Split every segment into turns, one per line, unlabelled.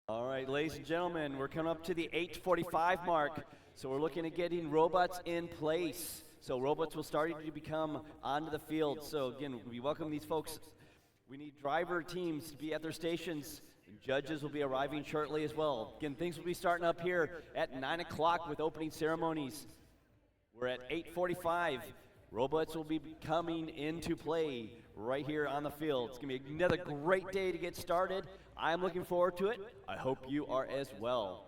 All right, ladies and gentlemen, we're coming up to the 8:45 mark, so we're looking at getting robots in place. So robots will start to become onto the field. So again, we welcome these folks. We need driver teams to be at their stations. Judges will be arriving shortly as well. Again, things will be starting up here at 9 o'clock with opening ceremonies. We're at 8:45. Robots will be coming into play right here on the field. It's going to be another great day to get started. I'm looking forward to it. I hope you are as well.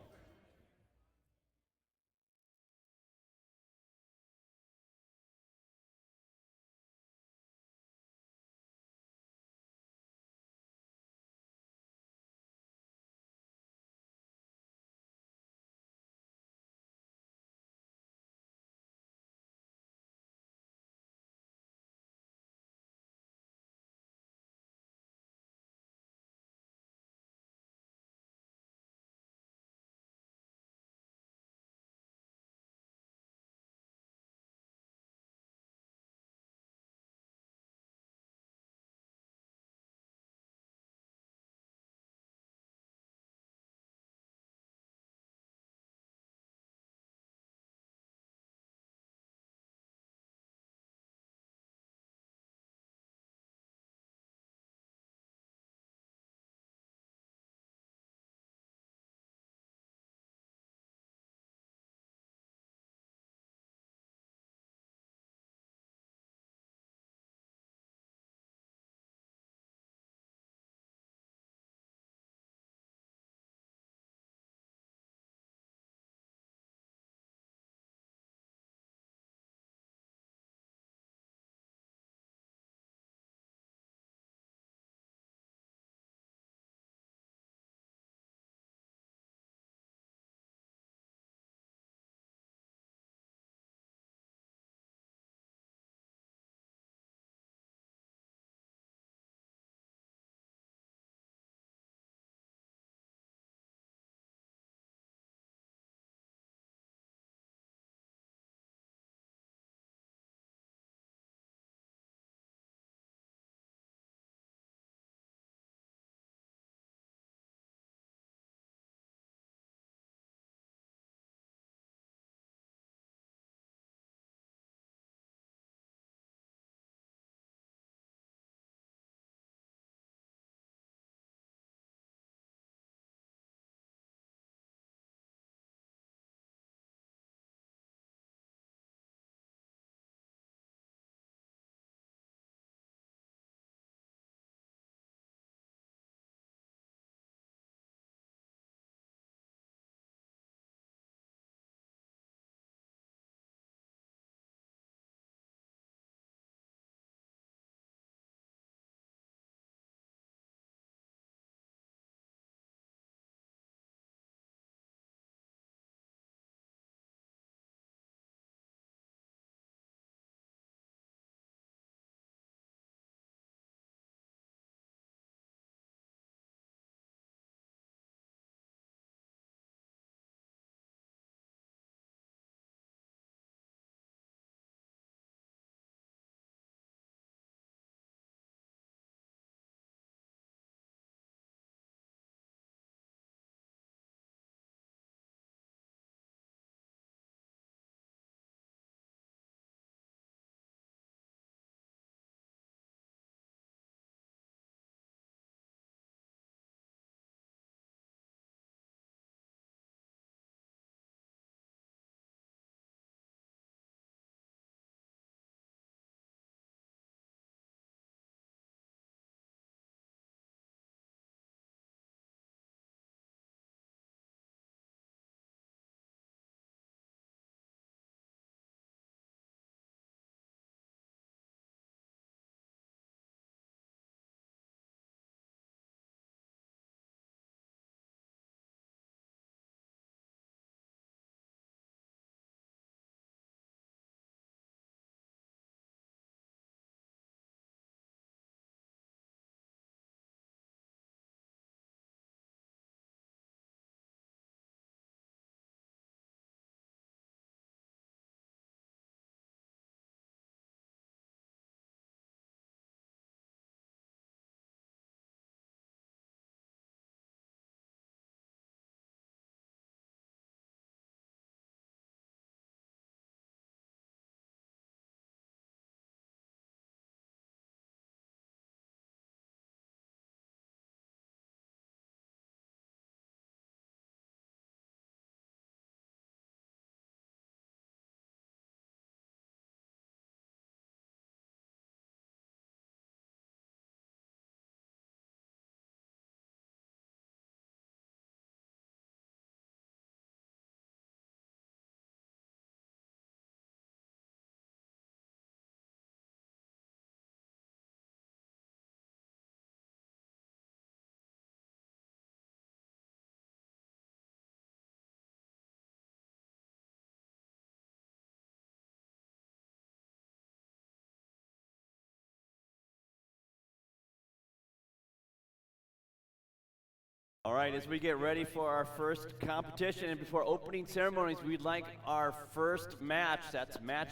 All right, as we get ready for our first competition and before opening ceremonies, we'd like our first match, that's match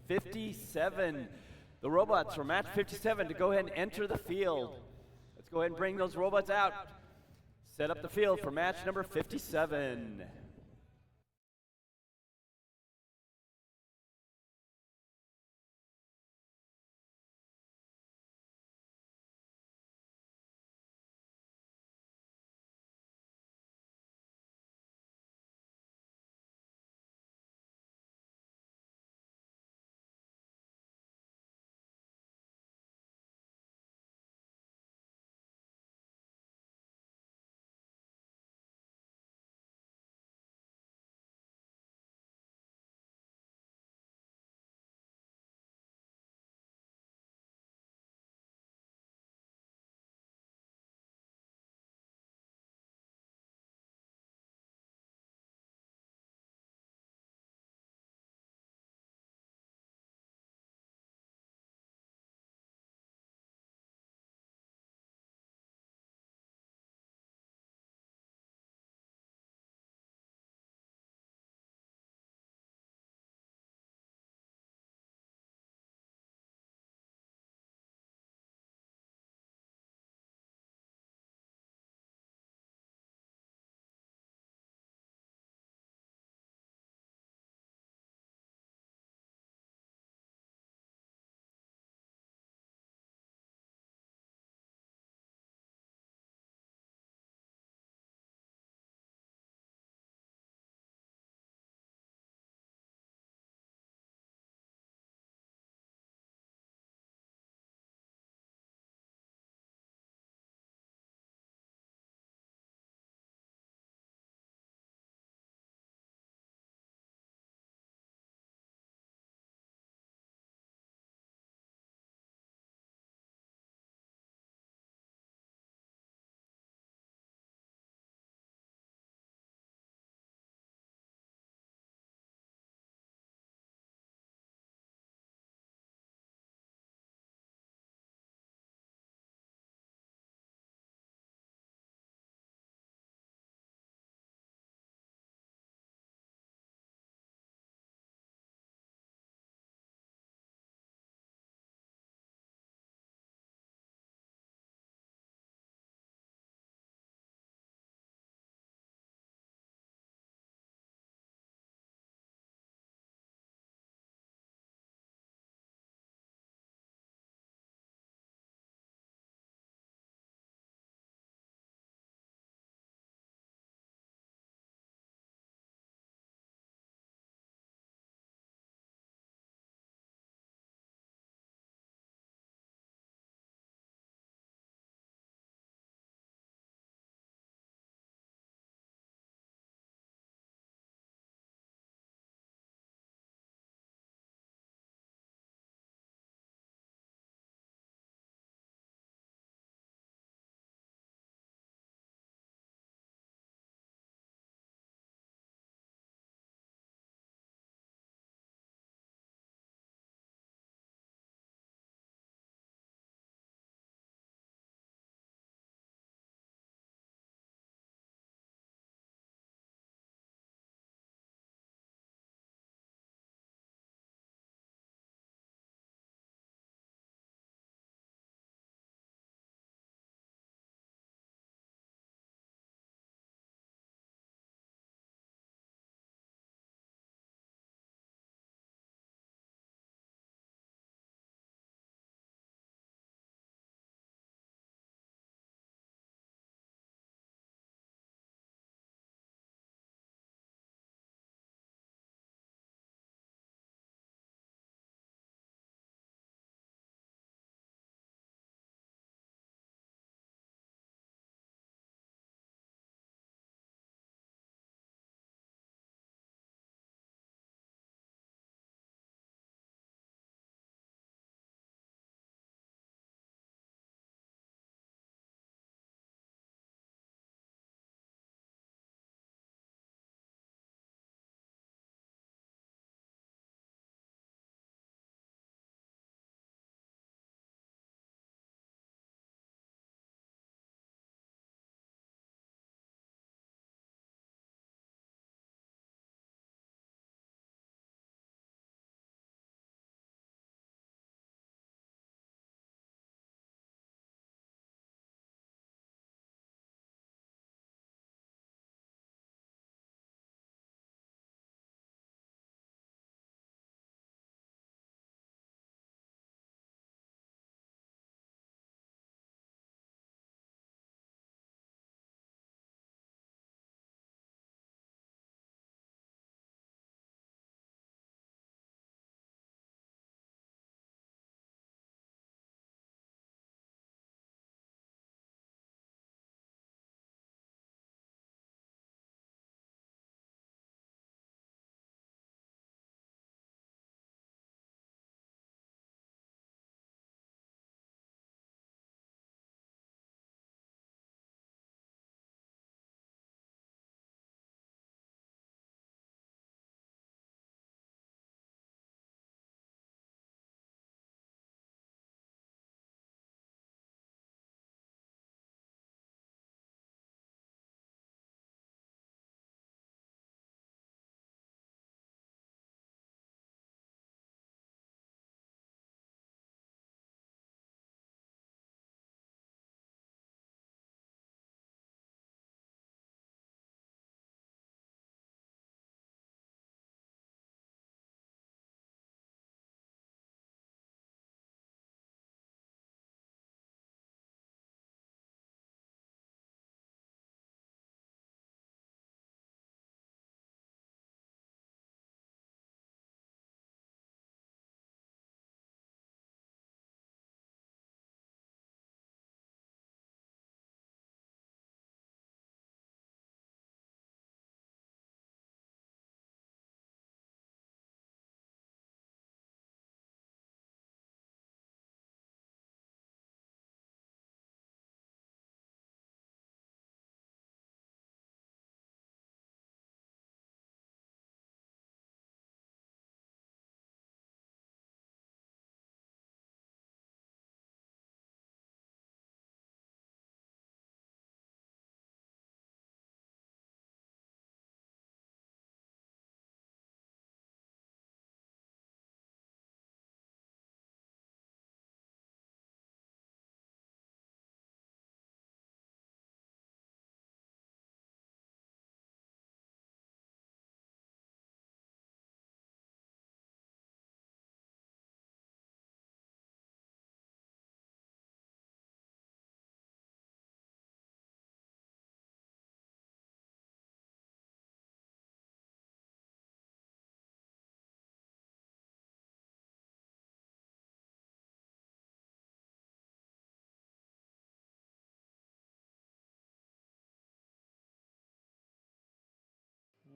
57. The robots for match 57 to go ahead and enter the field. Let's go ahead and bring those robots out. Set up the field for match number 57.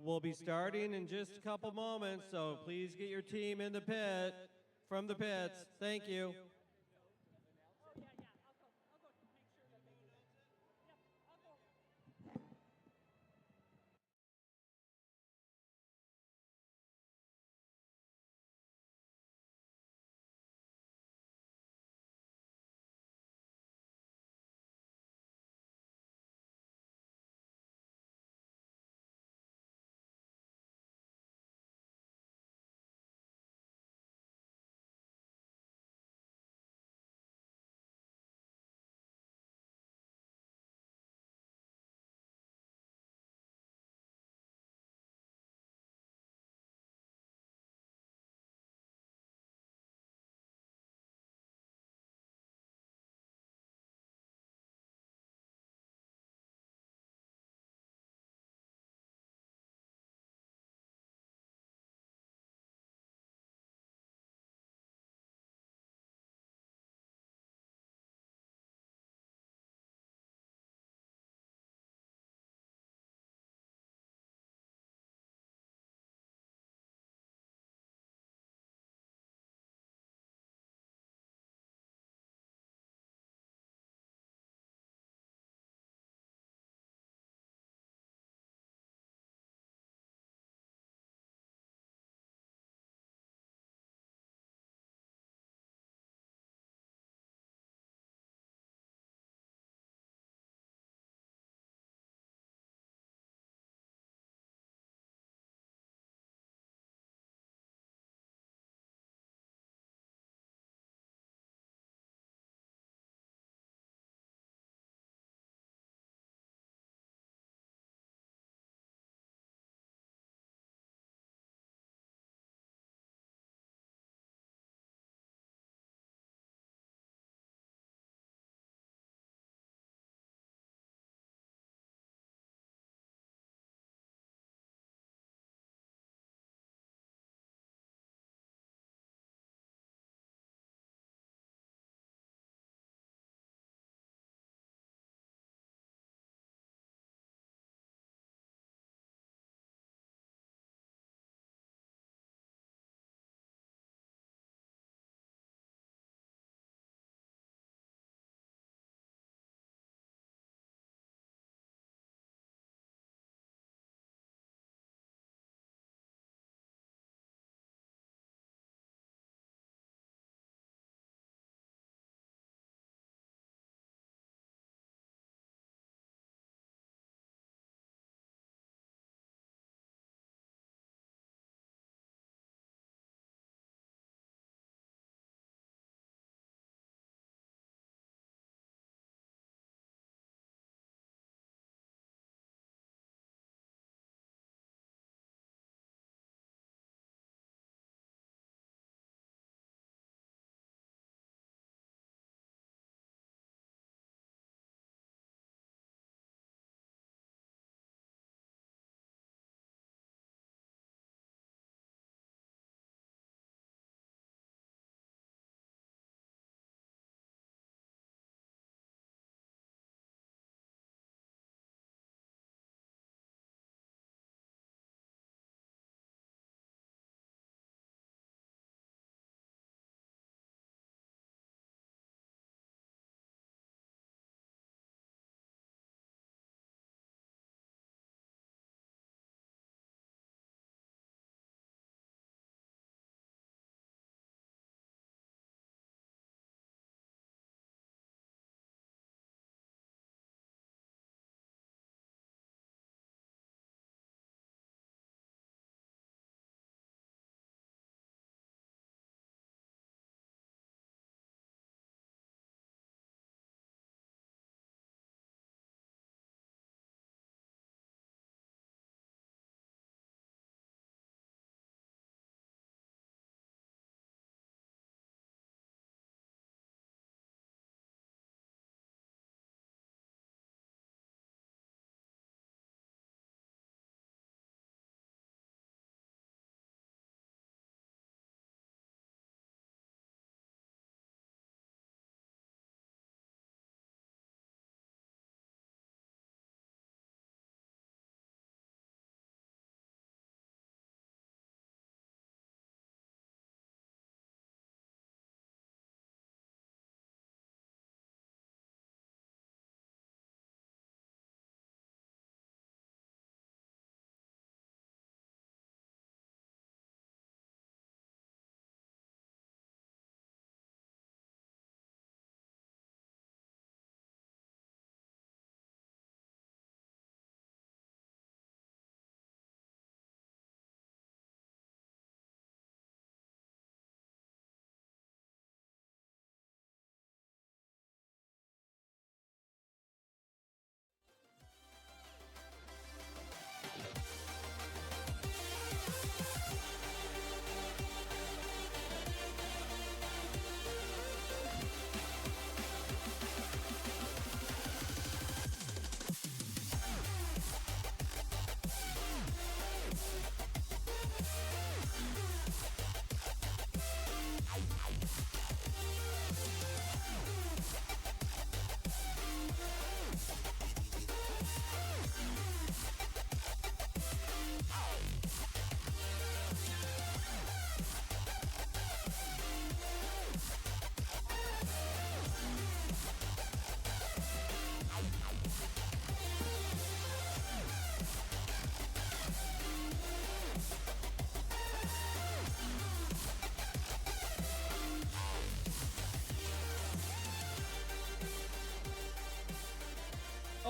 We'll be starting in just a couple moments, so please get your team in the pit, from the pits. Thank you.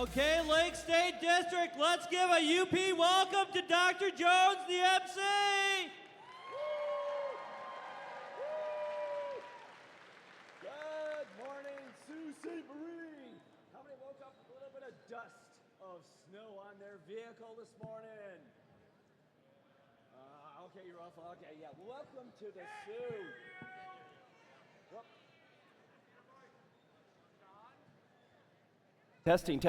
Okay, Lake State District, let's give a UP welcome to Dr. Jones, the MC.
Good morning, Sault Ste. Marie. How many woke up with a little bit of dust of snow on their vehicle this morning? Okay, you're off. Okay, yeah. Welcome to the Sioux. Whoop. Testing.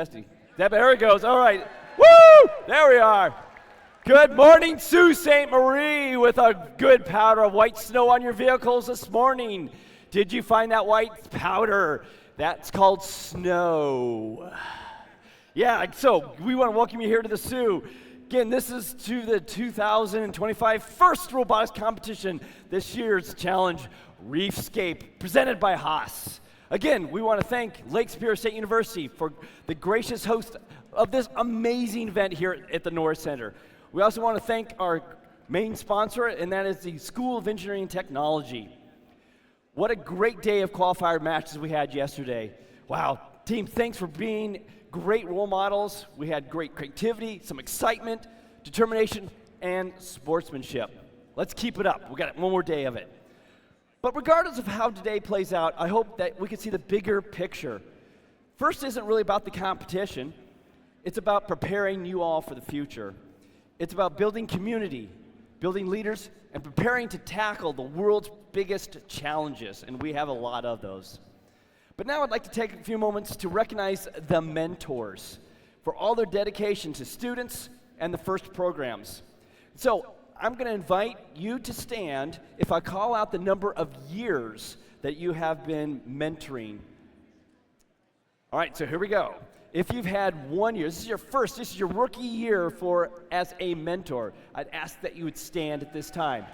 There it goes. All right. Woo! There we are. Good morning, Sault Ste. Marie, with a good powder of white snow on your vehicles this morning. Did you find that white powder? That's called snow. Yeah, so we want to welcome you here to the Sioux. Again, this is to the 2025 first robotics competition, this year's challenge, Reefscape, presented by Haas. Again, we want to thank Lake Superior State University for the gracious host of this amazing event here at the Norris Center. We also want to thank our main sponsor, and that is the School of Engineering and Technology. What a great day of qualifier matches we had yesterday. Wow, team, thanks for being great role models. We had great creativity, some excitement, determination, and sportsmanship. Let's keep it up. We got one more day of it. But regardless of how today plays out, I hope that we can see the bigger picture. First isn't really about the competition. It's about preparing you all for the future. It's about building community, building leaders, and preparing to tackle the world's biggest challenges, and we have a lot of those. But now I'd like to take a few moments to recognize the mentors for all their dedication to students and the FIRST programs. So I'm going to invite you to stand if I call out the number of years that you have been mentoring. All right, so here we go. If you've had 1 year, this is your rookie year as a mentor, I'd ask that you would stand at this time.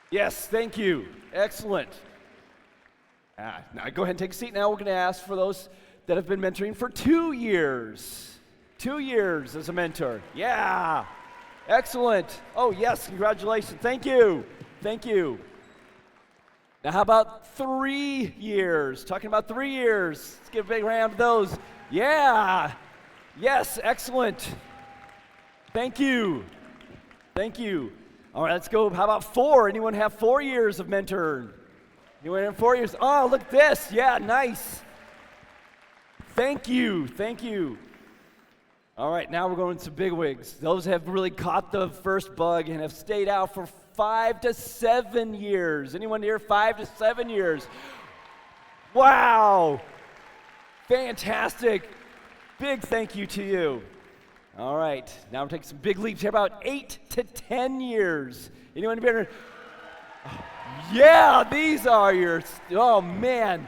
Yes, thank you. Excellent. Now go ahead and take a seat. Now we're going to ask for those that have been mentoring for 2 years. 2 years as a mentor. Yeah. Excellent. Oh, yes, congratulations. Thank you. Thank you. Now how about 3 years? Talking about 3 years. Let's give a big round of those. Yeah. Yes, excellent. Thank you. Thank you. All right, let's go. How about 4? Anyone have 4 years of mentor? Anyone have 4 years? Oh, look at this. Yeah, nice. Thank you. Thank you. All right, now we're going to some bigwigs. Those have really caught the first bug and have stayed out for 5 to 7 years. Anyone here 5 to 7 years? Wow. Fantastic. Big thank you to you. All right, now we're taking some big leaps here, about 8 to 10 years. Anyone better? Yeah, these are your, oh man,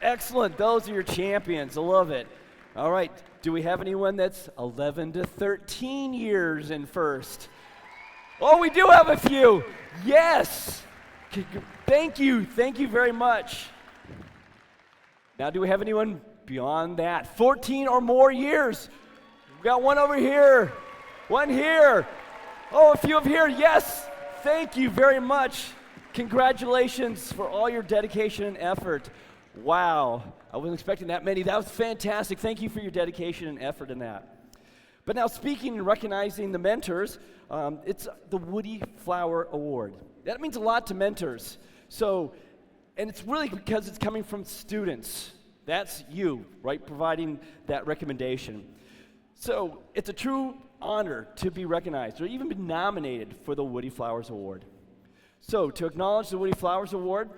excellent. Those are your champions. I love it. All right, do we have anyone that's 11 to 13 years in FIRST? Oh, we do have a few. Yes. Thank you very much. Now, do we have anyone beyond that? 14 or more years. We got one over here, one here. Oh, a few of here, yes. Thank you very much. Congratulations for all your dedication and effort. Wow, I wasn't expecting that many. That was fantastic. Thank you for your dedication and effort in that. But now speaking and recognizing the mentors, it's the Woody Flower Award. That means a lot to mentors. So, and it's really because it's coming from students. That's you, right, providing that recommendation. So it's a true honor to be recognized or even be nominated for the Woody Flowers Award. So to acknowledge the Woody Flowers Award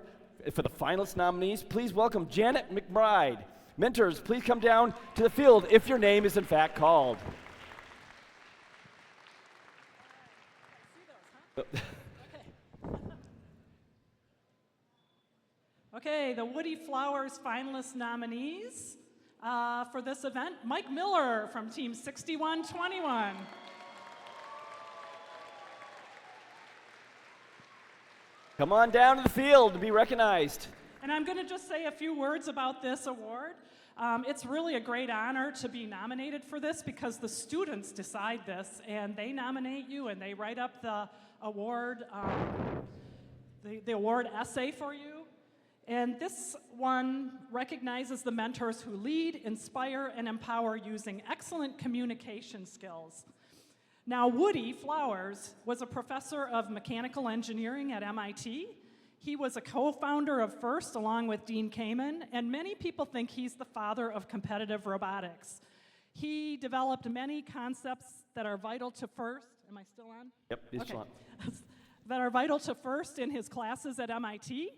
for the finalist nominees, please welcome Janet McBride. Mentors, please come down to the field if your name is in fact called.
Okay, the Woody Flowers finalist nominees for this event, Mike Miller from Team 6121.
Come on down to the field to be recognized.
And I'm going to just say a few words about this award. It's really a great honor to be nominated for this because the students decide this, and they nominate you, and they write up the award, the award essay for you. And this one recognizes the mentors who lead, inspire, and empower using excellent communication skills. Now, Woody Flowers was a professor of mechanical engineering at MIT. He was a co-founder of FIRST along with Dean Kamen, and many people think he's the father of competitive robotics. He developed many concepts that are vital to FIRST. Am I still on?
Yep, it's still on.
That are vital to FIRST in his classes at MIT.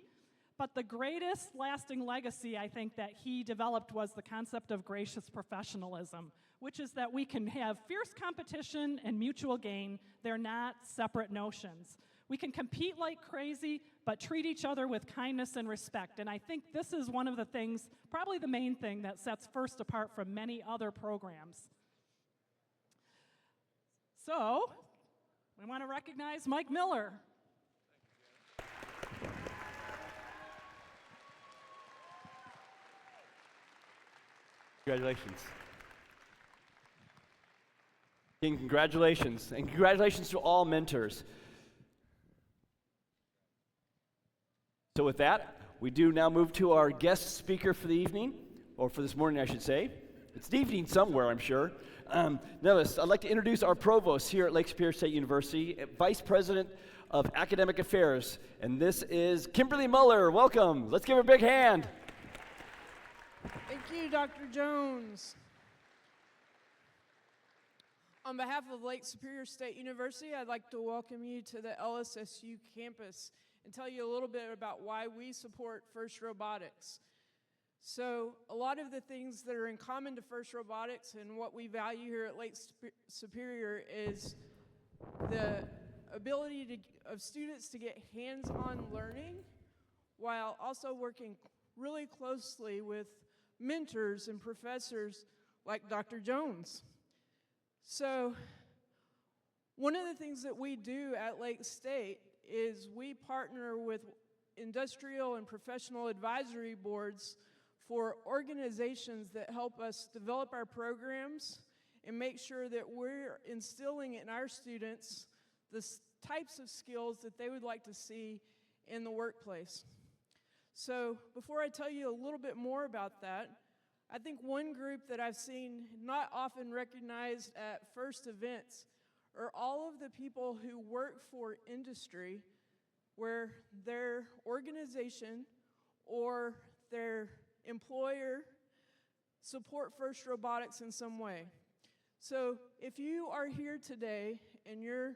But the greatest lasting legacy, I think, that he developed was the concept of gracious professionalism, which is that we can have fierce competition and mutual gain. They're not separate notions. We can compete like crazy, but treat each other with kindness and respect. And I think this is one of the things, probably the main thing, that sets FIRST apart from many other programs. So, we want to recognize Mike Miller.
Congratulations. And congratulations. And congratulations to all mentors. So with that, we do now move to our guest speaker for the evening, or for this morning, I should say. It's the evening somewhere, I'm sure. Nevertheless, I'd like to introduce our provost here at Lake Superior State University, Vice President of Academic Affairs, and this is Kimberly Muller. Welcome. Let's give her a big hand.
Thank you, Dr. Jones. On behalf of Lake Superior State University, I'd like to welcome you to the LSSU campus and tell you a little bit about why we support FIRST Robotics. So, a lot of the things that are in common to FIRST Robotics and what we value here at Lake Superior is the ability of students to get hands-on learning while also working really closely with mentors and professors like Dr. Jones. So, one of the things that we do at Lake State is we partner with industrial and professional advisory boards for organizations that help us develop our programs and make sure that we're instilling in our students the types of skills that they would like to see in the workplace. So before I tell you a little bit more about that, I think one group that I've seen not often recognized at FIRST events are all of the people who work for industry where their organization or their employer support FIRST Robotics in some way. So if you are here today and your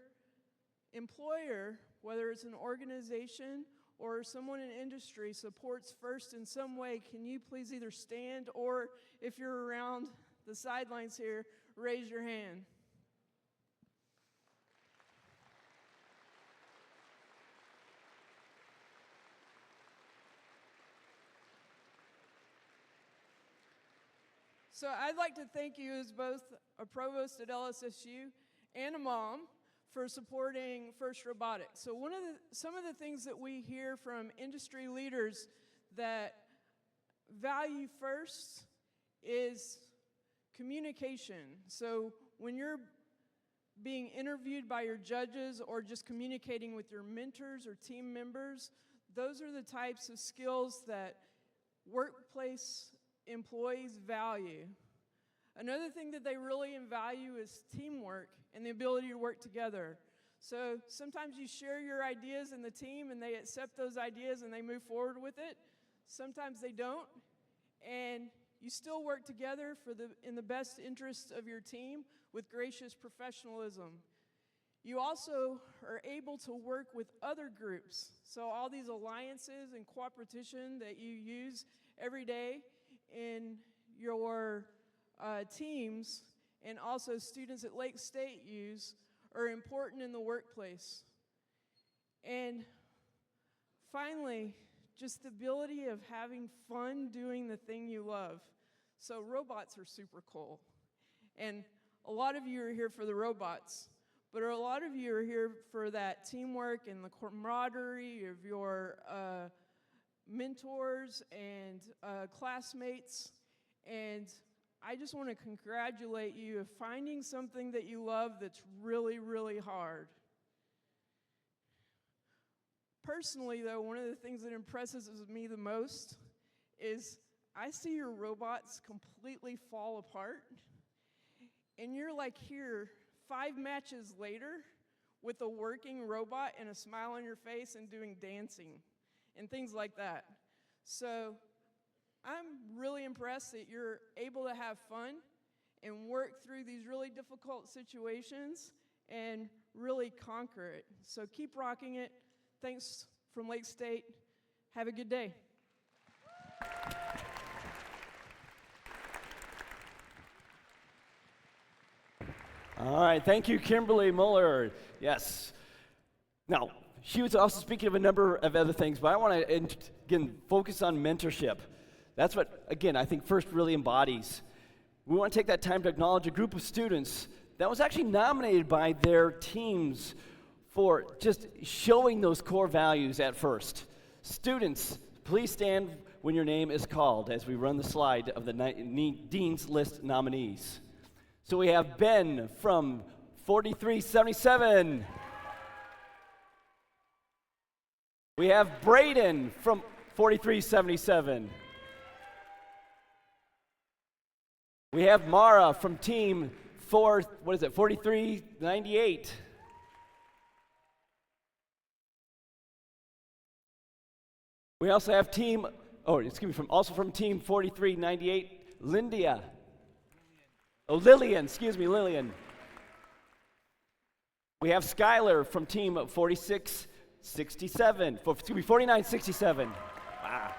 employer, whether it's an organization or someone in industry, supports FIRST in some way, can you please either stand or, if you're around the sidelines here, raise your hand. So I'd like to thank you as both a provost at LSSU and a mom for supporting FIRST Robotics. So some of the things that we hear from industry leaders that value FIRST is communication. So when you're being interviewed by your judges or just communicating with your mentors or team members, those are the types of skills that workplace employees value. Another thing that they really value is teamwork and the ability to work together. So sometimes you share your ideas in the team and they accept those ideas and they move forward with it. Sometimes they don't, and you still work together in the best interest of your team with gracious professionalism. You also are able to work with other groups. So all these alliances and cooperation that you use every day in your teams and also students at Lake State use are important in the workplace. And finally, just the ability of having fun doing the thing you love. So robots are super cool. And a lot of you are here for the robots, but a lot of you are here for that teamwork and the camaraderie of your mentors and classmates. And I just want to congratulate you of finding something that you love that's really, really hard. Personally, though, one of the things that impresses me the most is I see your robots completely fall apart, and you're like here 5 matches later with a working robot and a smile on your face and doing dancing and things like that. So I'm really impressed that you're able to have fun and work through these really difficult situations and really conquer it. So keep rocking it. Thanks from Lake State. Have a good day.
All right, thank you, Kimberly Muller. Yes. Now, she was also speaking of a number of other things, but I want to, again, focus on mentorship. That's what, again, I think FIRST really embodies. We want to take that time to acknowledge a group of students that was actually nominated by their teams for just showing those core values at FIRST. Students, please stand when your name is called as we run the slide of the Dean's List nominees. So we have Ben from 4377. We have Braden from 4377. We have Mara from team 4398. We also have from team 4398, Lillian. We have Skylar from team 4967. Wow.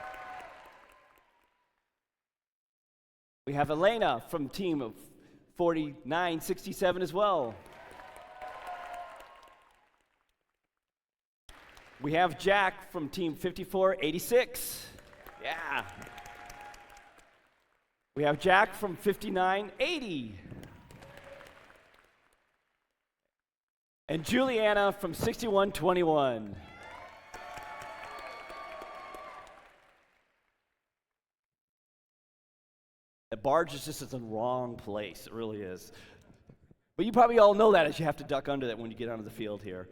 We have Elena from team 4967 as well. We have Jack from team 5486. Yeah. We have Jack from 5980. And Juliana from 6121. The barge is just in the wrong place. It really is. But you probably all know that as you have to duck under that when you get onto the field here.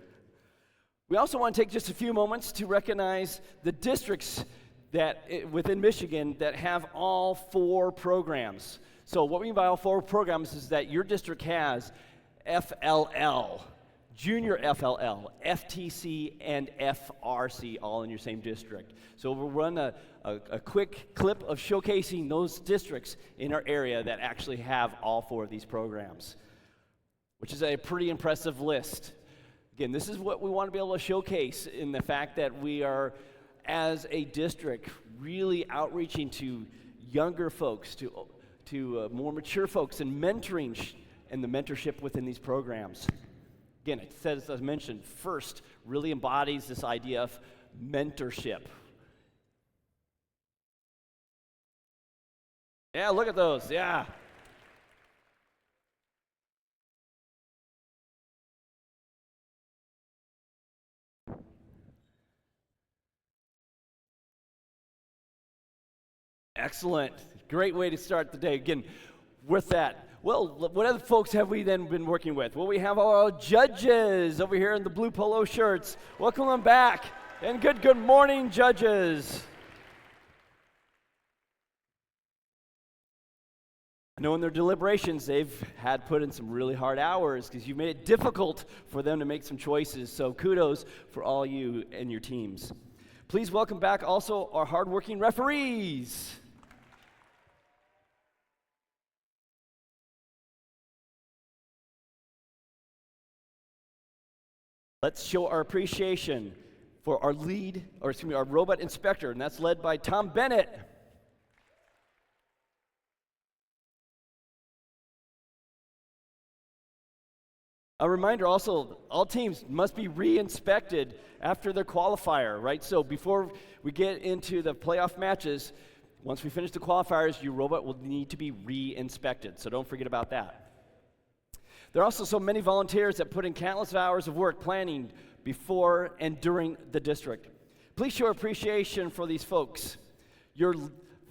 We also want to take just a few moments to recognize the districts that within Michigan that have all 4 programs. So what we mean by all 4 programs is that your district has FLL, Junior FLL, FTC, and FRC all in your same district. So we'll run a quick clip of showcasing those districts in our area that actually have all 4 of these programs, which is a pretty impressive list. Again, this is what we want to be able to showcase in the fact that we are, as a district, really outreaching to younger folks, to more mature folks, and mentoring and the mentorship within these programs. Again, it says, as I mentioned, FIRST really embodies this idea of mentorship. Yeah, look at those, yeah. Excellent. Great way to start the day. Again, with that, well, what other folks have we then been working with? Well, we have our judges over here in the blue polo shirts. Welcome them back. And good morning, judges. I know in their deliberations, they've had put in some really hard hours because you made it difficult for them to make some choices. So kudos for all you and your teams. Please welcome back also our hardworking referees. Let's show our appreciation for our our robot inspector, and that's led by Tom Bennett. A reminder also, all teams must be re-inspected after their qualifier, right? So before we get into the playoff matches, once we finish the qualifiers, your robot will need to be re-inspected, so don't forget about that. There are also so many volunteers that put in countless hours of work planning before and during the district. Please show appreciation for these folks. Your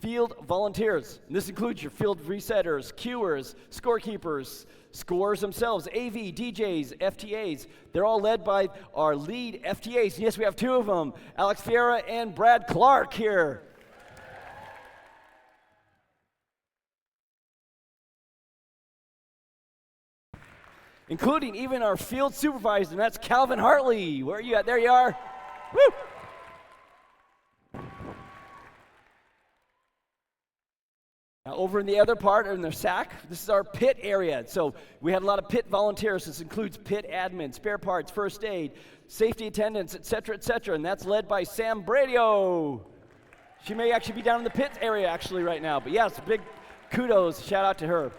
field volunteers, and this includes your field resetters, cuers, scorekeepers, Scorers themselves, AV, DJs, FTAs, they're all led by our lead FTAs. Yes, we have two of them, Alex Fiera and Brad Clark here. Including even our field supervisor, and that's Calvin Hartley. Where are you at? There you are. Woo! Now over in the other part, in the SAC, this is our pit area. So we had a lot of pit volunteers. This includes pit admin, spare parts, first aid, safety attendants, et cetera, and that's led by Sam Bradio. She may actually be down in the pit area actually right now, but yes, big kudos, shout out to her.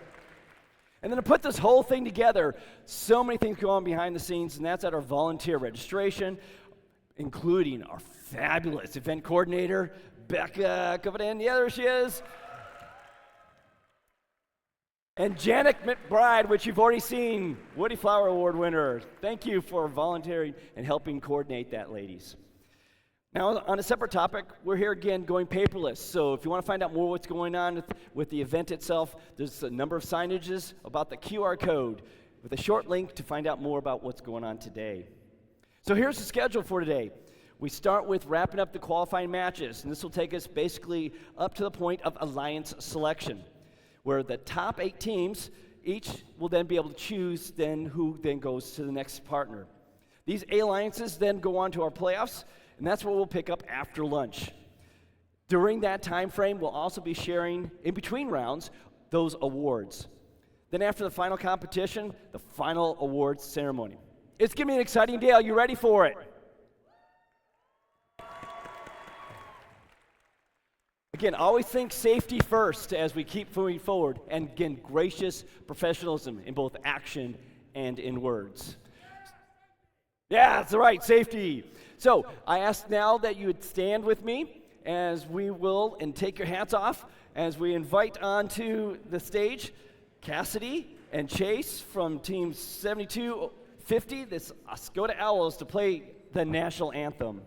And then to put this whole thing together, so many things go on behind the scenes, and that's at our volunteer registration, including our fabulous event coordinator, Becca Covenant. Yeah, there she is. And Janet McBride, which you've already seen, Woody Flower Award winner. Thank you for volunteering and helping coordinate that, ladies. Now, on a separate topic, we're here again going paperless. So if you want to find out more what's going on with the event itself, there's a number of signages about the QR code with a short link to find out more about what's going on today. So here's the schedule for today. We start with wrapping up the qualifying matches, and this will take us basically up to the point of alliance selection, where the top 8 teams each will then be able to choose then who then goes to the next partner. These alliances then go on to our playoffs, and that's what we'll pick up after lunch. During that time frame, we'll also be sharing, in between rounds, those awards. Then after the final competition, the final awards ceremony. It's going to be an exciting day. Are you ready for it? Again, always think safety first as we keep moving forward, and again, gracious professionalism in both action and in words. Yeah, that's right, safety. So I ask now that you would stand with me as we will, and take your hats off, as we invite onto the stage Cassidy and Chase from Team 7250, this Oscoda Owls, to play the national anthem.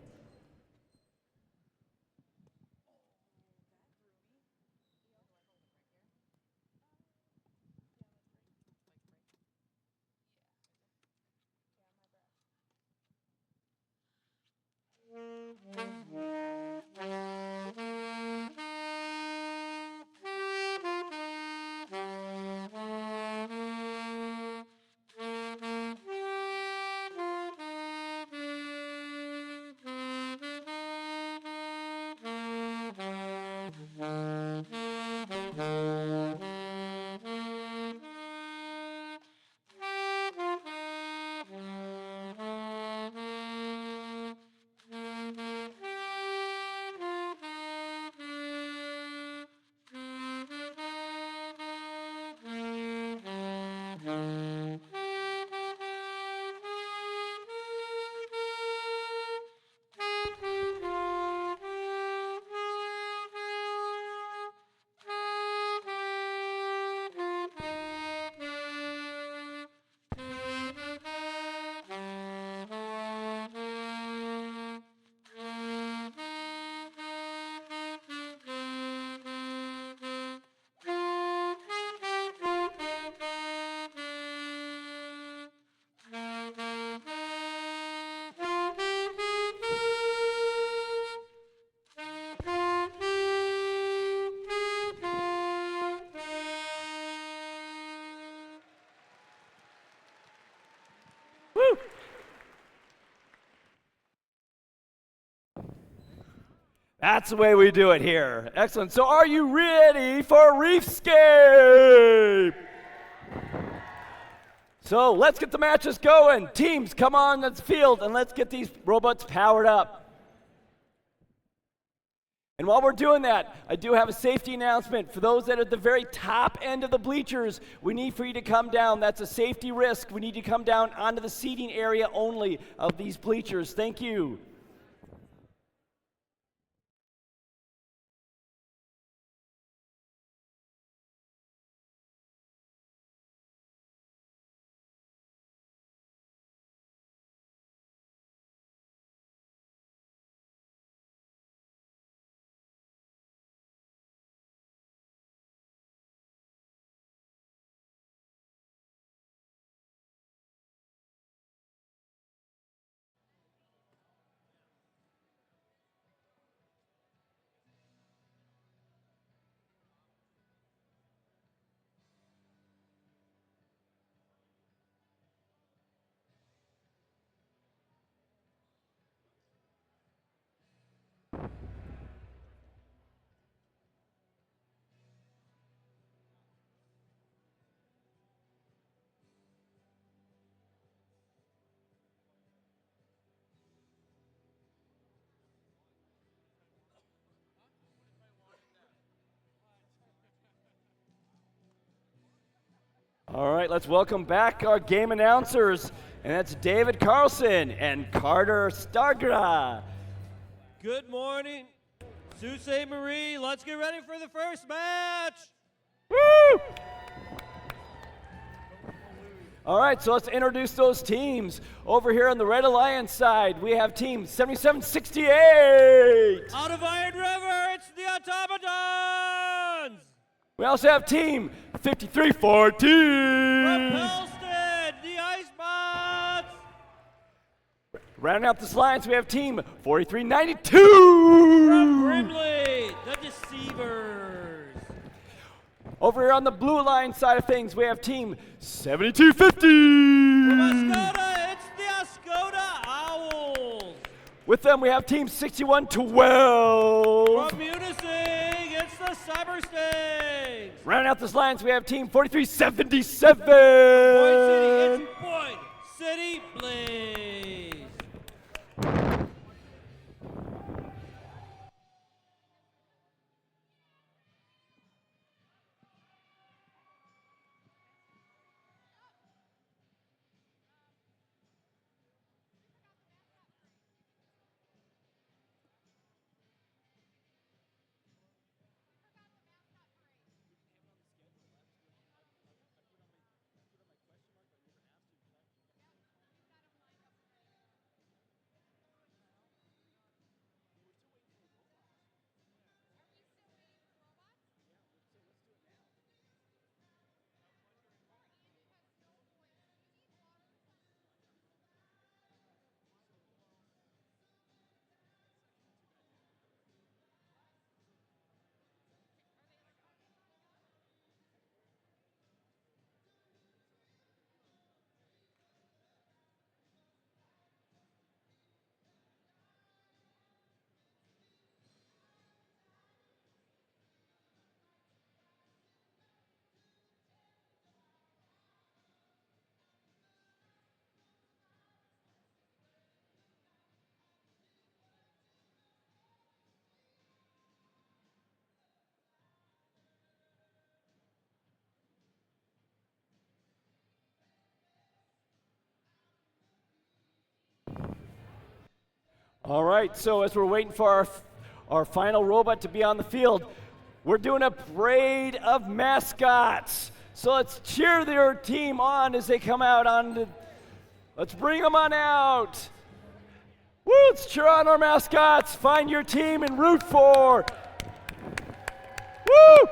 Woo! That's the way we do it here. Excellent. So are you ready for Reefscape? So let's get the matches going. Teams, come on the field and let's get these robots powered up. And while we're doing that, I do have a safety announcement. For those that are at the very top end of the bleachers, we need for you to come down. That's a safety risk. We need you to come down onto the seating area only of these bleachers. Thank you. All right, let's welcome back our game announcers, and that's David Carlson and Carter Stargra.
Good morning, Sault Ste. Marie. Let's get ready for the first match.
Woo! All right, so let's introduce those teams. Over here on the Red Alliance side, we have team 7768.
Out of Iron River, it's the Automatons.
We also have team 5314.
From Pelston, the Icebots.
Rounding out this alliance, we have team 4392.
From Brimley, the Deceivers.
Over here on the Blue Alliance side of things, we have team 7250.
From Ascoda, it's the Ascoda Owls.
With them, we have team 6112.
From Munising, it's the Cyber Stings.
Rounding out this alliance, we have team 4377.
Point City, it's Point City Blaze.
All right, so as we're waiting for our final robot to be on the field, we're doing a parade of mascots. So let's cheer their team on as they come out let's bring them on out. Woo, let's cheer on our mascots. Find your team and root for. Woo!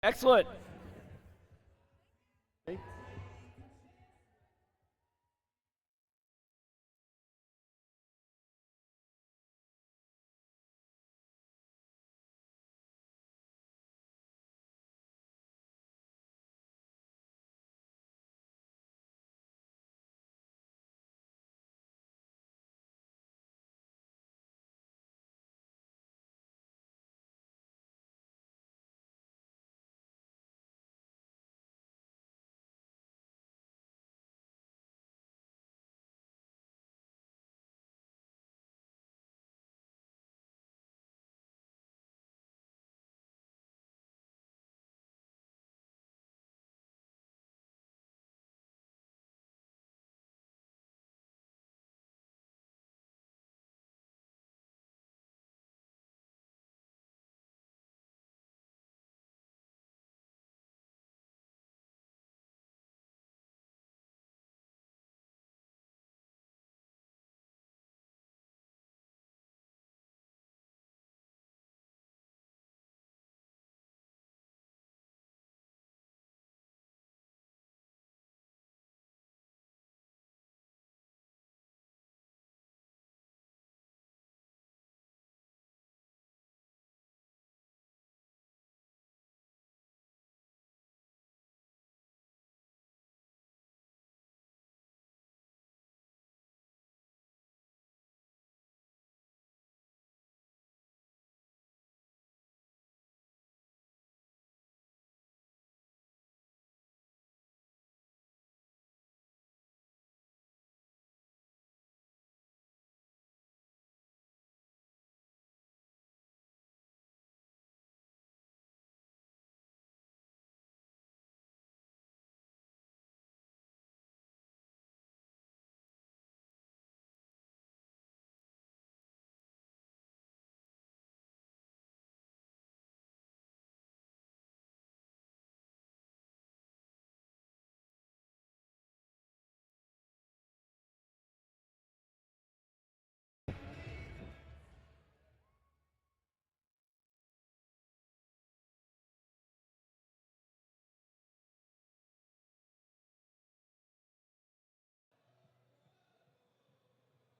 Excellent.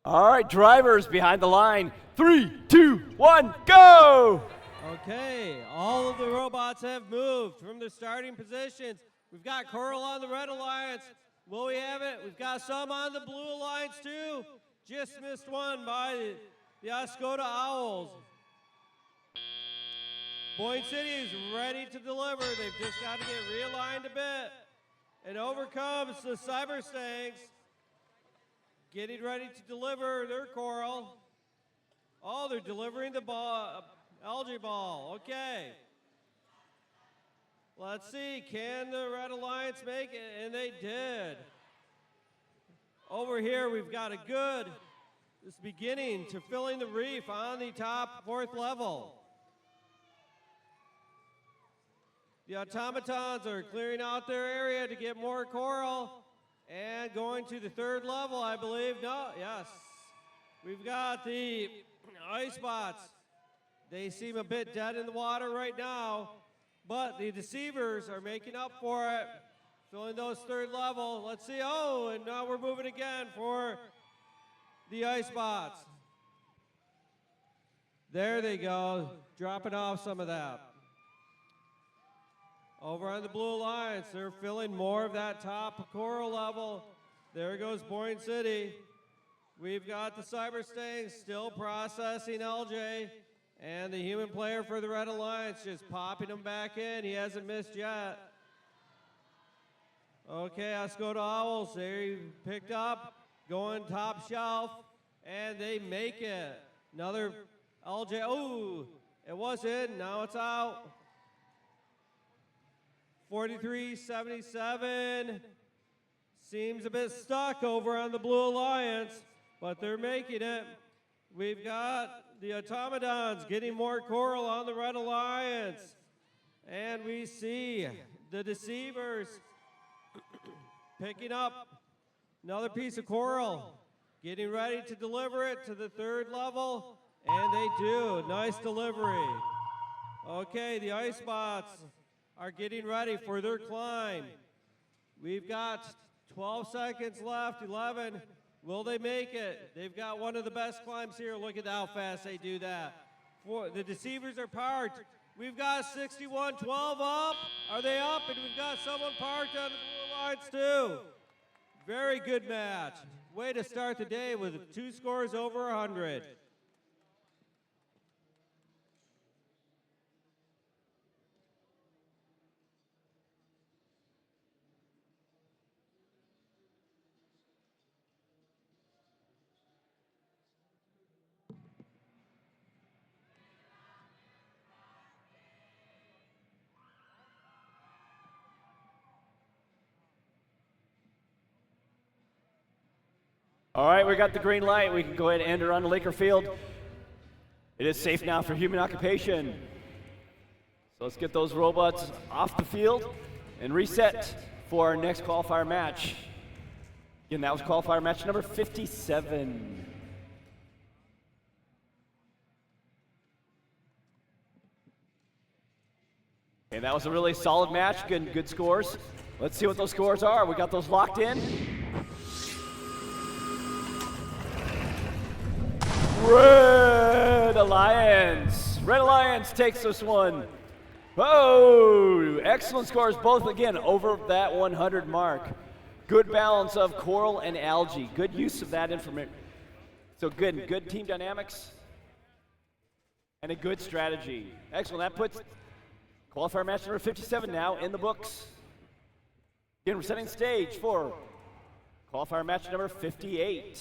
All right, drivers behind the line. 3, 2, 1, go!
Okay, all of the robots have moved from their starting positions. We've got Coral on the Red Alliance. Will we have it? We've got some on the Blue Alliance too. Just missed one by the Oscoda Owls. Boyne City is ready to deliver. They've just got to get realigned a bit. And over comes the Cyber Stanks, getting ready to deliver their Coral. Oh, they're delivering the ball, algae ball. Okay. Let's see, can the Red Alliance make it? And they did. Over here, we've got a good, this beginning to filling the reef on the top 4th level. The automatons are clearing out their area to get more coral and going to the 3rd level, I believe. No, yes. We've got the ice bots. They seem a bit dead in the water right now, but the deceivers are making up for it, filling those 3rd level. Let's see. Oh, and now we're moving again for the ice bots. There they go, dropping off some of that. Over on the Blue Alliance, they're filling more of that top coral level. There goes Boyne City. We've got the Cyber Stanks still processing LJ, and the human player for the Red Alliance just popping them back in. He hasn't missed yet. Okay, Oscoda Owls, they picked up, going top shelf, and they make it. Another LJ, oh, it was in, now it's out. 43-77, seems a bit stuck over on the Blue Alliance, but they're making it. We've got the automatons getting more coral on the Red Alliance, and we see the deceivers picking up another piece of coral, getting ready to deliver it to the 3rd level, and they do. Nice delivery. Okay, the ice bots are getting ready for their climb. We've got 12 seconds left, 11. Will they make it? They've got one of the best climbs here. Look at how fast they do that. The deceivers are parked. We've got 61-12 up. Are they up? And we've got someone parked on the blue lines too. Very good match. Way to start the day with 2 scores over 100.
All right, we got the green light. We can go ahead and enter on the Laker field. It is safe now for human occupation. So let's get those robots off the field and reset for our next qualifier match. Again, that was qualifier match number 57. And that was a really solid match, good scores. Let's see what those scores are. We got those locked in. Red Alliance takes this one. Oh, excellent scores, both again over that 100 mark. Good balance of coral and algae. Good use of that information. So good team dynamics and a good strategy. Excellent. That puts qualifier match number 57 now in the books. Again, we're setting the stage for qualifier match number 58.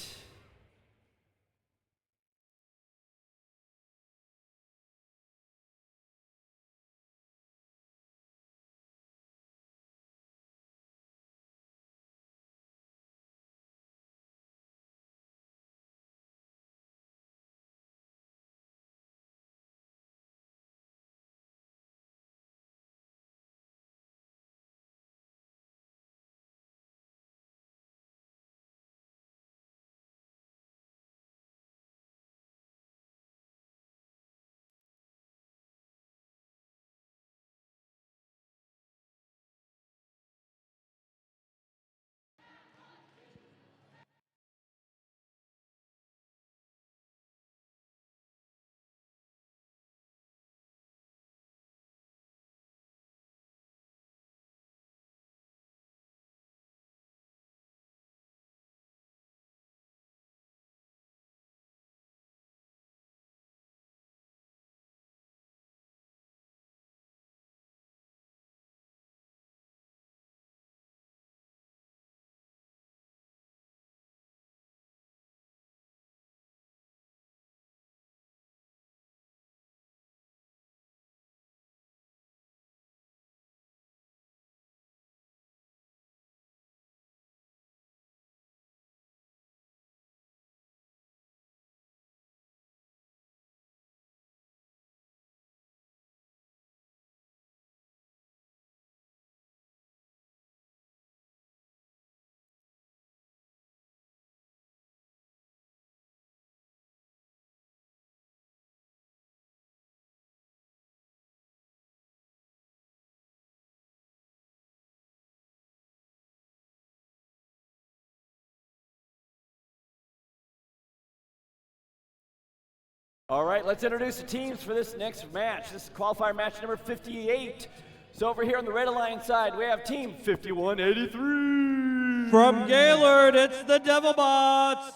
All right, let's introduce the teams for this next match. This is qualifier match number 58. So over here on the Red Alliance side, we have team 5183.
From Gaylord, it's the Devilbots.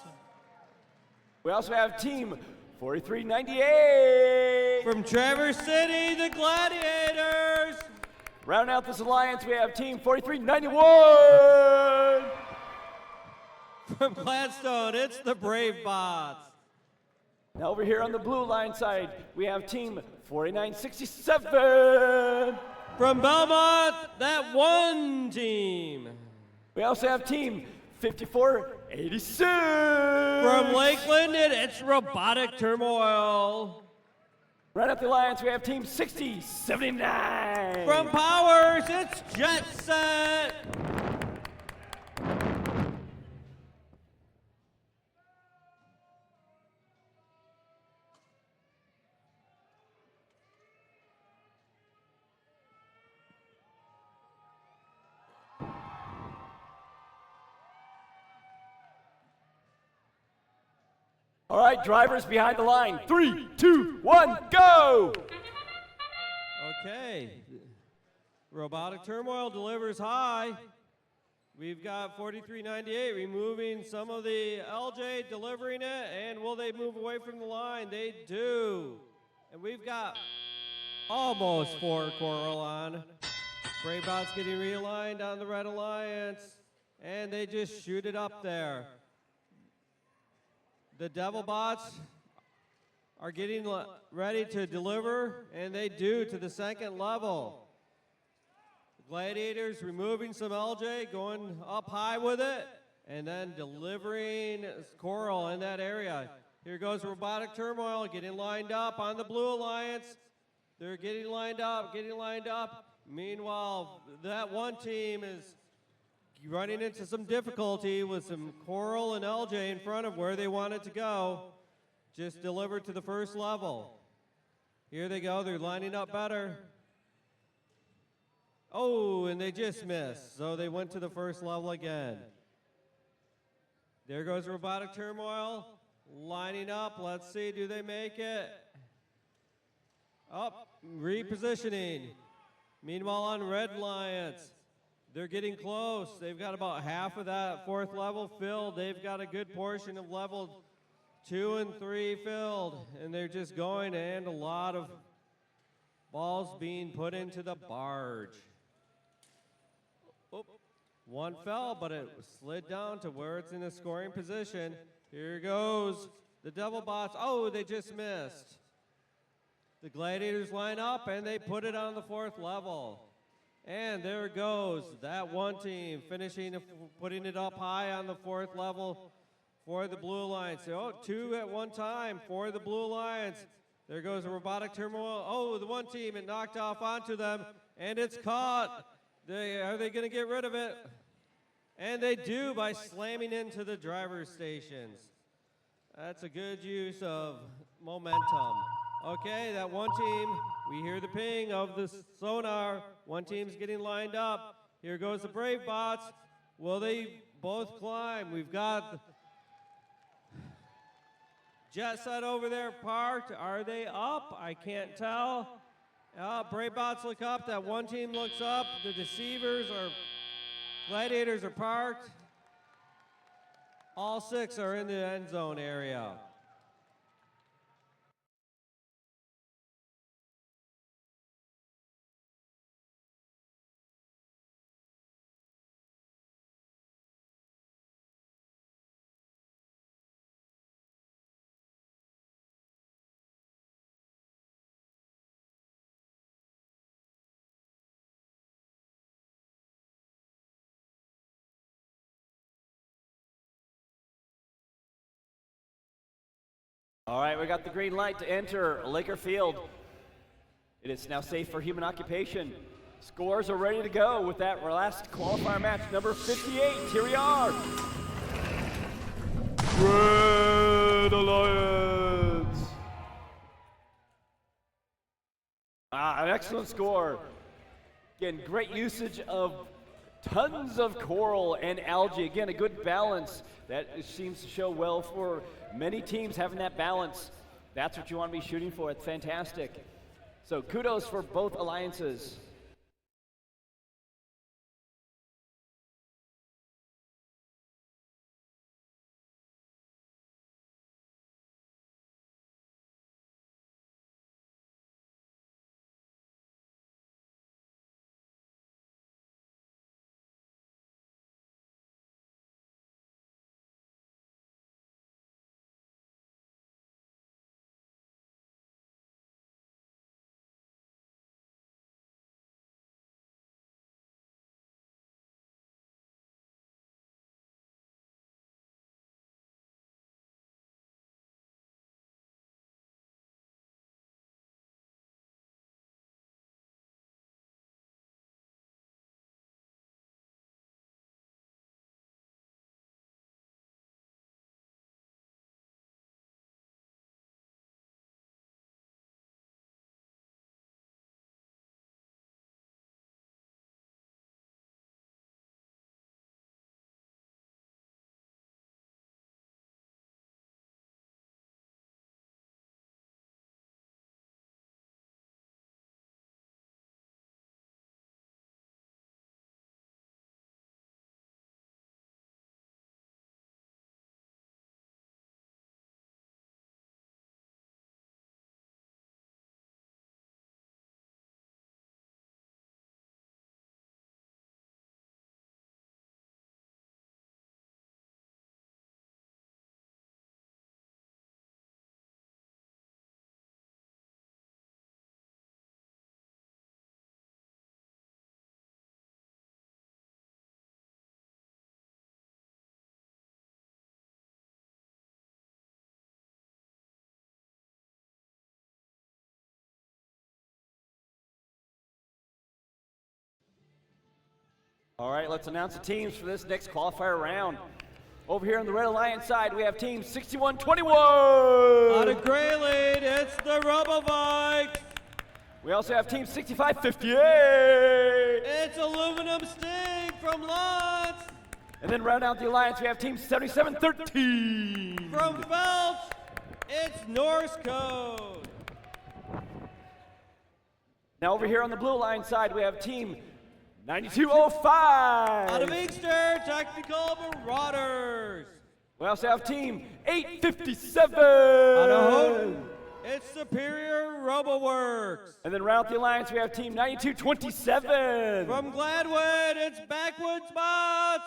We also have team 4398.
From Traverse City, the Gladiators.
Rounding out this alliance, we have team 4391.
From Gladstone, it's the Brave Bots.
Now over here on the Blue Alliance side, we have team 4967.
From Belmont, that one team.
We also have team 5486.
From Lakeland, it's Robotic Turmoil.
Right up the alliance, we have team 6079.
From Powers, it's Jet Set.
All right, drivers behind the line. 3, 2, 1, go!
Okay. Robotic Turmoil delivers high. We've got 4398 removing some of the LJ, delivering it, and will they move away from the line? They do. And we've got almost 4 Coral on. Braybot's getting realigned on the Red Alliance, and they just shoot it up there. The Devil Bots are getting ready to deliver, and they do to the second level. Gladiators removing some LJ, going up high with it, and then delivering Coral in that area. Here goes Robotic Turmoil getting lined up on the Blue Alliance. They're getting lined up, getting lined up. Meanwhile, that one team is running into some difficulty with some Coral and LJ in front of where they wanted to go. Just delivered to the first level. Here they go, they're lining up better. Oh, and they just missed. So they went to the first level again. There goes Robotic Turmoil, lining up. Let's see, do they make it? Up, repositioning. Meanwhile on Red Alliance, they're getting close. They've got about half of that 4th level filled. They've got a good portion of level 2 and 3 filled. And they're just going, and a lot of balls being put into the barge. Oh, one fell, but it slid down to where it's in a scoring position. Here goes the Devil Bots. Oh, they just missed. The Gladiators line up, and they put it on the 4th level. And there goes that one team finishing, putting it up high on the 4th level for the Blue Alliance. Oh, 2 at one time for the Blue Alliance. There goes a Robotic Turmoil. Oh, the one team, it knocked off onto them, and it's caught. Are they going to get rid of it? And they do by slamming into the driver's stations. That's a good use of momentum. Okay, that one team, we hear the ping of the sonar. One team's getting lined up. Here goes the Brave Bots. Will they both climb? We've got Jet Set over there parked. Are they up? I can't tell. Brave Bots look up. That one team looks up. The Deceivers or Gladiators are parked. All 6 are in the end zone area.
All right, we got the green light to enter Laker Field. It is now safe for human occupation. Scores are ready to go with that last qualifier match, number 58. Here we are. Red Alliance. An excellent score. Again, great usage of tons of coral and algae. Again, a good balance. That seems to show well for many teams having that balance. That's what you want to be shooting for. It's fantastic. So kudos for both alliances. All right, let's announce the teams for this next qualifier round. Over here on the Red Alliance side, we have team 6121.
Out of Grayling, it's the Robotics.
We also have team 6558.
It's Aluminum Sting from Lutz.
And then round out the alliance, we have team 7713.
From Belch, it's Norse Code.
Now over here on the Blue Alliance side, we have team 9205.
Out of Inkster, Technical Marauders.
We also have team 857.
Out of Houghton, it's Superior RoboWorks.
And then round out the alliance, we have team 9227.
From Gladwood, it's Backwoods Bots.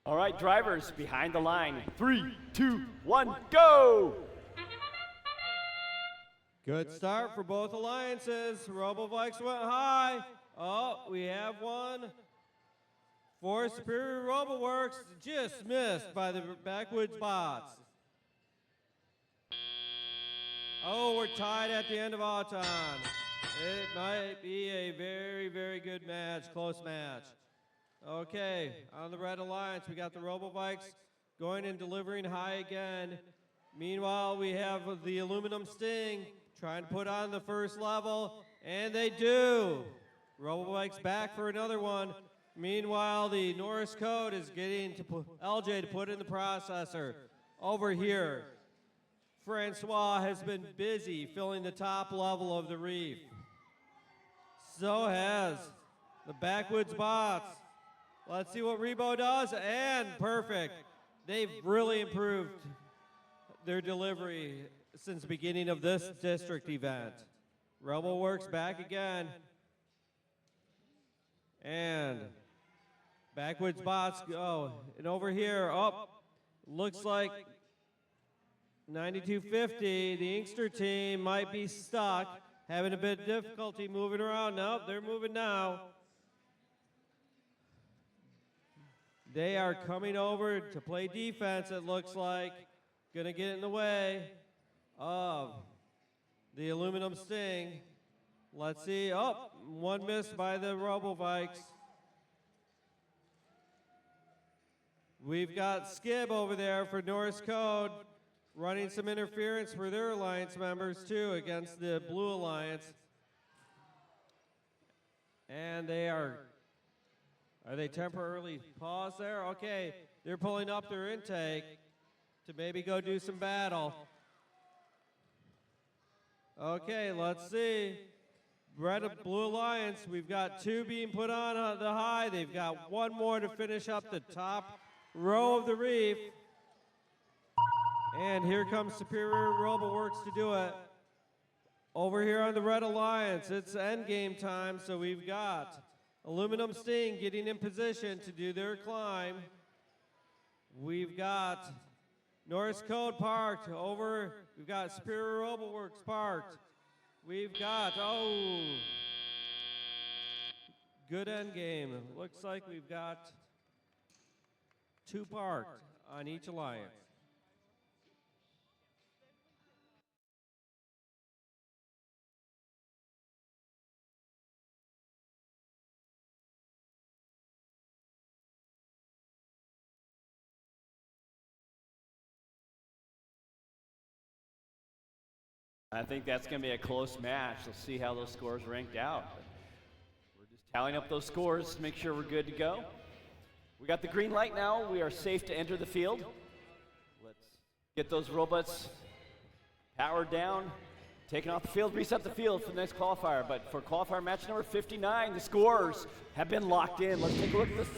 All right, drivers, behind the line. 3, 2, 1, go!
Good start for both alliances. Robovikes went high. Oh, we have one for Superior RoboWorks, just missed by the Backwoods Bots. Oh, we're tied at the end of Autumn. It might be a very, very good match, close match. Okay, on the Red Alliance, we got the Robovikes going and delivering high again. Meanwhile, we have the Aluminum Sting trying to put on the first level, and they do. Robovikes back for another one. Meanwhile, the Norris Code is getting to LJ to put in the processor. Over here, Francois has been busy filling the top level of the reef. So has the Backwoods Bots. Let's see what Rebo does, and perfect. They've really improved their delivery since the beginning of this district event. RoboWorks back again. And Backwoods Bots go. And over here, looks like 9250, the Inkster team might be stuck, having a bit of difficulty moving around. Nope, they're moving now. They are coming over to play defense, it looks like. Gonna get in the way of the Aluminum Sting. Let's see, one missed by the Robovikes. We've got Skib over there for Norris Code, running some interference for their alliance members too against the Blue Alliance. And are they temporarily paused there? Okay, they're pulling up their intake to maybe go do some battle. Okay, let's see. Red and Blue Alliance, we've got two being put on the high. They've got one more to finish up the top row of the reef. And here comes Superior RoboWorks to do it. Over here on the Red Alliance, it's end game time, so we've got Aluminum Sting getting in position to do their climb. We've got Norris Code parked over. We've got Superior RoboWorks parked. We've got, good end game. Looks like we've got 2 parked on each alliance.
I think that's going to be a close match. Let's see how those scores ranked out. We're just tallying up those scores to make sure we're good to go. We got the green light now. We are safe to enter the field. Let's get those robots powered down, taken off the field, reset the field for the next qualifier. But for qualifier match number 59, the scores have been locked in. Let's take a look at this.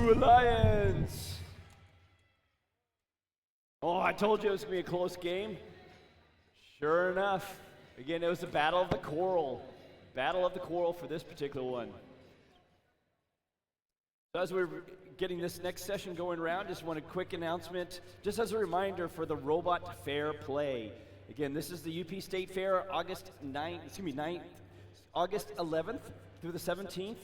Ooh, Lions! Oh, I told you it was going to be a close game. Sure enough. Again, it was the Battle of the Coral. Battle of the Coral for this particular one. So as we're getting this next session going around, just want a quick announcement, just as a reminder for the Robot Fair Play. Again, this is the UP State Fair, August 11th through the 17th.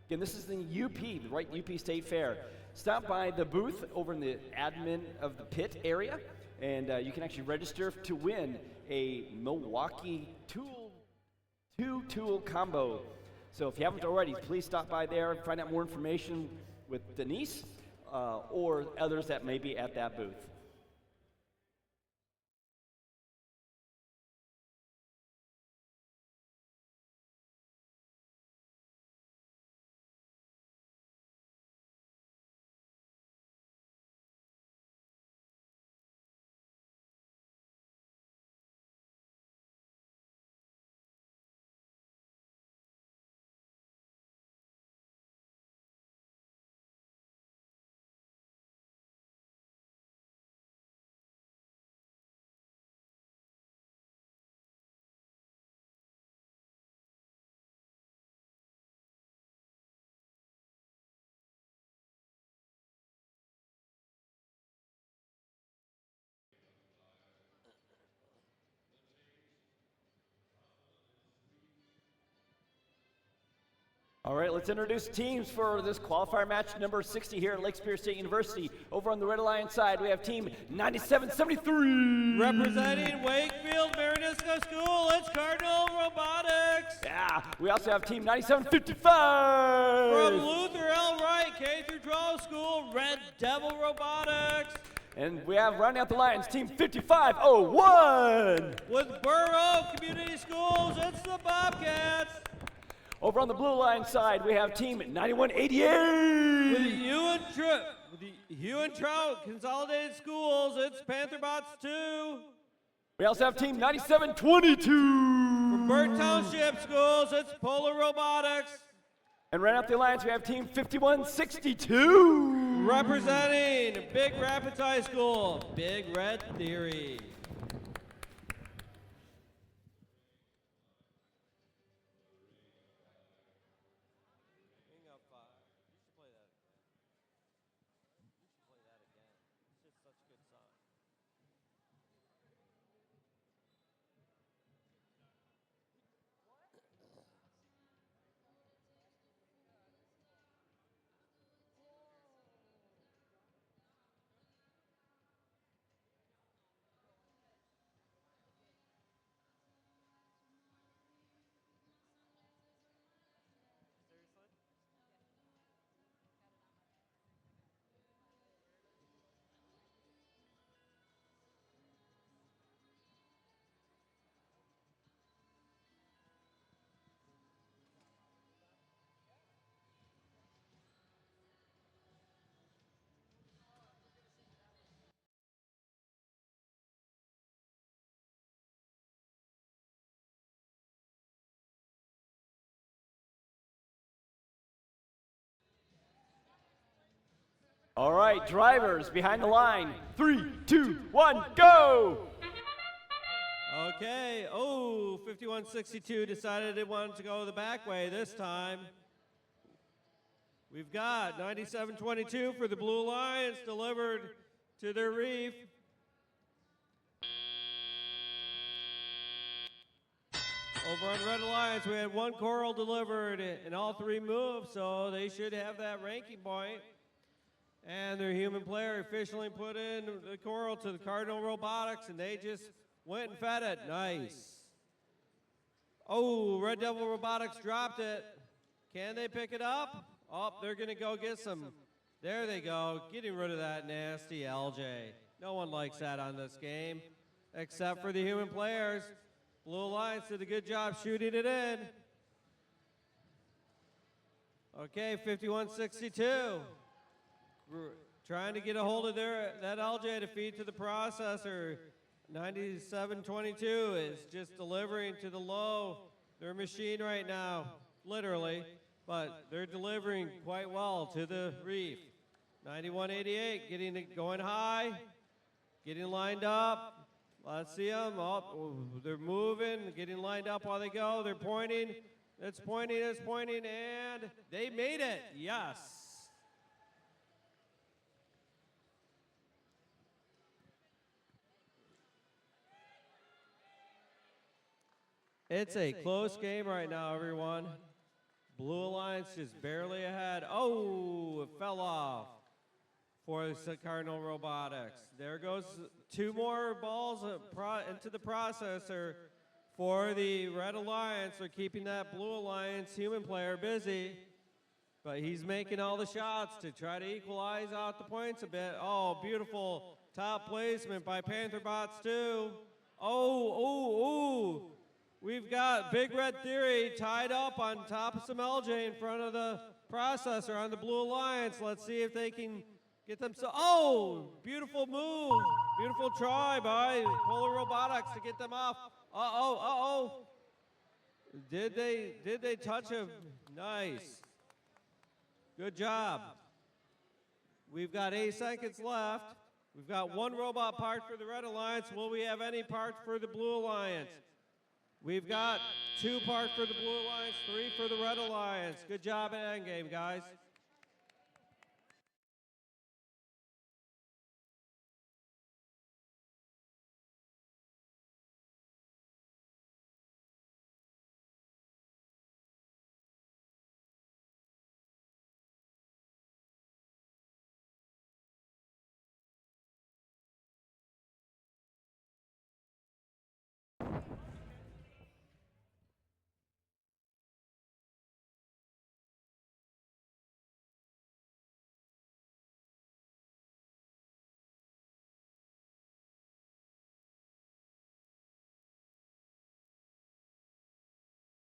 Again, this is the UP, the right UP State Fair. Stop by the booth over in the admin of the pit area, and you can actually register to win a Milwaukee two-tool combo. So if you haven't already, please stop by there and find out more information with Denise or others that may be at that booth. All right, let's introduce teams for this qualifier match number 60 here at Lake Superior State University. Over on the Red Alliance side, we have team 9773.
Representing Wakefield Marinisco School, it's Cardinal Robotics.
Yeah, we also have team 9755.
From Luther L. Wright K through 12 School, Red Devil Robotics.
And we have rounding out the Lions, team 5501.
With Burr Oak Community Schools, it's the Bobcats.
Over on the Blue Line side, we have team 9188.
With the Hugh and Trout Consolidated Schools, it's Pantherbots 2.
We also have team 9722.
From Burt Township Schools, it's Polar Robotics.
And right out the Alliance, we have team 5162.
Representing Big Rapids High School, Big Red Theory.
All right, drivers behind the line. 3, 2, 1, go!
Okay, 5162 decided it wanted to go the back way this time. We've got 9722 for the Blue Lions delivered to their reef. Over on Red Alliance, we had 1 coral delivered in all 3 moves, so they should have that ranking point. And their human player efficiently put in the coral to the Cardinal Robotics, and they just went and fed it. Nice. Oh, Red Devil Robotics dropped it. Can they pick it up? Oh, they're going to go get some. There they go, getting rid of that nasty LJ. No one likes that on this game, except for the human players. Blue Alliance did a good job shooting it in. Okay, 51-62. Trying to get a hold of that LJ to feed to the processor. 97-22 is just delivering to the low. Their machine right now, literally, but they're delivering quite well to the reef. 91-88, getting it going high, getting lined up. Let's see them. Oh, they're moving, getting lined up while they go. They're pointing. It's pointing, and they made it. Yes. It's a close game right now, everyone. Blue Alliance is barely ahead. Oh, it fell off for the Cardinal Robotics. There goes 2 more balls into the processor for the Red Alliance. They're keeping that Blue Alliance human player busy, but he's making all the shots to try to equalize out the points a bit. Oh, beautiful top placement by Pantherbots 2. Oh. We've got Big Red Theory tied up on top of some LJ in front of the processor on the Blue Alliance. Let's see if they can get them. Oh, beautiful move. Beautiful try by Polar Robotics to get them off. Uh-oh. Did they touch him? Nice. Good job. We've got 8 seconds left. We've got 1 robot part for the Red Alliance. Will we have any parts for the Blue Alliance? We've got 2 parts for the Blue Alliance, 3 for the Red Alliance. Good job at endgame, guys.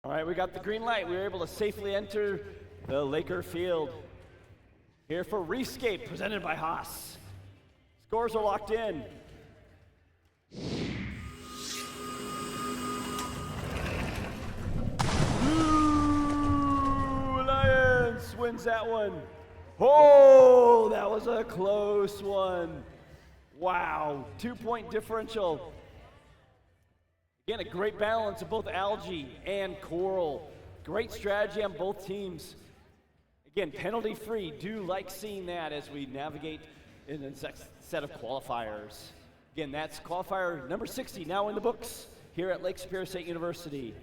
All right, we got the green light. We were able to safely enter the Laker field. Here for Rescape, presented by Haas. Scores are locked in. Blue Alliance wins that one. Oh, that was a close one. Wow, 2-point differential. Again, a great balance of both algae and coral. Great strategy on both teams. Again, penalty-free. Do like seeing that as we navigate in the next set of qualifiers. Again, that's qualifier number 60 now in the books here at Lake Superior State University.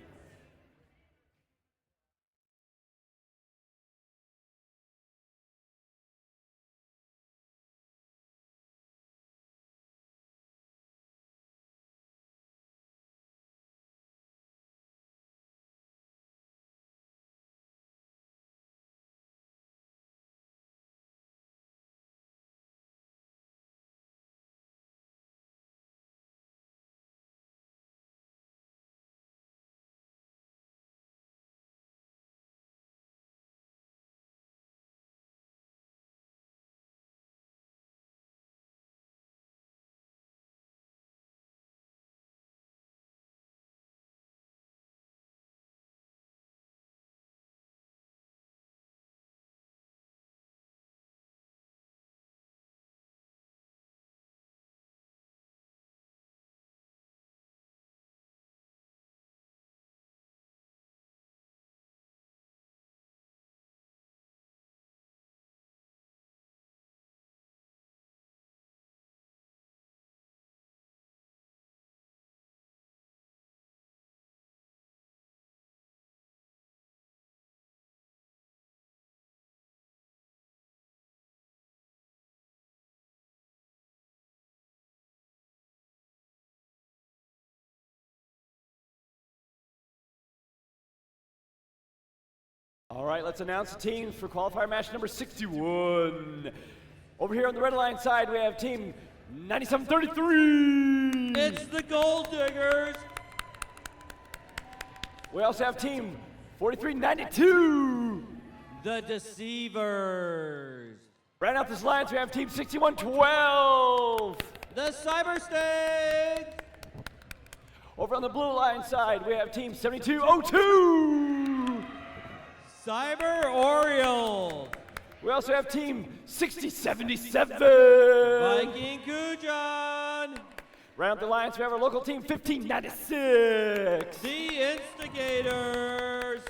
All right, let's announce the teams for qualifier match number 61. Over here on the red line side, we have team 9733.
It's the Gold Diggers.
We also have team 4392.
The Deceivers.
Round out this line, we have team 6112.
The Cyber Stings.
Over on the blue line side, we have team 7202.
Cyber Orioles.
We also have team 6077.
Viking Kujan.
Round the lines, we have our local team 1596.
The Instigators.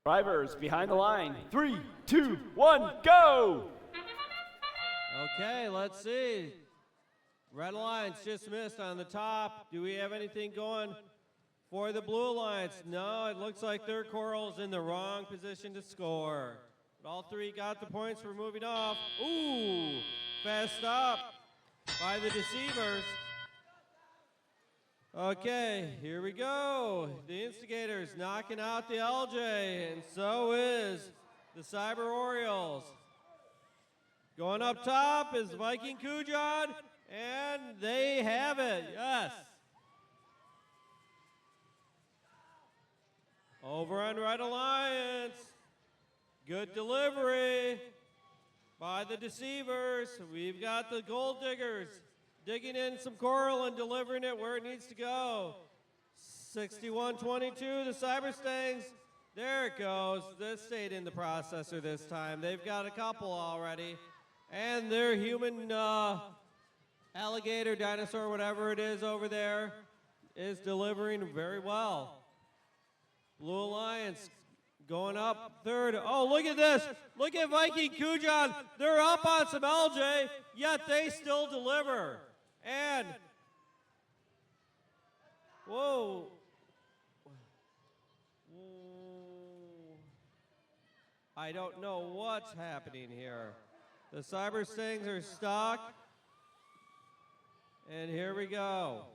Drivers behind the line. 3, 2, 1, go!
Okay, let's see. Red Alliance just missed on the top. Do we have anything going for the Blue Alliance? No, it looks like their coral's in the wrong position to score. But all three got the points for moving off. Ooh, fast stop by the Deceivers. Okay, here we go. The Instigators knocking out the LJ, and so is the Cyber Orioles. Going up top is Viking Kujan, and they have it, yes. Over on Red Alliance, good delivery by the Deceivers. We've got the Gold Diggers digging in some coral and delivering it where it needs to go. 6122, the Cyber Stings. There it goes. This stayed in the processor this time. They've got a couple already. And their human alligator, dinosaur, whatever it is over there, is delivering very well. Blue Alliance going up third. Oh, look at this. Look at Viking Kujan. They're up on some LJ, yet they still deliver. And, whoa. I don't know what's happening here. The Cyber Stings are stuck. And here we go.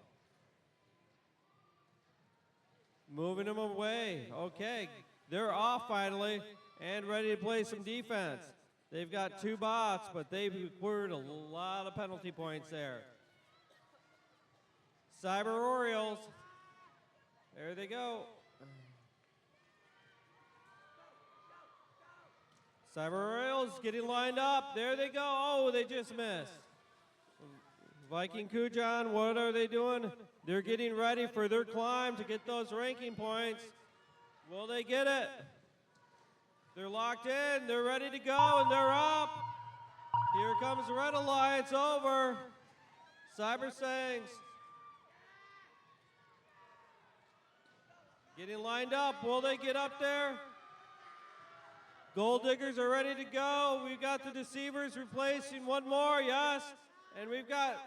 Moving them away. Okay, they're off finally and ready to play some defense. They've got two bots, but they've accrued a lot of penalty points there. Cyber Orioles. There they go. Cyber Orioles getting lined up. There they go. Oh, they just missed. Viking Kujan, what are they doing? They're getting ready for their climb to get those ranking points. Will they get it? They're locked in. They're ready to go, and they're up. Here comes the Red Alliance over. Cyber Stings. Getting lined up. Will they get up there? Gold Diggers are ready to go. We've got the Deceivers replacing one more, yes. And we've got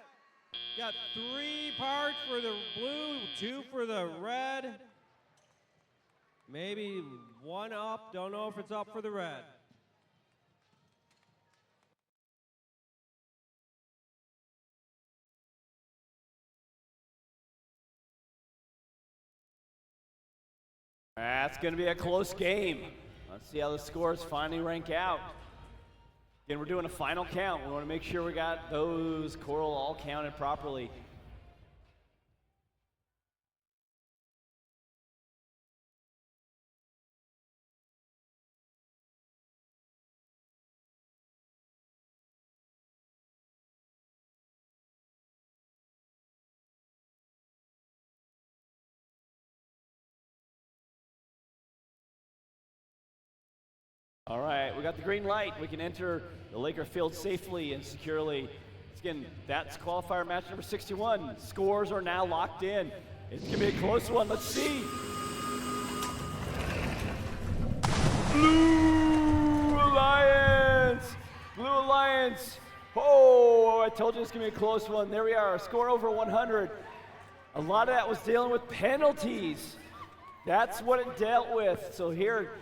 3 parts for the blue, 2 for the red. Maybe 1 up. Don't know if it's up for the red.
That's going to be a close game. Let's see how the scores finally rank out. Again, we're doing a final count. We want to make sure we got those coral all counted properly. All right, we got the green light. We can enter the Laker field safely and securely. Again, that's qualifier match number 61. Scores are now locked in. It's gonna be a close one. Let's see. Blue Alliance! Blue Alliance! Oh, I told you it's gonna be a close one. There we are, score over 100. A lot of that was dealing with penalties. That's what it dealt with. So here,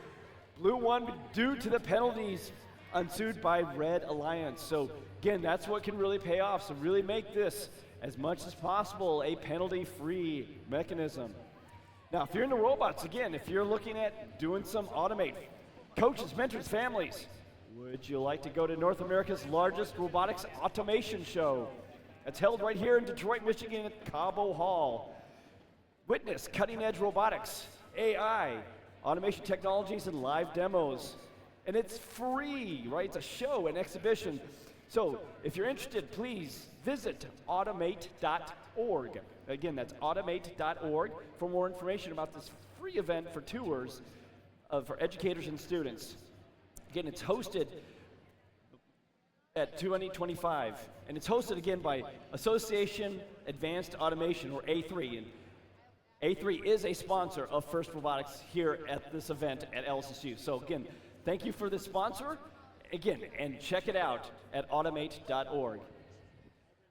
Blue won due to the penalties ensued by Red Alliance. So again, that's what can really pay off. So really make this, as much as possible, a penalty-free mechanism. Now, if you're into robots, again, if you're looking at doing some automate, coaches, mentors, families, would you like to go to North America's largest robotics automation show? It's held right here in Detroit, Michigan at Cabo Hall. Witness cutting-edge robotics, AI, automation technologies, and live demos. And it's free, right? It's a show, an exhibition. So if you're interested, please visit automate.org. Again, that's automate.org for more information about this free event for tours for educators and students. Again, it's hosted at 2025, and it's hosted again by Association Advanced Automation, or A3. And A3 is a sponsor of First Robotics here at this event at LSSU. So again, thank you for the sponsor. Again, and check it out at automate.org.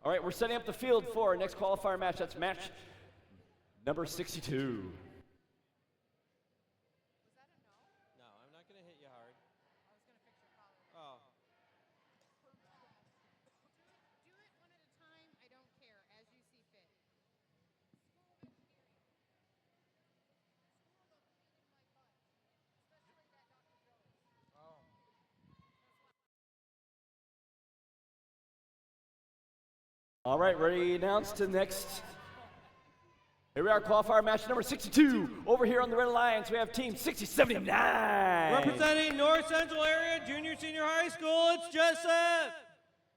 All right, we're setting up the field for our next qualifier match. That's match number 62. All right, ready to announce to the next. Here we are, qualifier match number 62. Over here on the Red Alliance, we have team 6079.
Representing North Central Area Junior Senior High School, it's Jessup.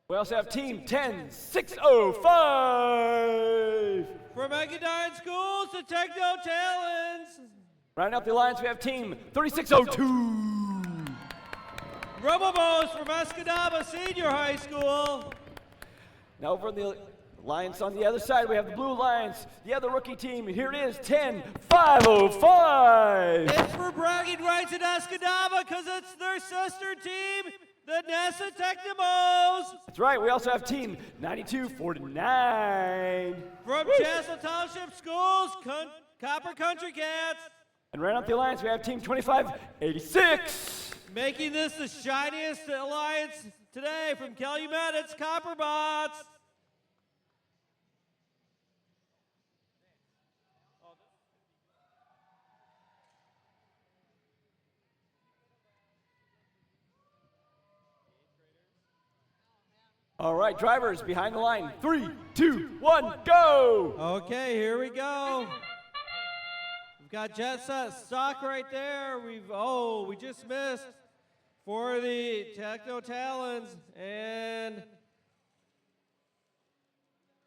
We also have team 10605.
From Engadine Schools, the Techno Talents.
Rounding out the alliance, we have team 3602.
Robobos from Escanaba Senior High School.
Now over in the alliance on the other side, we have the Blue Alliance, the other rookie team, and here it is, 10505.
It's for bragging rights in Escanaba because it's their sister team, the Nessa Technimos.
That's right, we also have team 9249.
From Chastle Township Schools, Copper Country Cats.
And right out the alliance, we have team 2586.
Making this the shiniest alliance today from Calumet, it's Copperbots.
All right, drivers behind the line. 3, 2, 1, go!
Okay, here we go. We've got Jet Set stock right there. We just missed for the Techno Talons, and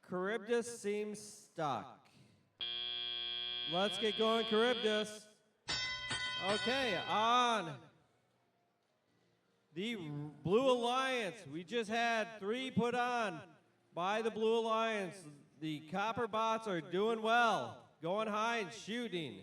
Charybdis seems stuck. Let's get going, Charybdis. Okay, on the Blue Alliance, we just had 3 put on by the Blue Alliance. The Copper Bots are doing well, going high and shooting.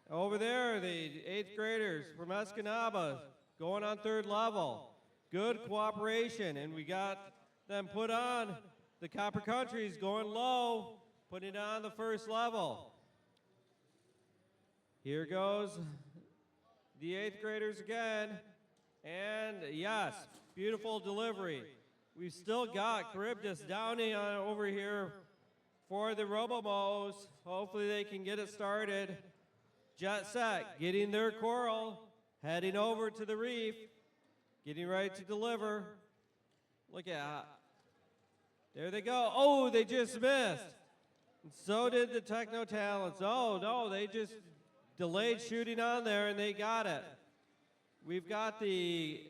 Over there, the 8th graders from Escanaba going on 3rd level. Good cooperation, and we got them put on. The Copper Country's going low, putting it on the 1st level. Here goes the 8th graders again. And yes, beautiful delivery. We've still got Charybdis down over here for the Robomos. Hopefully they can get it started. Jet Set getting their coral, heading over to the reef, getting ready to deliver. Look at, there they go. Oh, they just missed. And so did the Techno Talents. Oh no, they just delayed shooting on there and they got it. We've got the,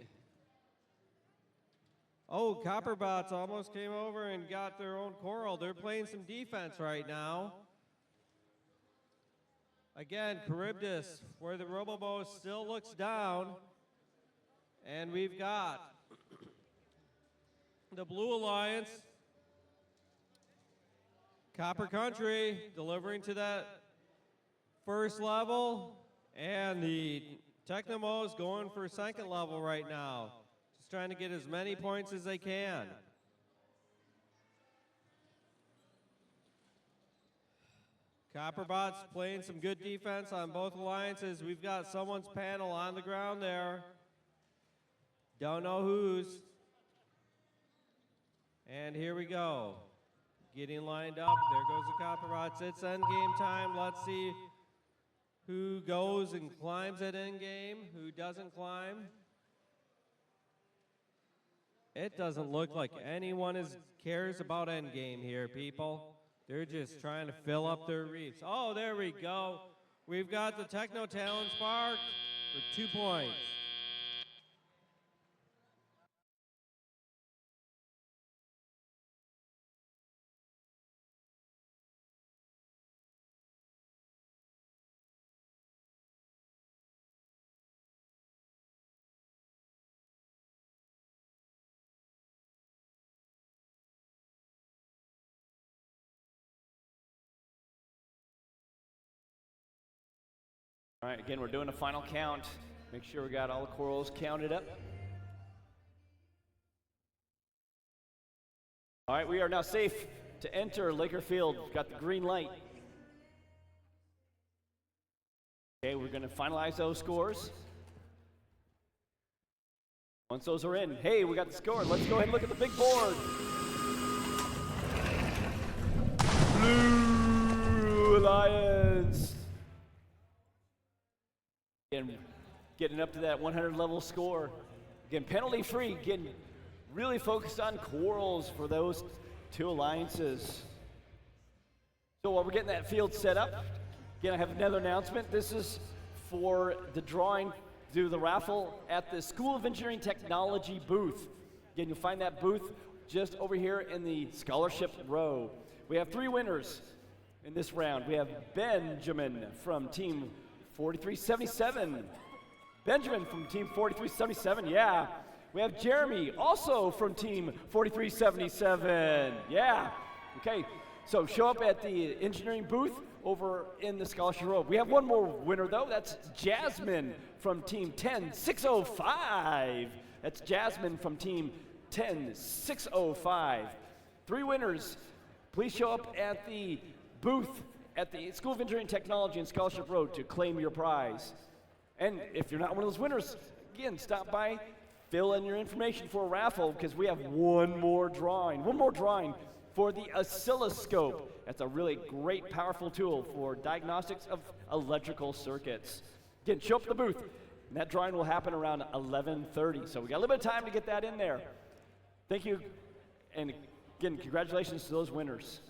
Copperbots almost came over and got their own coral. They're playing some defense right now. Again, Charybdis, where the Robobos still looks down. And we've got the Blue Alliance, Copper Country, delivering to that first level, and the Technomos going for second level right now. Just trying to get as many points as they can. Copperbot's playing some good defense on both alliances. We've got someone's panel on the ground there. Don't know whose. And here we go. Getting lined up. There goes the Copperbots. It's end game time. Let's see who goes and climbs at end game, who doesn't climb. It doesn't look like anyone cares about end game here, people. They're just trying to fill up their reefs. Oh, there we go. We've got the Techno Talon sparked for 2 points.
All right, again, we're doing a final count. Make sure we got all the corals counted up. All right, we are now safe to enter Laker Field. Got the green light. Okay, we're going to finalize those scores. Once those are in, hey, we got the score. Let's go ahead and look at the big board. Blue Alliance. And getting up to that 100 level score. Again, penalty free, getting really focused on corals for those two alliances. So while we're getting that field set up, again, I have another announcement. This is for the drawing, do the raffle at the School of Engineering Technology booth. Again, you'll find that booth just over here in the scholarship row. We have 3 winners in this round. We have Benjamin from team 4377. Benjamin from team 4377, yeah. We have Jeremy, also from team 4377, yeah. Okay, so show up at the engineering booth over in the scholarship row. We have one more winner though, that's Jasmine from team 10605. That's Jasmine from team 10605. 3 winners, please show up at the booth at the School of Engineering Technology and Scholarship Road to claim your prize. And if you're not one of those winners, again, stop by, fill in your information for a raffle because we have one more drawing for the oscilloscope. That's a really great, powerful tool for diagnostics of electrical circuits. Again, show up at the booth, and that drawing will happen around 11:30. So we got a little bit of time to get that in there. Thank you, and again, congratulations to those winners.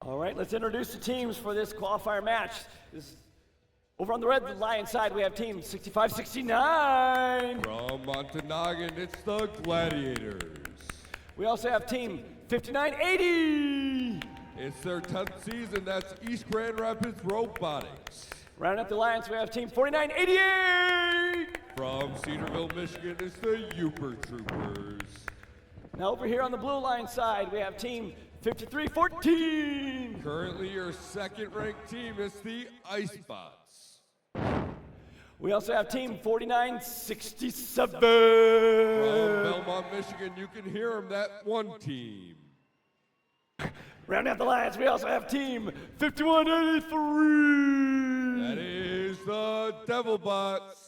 All right, let's introduce the teams for this qualifier match. Over on the red lion side, we have team 6569.
From Montonagan, it's the Gladiators.
We also have team 5980.
It's their 10th season, that's East Grand Rapids Robotics.
Rounding up the alliance, we have team 4988.
From Cedarville, Michigan, it's the Uper Troopers.
Now over here on the blue line side, we have team 53-14.
Currently your second-ranked team is the Icebots.
We also have team 49-67.
From Belmont, Michigan, you can hear them, that one team.
Rounding out the lines, we also have team 51-83.
That is the Devilbots.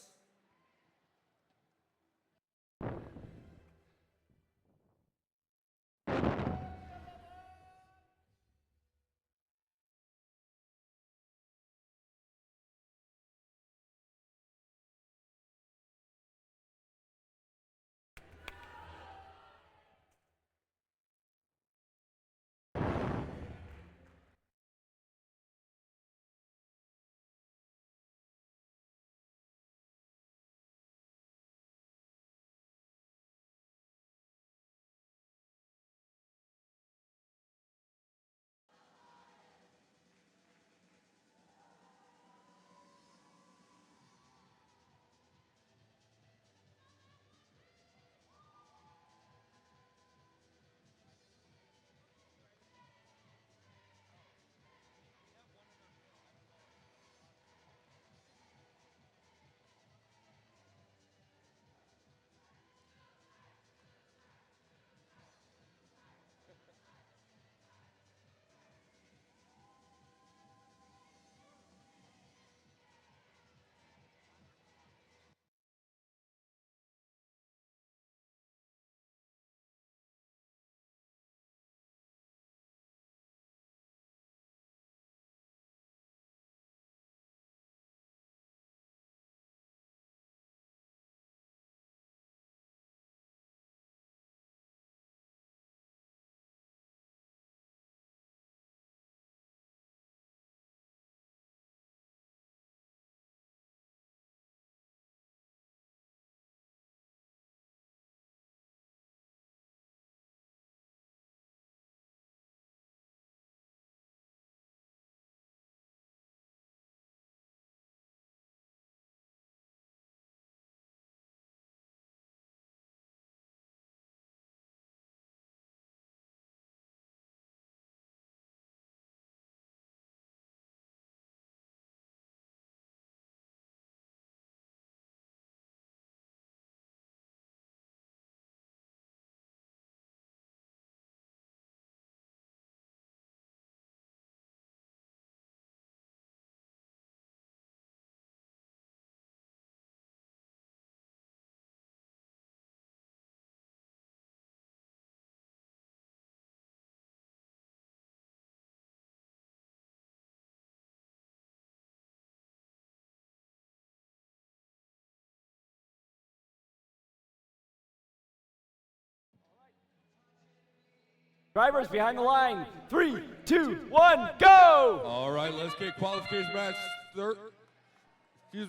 Drivers behind the line. 3, 2, 1, go!
All right, let's get qualification match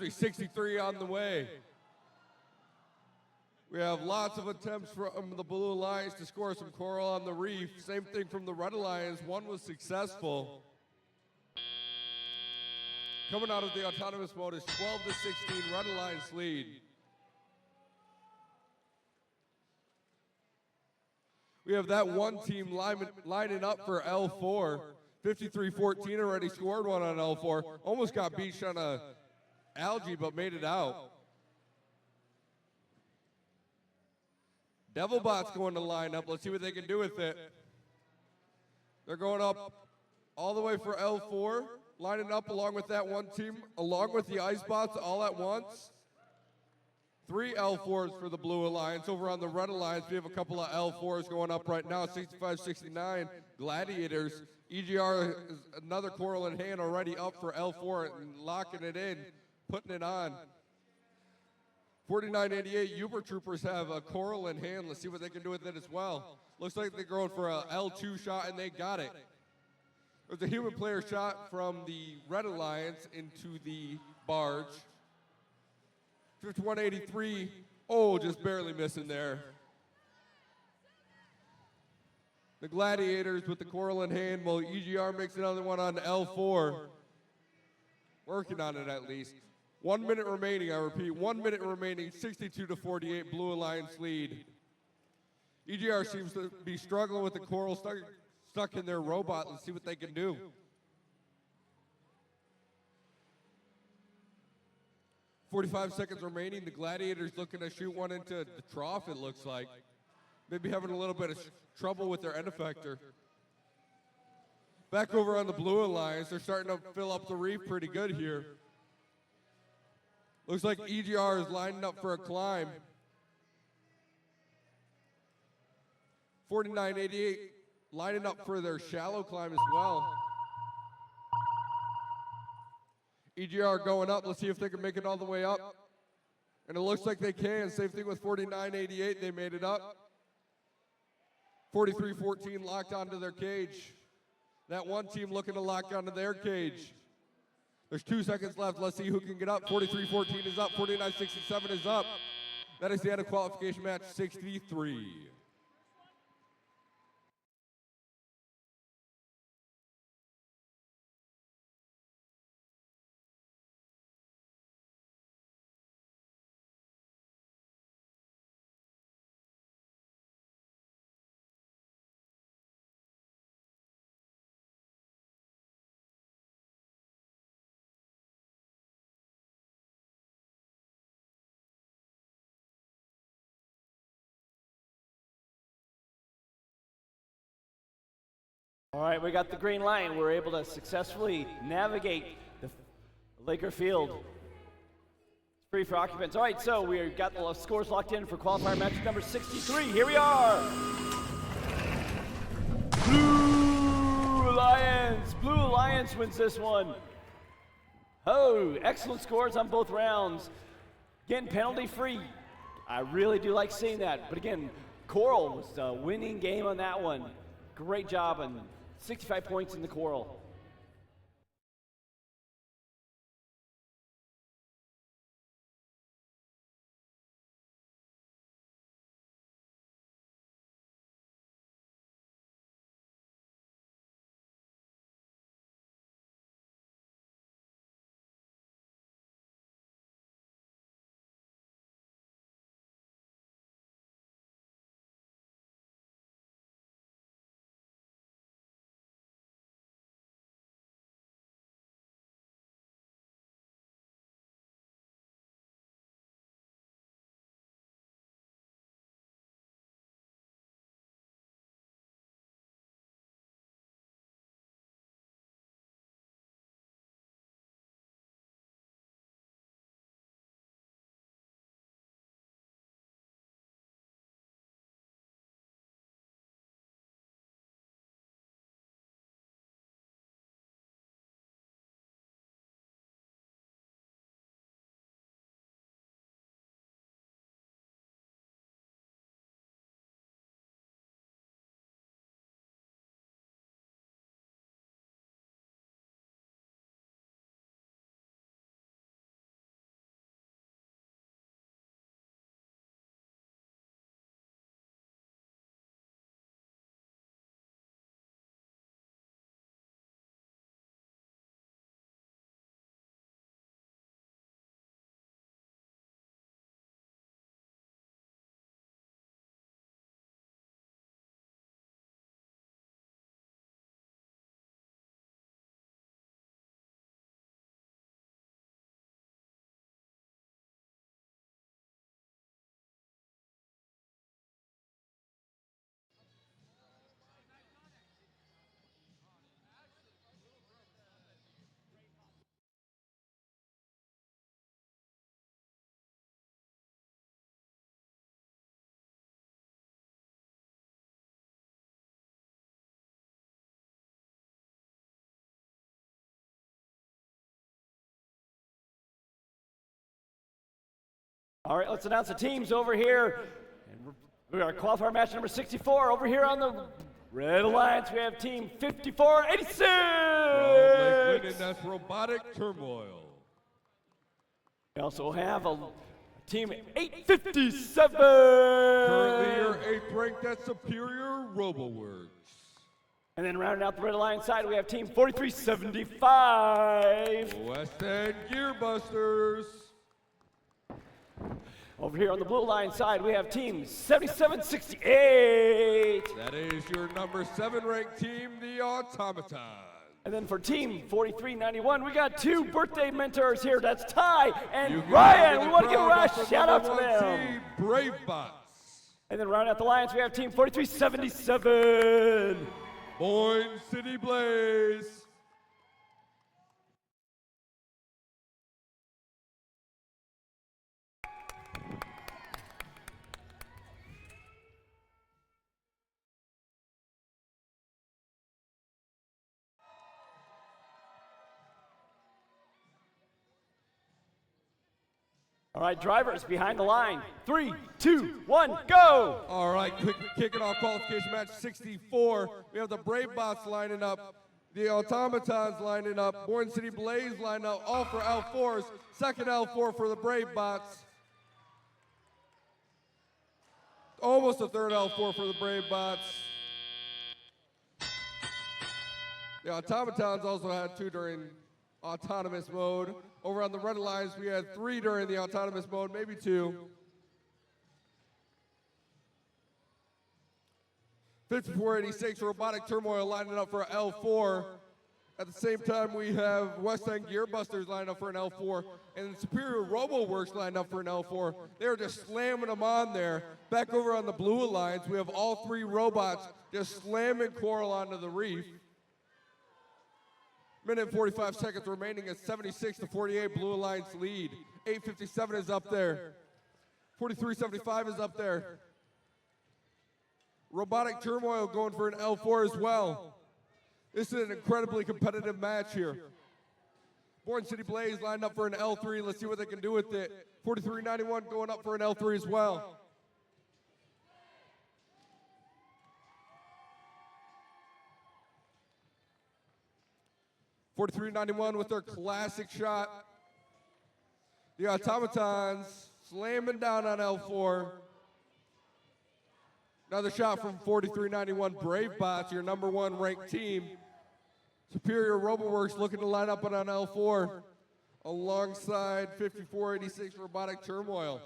63 on the way. We have lots of attempts from the Blue Alliance to score some coral on the reef. Same thing from the Red Alliance. One was successful. Coming out of the autonomous mode is 12-16, Red Alliance lead. We have that one team lining up for L4. 53-14 already scored one on L4. Almost got beached on a algae, but made it out. Devilbot's going to line up. Let's see what they can do with it. They're going up all the way for L4, lining up along with that one team, along with the Icebots all at once. 3 L4s for the Blue Alliance. Over on the Red Alliance, we have a couple of L4s going up right now, 65-69. Gladiators. EGR is another coral in hand already up for L4 and locking it in, putting it on. 4988 Uber Troopers have a coral in hand. Let's see what they can do with it as well. Looks like they're going for a L2 shot, and they got it. There's a human player shot from the Red Alliance into the barge. 5183, oh, just barely missing there. The Gladiators with the coral in hand, while EGR makes another one on L4. Working on it at least. 1 minute remaining, I repeat, 1 minute remaining, 62-48, Blue Alliance lead. EGR seems to be struggling with the coral, stuck in their robot. Let's see what they can do. "45 seconds remaining. The Gladiators looking to shoot one into the trough, it looks like. Maybe having a little bit of trouble with their end effector. Back over on the Blue Alliance, they're starting to fill up the reef pretty good here. Looks like EGR is lining up for a climb. 4988 lining up for their shallow climb as well. EGR going up. Let's see if they can make it all the way up. And it looks like they can. Same thing with 4988. They made it up. 4314 locked onto their cage. That one team looking to lock onto their cage. There's 2 seconds left. Let's see who can get up. 4314 is up. 4967 is up. That is the end of qualification match 63.
All right, we got the green line. We're able to successfully navigate the Laker field. It's free for occupants. All right, so we've got the scores locked in for qualifier match number 63. Here we are. Blue Alliance wins this one. Oh, excellent scores on both rounds. Again, penalty free. I really do like seeing that. But again, Coral was the winning game on that one. Great job, and 65 points in the Coral. All right, let's announce the teams over here. We are qualifier match number 64. Over here on the Red Alliance, we have team 5486.
From Lake Linden, that's Robotic Turmoil.
We also have a team 857.
Currently your 8th ranked, that's Superior RoboWorks.
And then rounding out the Red Alliance side, we have team 4375.
West End Gearbusters.
Over here on the Blue Alliance side, we have team 7768.
That is your number 7 ranked team, the Automatons.
And then for team 4391, we got 2 birthday mentors here. That's Ty and
You can
Ryan.
give
We want to give a
crowd
rush
up for
shout out
number
to
1
them.
team, Brave Bots.
And then rounding out the Lions, we have team 4377.
Boyne City Blaze.
All right, drivers behind the line. 3, 2, 1, go!
All right, kicking off qualification match 64. We have the Brave Bots lining up, the Automatons lining up, Bourne City Blaze lining up, all for L4s. Second L4 for the Brave Bots. Almost a third L4 for the Brave Bots. The Automatons also had 2 during autonomous mode. Over on the red lines, we had 3 during the autonomous mode, maybe 2. 5486 Robotic Turmoil lining up for L4. At the same time, we have West End Gearbusters lining up for an L4, and Superior RoboWorks lined up for an L4. They were just slamming them on there. Back over on the Blue Alliance, we have all 3 robots just slamming Coral onto the reef. Minute and 45 seconds remaining at 76-48 Blue Alliance lead. 857 is up there. 4375 is up there. Robotic Turmoil going for an L4 as well. This is an incredibly competitive match here. Bourne City Blaze lined up for an L3. Let's see what they can do with it. 4391 going up for an L3 as well. .4391 with their classic shot. The Automatons slamming down on L4. Another shot from 4391 Brave Bots, your number 1 ranked team. Superior RoboWorks looking to line up on L4 alongside 5486 Robotic Turmoil.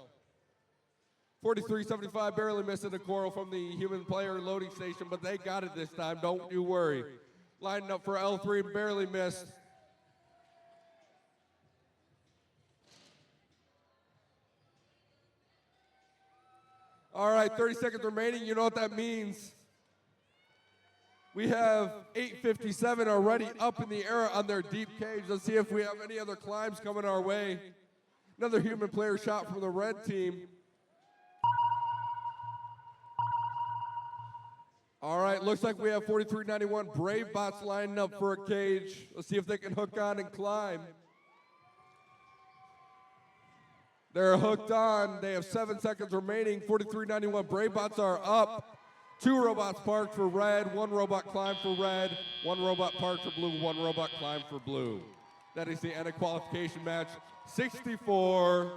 4375 barely missing a Coral from the human player loading station, but they got it this time, don't you worry. Lining up for L3, barely missed. All right, 30 seconds remaining. You know what that means. We have 857 already up in the air on their deep cage. Let's see if we have any other climbs coming our way. Another human player shot from the red team. All right, looks like we have 4391 Brave Bots lining up for a cage. Let's see if they can hook on and climb. They're hooked on. They have 7 seconds remaining. 4391 Brave Bots are up. 2 robots parked for red, 1 robot climbed for red, 1 robot parked for blue, 1 robot climbed for blue. That is the end of qualification match 64.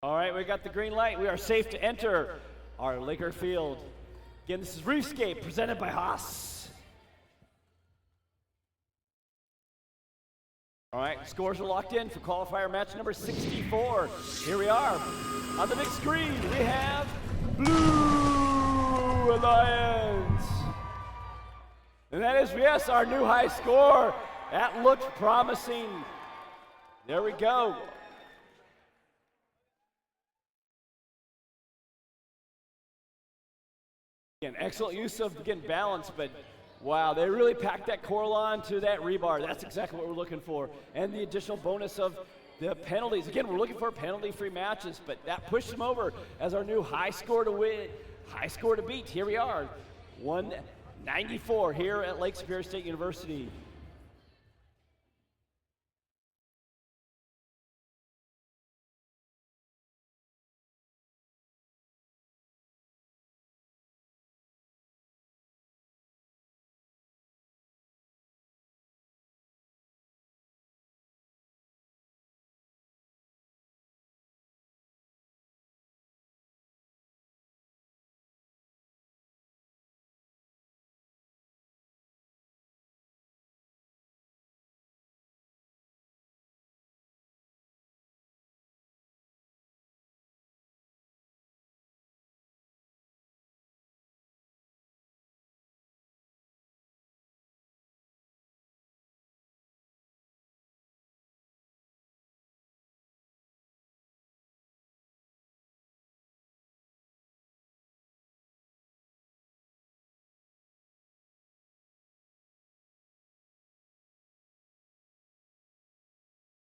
All right, we got the green light. We are safe to enter our Laker Field. Again, this is Reefscape presented by Haas. All right, scores are locked in for qualifier match number 64. Here we are. On the big screen, we have Blue Alliance. And that is, yes, our new high score. That looks promising. There we go. Again, excellent use of, again, balance, but wow, they really packed that coral on to that rebar. That's exactly what we're looking for. And the additional bonus of the penalties. Again, we're looking for penalty-free matches, but that pushed them over as our new high score to win, high score to beat. Here we are, 194 here at Lake Superior State University.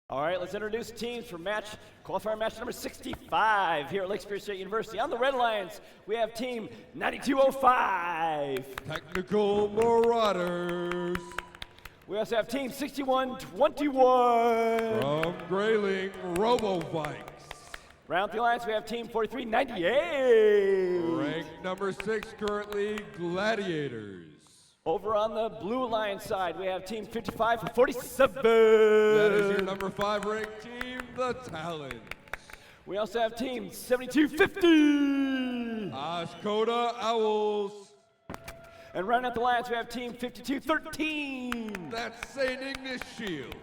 All right, let's introduce teams for qualifier match number 65 here at Lake Superior State University. On the Red Alliance, we have team 9205.
Technical Marauders.
We also have team 6121.
From Grayling, Robotics.
Round the alliance, we have team 4398.
Ranked number 6 currently, Gladiators.
Over on the Blue Alliance side, we have team 5547.
That is your number 5 ranked team, the Talons.
We also have team 7250.
Oscoda Owls.
And round out the alliance, we have team 5213.
That's St. Ignace Shield.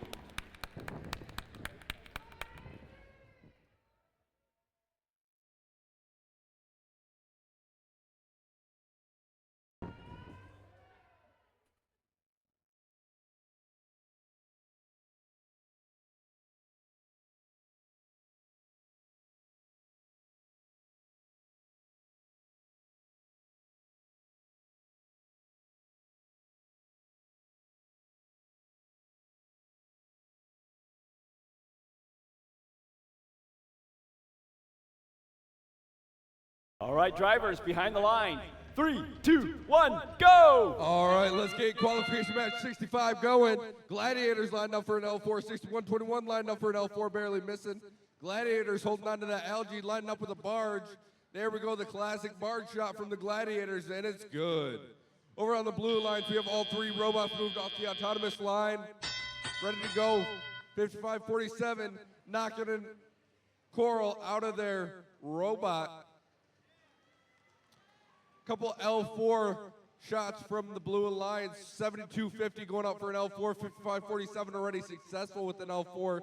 All right, drivers behind the line. 3, 2, 1, go!
All right, let's get qualification match 65 going. Gladiators lined up for an L4, 6121 lined up for an L4, barely missing. Gladiators holding on to that algae, lining up with a barge. There we go, the classic barge shot from the Gladiators, and it's good. Over on the Blue Alliance, we have all 3 robots moved off the autonomous line. Ready to go. 5547, knocking in Coral out of their robot. Couple L4 shots from the Blue Alliance, 7250 going up for an L4, 5547 already successful with an L4,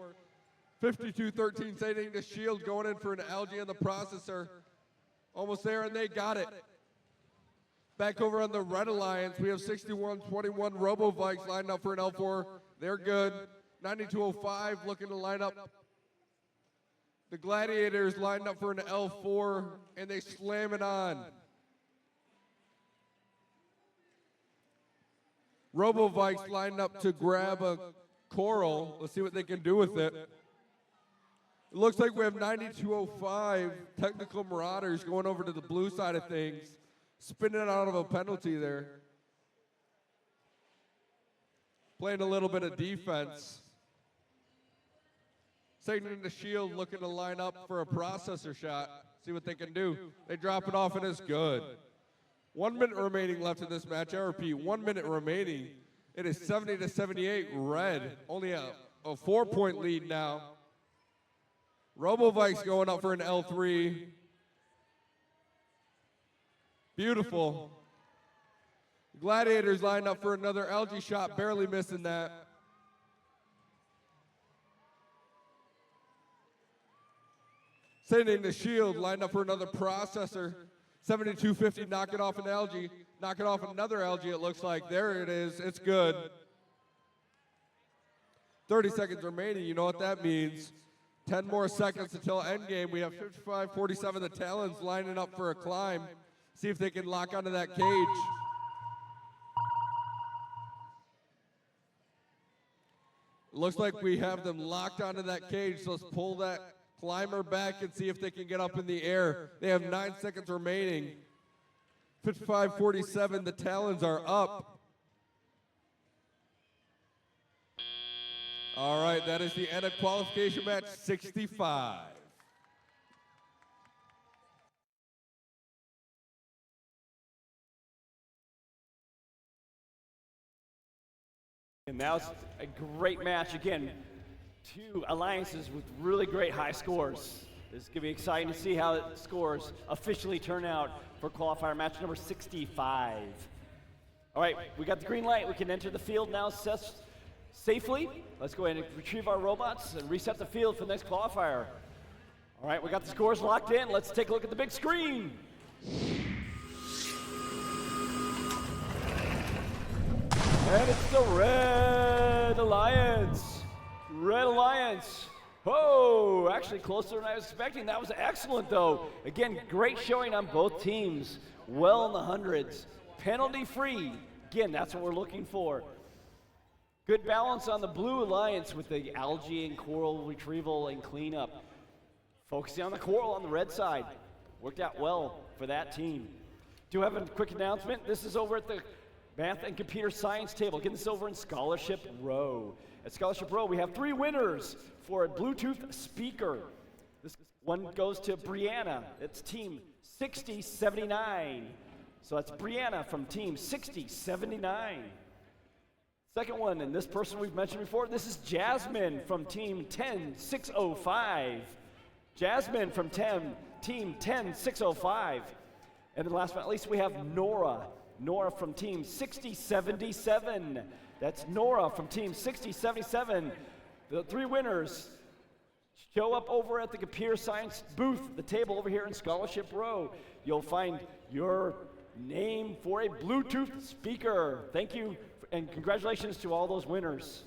5213 St. Ignace Shield going in for an algae on the processor. Almost there, and they got it. Back over on the Red Alliance, we have 6121 Robotics lined up for an L4. They're good. 9205 looking to line up. The Gladiators lined up for an L4, and they slam it on. Robotics lined up to grab a Coral. Let's see what they can do with it. It looks like we have 9205 Technical Marauders going over to the blue side of things, spinning it out of a penalty there. Playing a little bit of defense. St. Ignace Shield looking to line up for a processor shot. See what they can do. They drop it off and it's good. 1 minute remaining left in this match. I repeat, 1 minute remaining. It is 70-78 red. Only a 4-point lead now. Robotics going up for an L3. Beautiful. Gladiators lined up for another algae shot, barely missing that. St. Ignace Shield lined up for another processor. 7250, knock it off an algae. Knock it off another algae, it looks like. There it is, it's good. 30 seconds remaining, you know what that means. 10 more seconds until endgame. We have 5547, the Talons lining up for a climb. See if they can lock onto that cage. Looks like we have them locked onto that cage, so let's pull that climber back and see if they can get up in the air. They have 9 seconds remaining. 5547, the Talons are up. All right, that is the end of qualification match 65.
And that was a great match. Again, 2 alliances with really great high scores. This is going to be exciting to see how the scores officially turn out for qualifier match number 65. All right, we got the green light. We can enter the field now safely. Let's go ahead and retrieve our robots and reset the field for the next qualifier. All right, we got the scores locked in. Let's take a look at the big screen. And it's the Red Alliance. Red Alliance. Oh, actually closer than I was expecting. That was excellent, though. Again, great showing on both teams. Well in the hundreds. Penalty free. Again, that's what we're looking for. Good balance on the Blue Alliance with the algae and coral retrieval and cleanup. Focusing on the coral on the red side. Worked out well for that team. Do have a quick announcement. This is over at the Math and Computer Science table. Getting this over in Scholarship Row. At Scholarship Row, we have 3 winners for a Bluetooth speaker. This one goes to Brianna. It's team 6079. So that's Brianna from team 6079. Second one, and this person we've mentioned before, this is Jasmine from team 10605. Jasmine from team 10605. And then last but not least, we have Nora. Nora from team 6077. That's Nora from team 6077. The 3 winners show up over at the computer science booth, the table over here in Scholarship Row. You'll find your name for a Bluetooth speaker. Thank you and congratulations to all those winners.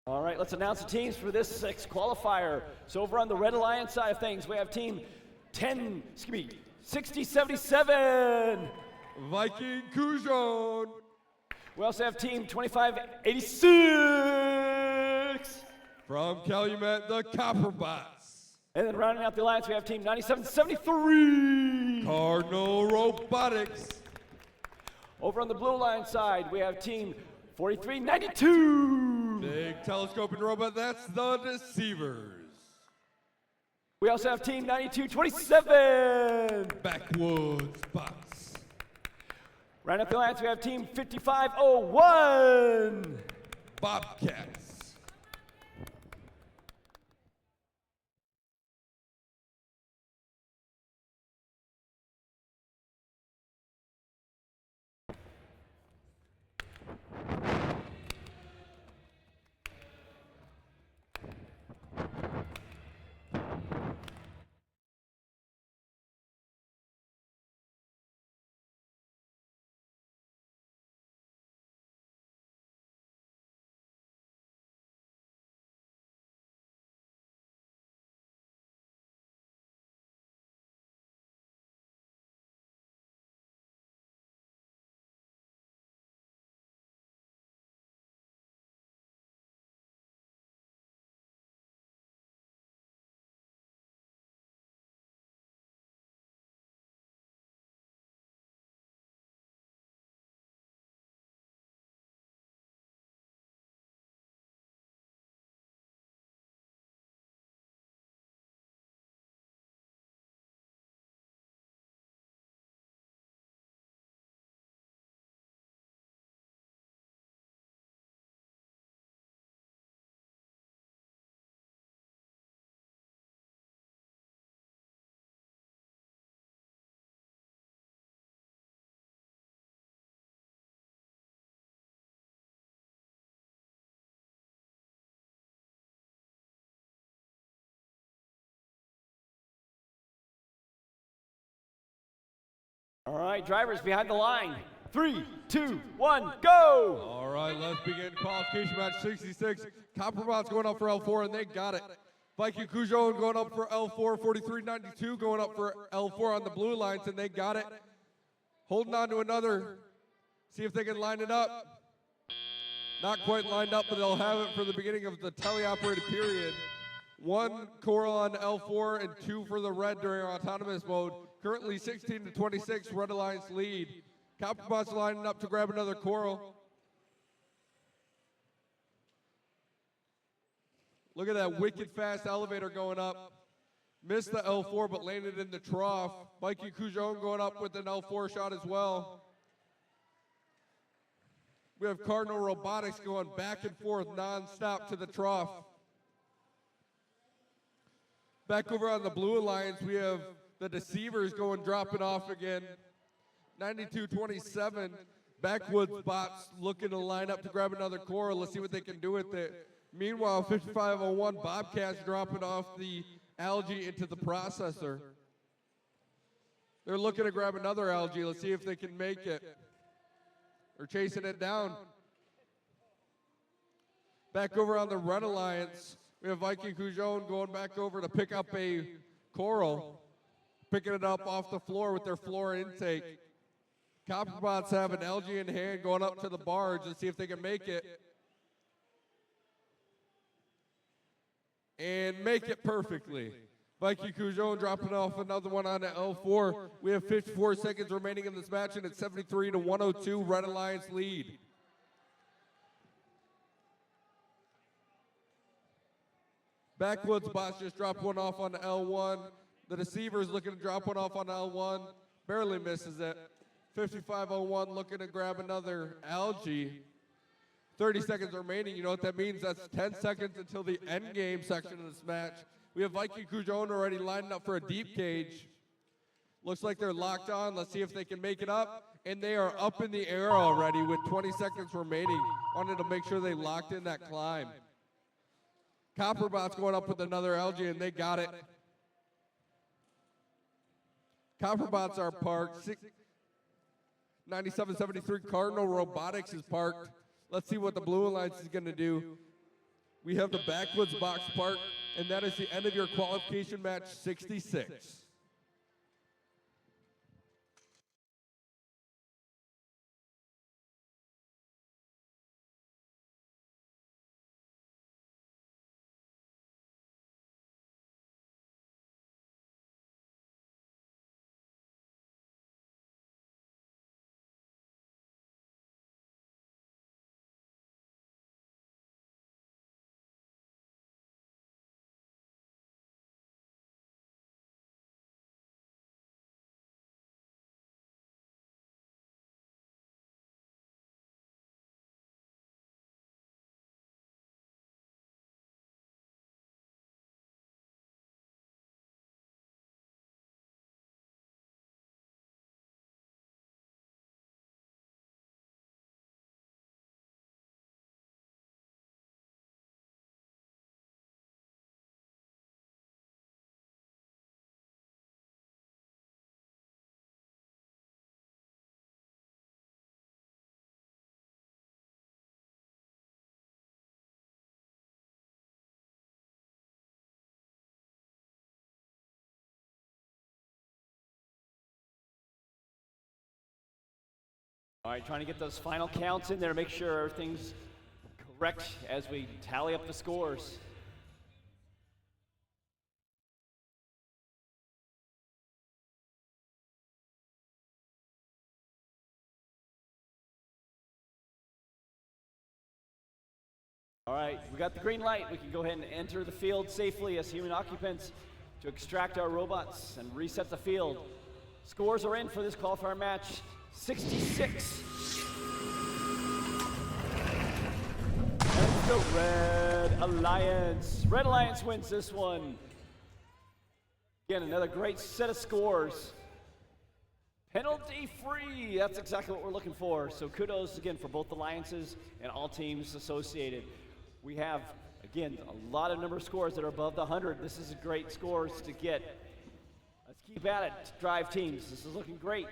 All right, let's announce the teams for this 6th qualifier. So over on the Red Alliance side of things, we have team 6077.
Viking Cujon.
We also have team 2586.
From Calumet, the Copperbots.
And then rounding out the alliance, we have team 9773.
Cardinal Robotics.
Over on the Blue Alliance side, we have team 4392.
Big telescoping robot, that's the Deceivers.
We also have team 9227.
Backwoods Bots.
Rounding out the alliance, we have team 5501.
Bobcats.
All right, drivers behind the line. 3, 2, 1, go!
All right, let's begin qualification match 66. Copperbots going up for L4, and they got it. Viking Cujon going up for L4, 4392 going up for L4 on the Blue Alliance, and they got it. Holding on to another. See if they can line it up. Not quite lined up, but they'll have it for the beginning of the teleoperated period. 1 coral on L4 and 2 for the red during autonomous mode. Currently 16 to 26, Red Alliance lead. Copperbots lining up to grab another coral. Look at that wicked fast elevator going up. Missed the L4 but landed in the trough. Viking Cujon going up with an L4 shot as well. We have Cardinal Robotics going back and forth non-stop to the trough. Back over on the Blue Alliance, we have the Deceivers dropping off again. 92-27. Backwoods Bots looking to line up to grab another coral. Let's see what they can do with it. Meanwhile, 5501 Bobcats dropping off the algae into the processor. They're looking to grab another algae. Let's see if they can make it. They're chasing it down. Back over on the Red Alliance, we have Viking Cujon going back over to pick up a coral, picking it up off the floor with their floor intake. Copperbots have an algae in hand going up to the barge and see if they can make it. And make it perfectly. Viking Cujon dropping off another one on the L4. We have 54 seconds remaining in this match, and it's 73 to 102, Red Alliance lead. Backwoods bots just dropped one off on the L1. The Deceiver's looking to drop one off on the L1. Barely misses it. 5501 looking to grab another algae. 30 seconds remaining. You know what that means? That's 10 seconds until the end game section of this match. We have Viking Cujon already lining up for a deep cage. Looks like they're locked on. Let's see if they can make it up. And they are up in the air already with 20 seconds remaining. Wanted to make sure they locked in that climb. Copperbot's going up with another algae, and they got it. Copperbots are parked. 9773 Cardinal Robotics is parked. Let's see what the Blue Alliance is going to do. We have the Backwoods box parked, and that is the end of your qualification match 66.
All right, trying to get those final counts in there, make sure everything's correct as we tally up the scores. All right, we got the green light. We can go ahead and enter the field safely as human occupants to extract our robots and reset the field. Scores are in for this qualifier match. 66. And the Red Alliance. Red Alliance wins this one. Again, another great set of scores. Penalty free. That's exactly what we're looking for. So kudos again for both alliances and all teams associated. We have, again, a lot of number of scores that are above the 100. This is great scores to get. Let's keep at it, drive teams. This is looking great.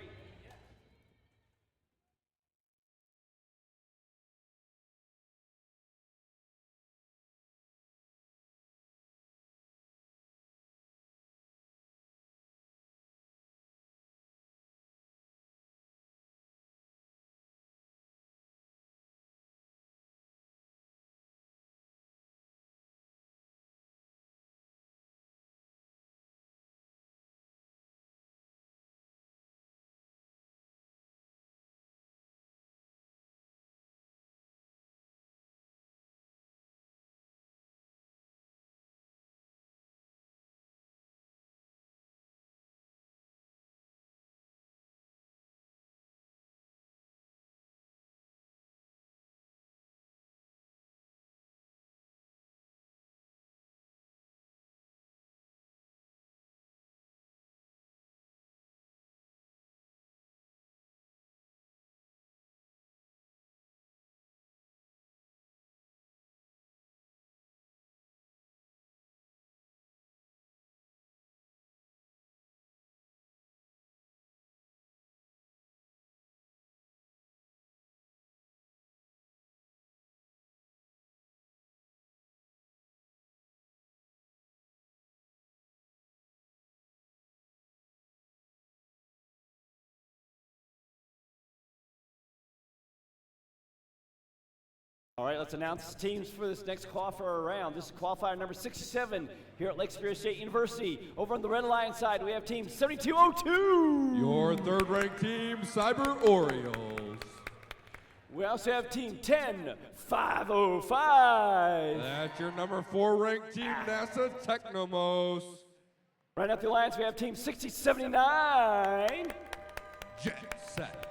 All right, let's announce teams for this next qualifier round. This is qualifier number 67 here at Lake Superior State University. Over on the Red Alliance side, we have team 7202.
Your third-ranked team, Cyber Orioles.
We also have team 10505.
That's your number 4 ranked team, NASA Technomos.
Right out the alliance, we have team 6079.
Jet Set.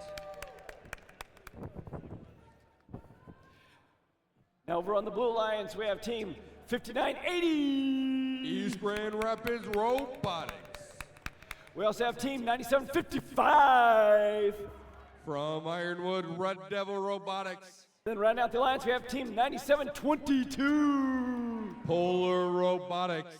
Now over on the Blue Alliance, we have team 5980.
East Grand Rapids Robotics.
We also have team 9755.
From Ironwood, Red Devil Robotics.
Then rounding out the alliance, we have team 9722.
Polar Robotics.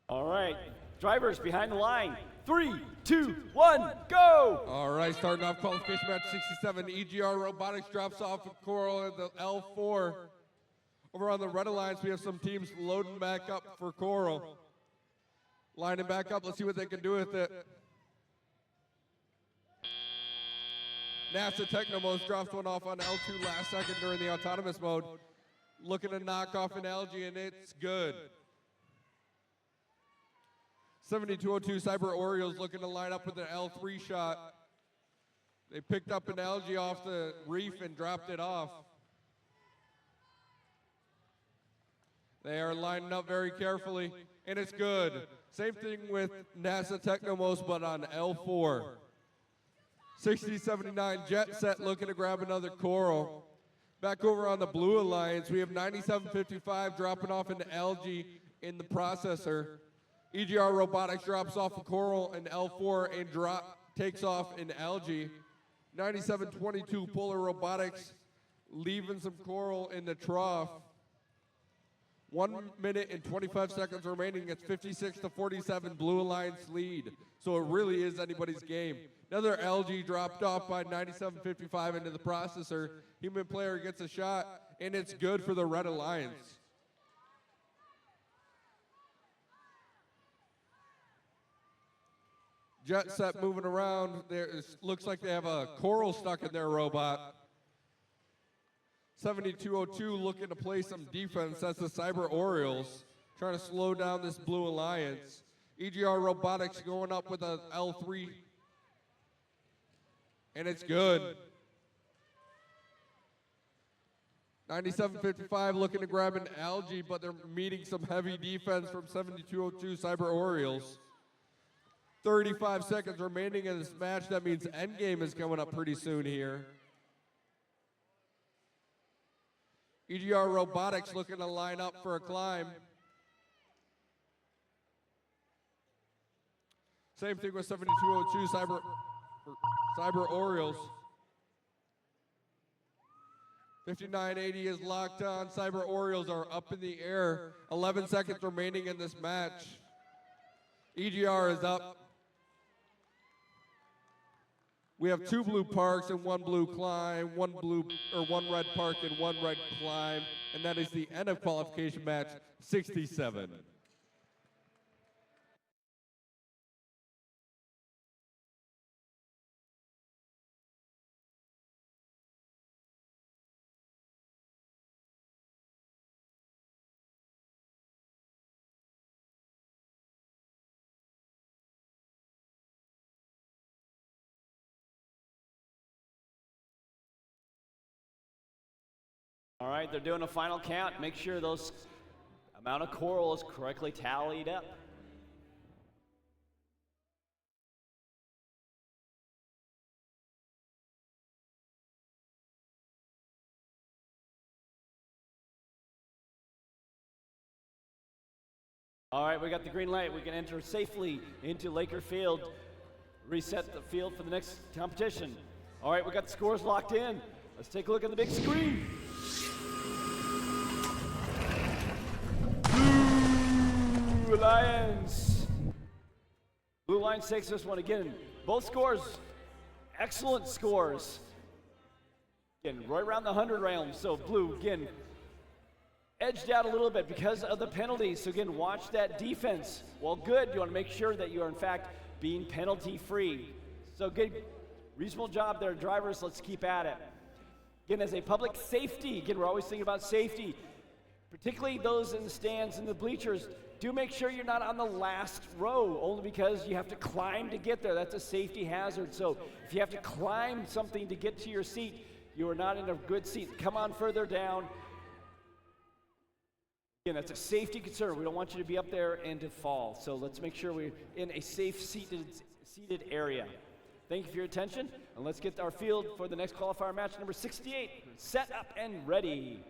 All right, drivers behind the line. 3, 2, 1, go!
All right, starting off qualification match 67. EGR Robotics drops off of Coral at the L4. Over on the Red Alliance, we have some teams loading back up for Coral. Lining back up, let's see what they can do with it. NASA Technomos drops one off on L2 last second during the autonomous mode. Looking to knock off an algae, and it's good. 7202 Cyber Orioles looking to line up with an L3 shot. They picked up an algae off the reef and dropped it off. They are lining up very carefully, and it's good. Same thing with NASA Technomos, but on L4. 6079 Jet Set looking to grab another Coral. Back over on the Blue Alliance, we have 9755 dropping off an algae in the processor. EGR Robotics drops off a Coral in L4 and takes off an algae. 9722 Polar Robotics leaving some Coral in the trough. 1 minute and 25 seconds remaining. It's 56-47 Blue Alliance lead. So it really is anybody's game. Another algae dropped off by 9755 into the processor. Human player gets a shot, and it's good for the Red Alliance. Jet Set moving around. Looks like they have a Coral stuck in their robot. 7202 looking to play some defense. That's the Cyber Orioles trying to slow down this Blue Alliance. EGR Robotics going up with a L3. And it's good. 9755 looking to grab an algae, but they're meeting some heavy defense from 7202 Cyber Orioles. 35 seconds remaining in this match. That means endgame is coming up pretty soon here. EGR Robotics looking to line up for a climb. Same thing with 7202 Cyber Orioles. 5980 is locked on. Cyber Orioles are up in the air. 11 seconds remaining in this match. EGR is up. We have 2 blue parks and 1 blue climb, 1 red park and 1 red climb, and that is the end of qualification match 67.
All right, they're doing a final count. Make sure those amount of coral is correctly tallied up. All right, we got the green light. We can enter safely into Laker Field, reset the field for the next competition. All right, we got the scores locked in. Let's take a look at the big screen. Blue Alliance. Blue Alliance takes this one again. Both scores, excellent scores. Again, right around the 100 realm. So blue, again, edged out a little bit because of the penalties. So again, watch that defense. Well, good. You want to make sure that you are, in fact, being penalty-free. So good, reasonable job there, drivers. Let's keep at it. Again, as a public safety, again, we're always thinking about safety, particularly those in the stands and the bleachers. Do make sure you're not on the last row, only because you have to climb to get there. That's a safety hazard. So if you have to climb something to get to your seat, you are not in a good seat. Come on further down. Again, that's a safety concern. We don't want you to be up there and to fall. So let's make sure we're in a safe seated area. Thank you for your attention, and let's get our field for the next qualifier match number 68. Set up and ready.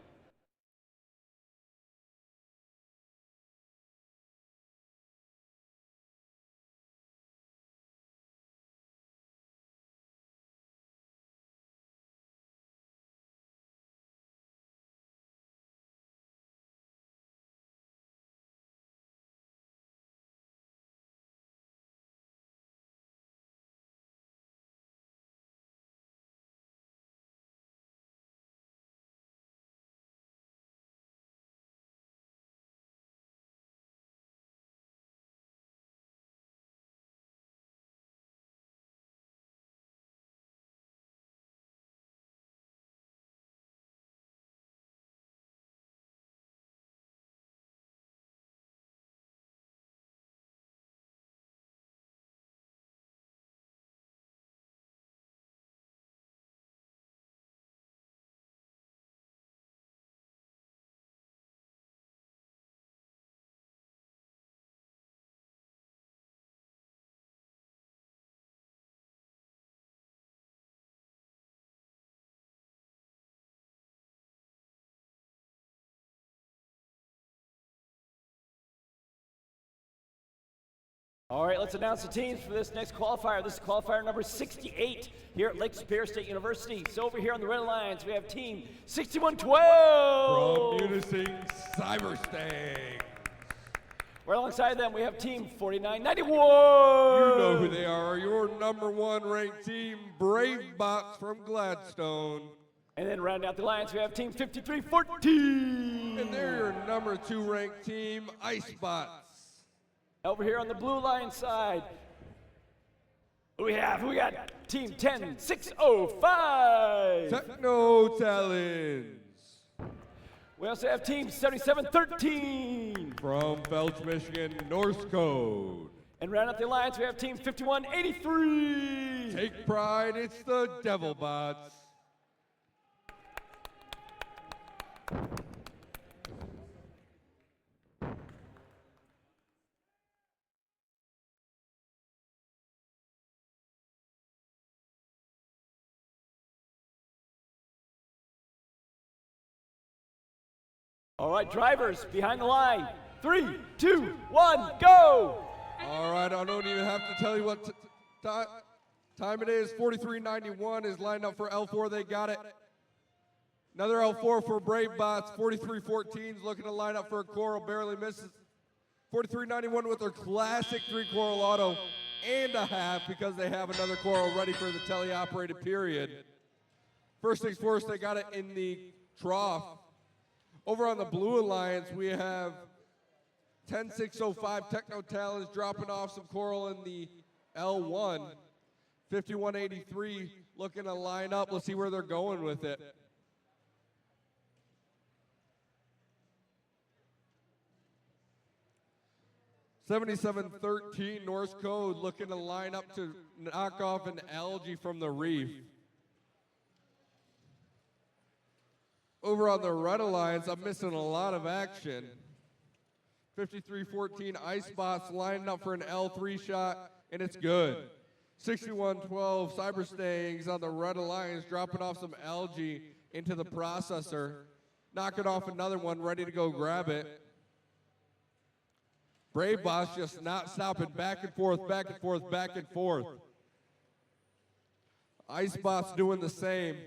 All right, let's announce the teams for this next qualifier. This is qualifier number 68 here at Lake Superior State University. So over here on the Red Alliance, we have team 6112.
From Unison Cyberstang.
Right alongside them, we have team 4991.
You know who they are. Your #1 ranked team, Brave Bots from Gladstone.
And then rounding out the alliance, we have team 5314.
And they're your #2 ranked team, Icebots.
Over here on the blue line side, we got team 10605.
Techno Talons.
We also have team 7713.
From Felch, Michigan, Norse Code.
And round out the alliance, we have team 5183.
Take pride, it's the Devil Bots.
All right, drivers, behind the line. 3, 2, 1, go!
All right, I don't even have to tell you what time it is. 4391 is lined up for L4. They got it. Another L4 for Brave Bots. 4314 is looking to line up for a Coral. Barely misses. 4391 with their classic 3 Coral auto and a half because they have another Coral ready for the teleoperated period. First things first, they got it in the trough. Over on the Blue Alliance, we have 10605 Techno Talons dropping off some Coral in the L1. 5183 looking to line up. Let's see where they're going with it. $77.13 Norse Code looking to line up to knock off an algae from the reef. Over on the Red Alliance, I'm missing a lot of action. 5314 Icebots lining up for an L3 shot, and it's good. 6112 Cyberstangs on the Red Alliance dropping off some algae into the processor. Knocking off another one, ready to go grab it. Brave Boss just not stopping, back and forth, back and forth, back and forth. Icebots doing the same.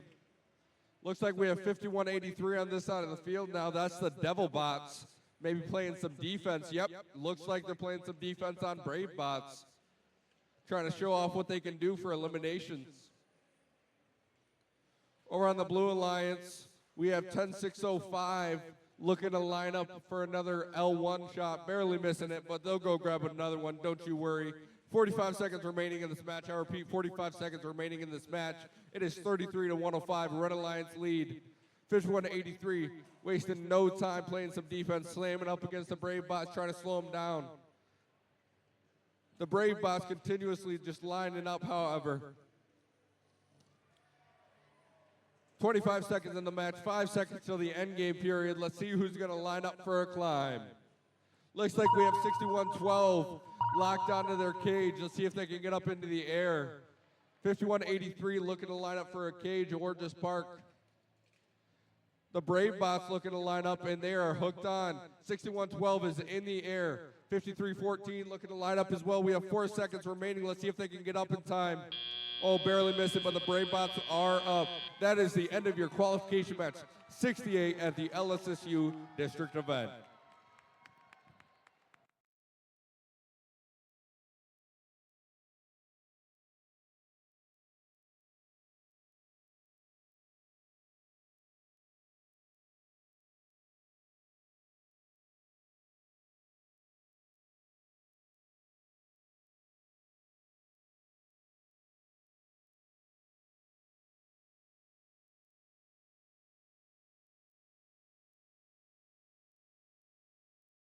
Looks like we have 5183 on this side of the field now. That's the Devil Bots. Maybe playing some defense. Yep, looks like they're playing some defense on Brave Bots. Trying to show off what they can do for eliminations. Over on the Blue Alliance, we have 10605 looking to line up for another L1 shot. Barely missing it, but they'll go grab another one. Don't you worry. 45 seconds remaining in this match. I repeat, 45 seconds remaining in this match. It is 33 to 105. Red Alliance lead. Fish 183, wasting no time playing some defense, slamming up against the Brave bots, trying to slow them down. The Brave bots continuously just lining up, however. 25 seconds in the match, 5 seconds till the end game period. Let's see who's gonna line up for a climb. Looks like we have 6112 locked onto their cage. Let's see if they can get up into the air. 5183 looking to line up for a cage or just park. The Brave bots looking to line up, and they are hooked on. 6112 is in the air. 5314 looking to line up as well. We have 4 seconds remaining. Let's see if they can get up in time. Oh, barely missed it, but the Brave bots are up. That is the end of your qualification match 68 at the LSSU district event.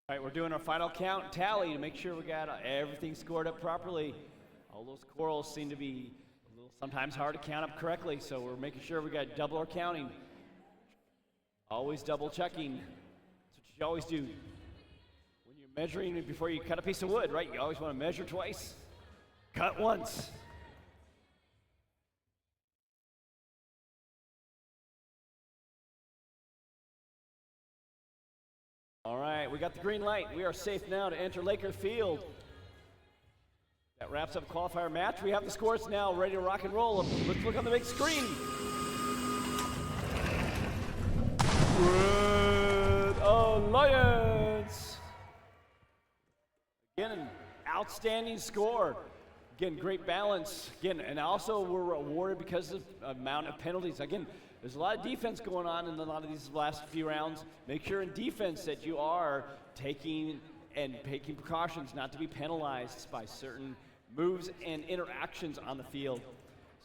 All right, we're doing our final count and tally to make sure we got everything scored up properly. All those corals seem to be a little sometimes hard to count up correctly, so we're making sure we got double our counting. Always double checking. That's what you always do. When you're measuring before you cut a piece of wood, right? You always want to measure twice, cut once. All right, we got the green light. We are safe now to enter Laker Field. That wraps up qualifier match. We have the scores now ready to rock and roll. Let's look on the big screen. Red Alliance. Again, an outstanding score. Again, great balance. Again, and also we're awarded because of the amount of penalties. Again, there's a lot of defense going on in a lot of these last few rounds. Make sure in defense that you are taking precautions not to be penalized by certain moves and interactions on the field.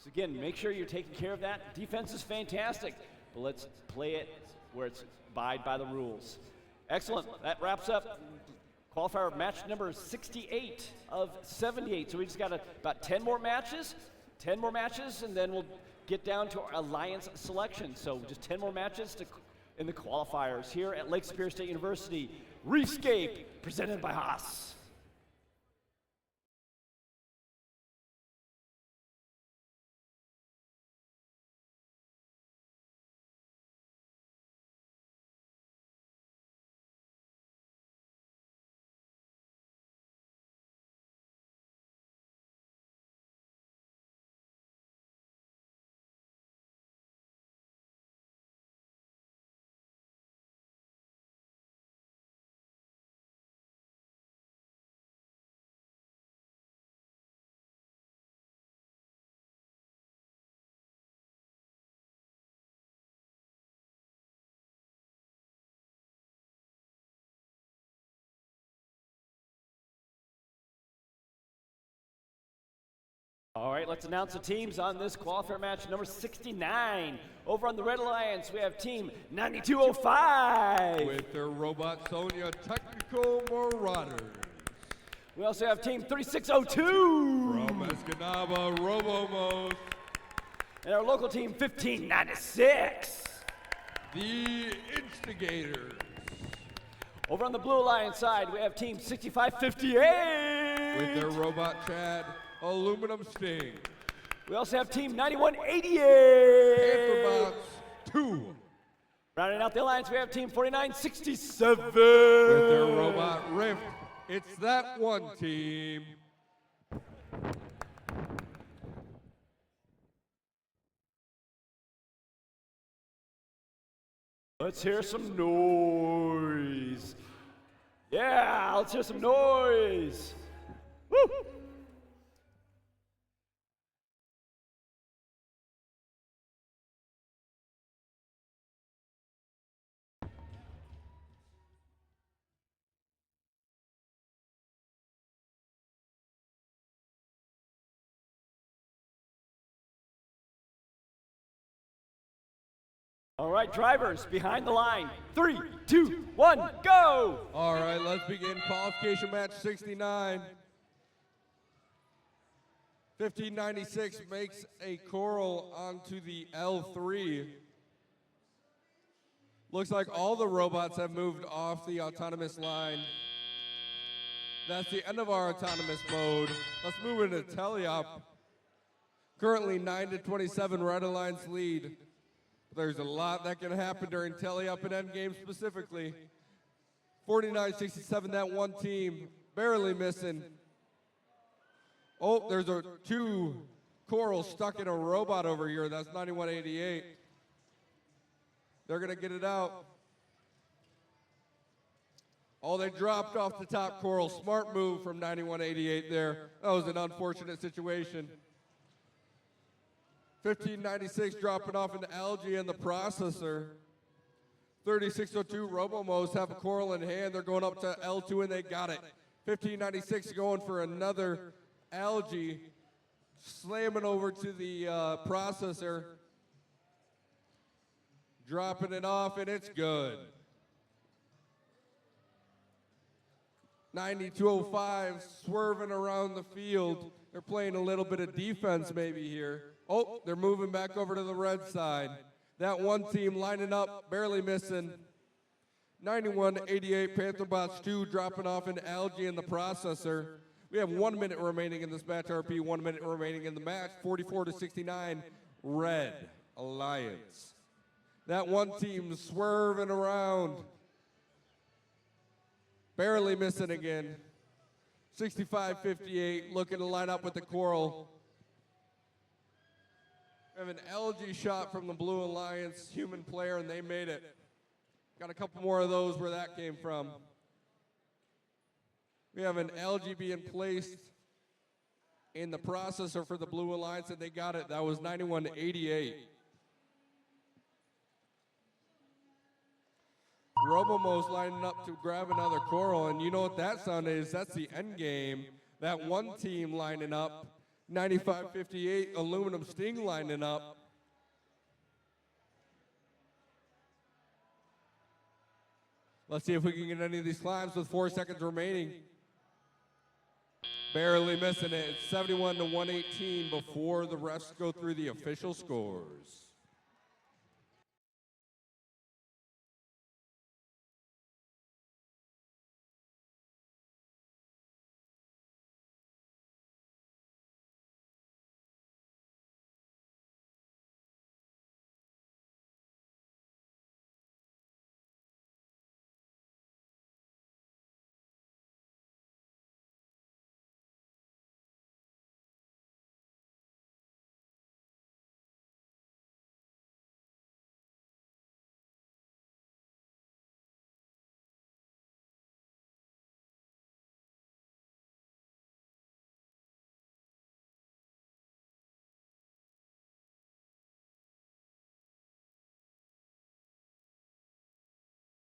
So again, make sure you're taking care of that. Defense is fantastic, but let's play it where it's abide by the rules. Excellent. That wraps up qualifier match number 68 of 78. So we just got about 10 more matches, and then we'll get down to our alliance selection. So just 10 more matches in the qualifiers here at Lake Superior State University. Reefscape, presented by Haas. All right, let's announce the teams on this qualifier match number 69. Over on the Red Alliance, we have team 9205.
With their robot Sonia Technical Marauders.
We also have team 3602.
From Escanaba, Robomos.
And our local team 1596.
The Instigators.
Over on the Blue Alliance side, we have team 6558.
With their robot Chad, Aluminum Sting.
We also have team 9188.
Pantherbots 2.
Rounding out the alliance, we have team 4967.
With their robot Rift, it's that one team.
Let's hear some noise. Yeah, let's hear some noise. Woo! All right, drivers, behind the line. 3, 2, 1, go!
All right, let's begin qualification match 69. 1596 makes a coral onto the L3. Looks like all the robots have moved off the autonomous line. That's the end of our autonomous mode. Let's move into teleop. Currently 9-27, Red Alliance lead. There's a lot that can happen during teleop and endgame specifically. 49-67, that one team barely missing. Oh, there's two corals stuck in a robot over here. That's 9188. They're gonna get it out. Oh, they dropped off the top coral. Smart move from 9188 there. That was an unfortunate situation. 1596 dropping off an algae in the processor. 3602 Robomos have a coral in hand. They're going up to L2 and they got it. 1596 going for another algae, slamming over to the processor, dropping it off, and it's good. 9205 swerving around the field. They're playing a little bit of defense maybe here. Oh, they're moving back over to the red side. That one team lining up, barely missing. 9188 Pantherbots 2 dropping off an algae in the processor. We have 1 minute remaining in this match, RP, 1 minute remaining in the match. 44-69, Red Alliance. That one team swerving around. Barely missing again. 65-58, looking to line up with the coral. We have an algae shot from the Blue Alliance human player, and they made it. Got a couple more of those where that came from. We have an algae being placed in the processor for the Blue Alliance, and they got it. That was 9188. Robomos lining up to grab another coral, and you know what that sound is? That's the end game. That one team lining up. 9558 Aluminum Sting lining up. Let's see if we can get any of these climbs with 4 seconds remaining. Barely missing it. It's 71-118 before the refs go through the official scores.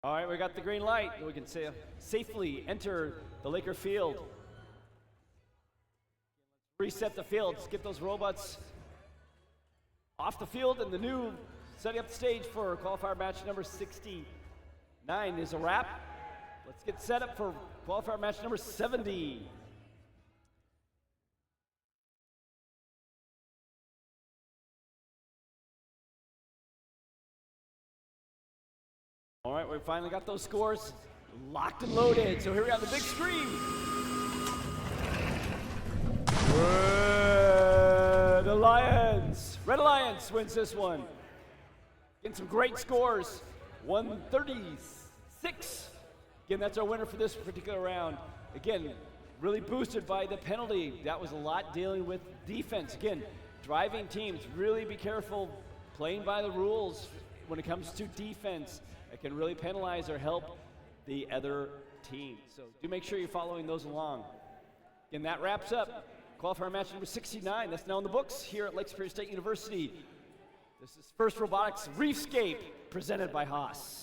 All right, we got the green light. We can safely enter the Laker field. Reset the field. Let's get those robots off the field, and the new setting up the stage for qualifier match number 69 is a wrap. Let's get set up for qualifier match number 70. All right, we finally got those scores locked and loaded. So here we are on the big screen. Red Alliance wins this one. Getting some great scores. 136. Again, that's our winner for this particular round. Again, really boosted by the penalty. That was a lot dealing with defense. Again, driving teams, really be careful playing by the rules when it comes to defense. It can really penalize or help the other team. So do make sure you're following those along. And that wraps up qualifier match number 69. That's now in the books here at Lake Superior State University. This is First Robotics Reefscape presented by Haas.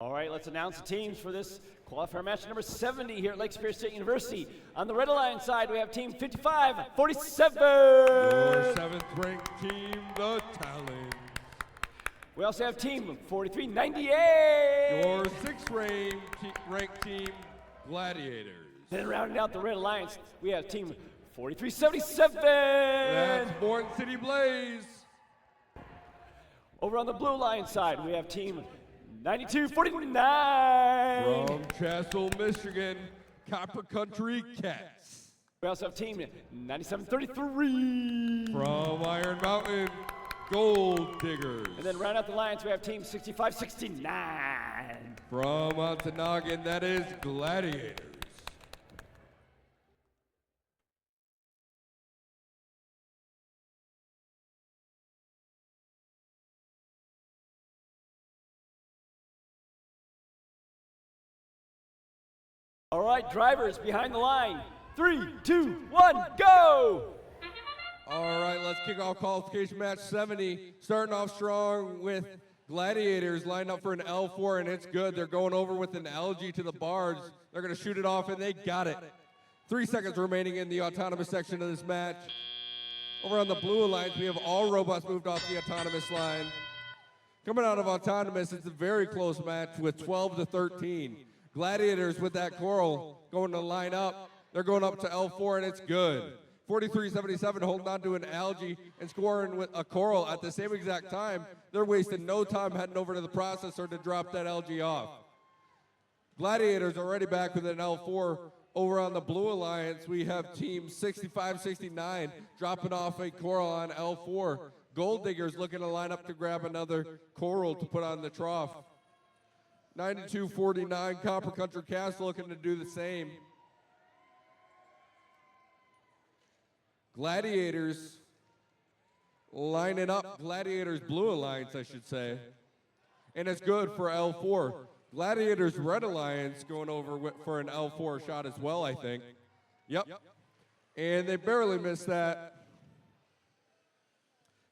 All right, let's announce the teams for this qualifier match number 70 here at Lake Superior State University. On the Red Alliance side, we have team 5547.
Your 7th ranked team, the Talons.
We also have team 4398.
Your 6th ranked team, Gladiators.
Then rounding out the Red Alliance, we have team 4377.
That's Born City Blaze.
Over on the Blue Alliance side, we have team 9249.
From Chastle, Michigan, Copper Country Cats.
We also have team 9733.
From Iron Mountain, Gold Diggers.
And then round out the alliance, we have team 6569.
From Ontonagon, that is Gladiators.
All right, drivers behind the line. 3, 2, 1, go!
All right, let's kick off qualification match 70. Starting off strong with Gladiators lined up for an L4, and it's good. They're going over with an LG to the bars. They're going to shoot it off, and they got it. 3 seconds remaining in the autonomous section of this match. Over on the Blue Alliance, we have all robots moved off the autonomous line. Coming out of autonomous, it's a very close match with 12-13. Gladiators with that coral going to line up. They're going up to L4, and it's good. 4377 holding on to an algae and scoring with a coral at the same exact time. They're wasting no time heading over to the processor to drop that algae off. Gladiators already back with an L4. Over on the Blue Alliance, we have team 6569 dropping off a coral on L4. Gold Diggers looking to line up to grab another coral to put on the trough. 9249 Copper Country Cast looking to do the same. Gladiators lining up. Gladiators Blue Alliance, I should say. And it's good for L4. Gladiators Red Alliance going over for an L4 shot as well, I think. Yep. And they barely missed that.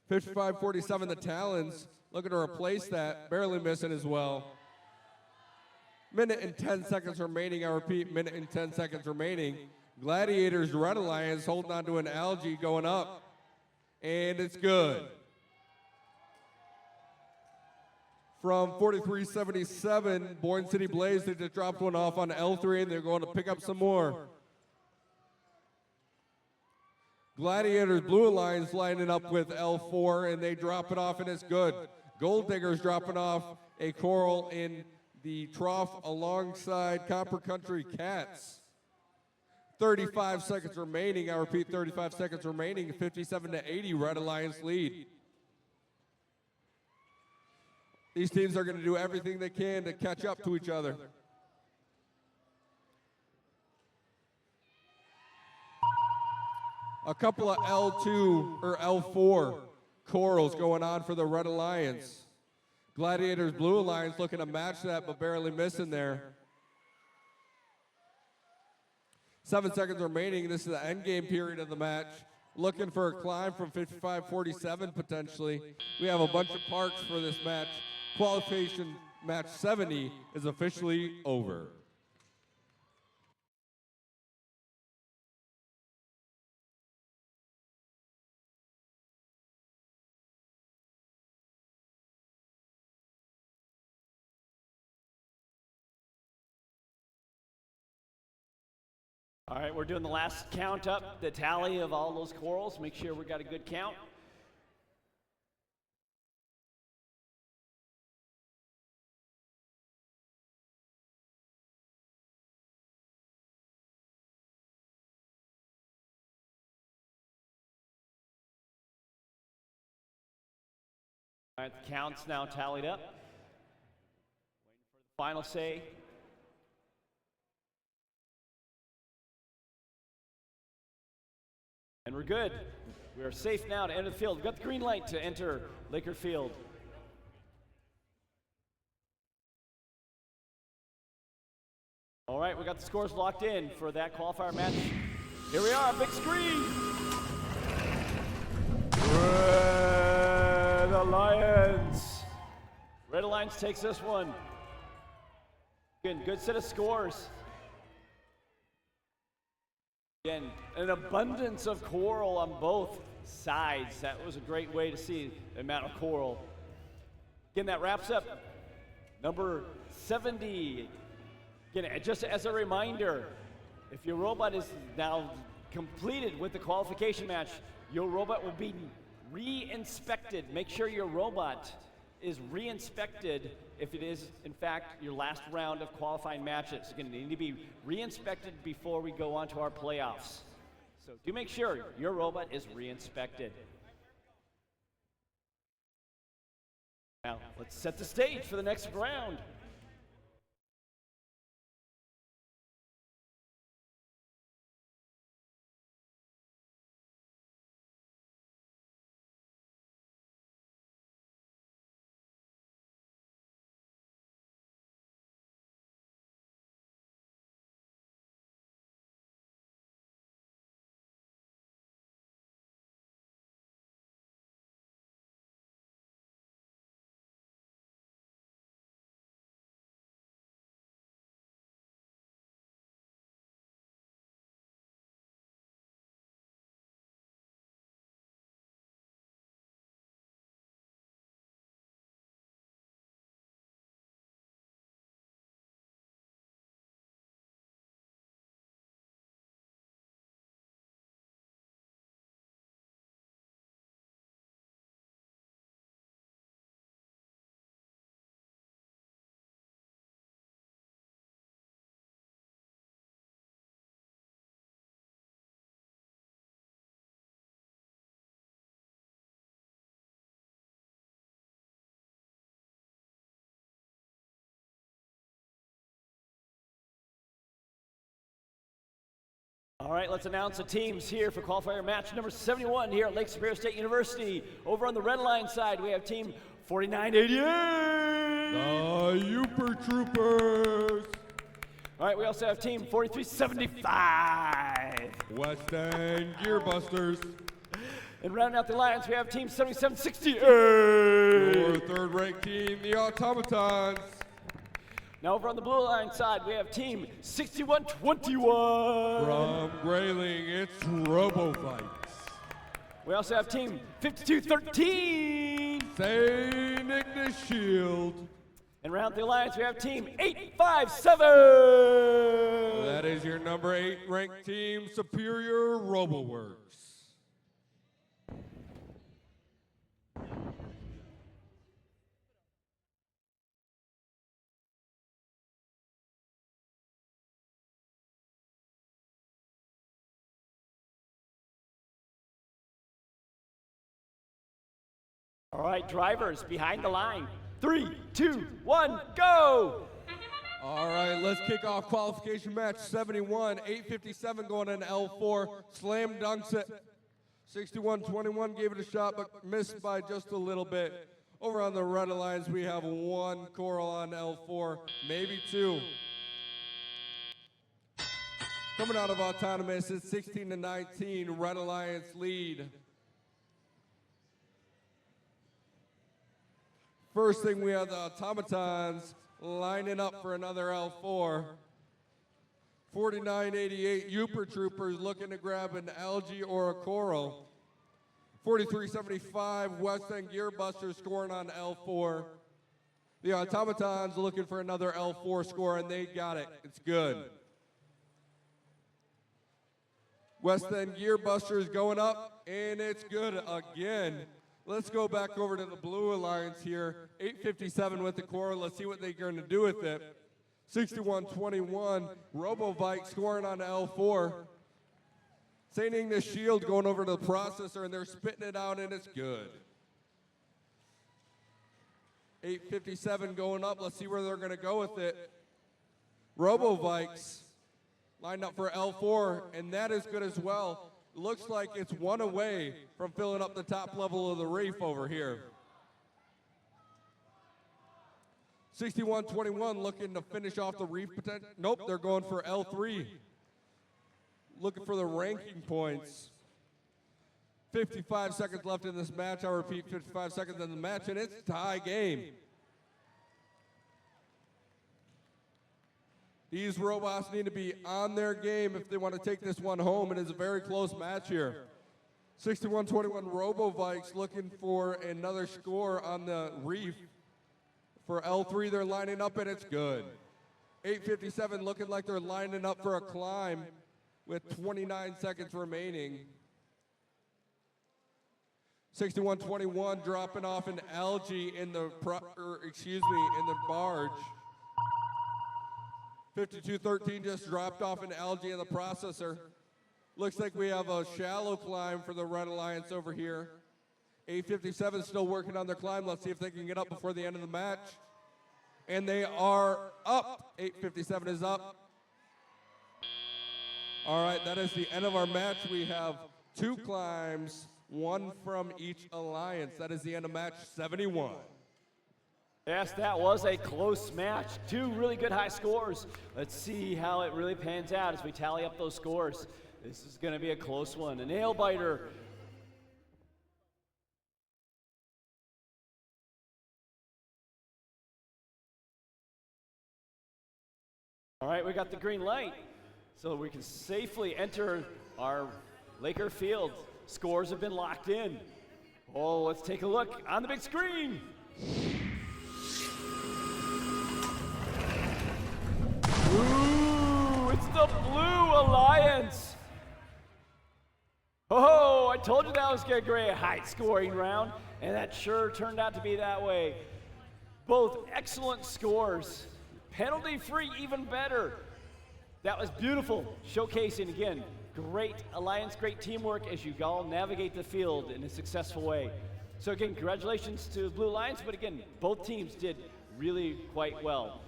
5547, the Talons looking to replace that, barely missing as well. Minute and 10 seconds remaining, I repeat, minute and 10 seconds remaining. Gladiators Red Alliance holding on to an algae going up, and it's good. From 4377, Boyne City Blaze, they just dropped one off on L3, and they're going to pick up some more. Gladiators Blue Alliance lining up with L4, and they drop it off, and it's good. Gold Diggers dropping off a coral in the trough alongside Copper Country Cats. 35 seconds remaining. I repeat, 35 seconds remaining. 57-80, Red Alliance lead. These teams are going to do everything they can to catch up to each other. A couple of L2 or L4 corals going on for the Red Alliance. Gladiators Blue Alliance looking to match that, but barely missing there. 7 seconds remaining. This is the end game period of the match. Looking for a climb from 55-47 potentially. We have a bunch of parks for this match. Qualification match 70 is officially over.
All right, we're doing the last count up, the tally of all those corals. Make sure we got a good count. All right, the count's now tallied up. Waiting for the final say. And we're good. We are safe now to enter the field. We've got the green light to enter Laker Field. All right, we got the scores locked in for that qualifier match. Here we are, big screen. Red Alliance. Red Alliance takes this one. Good set of scores. Again, an abundance of coral on both sides. That was a great way to see the amount of coral. Again, that wraps up number 70. Again, just as a reminder, if your robot is now completed with the qualification match, your robot will be re-inspected. Make sure your robot is re-inspected if it is, in fact, your last round of qualifying matches. Again, they need to be re-inspected before we go on to our playoffs. So do make sure your robot is re-inspected. Now, let's set the stage for the next round. All right, let's announce the teams here for qualifier match number 71 here at Lake Superior State University. Over on the red line side, we have team 4988.
The Uper Troopers.
All right, we also have team 4375.
West End Gearbusters.
And rounding out the alliance, we have team 7768.
Your third-ranked team, the Automatons.
Now over on the blue line side, we have team 6121.
From Grayling, it's Robotics.
We also have team 5213.
St. Ignace Shield.
And round the alliance, we have team 857.
That is your number 8 ranked team, Superior RoboWorks.
All right, drivers behind the line. 3, 2, 1, go!
All right, let's kick off qualification match 71, 857 going in L4. Slam dunks it. 61-21 gave it a shot, but missed by just a little bit. Over on the Red Alliance, we have 1 coral on L4, maybe 2. Coming out of Autonomous, it's 16-19, Red Alliance lead. First thing, we have the Automatons lining up for another L4. 4988 Uper Troopers looking to grab an algae or a coral. 4375 West End Gearbusters scoring on L4. The Automatons looking for another L4 score, and they got it. It's good. West End Gearbusters going up, and it's good again. Let's go back over to the Blue Alliance here. 857 with the coral. Let's see what they're going to do with it. 61-21. Robotics scoring on L4. St. Ignace Shield going over to the processor, and they're spitting it out, and it's good. 857 going up. Let's see where they're going to go with it. Robotics lined up for L4, and that is good as well. Looks like it's 1 away from filling up the top level of the reef over here. 61-21 looking to finish off the reef potential. Nope, they're going for L3. Looking for the ranking points. 55 seconds left in this match. I'll repeat, 55 seconds in the match, and it's tie game. These robots need to be on their game if they want to take this one home. It is a very close match here. 61-21 Robovikes looking for another score on the reef. For L3, they're lining up, and it's good. 8:57 looking like they're lining up for a climb with 29 seconds remaining. 61-21 dropping off an algae in the, in the barge. 52-13 just dropped off an algae in the processor. Looks like we have a shallow climb for the Red Alliance over here. 8:57 still working on their climb. Let's see if they can get up before the end of the match. And they are up. 8:57 is up. All right, that is the end of our match. We have 2 climbs, 1 from each alliance. That is the end of match 71.
Yes, that was a close match. 2 really good high scores. Let's see how it really pans out as we tally up those scores. This is going to be a close one. A nail biter. All right, we got the green light, so we can safely enter our Laker field. Scores have been locked in. Oh, let's take a look on the big screen. Ooh, it's the Blue Alliance. Oh, I told you that was going to be a high-scoring round, and that sure turned out to be that way. Both excellent scores. Penalty-free, even better. That was beautiful. Showcasing, again, great alliance, great teamwork as you all navigate the field in a successful way. So again, congratulations to Blue Alliance, but again, both teams did really quite well.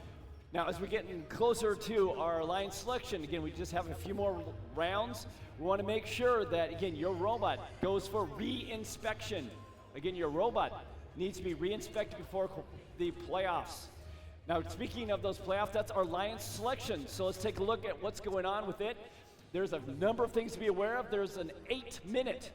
Now, as we're getting closer to our alliance selection, again, we just have a few more rounds. We want to make sure that, again, your robot goes for re-inspection. Again, your robot needs to be re-inspected before the playoffs. Now, speaking of those playoffs, that's our alliance selection. So let's take a look at what's going on with it. There's a number of things to be aware of. There's an 8-minute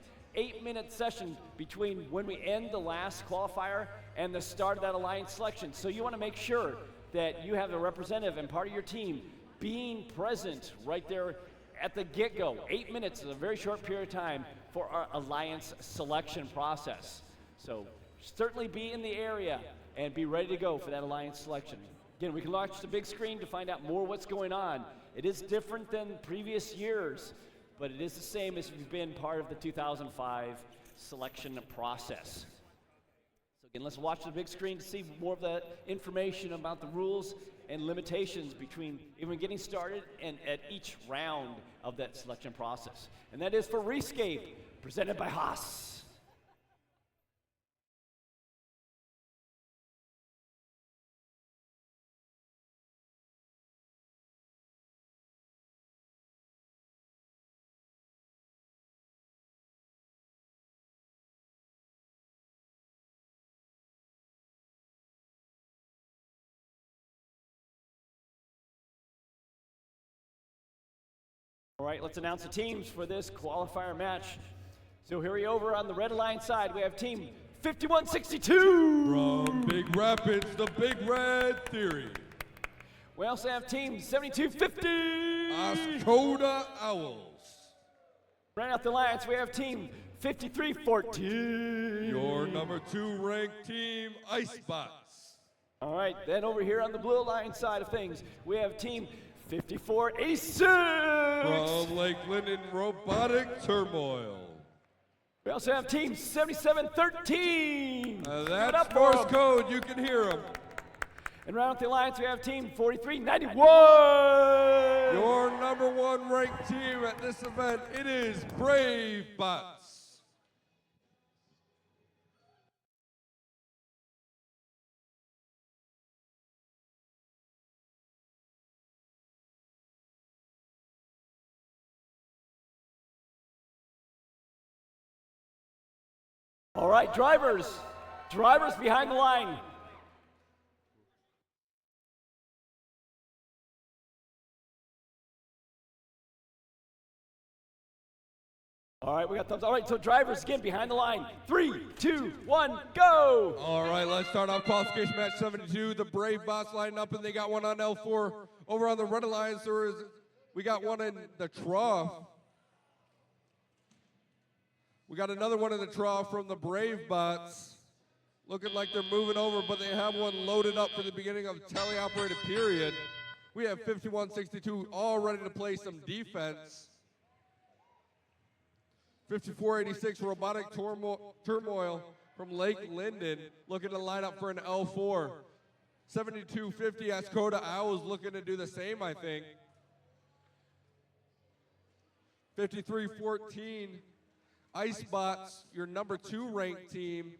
session between when we end the last qualifier and the start of that alliance selection. So you want to make sure that you have a representative and part of your team being present right there at the get-go. 8 minutes is a very short period of time for our alliance selection process. So certainly be in the area and be ready to go for that alliance selection. Again, we can launch the big screen to find out more what's going on. It is different than previous years, but it is the same as if you've been part of the 2005 selection process. So again, let's watch the big screen to see more of the information about the rules and limitations between even getting started and at each round of that selection process. And that is for Rescape, presented by Haas. All right, let's announce the teams for this qualifier match. So here we over on the Red Alliance side, we have team 5162.
From Big Rapids, the Big Red Theory.
We also have team 7250.
Oscoda Owls.
Right out the Alliance, we have team 5314.
Your number 2 ranked team, Icebots.
All right, then over here on the Blue Alliance side of things, we have team 5486.
From Lake Linden, Robotic Turmoil.
We also have team 7713.
That's Morse code, you can hear them.
And round out the Alliance, we have team 4391.
Your number 1 ranked team at this event, it is Brave Bots.
All right, drivers behind the line. All right, we got thumbs. All right, so drivers again behind the line. 3, 2, 1, go!
All right, let's start off qualification match 72. The Brave Bots lining up, and they got one on L4 Over on the Red Alliance, we got one in the trough. We got another one in the trough from the Brave Bots. Looking like they're moving over, but they have one loaded up for the beginning of teleoperated period. We have 5162 all ready to play some defense. 5486 Robotic Turmoil from Lake Linden looking to line up for an L4. 7250 Ascota Owls looking to do the same, I think. 5314 Icebots, your number 2 ranked team,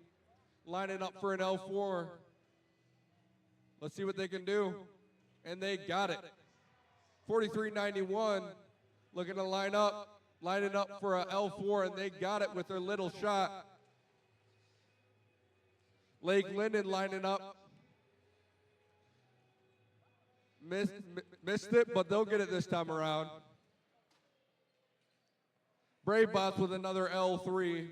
lining up for an L4. Let's see what they can do. And they got it. 4391 looking to lining up for a L4, and they got it with their little shot. Lake Linden lining up. Missed it, but they'll get it this time around. Brave Bots with another L3.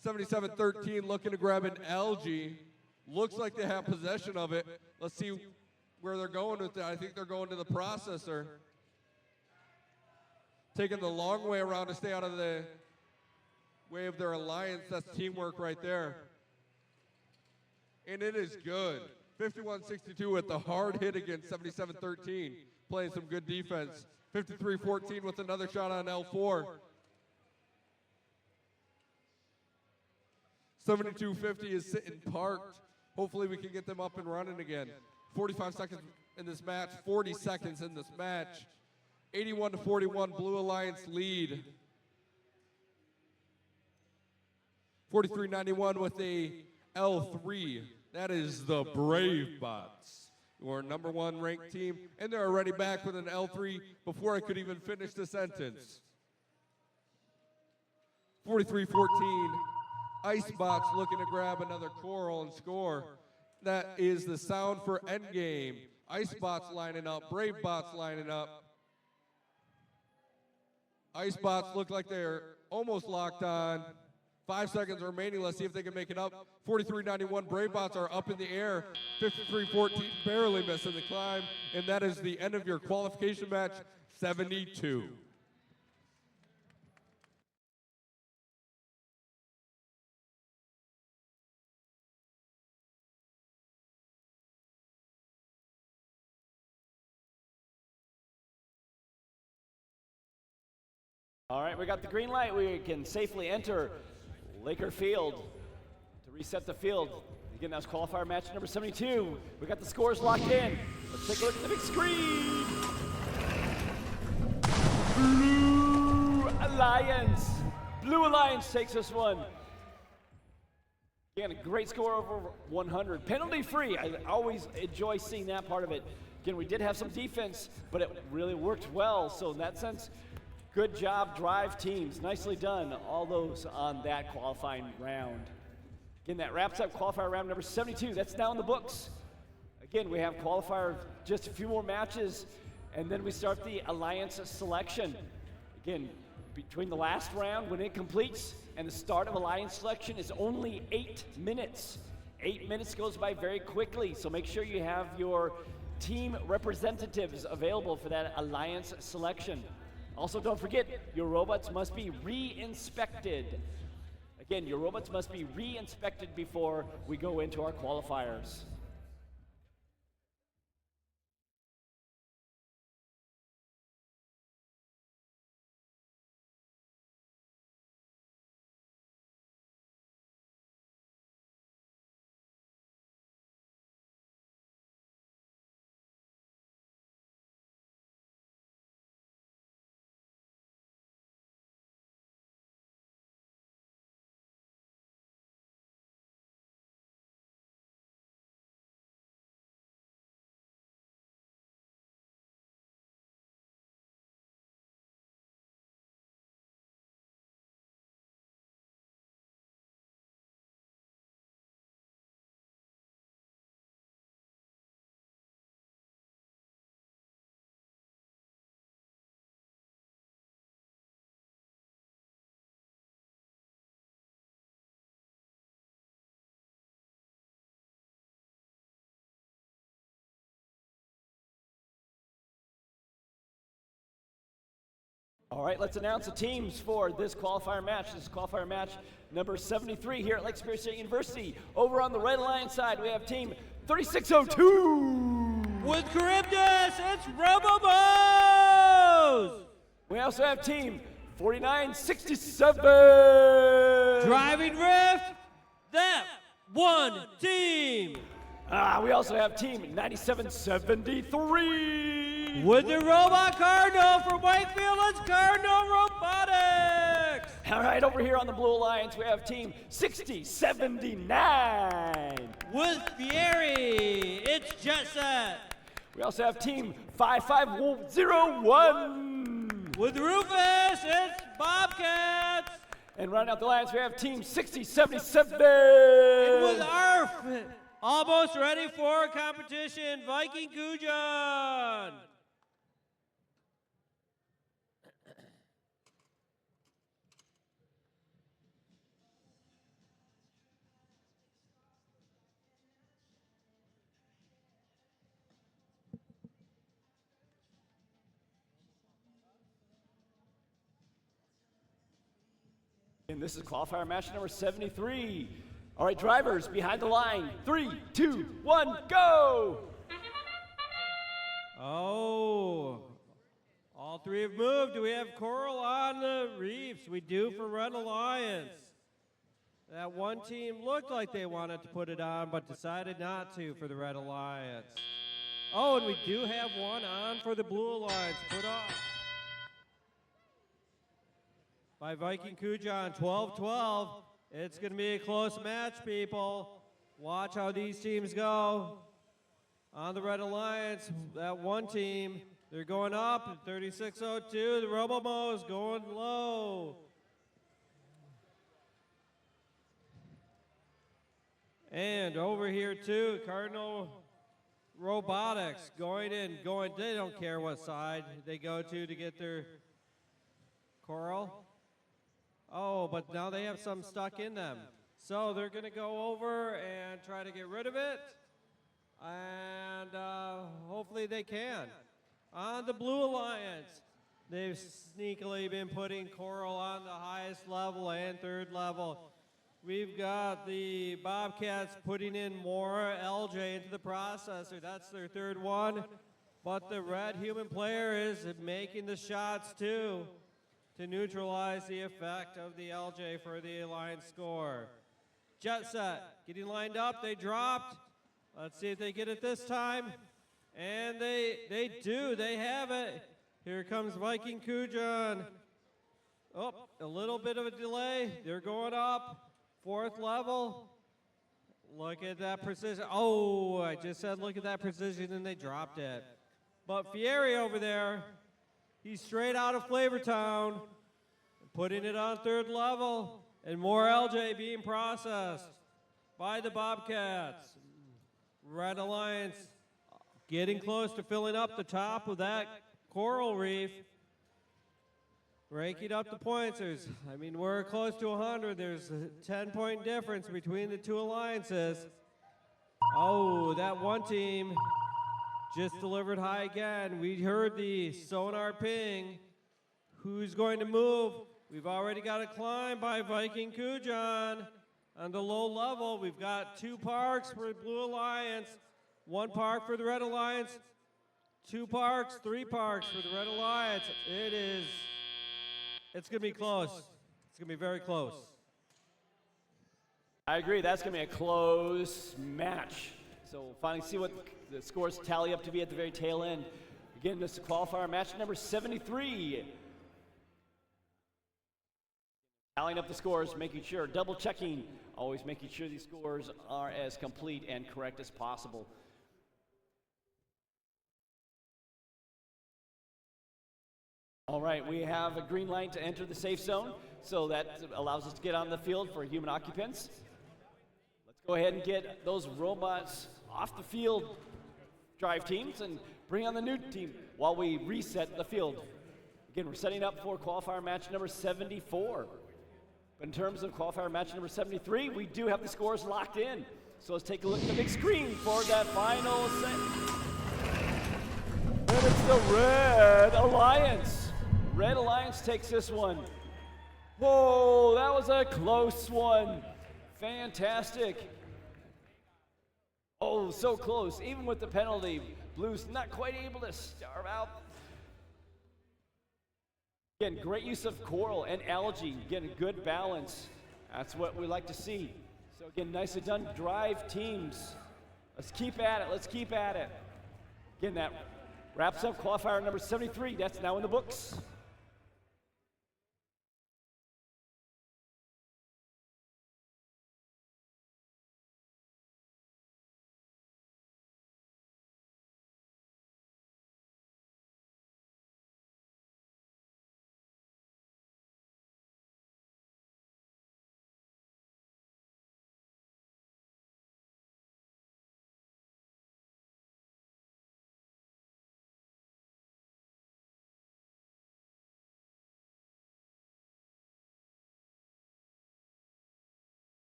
7713 looking to grab an LG. Looks like they have possession of it. Let's see where they're going with it. I think they're going to the processor. Taking the long way around to stay out of the way of their alliance. That's teamwork right there. And it is good. 5162 with the hard hit against 7713. Playing some good defense. 5314 with another shot on L4. 7250 is sitting parked. Hopefully we can get them up and running again. 45 seconds in this match, 40 seconds in this match. 81-41, Blue Alliance lead. 4391 with a L3. That is the Brave Bots, who are number 1 ranked team, and they're already back with an L3 before I could even finish the sentence. 4314, Icebots looking to grab another coral and score. That is the sound for endgame. Icebots lining up, Brave Bots lining up. Icebots look like they're almost locked on. 5 seconds remaining. Let's see if they can make it up. 4391 Brave Bots are up in the air. 5314 barely missing the climb. And that is the end of your qualification match, 72.
All right, we got the green light. We can safely enter Laker Field to reset the field. Again, that was qualifier match number 72. We got the scores locked in. Let's take a look at the big screen. Blue Alliance takes this one. Again, a great score over 100. Penalty free. I always enjoy seeing that part of it. Again, we did have some defense, but it really worked well. So in that sense, good job, drive teams. Nicely done, all those on that qualifying round. Again, that wraps up qualifier round number 72. That's now in the books. Again, we have qualifier, just a few more matches, and then we start the alliance selection. Again, between the last round, when it completes, and the start of alliance selection is only 8 minutes. 8 minutes goes by very quickly, so make sure you have your team representatives available for that alliance selection. Also, don't forget, your robots must be re-inspected. Again, your robots must be re-inspected before we go into our qualifiers. All right, let's announce the teams for this qualifier match. This is qualifier match number 73 here at Lake Superior State University. Over on the Red Alliance side, we have team 3602.
With Charybdis, it's Robobos!
We also have team 4967.
Driving Rift, that one team.
We also have team 9773.
With the Robot Cardinal from Wakefield, it's Cardinal Robotics.
All right, over here on the Blue Alliance, we have team 6079.
With Fieri, it's Jet Set.
We also have team 5501.
With Rufus, it's Bobcats.
And rounding out the alliance, we have team 6077.
And with ARF, almost ready for competition, Viking Kujan.
And this is qualifier match number 73. All right, drivers behind the line. 3, 2, 1, go!
Oh, all three have moved. Do we have Coral on the reefs? We do for Red Alliance. That one team looked like they wanted to put it on, but decided not to for the Red Alliance. Oh, and we do have one on for the Blue Alliance. Put on by Viking Kujan, 12-12. It's going to be a close match, people. Watch how these teams go. On the Red Alliance, that one team, they're going up at 3602. The Robomos going low. And over here too, Cardinal Robotics going in, they don't care what side they go to get their coral. Oh, but now they have some stuck in them. So they're going to go over and try to get rid of it. And hopefully they can. On the Blue Alliance, they've sneakily been putting coral on the highest level and third level. We've got the Bobcats putting in more LJ into the processor. That's their third one. But the red human player is making the shots too, to neutralize the effect of the LJ for the Alliance score. Jet Set getting lined up, they dropped. Let's see if they get it this time. And they do, they have it. Here comes Viking Kujan. Oh, a little bit of a delay. They're going up, fourth level. Look at that precision. Oh, I just said look at that precision and they dropped it. But Fieri over there, he's straight out of Flavortown, putting it on third level, and more LJ being processed by the Bobcats. Red Alliance getting close to filling up the top of that coral reef. Breaking up the points. We're close to 100. There's a 10-point difference between the two alliances. Oh, that one team just delivered high again. We heard the sonar ping. Who's going to move? We've already got a climb by Viking Kujan. On the low level, we've got 2 parks for the Blue Alliance, 1 park for the Red Alliance, 2 parks, 3 parks for the Red Alliance. It's going to be close. It's going to be very close.
I agree. That's going to be a close match. So we'll finally see what the scores tally up to be at the very tail end. Again, this is qualifier match number 73. Tallying up the scores, making sure, double checking, always making sure these scores are as complete and correct as possible. All right, we have a green light to enter the safe zone, so that allows us to get on the field for human occupants. Let's go ahead and get those robots off the field, drive teams, and bring on the new team while we reset the field. Again, we're setting up for qualifier match number 74. But in terms of qualifier match number 73, we do have the scores locked in. So let's take a look at the big screen for that final set. And it's the Red Alliance. Red Alliance takes this one. Whoa, that was a close one. Fantastic. Oh, so close, even with the penalty. Blues not quite able to starve out. Again, great use of coral and algae. Again, good balance. That's what we like to see. So again, nicely done. Drive teams. Let's keep at it. Let's keep at it. Again, that wraps up qualifier number 73. That's now in the books.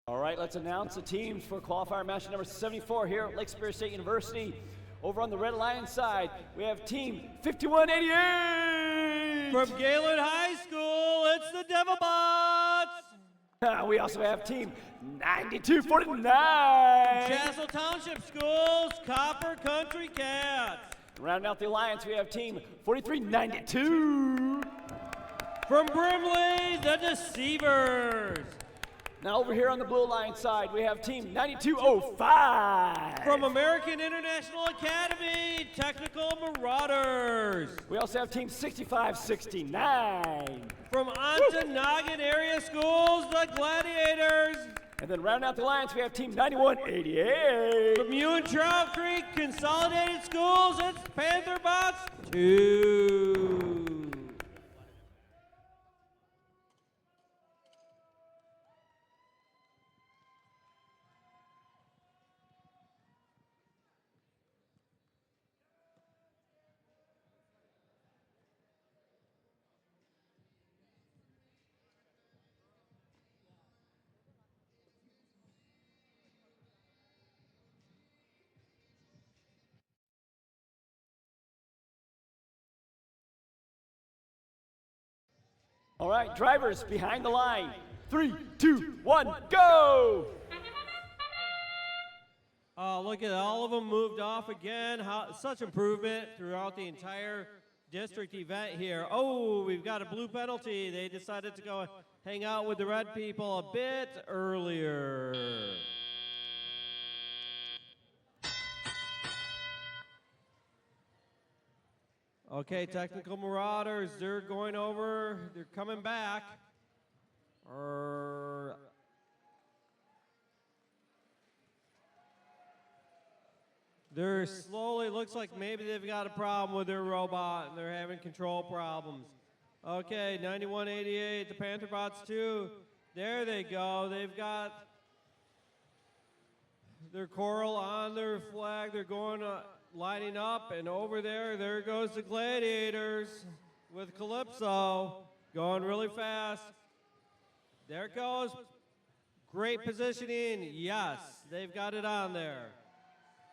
All right, let's announce the teams for qualifier match number 74 here at Lake Superior State University. Over on the Red Alliance side, we have team 5188.
From Galen High School, it's the Devilbots.
We also have team 9249.
Castle Township Schools, Copper Country Cats.
Rounding out the alliance, we have team 4392.
From Brimley, the Deceivers.
Now over here on the Blue Alliance side, we have team 9205.
From American International Academy, Technical Marauders.
We also have team 6569.
From Ontonagon Area Schools, the Gladiators.
And then rounding out the alliance, we have team 9188.
From Ewan Trout Creek Consolidated Schools, it's Pantherbots 2.
All right, drivers behind the line. 3, 2, 1, go!
Look at all of them moved off again. Such improvement throughout the entire district event here. Oh, we've got a blue penalty. They decided to go hang out with the red people a bit earlier. Okay, Technical Marauders, they're going over, they're coming back. They're slowly, looks like maybe they've got a problem with their robot and they're having control problems. Okay, 9188, the Pantherbots 2. There they go. They've got their coral on their flag. They're going lining up, and over there goes the Gladiators with Calypso going really fast. There it goes. Great positioning. Yes, they've got it on there.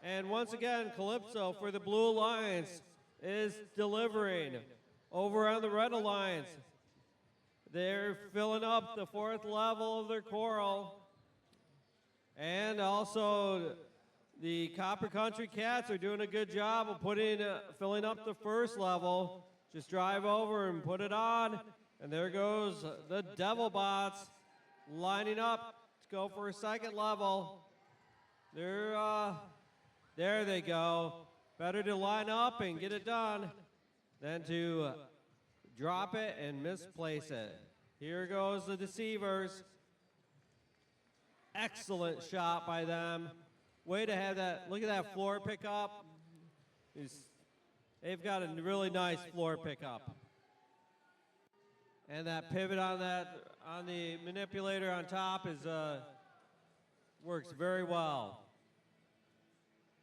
And once again, Calypso for the Blue Alliance is delivering. Over on the Red Alliance, they're filling up the 4th level of their coral. And also the Copper Country Cats are doing a good job of filling up the 1st level. Just drive over and put it on. And there goes the Devilbots lining up to go for a 2nd level. There they go. Better to line up and get it done than to drop it and misplace it. Here goes the Deceivers. Excellent shot by them. Way to have that. Look at that floor pickup. He's They've got a really nice floor pickup. And that pivot on the manipulator on top is works very well.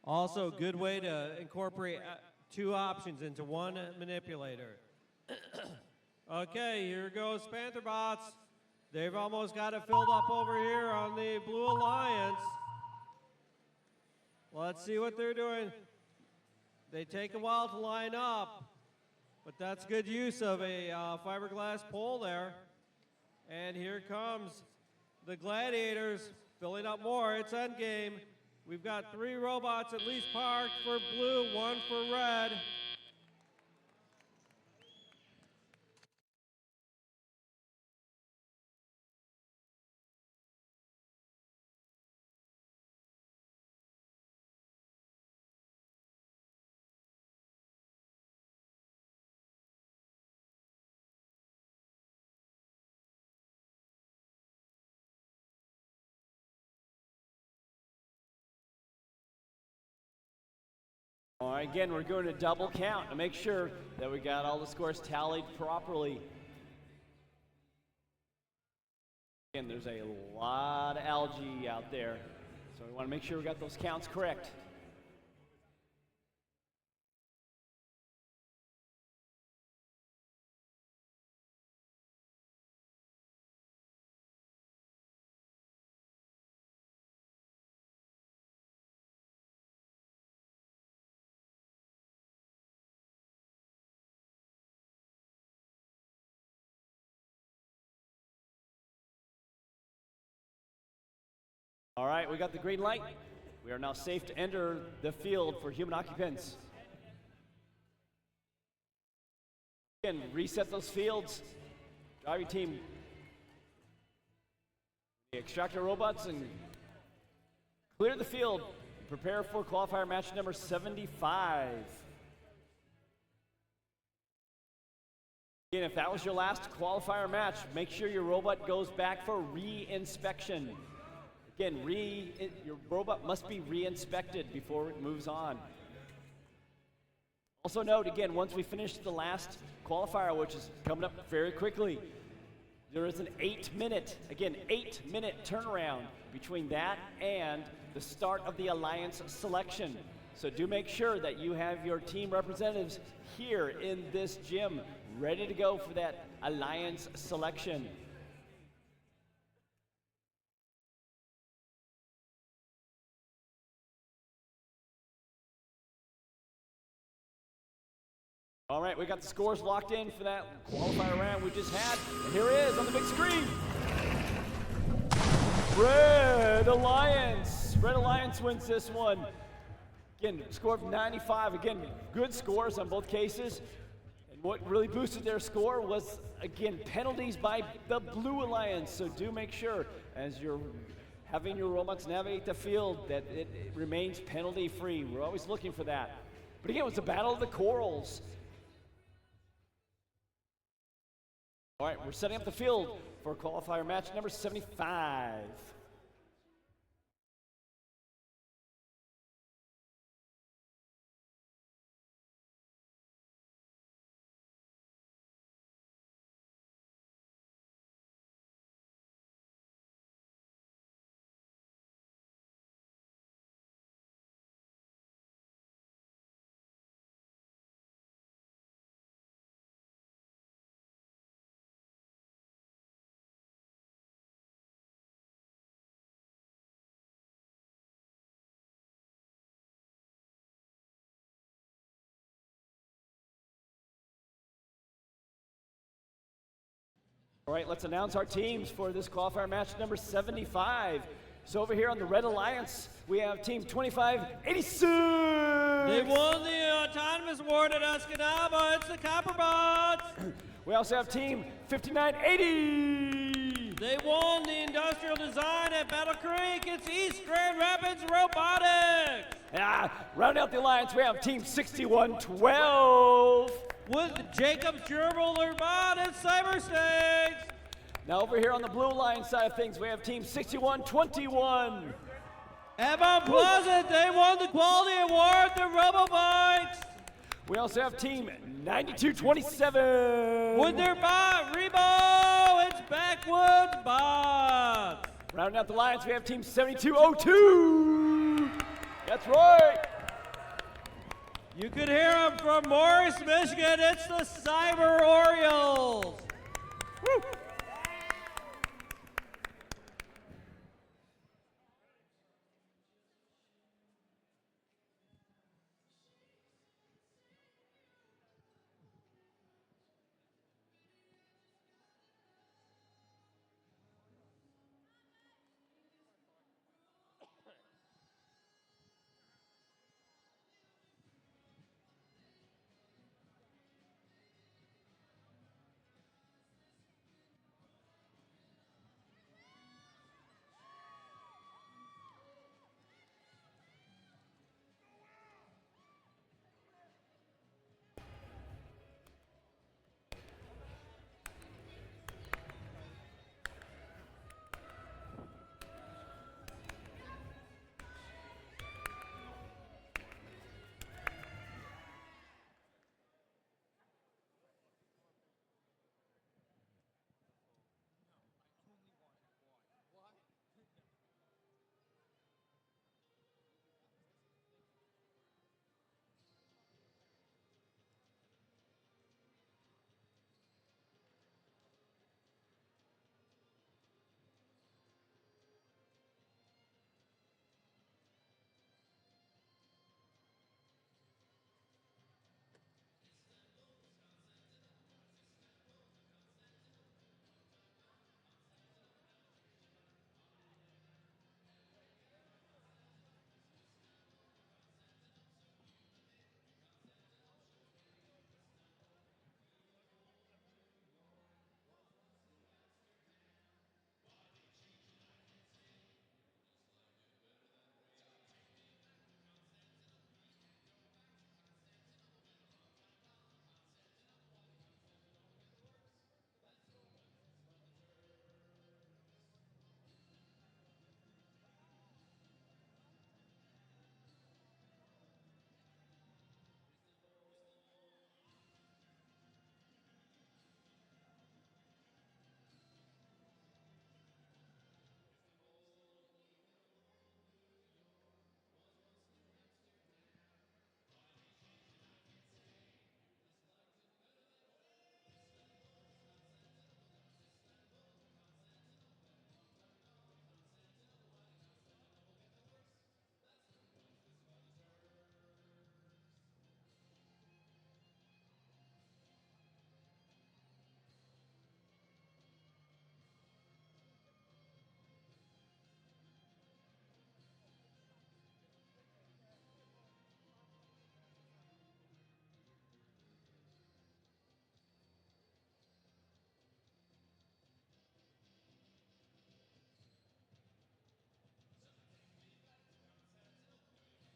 Also, good way to incorporate two options into one manipulator. Okay, here goes Pantherbots. They've almost got it filled up over here on the Blue Alliance. Let's see what they're doing. They take a while to line up, but that's good use of a fiberglass pole there. And here comes the Gladiators filling up more. It's endgame. We've got 3 robots at least parked for blue, 1 for red.
All right, again, we're going to double count to make sure that we got all the scores tallied properly. Again, there's a lot of algae out there, so we want to make sure we got those counts correct. All right, we got the green light. We are now safe to enter the field for human occupants. Again, reset those fields. Drive your team. The extractor robots and clear the field. Prepare for qualifier match number 75. Again, if that was your last qualifier match, make sure your robot goes back for re-inspection. Again, your robot must be re-inspected before it moves on. Also note, again, once we finish the last qualifier, which is coming up very quickly, there is an 8-minute turnaround between that and the start of the Alliance selection. So do make sure that you have your team representatives here in this gym, ready to go for that Alliance selection. All right, we got the scores locked in for that qualifier round we just had. And here it is on the big screen. Red Alliance wins this one. Again, score of 95. Again, good scores on both cases. And what really boosted their score was, again, penalties by the Blue Alliance. So do make sure, as you're having your robots navigate the field, that it remains penalty-free. We're always looking for that. But again, it was a battle of the corals. All right, we're setting up the field for qualifier match number 75. All right, let's announce our teams for this qualifier match number 75. So over here on the Red Alliance, we have team 2586.
They won the autonomous award at Escanaba. It's the Copperbots.
We also have team 5980.
They won the industrial design at Battle Creek. It's East Grand Rapids Robotics.
Round out the alliance, we have team 6112.
With Jacob Gerbil Robotics Cyberstakes.
Now over here on the Blue Alliance side of things, we have team 6121.
Evan Pleasant, they won the quality award, the RoboBikes.
We also have team 9227.
With their bot, Rebo, it's Backwoods Bots.
Rounding out the lines, we have team 7202. That's right.
You could hear them from Morris, Michigan. It's the Cyber Orioles.
Woo.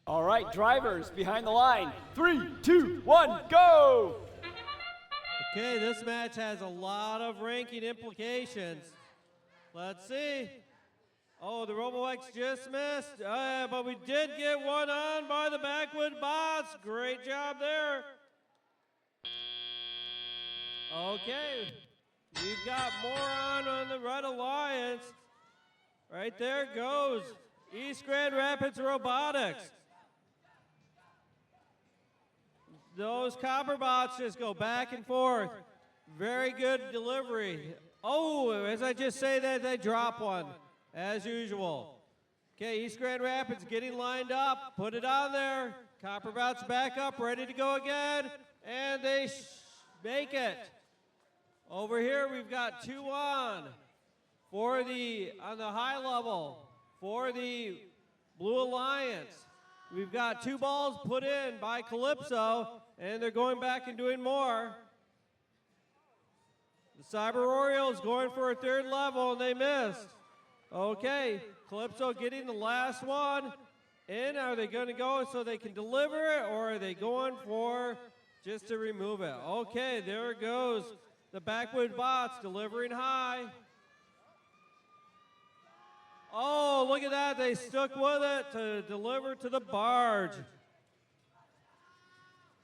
All right, drivers behind the line. 3, 2, 1, go!
Okay, this match has a lot of ranking implications. Let's see. Oh, the Robotics just missed, but we did get one on by the Backwood Bots. Great job there. Okay, we've got more on the Red Alliance. Right there goes East Grand Rapids Robotics. Those copper bots just go back and forth. Very good delivery. Oh, as I just say that, they drop one, as usual. Okay, East Grand Rapids getting lined up. Put it on there. Copper bots back up, ready to go again. And they make it. Over here, we've got 2 on the high level for the Blue Alliance. We've got 2 balls put in by Calypso, and they're going back and doing more. The Cyber Orioles going for a 3rd level, and they missed. Okay, Calypso getting the last one. And are they going to go so they can deliver it, or are they going for just to remove it? Okay, there it goes. The Backwood Bots delivering high. Oh, look at that. They stuck with it to deliver to the barge.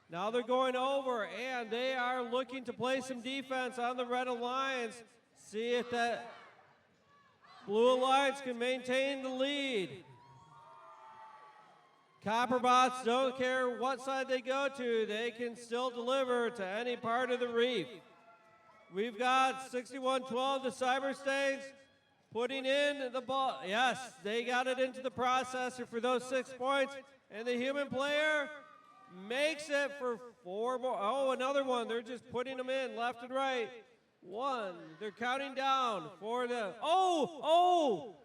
Now they're going over, and they are looking to play some defense on the Red Alliance. See if that Blue Alliance can maintain the lead. Copperbots don't care what side they go to. They can still deliver to any part of the reef. We've got 61-12, the Cyber States, putting in the ball. Yes, they got it into the processor for those 6 points. And the human player makes it for 4 more. Oh, another one. They're just putting them in left and right. 1. They're counting down for the. Oh!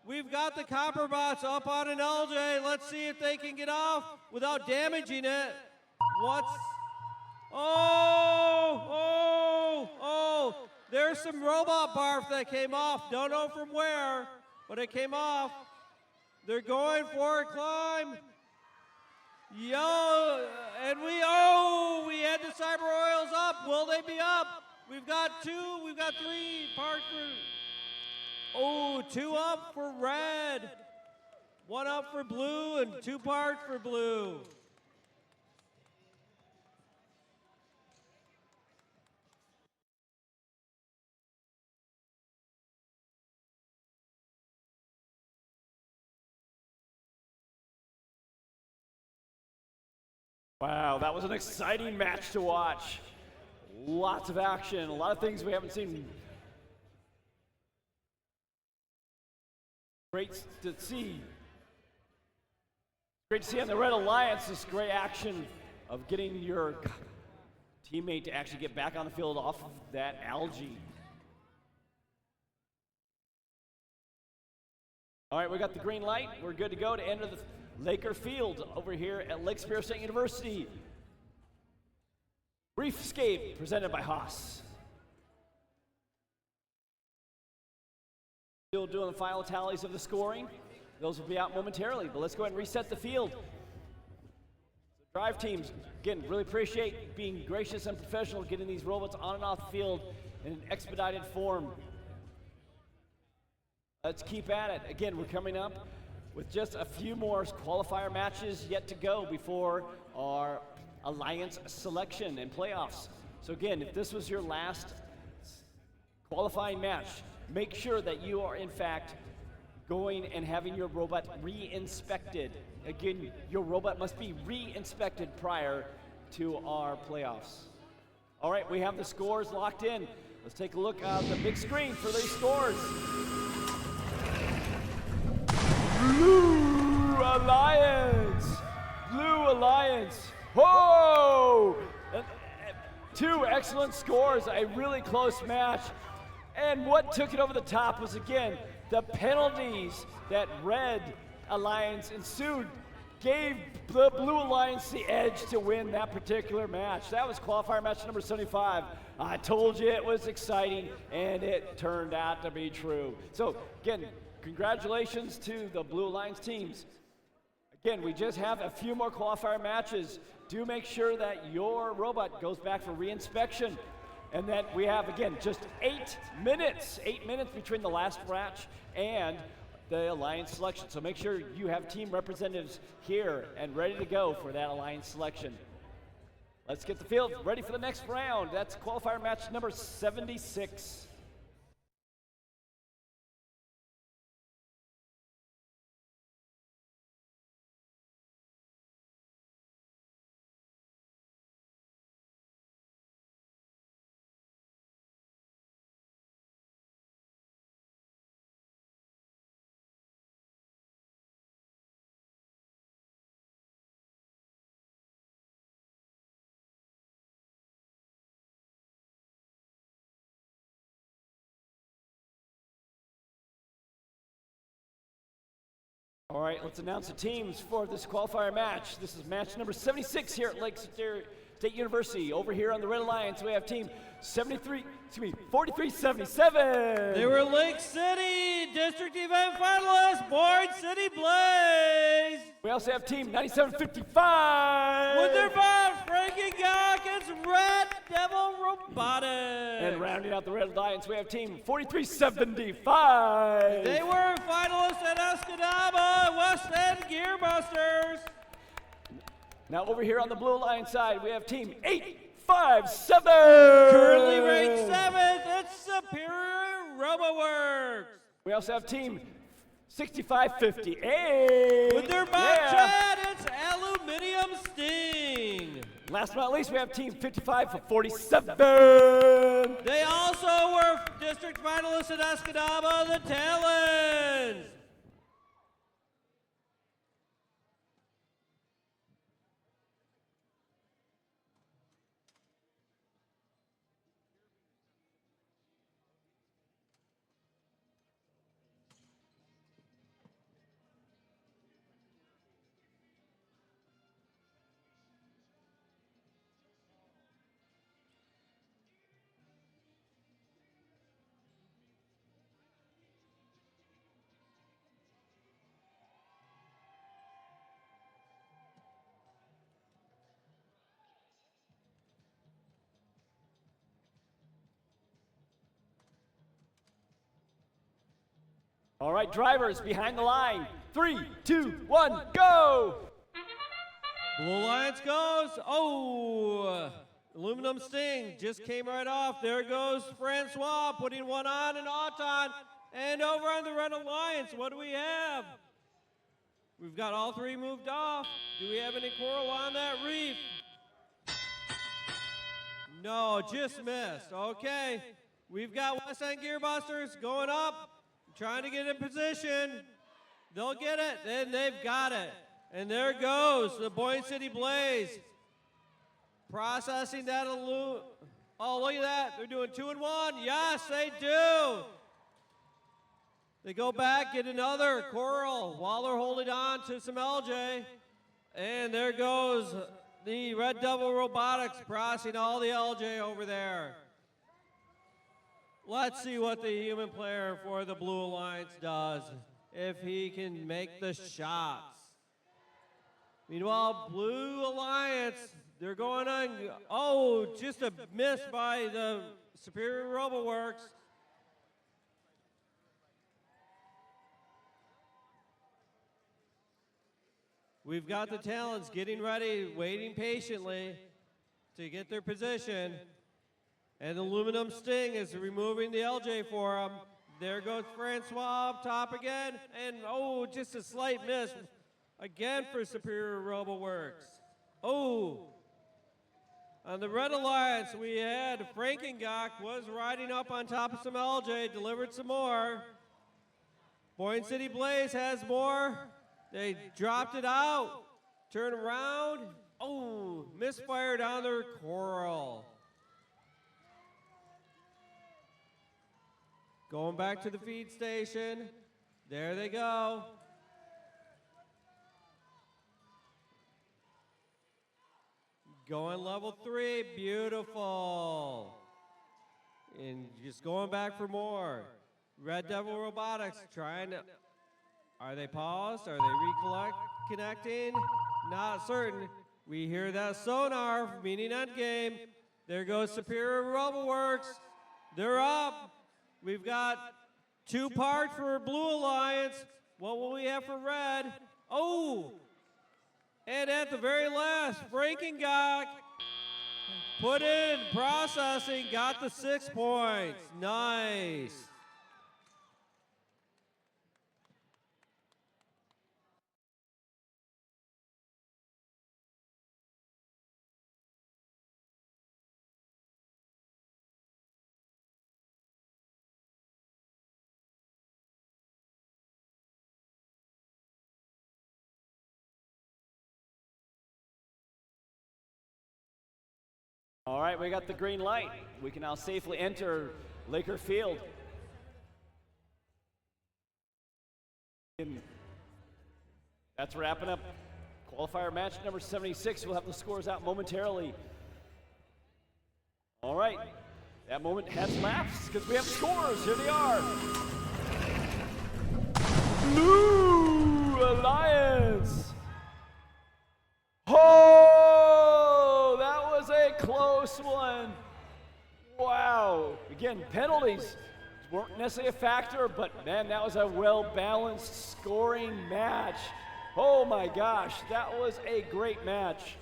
We've got the Copperbots up on an LJ. Let's see if they can get off without damaging it. Oh! There's some robot barf that came off. Don't know from where, but it came off. They're going for a climb. Yo, and we had the Cyber Royals up. Will they be up? We've got 3 parts for, 2 up for red. 1 up for blue and 2 parts for blue.
Wow, that was an exciting match to watch. Lots of action, a lot of things we haven't seen. Great to see. Great to see on the Red Alliance this great action of getting your teammate to actually get back on the field off of that algae. All right, we got the green light. We're good to go to enter the Laker Field over here at Lake Superior State University. Reefscape presented by Haas. Still doing the final tallies of the scoring. Those will be out momentarily, but let's go ahead and reset the field. So drive teams, again, really appreciate being gracious and professional, getting these robots on and off the field in an expedited form. Let's keep at it. Again, we're coming up with just a few more qualifier matches yet to go before our Alliance selection and playoffs. So again, if this was your last qualifying match, make sure that you are in fact going and having your robot re-inspected. Again, your robot must be re-inspected prior to our playoffs. All right, we have the scores locked in. Let's take a look at the big screen for these scores. Blue Alliance! Blue Alliance! Whoa! 2 excellent scores, a really close match. And what took it over the top was, again, the penalties that Red Alliance ensued gave the Blue Alliance the edge to win that particular match. That was qualifier match number 75. I told you it was exciting, and it turned out to be true. So, again, congratulations to the Blue Alliance teams. Again, we just have a few more qualifier matches. Do make sure that your robot goes back for re-inspection, and that we have, again, just 8 minutes between the last match and the Alliance selection. So make sure you have team representatives here and ready to go for that Alliance selection. Let's get the field ready for the next round. That's qualifier match number 76. All right, let's announce the teams for this qualifier match. This is match number 76 here at Lake Superior State University. Over here on the Red Alliance, we have team 4377.
They were Lake City District Event finalists, Boyd City Blaze.
We also have team 9755.
With their bot, Frankie Gawkins, Red Devil Robotics.
And rounding out the Red Alliance, we have team 4375.
They were finalists at Escanaba, West End Gearbusters.
Now over here on the Blue Alliance side, we have team 857.
Currently ranked 7th, it's Superior RoboWorks.
We also have team 6558.
With their Bobcat, it's Aluminium Sting.
Last but not least, we have team 5547.
They also were district finalists at Escanaba, the Talons.
All right, drivers behind the line. 3, 2, 1, go!
Blue Alliance goes. Oh, Aluminum Sting just came right off. There goes Francois putting one on and Auton. And over on the Red Alliance, what do we have? We've got all three moved off. Do we have any coral on that reef? No, just missed. Okay. We've got West End Gearbusters going up, trying to get in position. They'll get it, then they've got it. And there goes the Boyne City Blaze. Processing that Oh, look at that. They're doing 2 and 1. Yes, they do. They go back, get another coral while they're holding on to some LJ. And there goes the Red Devil Robotics processing all the LJ over there. Let's see what the human player for the Blue Alliance does, if he can make the shots. Meanwhile, Blue Alliance, they're going on, oh, just a miss by the Superior RoboWorks. We've got the Talons getting ready, waiting patiently to get their position. And Aluminum Sting is removing the LJ for him. There goes Francois up top again. And oh, just a slight miss again for Superior RoboWorks. Oh. On the Red Alliance, we had Frankengach was riding up on top of some LJ, delivered some more. Boyne City Blaze has more. They dropped it out. Turn around. Oh, misfired on their coral. Going back to the feed station. There they go. Going level 3, beautiful. And just going back for more. Red Devil Robotics trying to, are they paused? Are they reconnecting? Not certain. We hear that sonar, meaning endgame. There goes Superior RoboWorks. They're up. We've got 2 parts for Blue Alliance. What will we have for Red? Oh! And at the very last, Frankengach put in, processing, got the 6 points. Nice.
All right, we got the green light. We can now safely enter Laker Field. And that's wrapping up qualifier match number 76. We'll have the scores out momentarily. All right, that moment has lapsed because we have scores. Here they are. Blue Alliance. Oh, that was a close one. Wow. Again, penalties weren't necessarily a factor, but man, that was a well-balanced scoring match. Oh my gosh, that was a great match.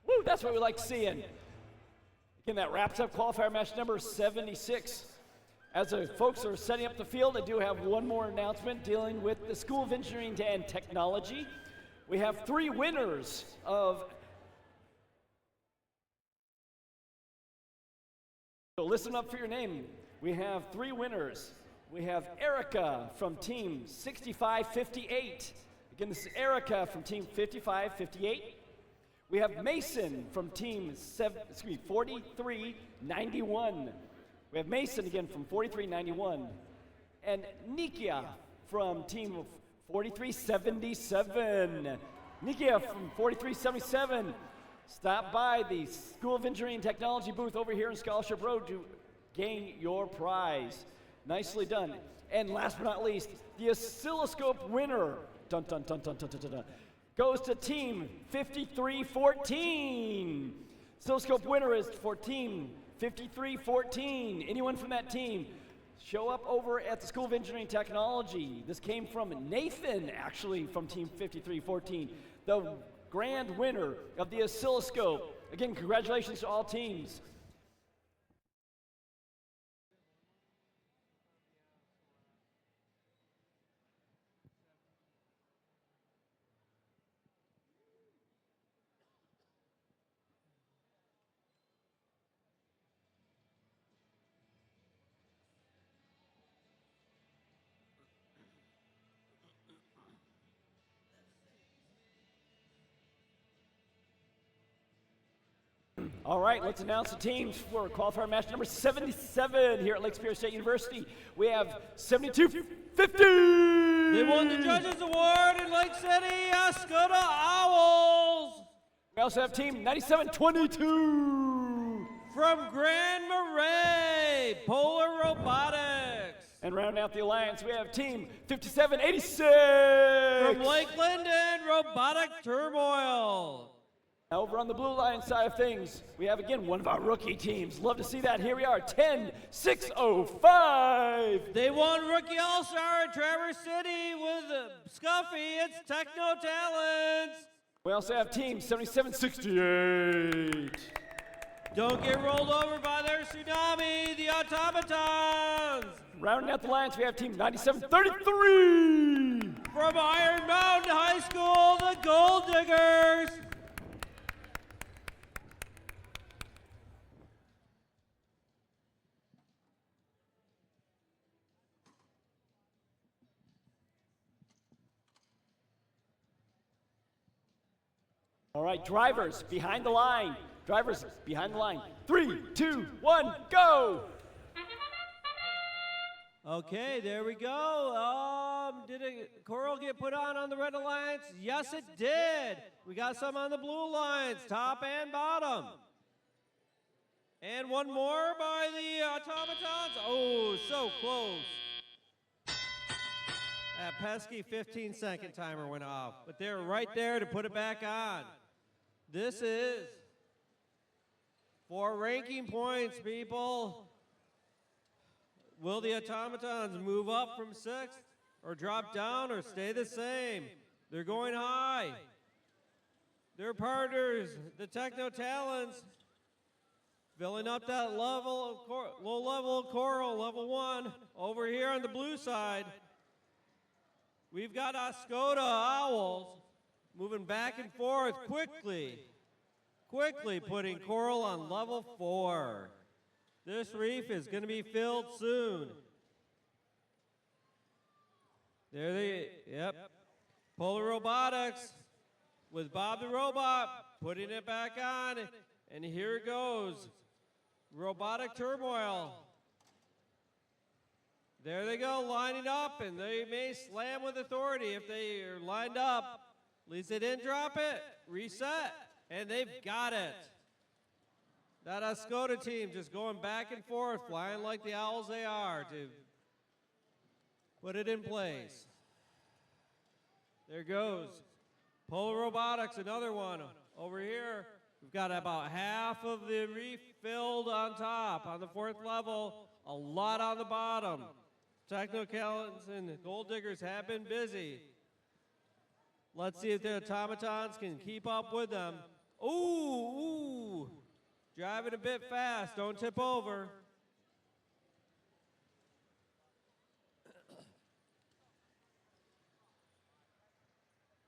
Woo, that's what we like seeing. Again, that wraps up qualifier match number 76. As the folks are setting up the field, I do have one more announcement dealing with the School of Engineering and Technology. We have 3 winners of... So listen up for your name. We have 3 winners. We have Erica from team 6558. Again, this is Erica from team 5558. We have Mason from team 4391. We have Mason again from 4391. And Nikia from team 4377. Nikia from 4377. Stop by the School of Engineering and Technology booth over here in Scholarship Road to gain your prize. Nicely done. And last but not least, the oscilloscope winner dun, dun, dun, dun, dun, dun, dun, dun, goes to team 5314. Oscilloscope winner is for team 5314. Anyone from that team, show up over at the School of Engineering and Technology. This came from Nathan, actually, from team 5314. The grand winner of the oscilloscope. Again, congratulations to all teams. All right, let's announce the teams for qualifier match number 77 here at Lake Superior State University. We have 7250.
They won the Judges Award in Lake City, Ascota Owls.
We also have team 9722.
From Grand Marais, Polar Robotics.
And rounding out the alliance, we have team 5786.
From Lake Linden, Robotic Turmoil.
Over on the Blue Line side of things, we have again one of our rookie teams. Love to see that. Here we are, 10605.
They won Rookie All-Star at Traverse City with Scuffy. It's Techno Talents.
We also have team 7768.
Don't get rolled over by their tsunami, the automatons.
Rounding out the lines, we have team 9733.
From Iron Mountain High School, the Gold Diggers.
All right, drivers behind the line. Drivers behind the line. 3, 2, 1, go!
Okay, there we go. Did a coral get put on the red alliance? Yes, it did. We got some on the blue alliance, top and bottom. And one more by the automatons. Oh, so close. That pesky 15-second timer went off, but they were right there to put it back on. This is for ranking points, people. Will the automatons move up from 6th or drop down or stay the same? They're going high. Their partners, the Techno Talents, filling up that level of low level coral, level 1. Over here on the blue side, we've got Ascota Owls moving back and forth quickly putting coral on level 4. This reef is going to be filled soon. There they, yep. Polar Robotics with Bob the Robot putting it back on, and here it goes. Robotic Turmoil. There they go, lining up, and they may slam with authority if they are lined up. At least they didn't drop it. Reset, and they've got it. That Ascota team just going back and forth, flying like the owls they are to put it in place. There goes. Polar Robotics, another one. Over here, we've got about half of the reef filled on top. On the 4th level, a lot on the bottom. Techno Talents and Gold Diggers have been busy. Let's see if the automatons can keep up with them. Ooh. Driving a bit fast. Don't tip over.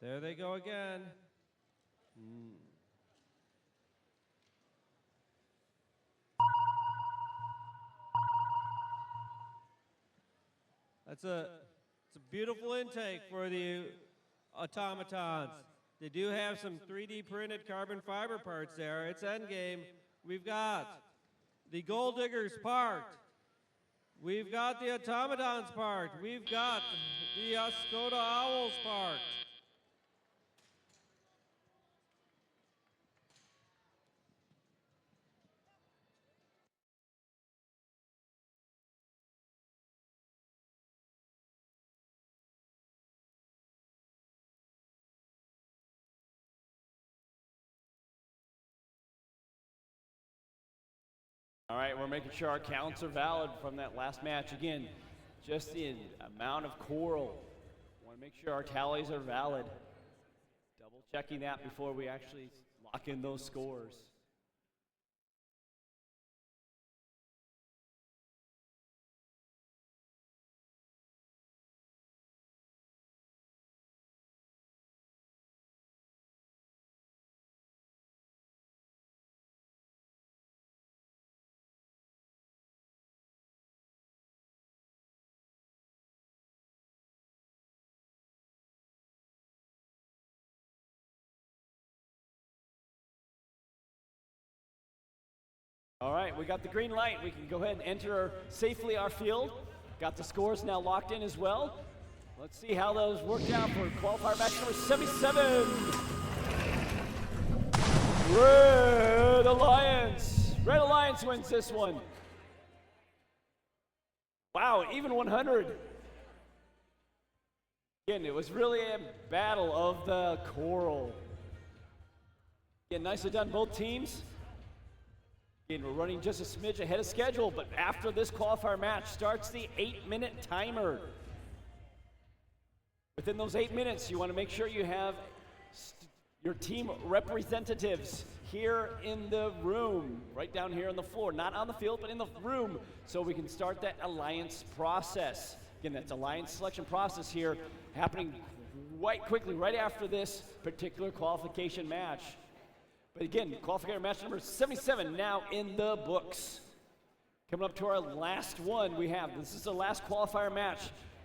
There they go again. It's a beautiful intake for the automatons. They do have some 3D printed carbon fiber parts there. It's endgame. We've got the Gold Diggers parked. We've got the automatons parked. We've got the Skoda Owls parked.
All right, we're making sure our counts are valid from that last match. Again, just the amount of coral. Want to make sure our tallies are valid. Double checking that before we actually lock in those scores. All right, we got the green light. We can go ahead and enter safely our field. Got the scores now locked in as well. Let's see how those worked out for qualifier match number 77. Red Alliance. Red Alliance wins this one. Wow, even 100. Again, it was really a battle of the coral. Again, nicely done, both teams. Again, we're running just a smidge ahead of schedule, but after this qualifier match starts the 8-minute timer. Within those 8 minutes, you want to make sure you have your team representatives here in the room, right down here on the floor, not on the field, but in the room, so we can start that alliance process. Again, that's alliance selection process here happening quite quickly right after this particular qualification match. But again, qualifier match number 77 now in the books. Coming up to our last one we have. This is the last qualifier match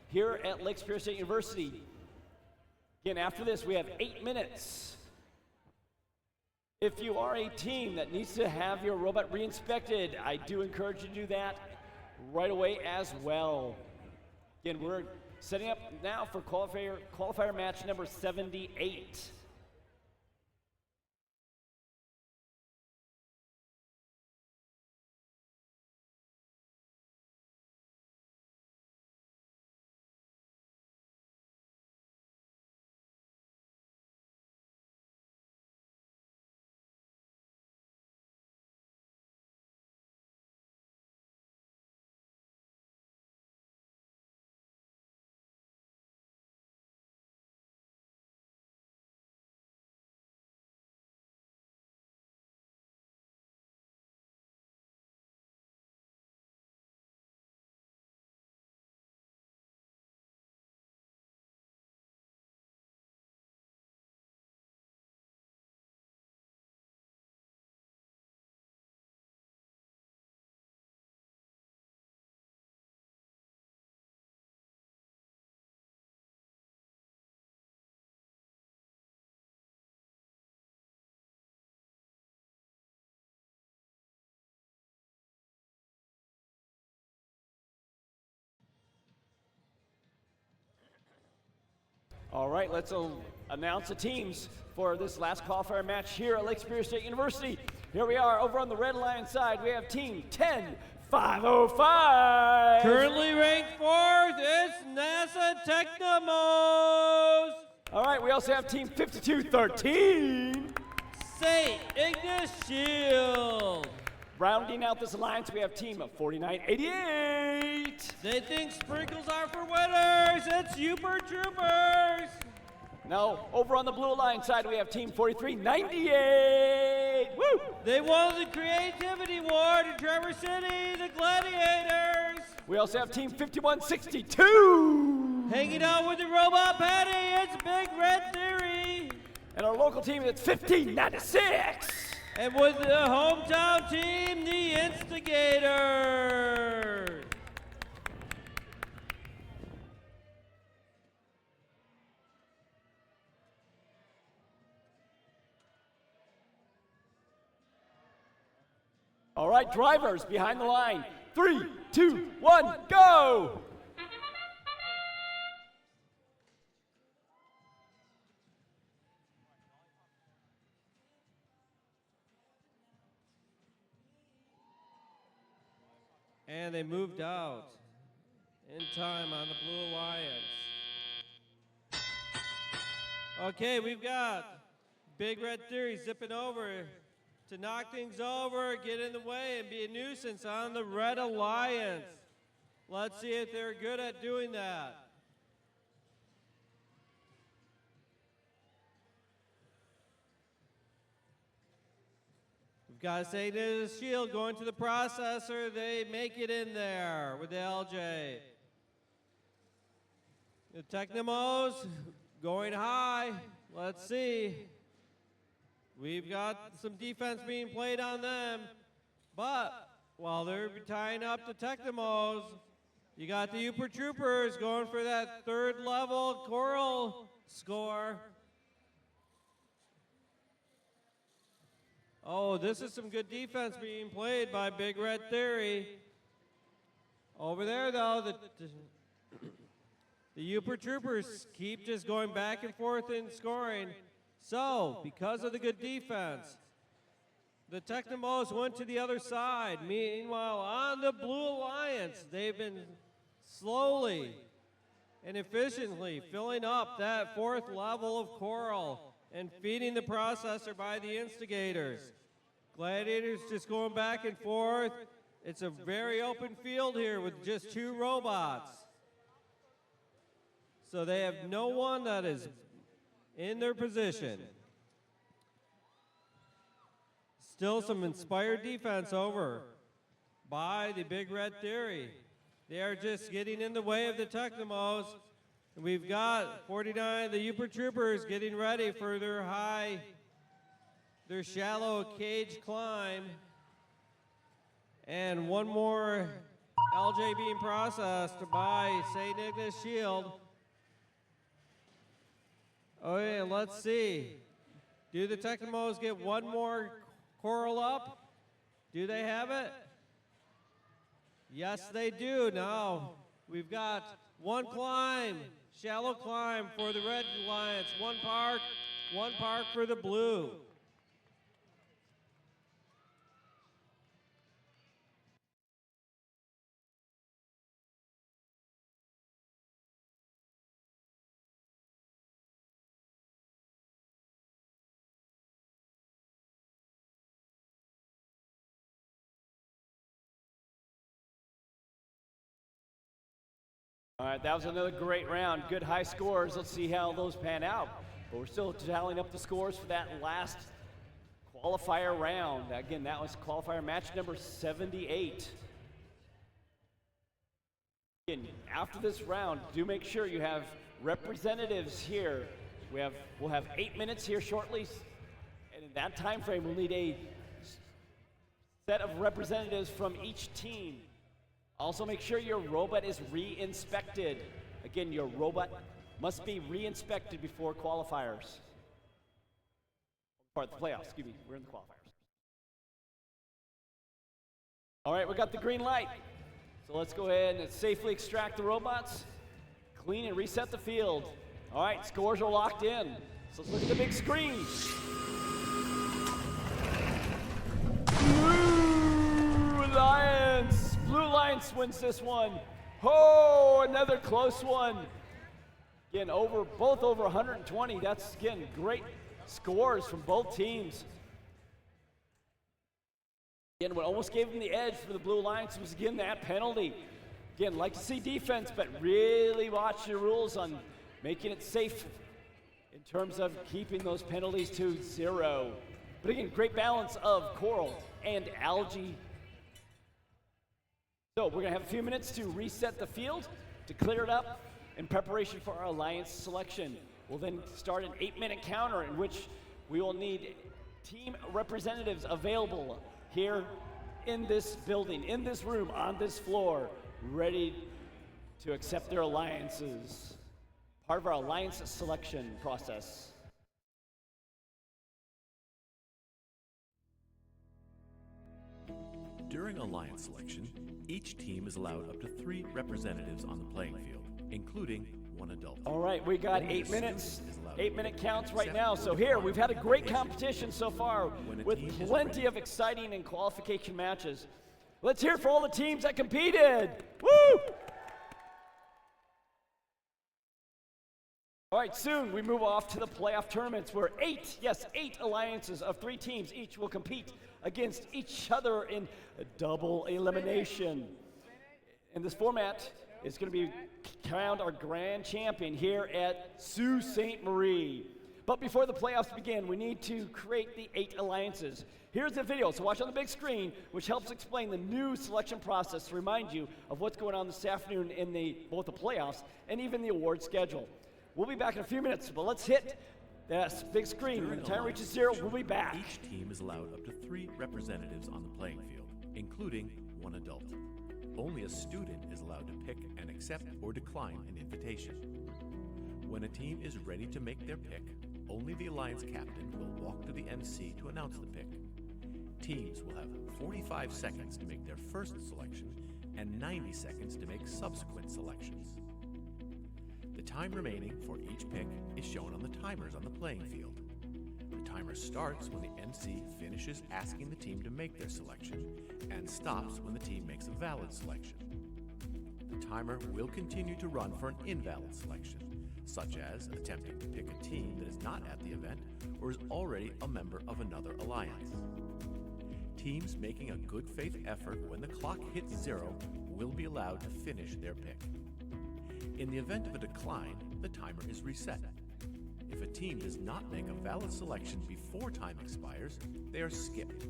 here at Lake Superior State University. Again, after this, we have 8 minutes. If you are a team that needs to have your robot re-inspected, I do encourage you to do that right away as well. Again, we're setting up now for qualifier match number 78. All right, let's announce the teams for this last qualifier match here at Lake Superior State University. Here we are over on the Red Alliance side. We have team 10505.
Currently ranked 4th is NASA Technomos.
All right, we also have team 5213.
St. Ignace Shield.
Rounding out this alliance, we have team 4988.
They think sprinkles are for winners. It's Uber Troopers.
Now, over on the Blue Alliance side, we have Team 4398. Woo!
They won the Creativity Award in Trevor City, the Gladiators.
We also have Team 5162.
Hanging out with the Robot Patty, it's Big Red Theory.
And our local team, it's 1596.
And with the hometown team, the Instigators.
All right, drivers behind the line. 3, 2, 1, go!
And they moved out in time on the Blue Alliance. Okay, we've got Big Red Theory zipping over to knock things over, get in the way, and be a nuisance on the Red Alliance. Let's see if they're good at doing that. We've got St. Nicholas Shield going to the processor. They make it in there with the LJ. The Technomos going high. Let's see. We've got some defense being played on them. But while they're tying up the Technomos, you got the Uper Troopers going for that third level Coral score. Oh, this is some good defense being played by Big Red Theory. Over there, though, the Uper Troopers keep just going back and forth in scoring. So, because of the good defense, the Technomos went to the other side. Meanwhile, on the Blue Alliance, they've been slowly and efficiently filling up that fourth level of Coral and feeding the processor by the Instigators. Gladiators just going back and forth. It's a very open field here with just two robots. So they have no one that is in their position. Still some inspired defense over by the Big Red Theory. They are just getting in the way of the Technomos. We've got 49, the Uper Troopers, getting ready for their shallow cage climb. And one more LJ being processed by St. Nicholas Shield. Oh yeah, let's see. Do the Technomos get one more Coral up? Do they have it? Yes, they do. Now, we've got one climb, shallow climb for the Red Alliance, one park for the Blue.
All right, that was another great round. Good high scores. Let's see how those pan out. But we're still tallying up the scores for that last qualifier round. Again, that was qualifier match number 78. Again, after this round, do make sure you have representatives here. We'll have 8 minutes here shortly, and in that time frame, we'll need a set of representatives from each team. Also, make sure your robot is re-inspected. Again, your robot must be re-inspected before qualifiers. Or the playoffs, excuse me, we're in the qualifiers. All right, we got the green light. So let's go ahead and safely extract the robots, clean and reset the field. All right, scores are locked in. So let's look at the big screen. Blue Alliance wins this one. Oh, another close one. Again, both over 120. That's, again, great scores from both teams. Again, what almost gave them the edge for the Blue Alliance was, again, that penalty. Again, like to see defense, but really watch your rules on making it safe in terms of keeping those penalties to 0. But again, great balance of coral and algae. So we're gonna have a few minutes to reset the field, to clear it up in preparation for our alliance selection. We'll then start an 8-minute counter in which we will need team representatives available here in this building, in this room, on this floor, ready to accept their alliances. Part of our alliance selection process.
During alliance selection, each team is allowed up to 3 representatives on the playing field, including 1 adult.
All right, we got
Only
8
a
minutes,
student is allowed
8-minute
to
counts right
accept
now.
or
So here,
decline
we've had a great
invitation.
competition so far
When a
with
team is
plenty
ready-
of exciting and qualification matches. Let's hear it for all the teams that competed. Woo! All right, soon we move off to the playoff tournaments where 8 alliances of 3 teams each will compete against each other in a double elimination. In this format, it's going to be crowned our grand champion here at Sault Ste. Marie. But before the playoffs begin, we need to create the 8 alliances. Here's the video, so watch on the big screen, which helps explain the new selection process to remind you of what's going on this afternoon in both the playoffs and even the award schedule. We'll be back in a few minutes, but let's hit that big screen. When
During
the time
alliance
reaches 0,
selection,
we'll be back.
Each team is allowed up to 3 representatives on the playing field, including 1 adult. Only a student is allowed to pick and accept or decline an invitation. When a team is ready to make their pick, only the alliance captain will walk to the MC to announce the pick. Teams will have 45 seconds to make their first selection and 90 seconds to make subsequent selections. The time remaining for each pick is shown on the timers on the playing field. The timer starts when the MC finishes asking the team to make their selection and stops when the team makes a valid selection. The timer will continue to run for an invalid selection, such as attempting to pick a team that is not at the event or is already a member of another alliance. Teams making a good faith effort when the clock hits 0 will be allowed to finish their pick. In the event of a decline, the timer is reset. If a team does not make a valid selection before time expires, they are skipped.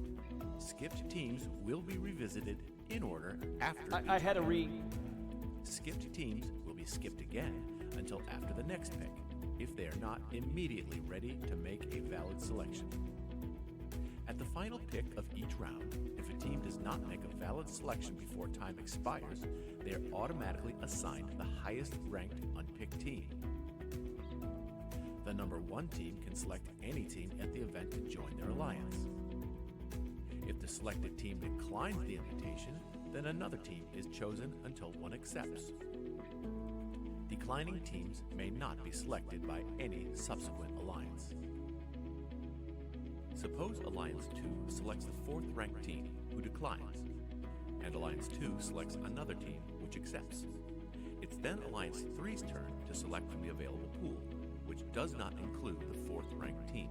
Skipped teams will be revisited in order after
I had to
Skipped teams will be skipped again until after the next pick, if they are not immediately ready to make a valid selection. At the final pick of each round, if a team does not make a valid selection before time expires, they are automatically assigned the highest ranked unpicked team. The number 1 team can select any team at the event to join their alliance. If the selected team declines the invitation, then another team is chosen until one accepts. Declining teams may not be selected by any subsequent alliance. Suppose Alliance 2 selects the 4th ranked team, who declines, and Alliance 2 selects another team, which accepts. It's then Alliance 3's turn to select from the available pool, which does not include the 4th ranked team.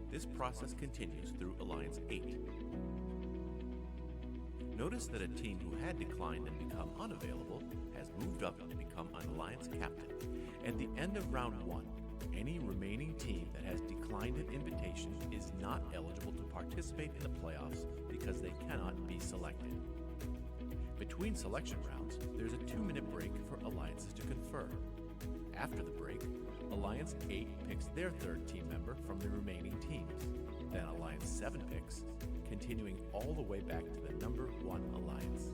This process continues through Alliance 8. Notice that a team who had declined and become unavailable has moved up to become an alliance captain. At the end of round 1, any remaining team that has declined an invitation is not eligible to participate in the playoffs because they cannot be selected. Between selection rounds, there's a 2-minute break for alliances to confer. After the break, Alliance 8 picks their 3rd team member from the remaining teams. Then Alliance 7 picks, continuing all the way back to the number 1 alliance.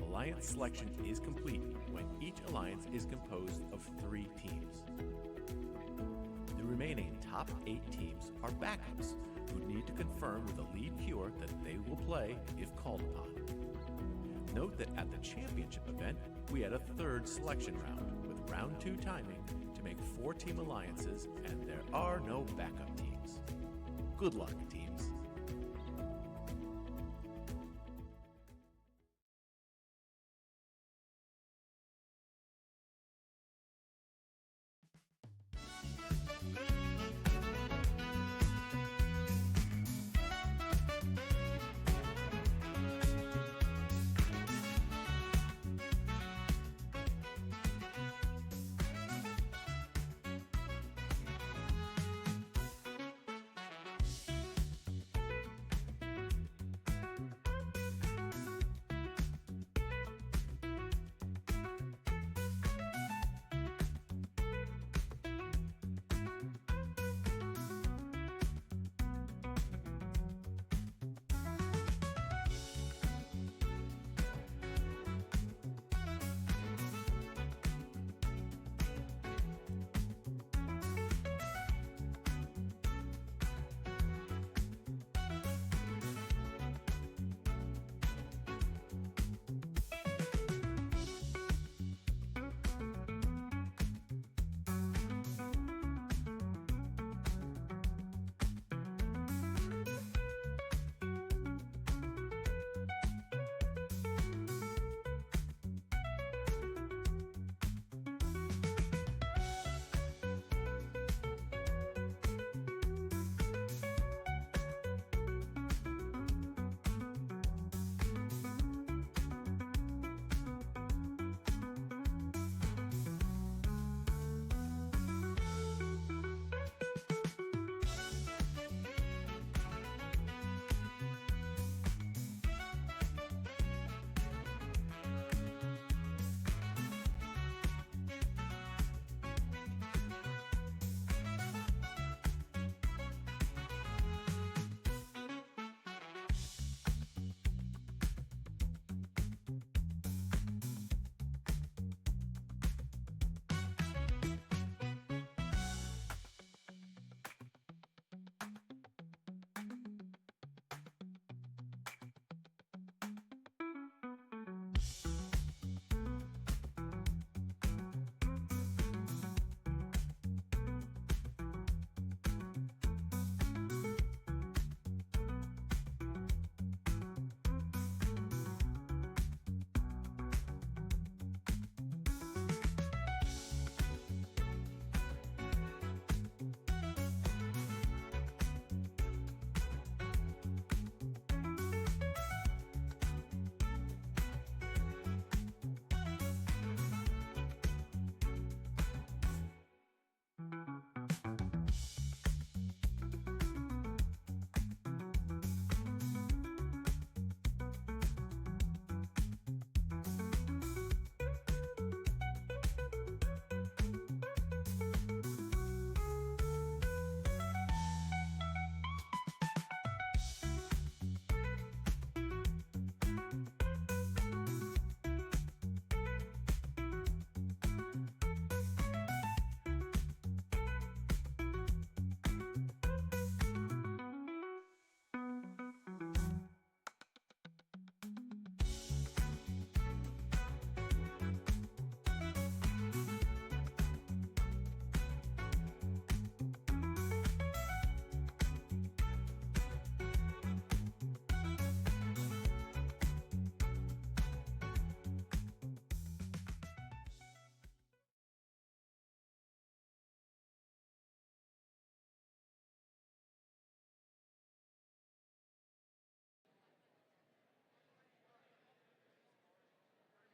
Alliance selection is complete when each alliance is composed of 3 teams. The remaining top 8 teams are backups who need to confirm with the lead cure that they will play if called upon. Note that at the championship event, we had a 3rd selection round with round 2 timing to make 4-team alliances, and there are no backup teams. Good luck, teams.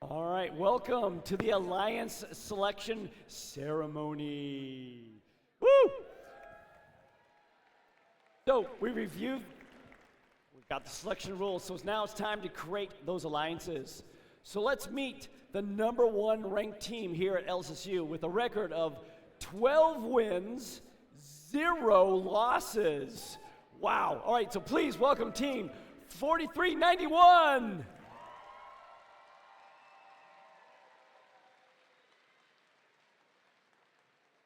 All right, welcome to the Alliance Selection Ceremony. Woo! So we reviewed, we got the selection rules, so now it's time to create those alliances. So let's meet the #1 ranked team here at LSSU with a record of 12 wins, 0 losses. Wow. All right, so please welcome team 4391.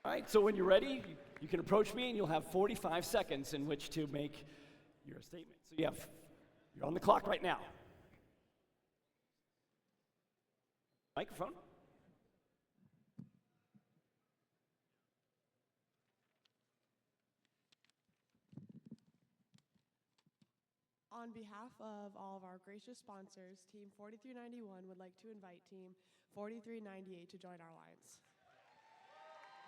All right, so when you're ready, you can approach me and you'll have 45 seconds in which to make your statement. So you're on the clock right now. Microphone.
On behalf of all of our gracious sponsors, Team 4391 would like to invite Team 4398 to join our alliance.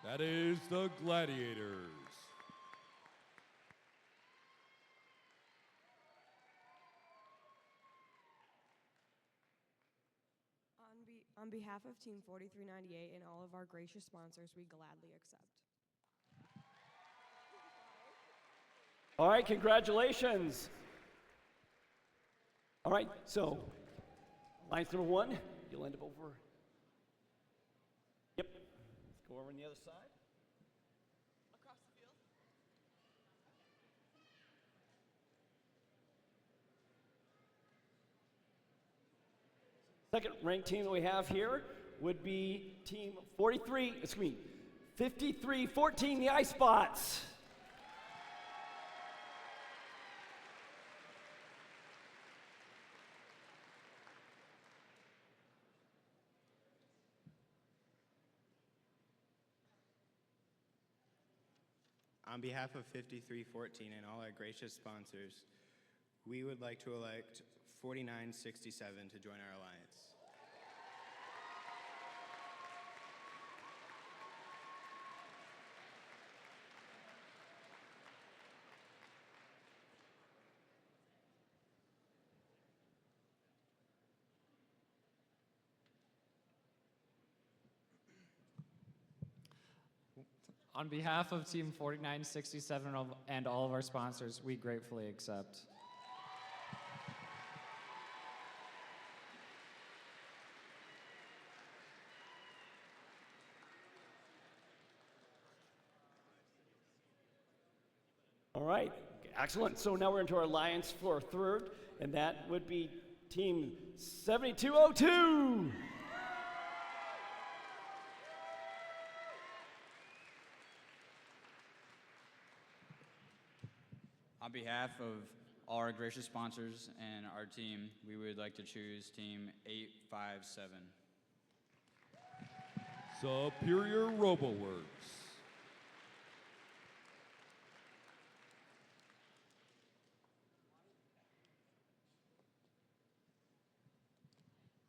That is the Gladiators.
On behalf of Team 4398 and all of our gracious sponsors, we gladly accept.
All right, congratulations. All right, so alliance #1, you'll end up over. Yep, let's go over on the other side.
Across the field.
Second ranked team that we have here would be team 5314, the Ice Bots.
On behalf of 5314 and all our gracious sponsors, we would like to elect 4967 to join our alliance.
On behalf of Team 4967 and all of our sponsors, we gratefully accept.
All right, excellent. So now we're into our alliance for third, and that would be team 7202.
On behalf of all our gracious sponsors and our team, we would like to choose Team 857.
Superior RoboWorks.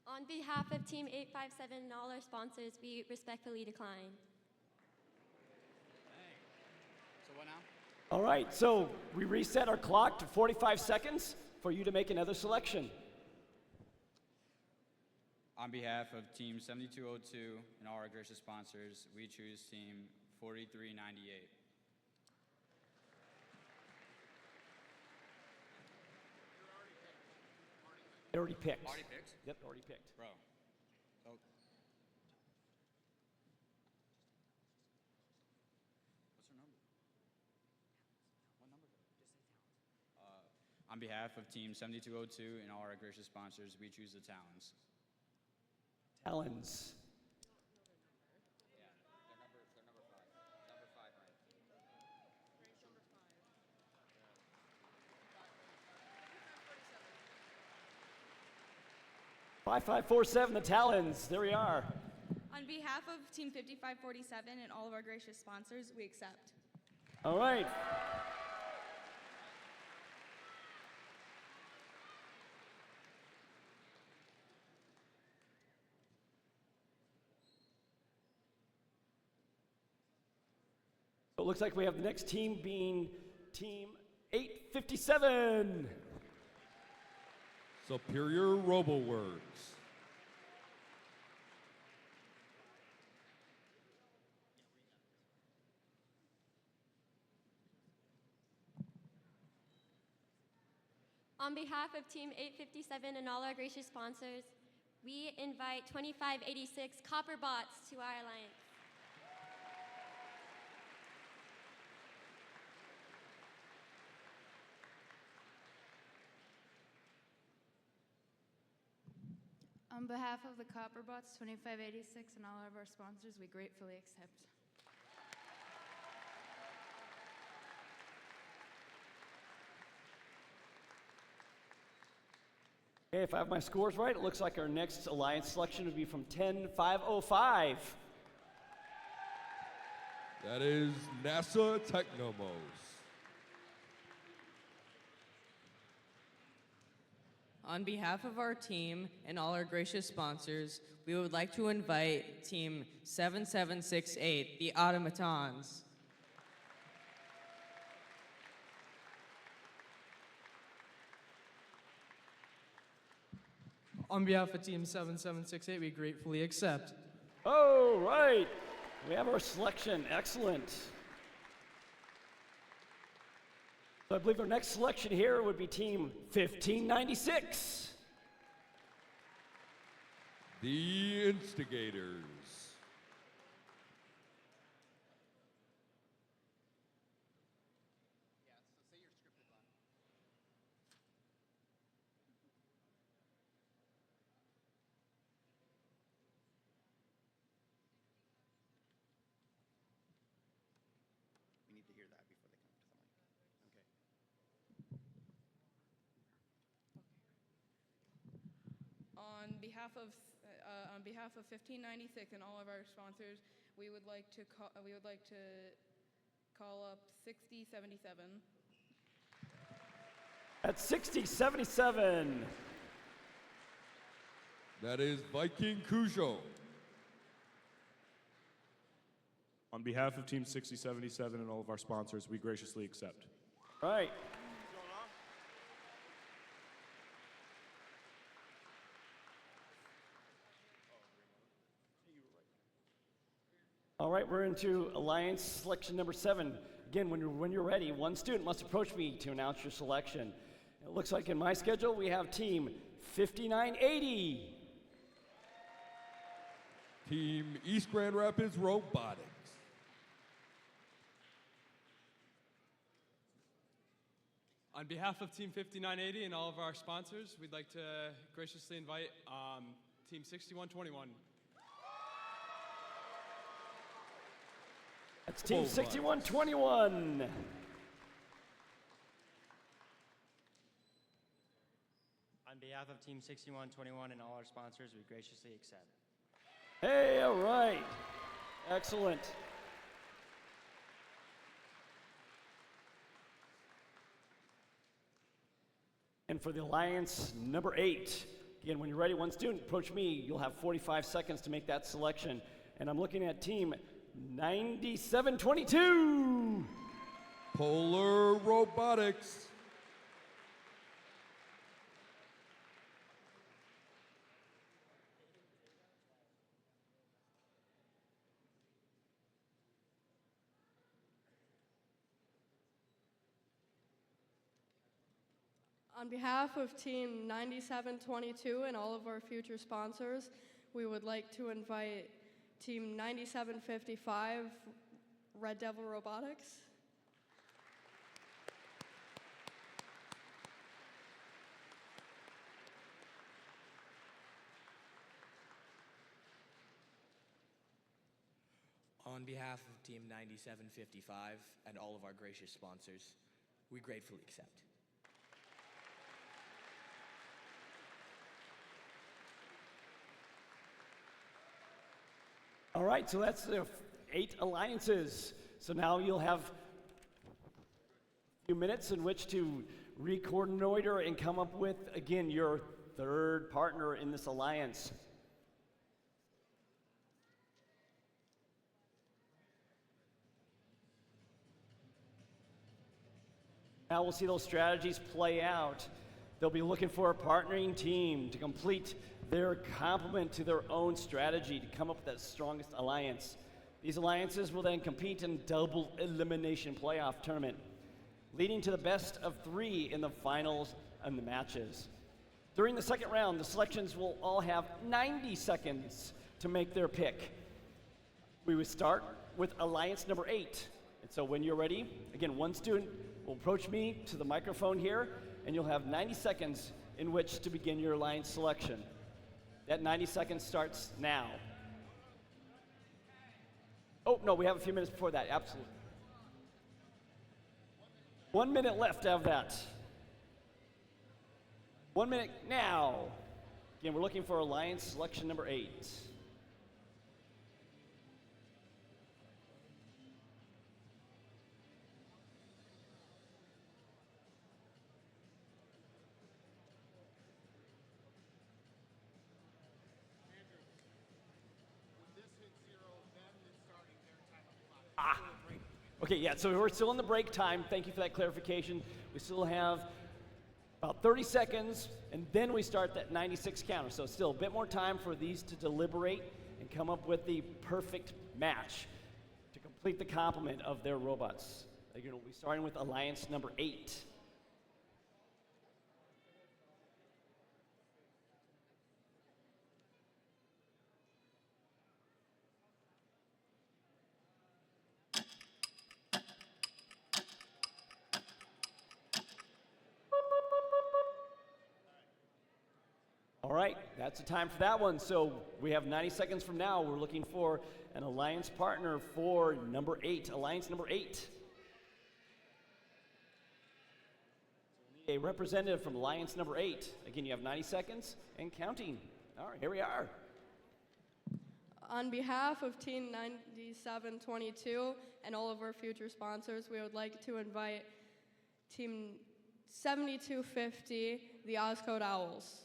On behalf of Team 857 and all our sponsors, we respectfully decline.
So what now?
All right, so we reset our clock to 45 seconds for you to make another selection.
On behalf of Team 7202 and all our gracious sponsors, we choose Team 4398.
Already picked.
Already picked?
Yep, already picked.
Bro. So, what's her number? What number? Just say Talons. On behalf of Team 7202 and all our gracious sponsors, we choose the Talons.
Talons.
Yeah, they're number 5. Number 5, right?
5547, the Talons. There we are.
On behalf of Team 5547 and all of our gracious sponsors, we accept.
All right. So it looks like we have the next team being Team 857.
Superior RoboWorks.
On behalf of Team 857 and all our gracious sponsors, we invite 2586 Copper Bots to our alliance.
On behalf of the Copperbots 2586 and all of our sponsors, we gratefully accept.
Okay, if I have my scores right, it looks like our next alliance selection would be from 10505.
That is NASA Technomos.
On behalf of our team and all our gracious sponsors, we would like to invite Team 7768, the Automatons.
On behalf of Team 7768, we gratefully accept.
Oh, right. We have our selection. Excellent. So I believe our next selection here would be Team 1596.
The Instigators.
We need to hear that before they come to the mic. Okay.
On behalf of 1596 and all of our sponsors, we would like to call up 6077.
At 6077.
That is Viking Cujo.
On behalf of Team 6077 and all of our sponsors, we graciously accept.
All right. All right, we're into alliance selection number 7. Again, when you're ready, one student must approach me to announce your selection. It looks like in my schedule we have Team 5980.
Team East Grand Rapids Robotics.
On behalf of Team 5980 and all of our sponsors, we'd like to graciously invite Team 6121.
That's Team 6121.
On behalf of Team 6121 and all our sponsors, we graciously accept.
Hey, all right. Excellent. And for the alliance number 8, again, when you're ready, one student approach me. You'll have 45 seconds to make that selection. And I'm looking at Team 9722.
Polar Robotics.
On behalf of Team 9722 and all of our future sponsors, we would like to invite Team 9755, Red Devil Robotics.
On behalf of Team 9755 and all of our gracious sponsors, we gratefully accept.
All right, so that's 8 alliances. So now you'll have a few minutes in which to reconnoiter and come up with, again, your third partner in this alliance. Now we'll see those strategies play out. They'll be looking for a partnering team to complete their complement to their own strategy to come up with that strongest alliance. These alliances will then compete in double elimination playoff tournament, leading to the best of 3 in the finals in the matches. During the second round, the selections will all have 90 seconds to make their pick. We would start with Alliance number 8. And so when you're ready, again, one student will approach me to the microphone here, and you'll have 90 seconds in which to begin your alliance selection. That 90 seconds starts now. Oh, no, we have a few minutes before that, absolutely. 1 minute left of that. 1 minute now. Again, we're looking for alliance selection number 8. Okay, yeah, so we're still in the break time. Thank you for that clarification. We still have about 30 seconds, and then we start that 96 counter. So still a bit more time for these to deliberate and come up with the perfect match to complete the complement of their robots. Again, we'll be starting with Alliance number 8. All right, that's the time for that one. So we have 90 seconds from now. We're looking for an alliance partner for number 8, alliance number 8. A representative from alliance number 8. Again, you have 90 seconds and counting. All right, here we are.
On behalf of Team 9722 and all of our future sponsors, we would like to invite Team 7250, the Oscode Owls.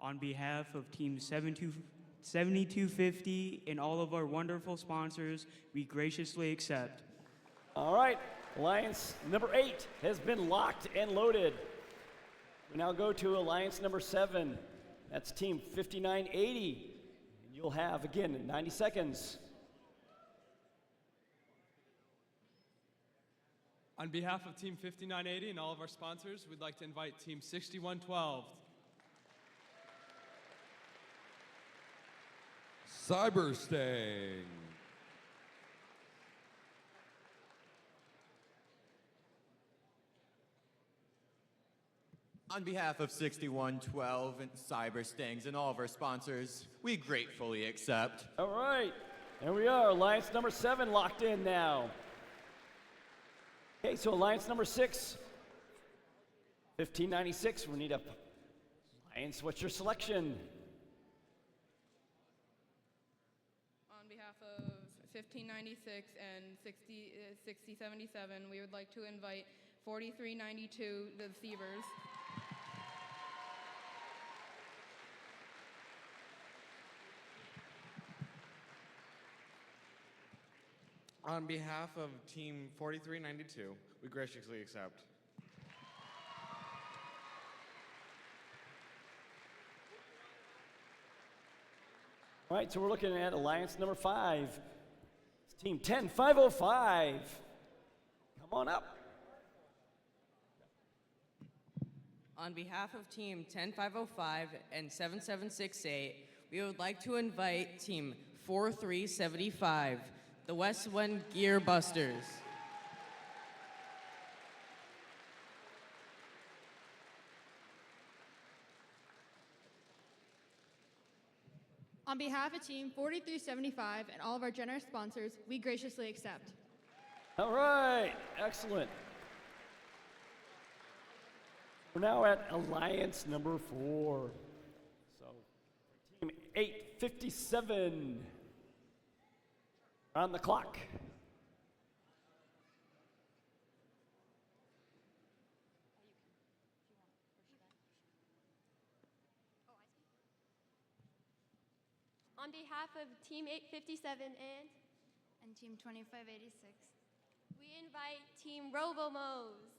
On behalf of Team 7250 and all of our wonderful sponsors, we graciously accept.
All right, alliance number 8 has been locked and loaded. We now go to alliance number 7. That's Team 5980. And you'll have, again, 90 seconds.
On behalf of Team 5980 and all of our sponsors, we'd like to invite Team 6112.
Cybersting.
On behalf of 6112 and Cyberstings and all of our sponsors, we gratefully accept.
All right, there we are, alliance number 7 locked in now. Okay, so alliance number 6, 1596, we need a alliance. What's your selection?
On behalf of 1596 and 6077, we would like to invite 4392, the Sievers.
On behalf of Team 4392, we graciously accept.
All right, so we're looking at alliance number 5. It's Team 10505. Come on up.
On behalf of Team 10505 and 7768, we would like to invite Team 4375, the West Wind Gear Busters.
On behalf of Team 4375 and all of our generous sponsors, we graciously accept.
All right, excellent. We're now at alliance number 4. So, Team 857 on the clock.
On behalf of Team 857 and
Team 2586,
we invite Team RoboMos.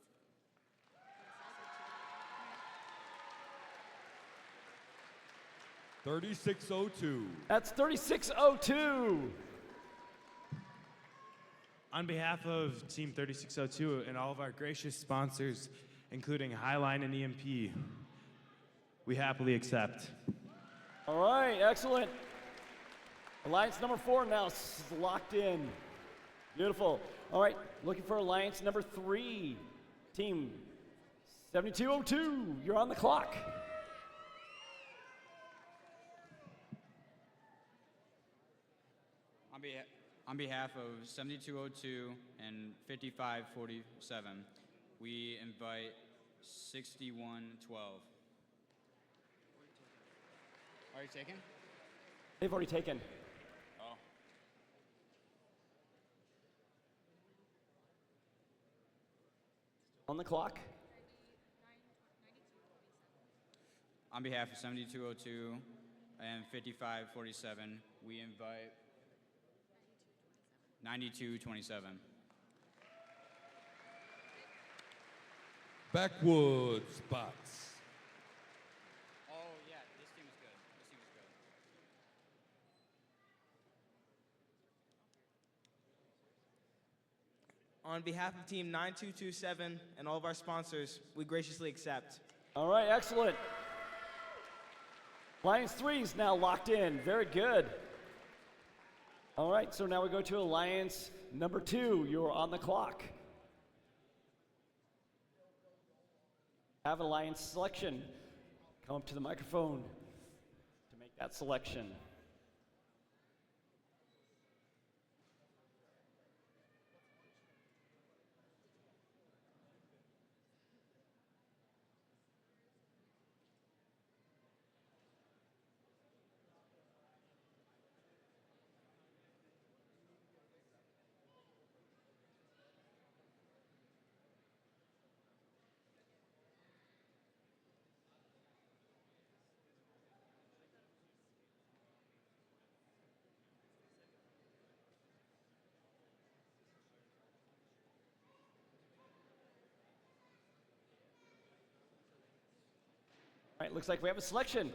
3602.
That's 3602.
On behalf of Team 3602 and all of our gracious sponsors, including Highline and EMP, we happily accept.
All right, excellent. Alliance number 4 now locked in. Beautiful. All right, looking for alliance number 3. Team 7202, you're on the clock.
On behalf of 7202 and 5547, we invite 6112. Already taken?
They've already taken.
Oh.
On the clock.
On behalf of 7202 and 5547, we invite 9227.
Backwoods spots.
Oh, yeah, this team is good. This team is good.
On behalf of Team 9227 and all of our sponsors, we graciously accept.
All right, excellent. Alliance 3 is now locked in. Very good. All right, so now we go to Alliance number 2. You're on the clock. Have Alliance selection. Come up to the microphone to make that selection. All right, looks like we have a selection.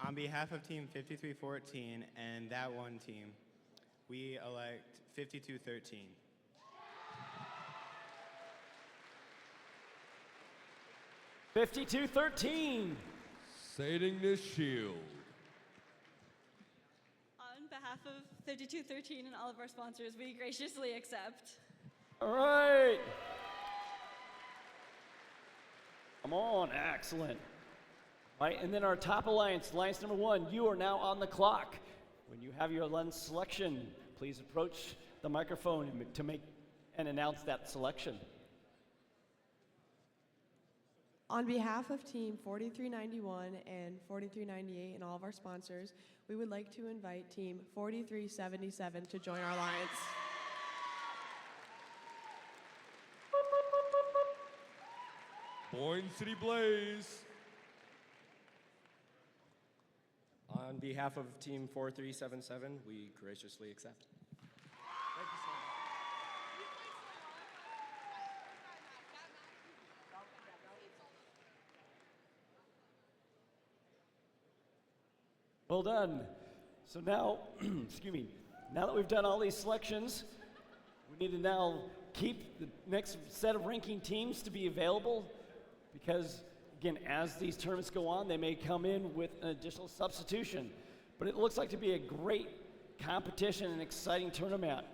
On behalf of Team 5314 and that one team, we elect 5213.
$52.13.
Sating the shield.
On behalf of 5213 and all of our sponsors, we graciously accept.
All right. Come on, excellent. All right, and then our top alliance, alliance number 1, you are now on the clock. When you have your alliance selection, please approach the microphone to make and announce that selection.
On behalf of Team 4391 and 4398 and all of our sponsors, we would like to invite Team 4377 to join our alliance.
Boyne City Blaze.
On behalf of Team 4377, we graciously accept.
Well done. So now, excuse me, now that we've done all these selections, we need to now keep the next set of ranking teams to be available because, again, as these tournaments go on, they may come in with an additional substitution. But it looks like to be a great competition and exciting tournament.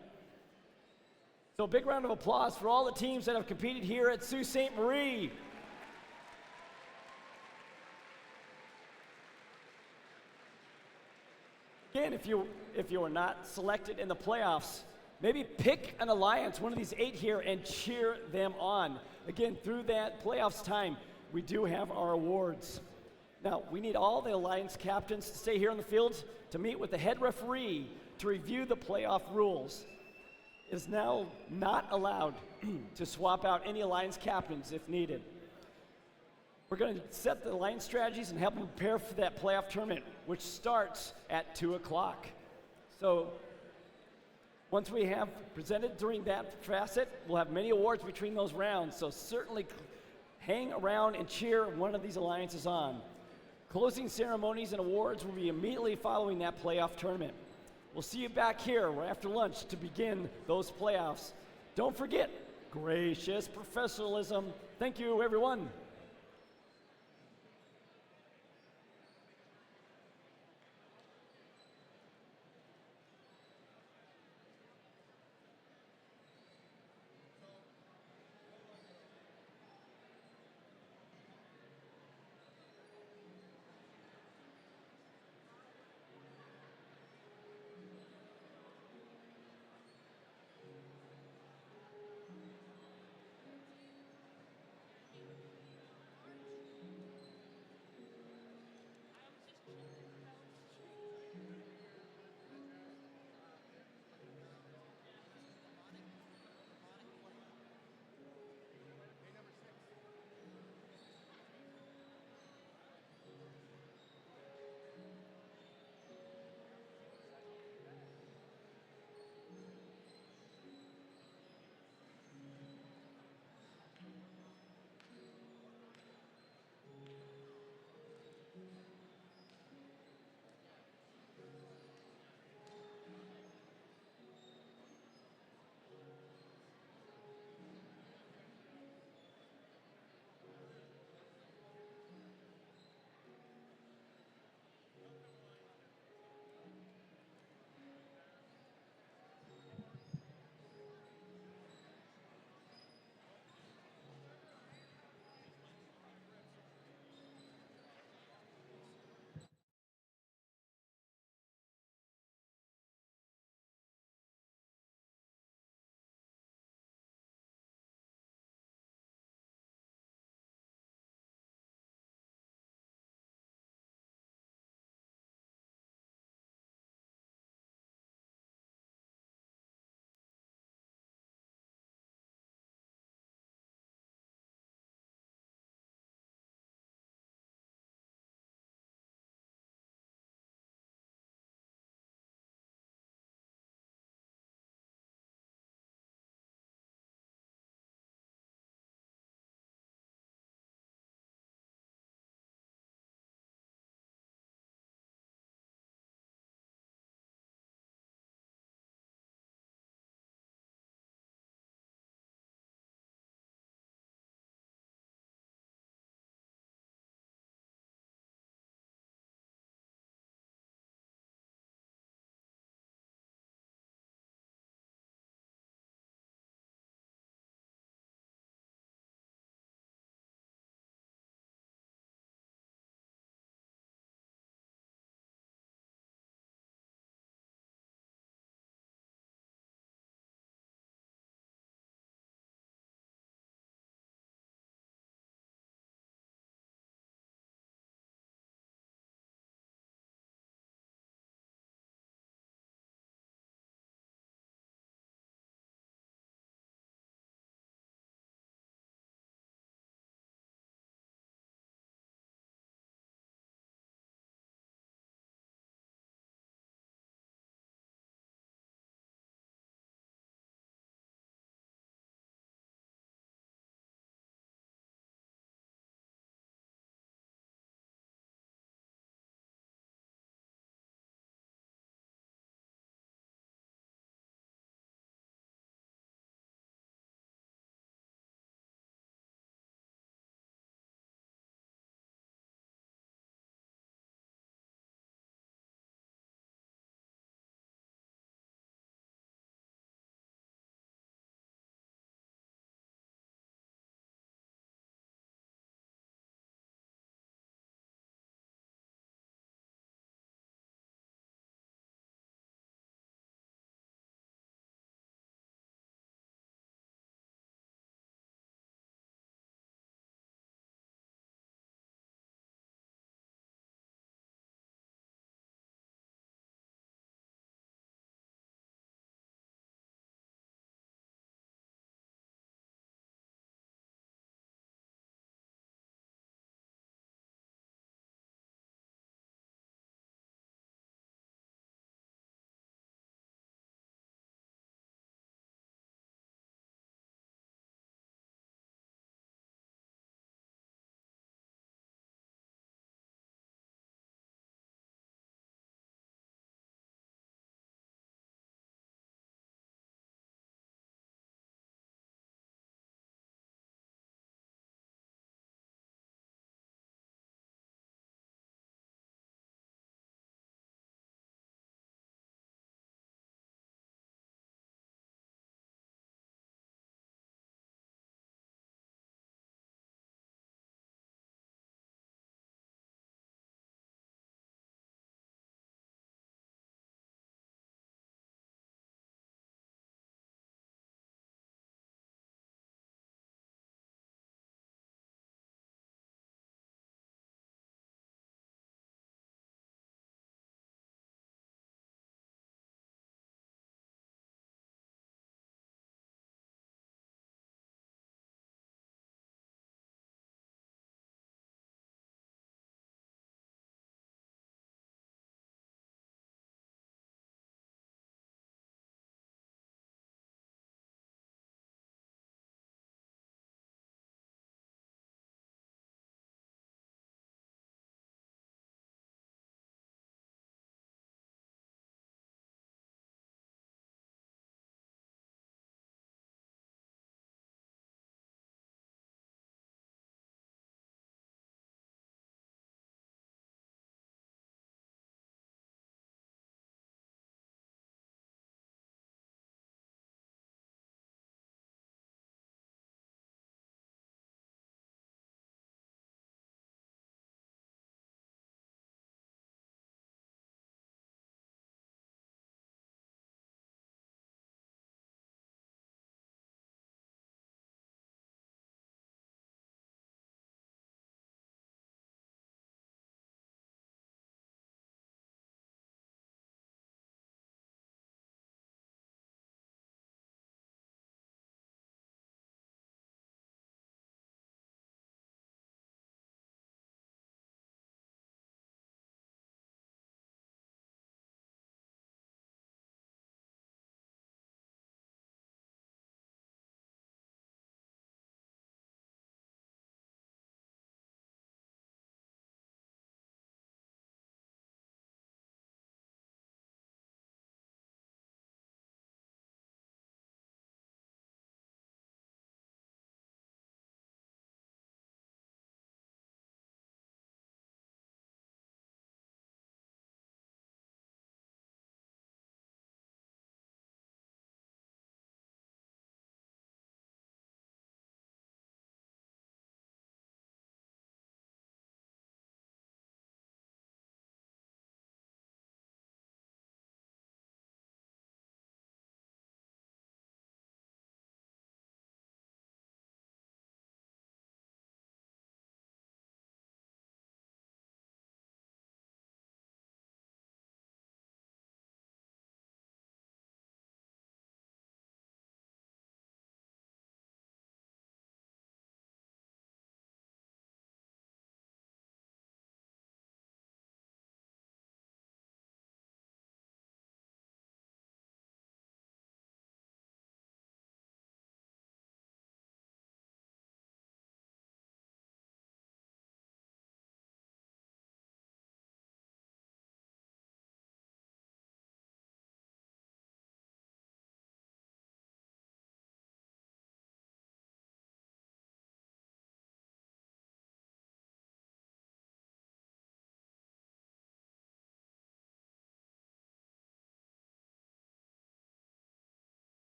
So a big round of applause for all the teams that have competed here at Sault Ste. Marie. Again, if you are not selected in the playoffs, maybe pick an alliance, one of these 8 here, and cheer them on. Again, through that playoffs time, we do have our awards. Now, we need all the alliance captains to stay here on the field to meet with the head referee to review the playoff rules. It is now not allowed to swap out any alliance captains if needed. We're going to set the alliance strategies and help them prepare for that playoff tournament, which starts at 2 o'clock. So once we have presented during that facet, we'll have many awards between those rounds. So certainly hang around and cheer one of these alliances on. Closing ceremonies and awards will be immediately following that playoff tournament. We'll see you back here right after lunch to begin those playoffs. Don't forget, gracious professionalism. Thank you, everyone.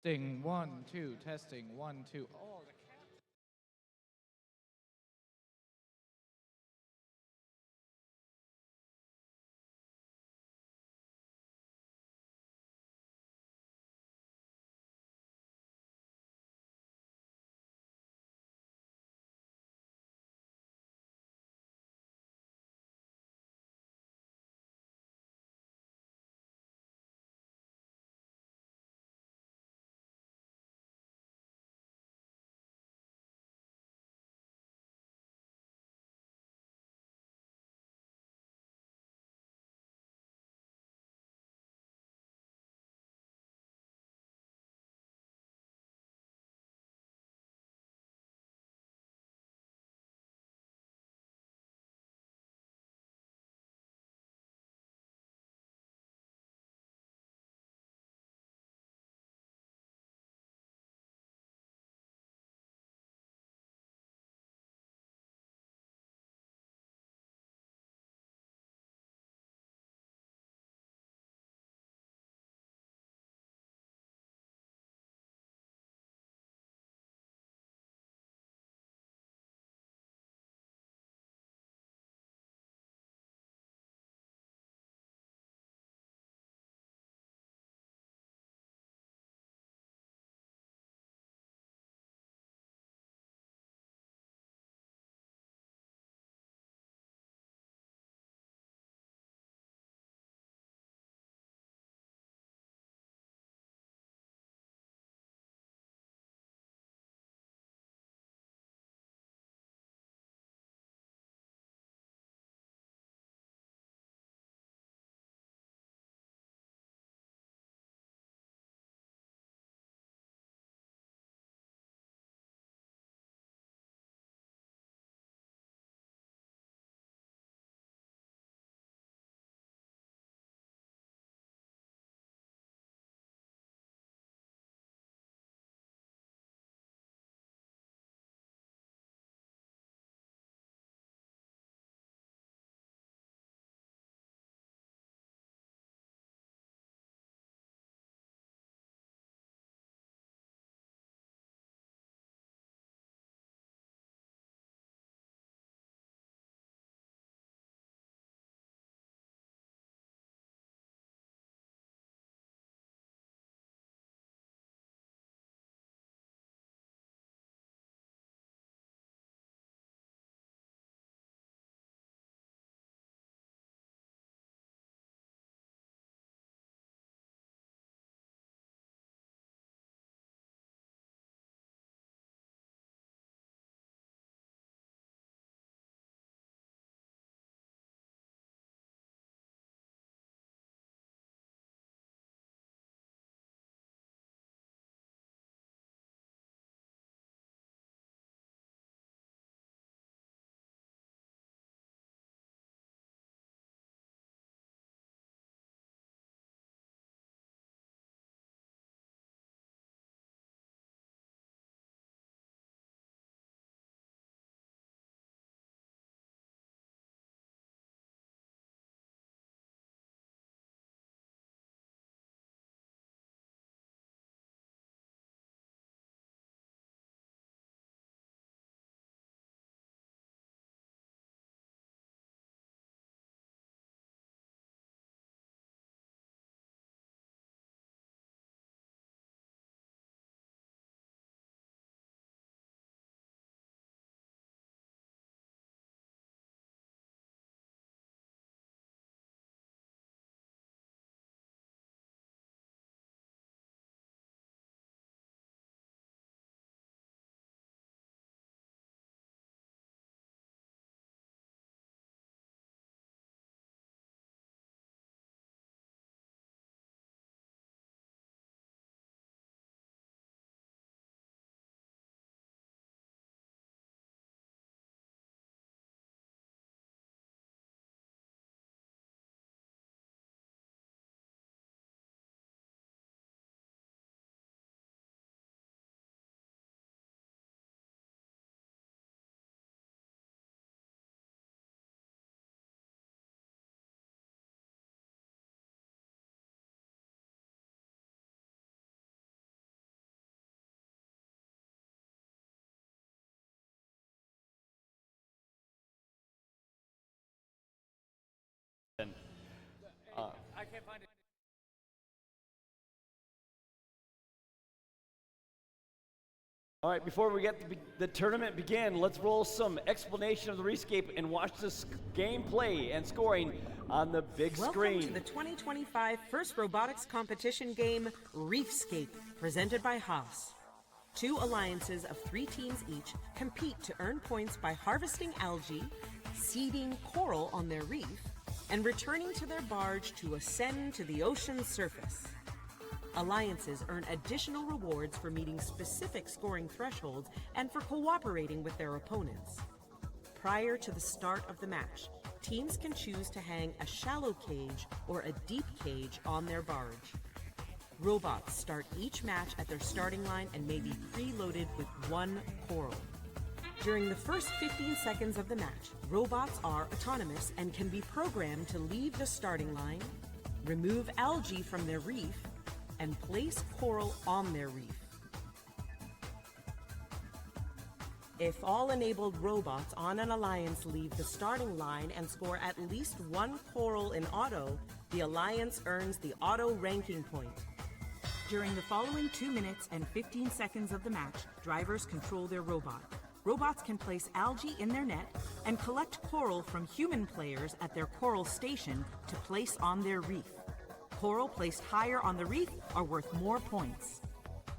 Testing 1, 2, testing 1, 2. Oh,
I can't find it.
All right, before we get the tournament begin, let's roll some explanation of the Reefscape and watch this gameplay and scoring on the big screen.
Welcome to the 2025 first robotics competition game, Reefscape, presented by Haas. 2 alliances of 3 teams each compete to earn points by harvesting algae, seeding coral on their reef, and returning to their barge to ascend to the ocean's surface. Alliances earn additional rewards for meeting specific scoring thresholds and for cooperating with their opponents. Prior to the start of the match, teams can choose to hang a shallow cage or a deep cage on their barge. Robots start each match at their starting line and may be preloaded with 1 coral. During the first 15 seconds of the match, robots are autonomous and can be programmed to leave the starting line, remove algae from their reef, and place coral on their reef. If all enabled robots on an alliance leave the starting line and score at least 1 coral in auto, the alliance earns the auto ranking point. During the following 2 minutes and 15 seconds of the match, drivers control their robot. Robots can place algae in their net and collect coral from human players at their coral station to place on their reef. Coral placed higher on the reef are worth more points.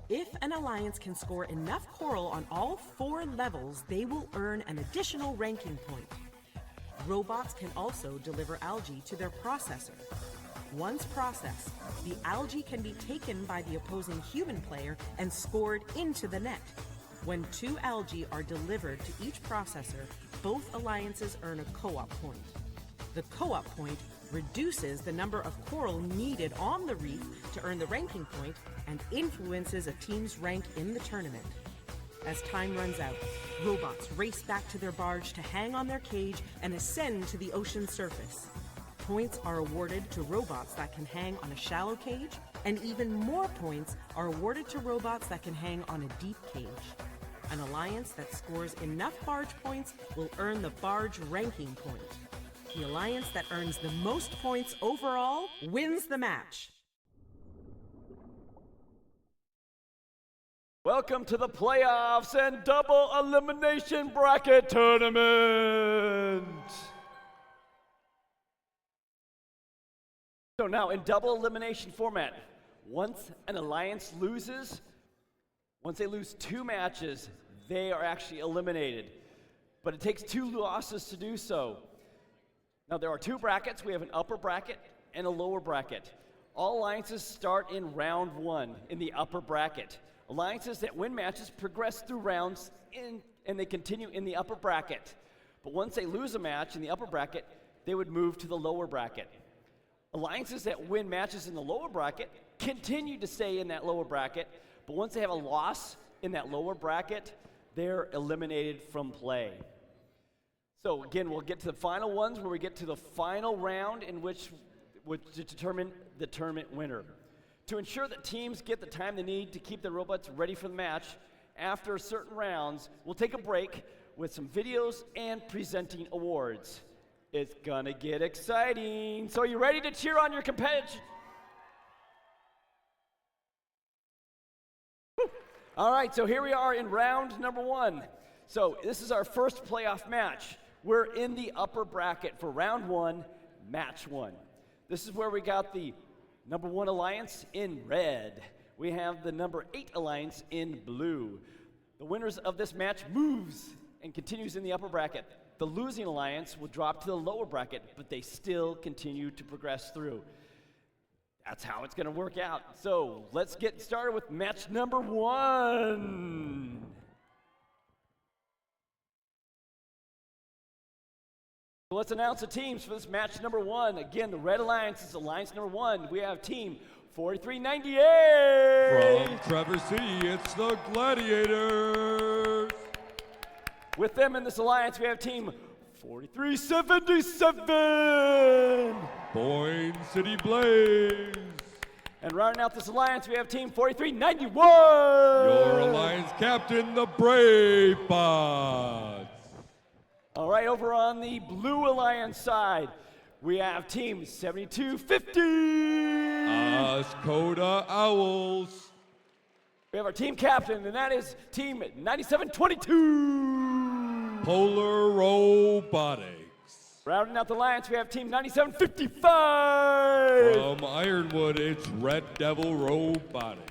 If an alliance can score enough coral on all 4 levels, they will earn an additional ranking point. Robots can also deliver algae to their processor. Once processed, the algae can be taken by the opposing human player and scored into the net. When 2 algae are delivered to each processor, both alliances earn a co-op point. The co-op point reduces the number of coral needed on the reef to earn the ranking point and influences a team's rank in the tournament. As time runs out, robots race back to their barge to hang on their cage and ascend to the ocean surface. Points are awarded to robots that can hang on a shallow cage, and even more points are awarded to robots that can hang on a deep cage. An alliance that scores enough barge points will earn the barge ranking point. The alliance that earns the most points overall wins the match.
Welcome to the playoffs and double elimination bracket tournament. So now in double elimination format, once an alliance loses, once they lose 2 matches, they are actually eliminated. But it takes 2 losses to do so. Now there are 2 brackets. We have an upper bracket and a lower bracket. All alliances start in round 1 in the upper bracket. Alliances that win matches progress through rounds and they continue in the upper bracket. But once they lose a match in the upper bracket, they would move to the lower bracket. Alliances that win matches in the lower bracket continue to stay in that lower bracket, but once they have a loss in that lower bracket, they're eliminated from play. So again, we'll get to the final ones where we get to the final round in which to determine the tournament winner. To ensure that teams get the time they need to keep their robots ready for the match, after certain rounds, we'll take a break with some videos and presenting awards. It's gonna get exciting. So are you ready to cheer on your competitors? All right, so here we are in round number 1. So this is our first playoff match. We're in the upper bracket for round 1, match 1. This is where we got the number 1 alliance in red. We have the number 8 alliance in blue. The winners of this match moves and continues in the upper bracket. The losing alliance will drop to the lower bracket, but they still continue to progress through. That's how it's gonna work out. So let's get started with match number 1. So let's announce the teams for this match number 1. Again, the Red Alliance is alliance number 1. We have team 4398.
From Traverse City, it's the Gladiators.
With them in this alliance, we have team 4377.
Boyne City Blaze.
And rounding out this alliance, we have team 4391.
Your alliance captain, the Brave Bots.
All right, over on the Blue Alliance side, we have team 7250.
Oscoda Owls.
We have our team captain, and that is team 9722.
Polar Robotics.
Rounding out the alliance, we have team 9755.
From Ironwood, it's Red Devil Robotics.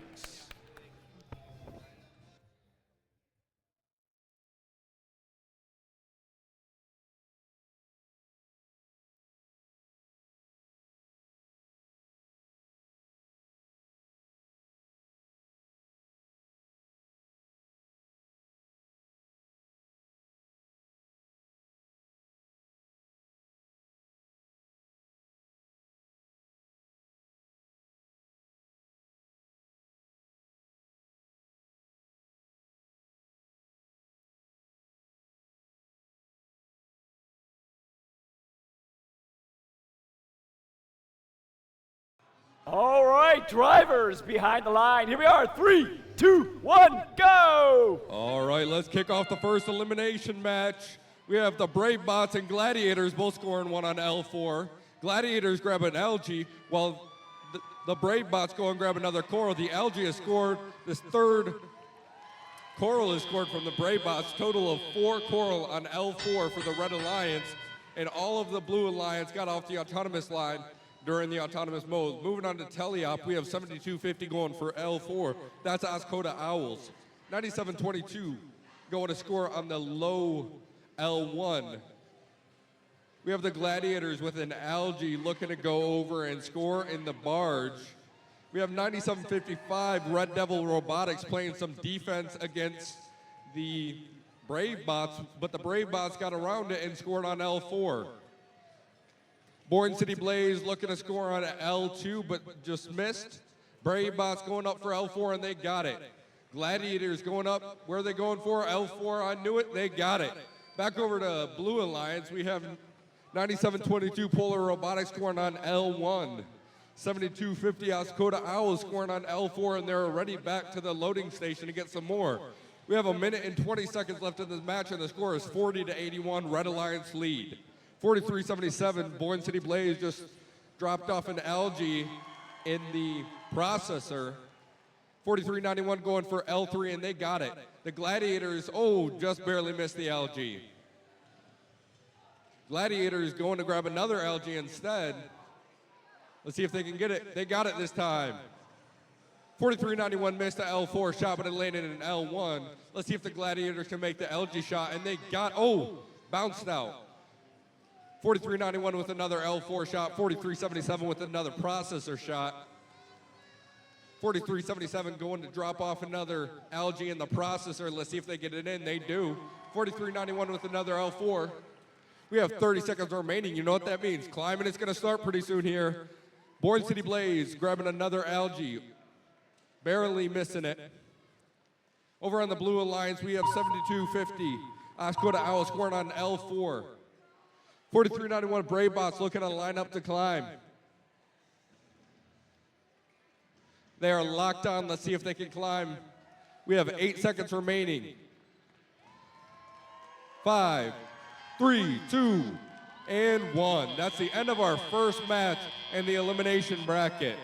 All right, drivers behind the line. Here we are. 3, 2, 1, go!
All right, let's kick off the first elimination match. We have the Brave Bots and Gladiators both scoring one on L4. Gladiators grab an algae, while the Brave Bots go and grab another coral. The algae has scored. This third coral is scored from the Brave Bots. Total of 4 coral on L4 for the Red Alliance, and all of the Blue Alliance got off the autonomous line during the autonomous mode. Moving on to Teleop, we have 7250 going for L4. That's Oscoda Owls. 9722 going to score on the low L1. We have the Gladiators with an algae looking to go over and score in the barge. We have 9755 Red Devil Robotics playing some defense against the Brave Bots, but the Brave Bots got around it and scored on L4. Bourne City Blaze looking to score on L2, but just missed. Brave Bots going up for L4, and they got it. Gladiators going up. Where are they going for? L4, I knew it. They got it. Back over to Blue Alliance. We have 9722 Polar Robotics scoring on L1. 7250 Oscoda Owls scoring on L4, and they're already back to the loading station to get some more. We have 1 minute and 20 seconds left in this match, and the score is 40-81, Red Alliance lead. 4377, Bourne City Blaze just dropped off an algae in the processor. 4391 going for L3, and they got it. The Gladiators, just barely missed the algae. Gladiators going to grab another algae instead. Let's see if they can get it. They got it this time. 4391 missed the L4 shot, but it landed in L1. Let's see if the Gladiators can make the algae shot, and they got, bounced out. 4391 with another L4 shot, 4377 with another processor shot. 4377 going to drop off another algae in the processor. Let's see if they get it in. They do. 4391 with another L4. We have 30 seconds remaining. You know what that means. Climbing is going to start pretty soon here. Bourne City Blaze grabbing another algae. Barely missing it. Over on the Blue Alliance, we have 7250. Oscoda Owl scoring on L4. 4391 Brave Bots looking to line up to climb. They are locked on. Let's see if they can climb. We have 8 seconds remaining. 5, 3, 2, and 1. That's the end of our first match in the elimination bracket.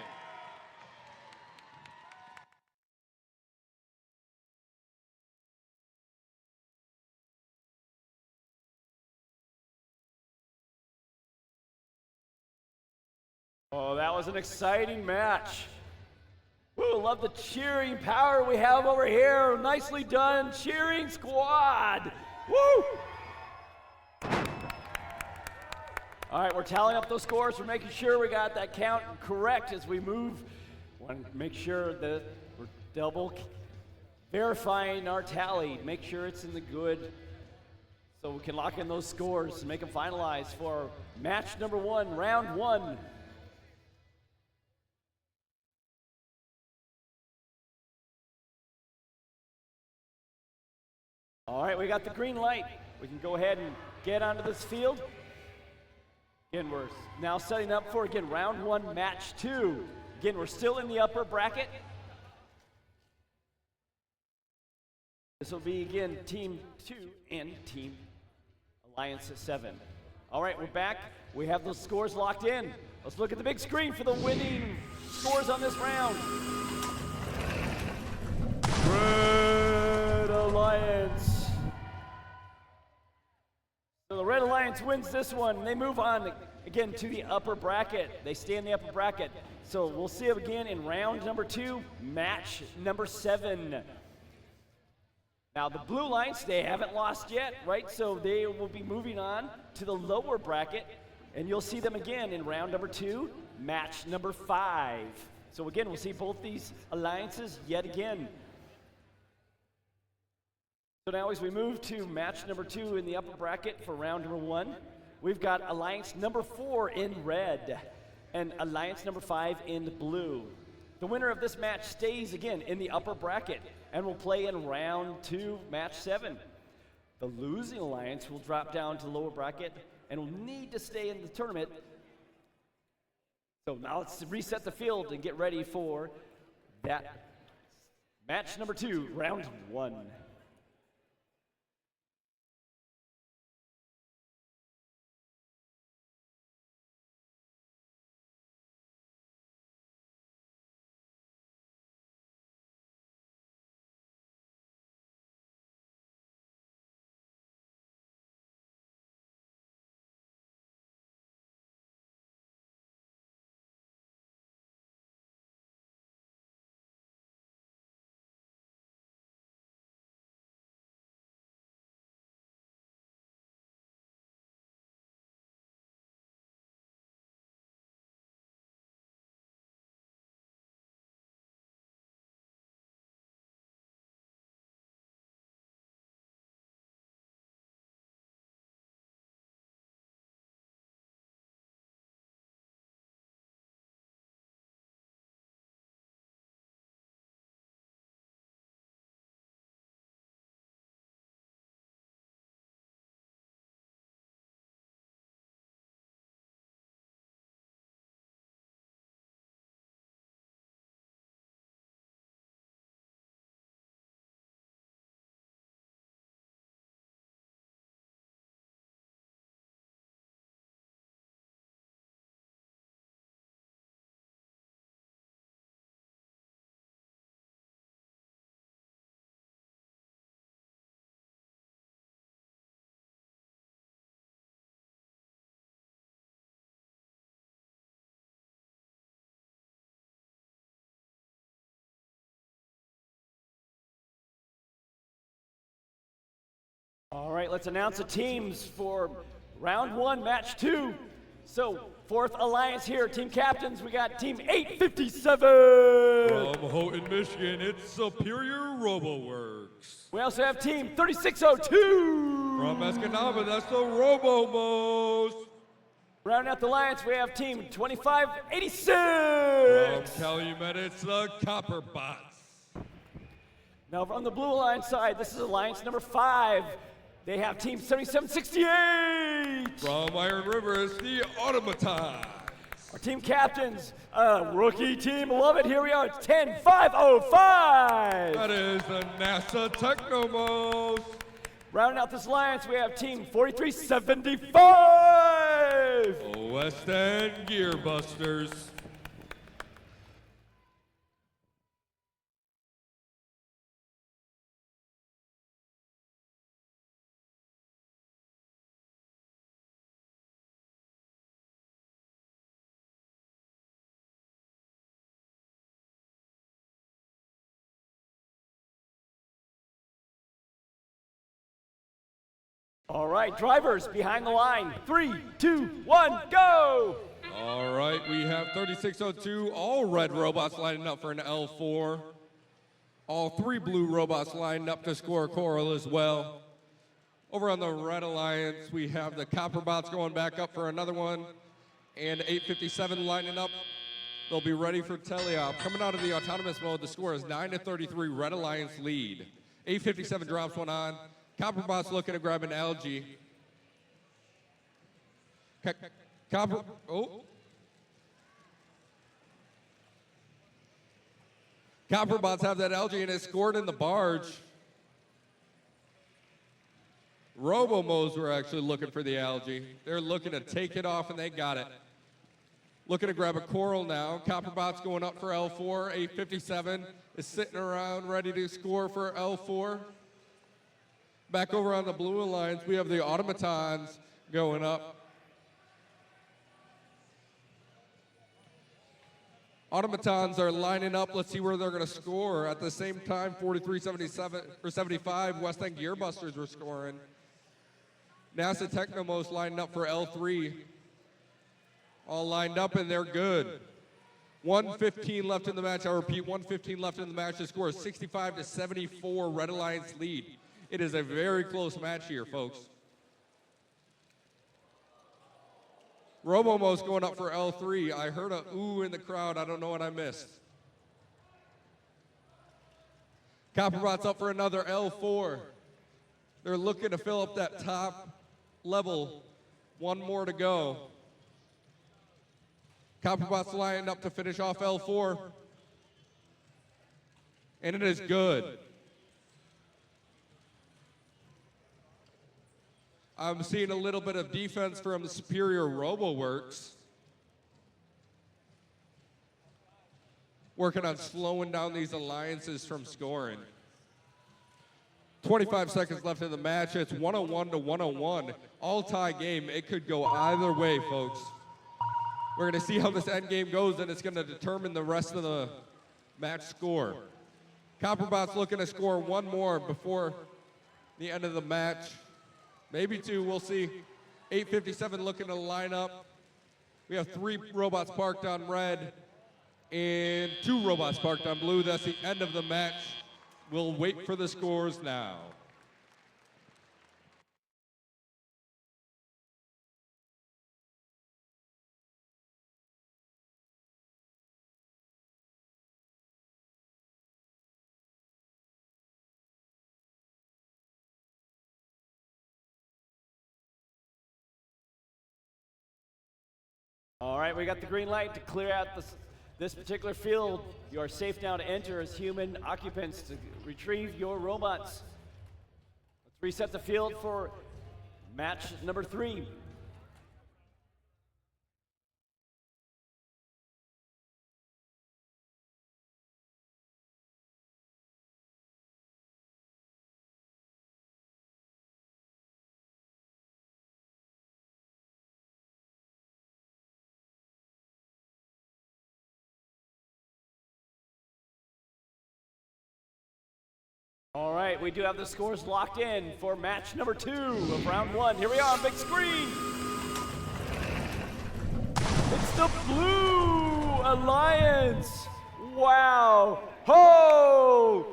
Oh, that was an exciting match. Woo, love the cheering power we have over here. Nicely done, cheering squad. Woo! All right, we're tallying up those scores. We're making sure we got that count correct as we move. Want to make sure that we're double verifying our tally. Make sure it's in the good so we can lock in those scores and make them finalized for match number 1, round 1. All right, we got the green light. We can go ahead and get onto this field. Again, we're now setting up for, round 1, match 2. Again, we're still in the upper bracket. This will be, Team 2 and Team Alliance 7. All right, we're back. We have those scores locked in. Let's look at the big screen for the winning scores on this round. Red Alliance. So the Red Alliance wins this one. They move on again to the upper bracket. They stay in the upper bracket. So we'll see them again in round number 2, match number 7. Now the Blue Alliance, they haven't lost yet, right? So they will be moving on to the lower bracket, and you'll see them again in round number 2, match number 5. So again, we'll see both these alliances yet again. So now as we move to match number 2 in the upper bracket for round number 1, we've got alliance number 4 in red and alliance number 5 in blue. The winner of this match stays again in the upper bracket and will play in round 2, match 7. The losing alliance will drop down to the lower bracket and will need to stay in the tournament. So now let's reset the field and get ready for that match number 2, round 1. All right, let's announce the teams for round 1, match 2. So, 4th Alliance here, team captains, we got team 857.
From Houghton, Michigan, it's Superior RoboWorks.
We also have team 3602.
From Escanaba, that's the RoboMos.
Rounding out the Alliance, we have team 2586.
From Calumet, it's the Copperbots.
Now, from the Blue Alliance side, this is Alliance number 5. They have team 7768.
From Iron River, it's the Automatons.
Our team captains, rookie team, love it. Here we are, it's 10505.
That is the NASA Technomos.
Rounding out this alliance, we have team 4375.
West End Gearbusters.
All right, drivers behind the line. 3, 2, 1, go!
All right, we have 3602, all red robots lining up for an L4. All 3 blue robots lined up to score a coral as well. Over on the Red Alliance, we have the Copperbots going back up for another one, and 857 lining up. They'll be ready for teleop. Coming out of the autonomous mode, the score is 9-33, Red Alliance lead. 857 drops one on. Copperbot's looking to grab an algae. Copperbots have that algae and it's scored in the barge. Robomos were actually looking for the algae. They're looking to take it off, and they got it. Looking to grab a coral now. Copperbot's going up for L4. 857 is sitting around ready to score for L4. Back over on the Blue Alliance, we have the automatons going up. Automatons are lining up. Let's see where they're going to score. At the same time, 43-77 or 75, West End Gearbusters were scoring. NASA Technomos lining up for L3. All lined up, and they're good. 1:15 left in the match. I repeat, 1:15 left in the match. The score is 65-74, Red Alliance lead. It is a very close match here, folks. Robomos going up for L3. I heard a ooh in the crowd. I don't know what I missed. Copperbot's up for another L4. They're looking to fill up that top level. One more to go. Copperbot's lined up to finish off L4. And it is good. I'm seeing a little bit of defense from the Superior RoboWorks. Working on slowing down these alliances from scoring. 25 seconds left in the match. It's 101-101. All-tie game. It could go either way, folks. We're going to see how this end game goes, and it's going to determine the rest of the match score. Copperbot's looking to score one more before the end of the match. Maybe two, we'll see. 857 looking to line up. We have 3 robots parked on red and 2 robots parked on blue. That's the end of the match. We'll wait for the scores now.
All right, we got the green light to clear out this particular field. You are safe now to enter as human occupants to retrieve your robots. Let's reset the field for match number 3. All right, we do have the scores locked in for match number 2 of round 1. Here we are on big screen. It's the Blue Alliance. Wow. Ho!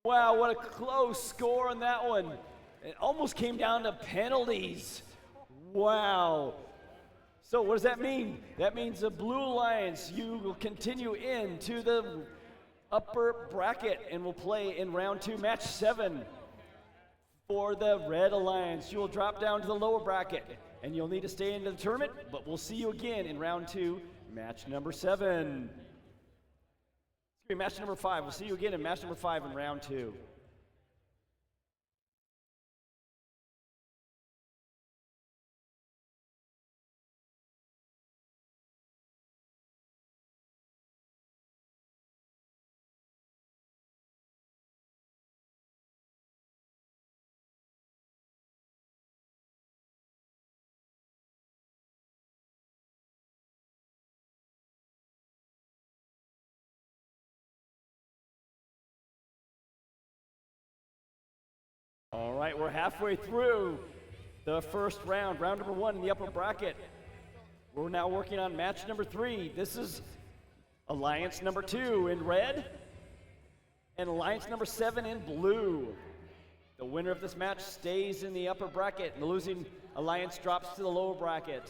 Wow, what a close score on that one. It almost came down to penalties. Wow. So what does that mean? That means the Blue Alliance, you will continue into the upper bracket and will play in round 2, match 7. For the Red Alliance, you will drop down to the lower bracket and you'll need to stay into the tournament, but we'll see you again in round 2, match number 7. Excuse me, match number 5. We'll see you again in match number 5 in round 2. All right, we're halfway through the first round, round number 1 in the upper bracket. We're now working on match number 3. This is Alliance number 2 in red and Alliance number 7 in blue. The winner of this match stays in the upper bracket and the losing alliance drops to the lower bracket.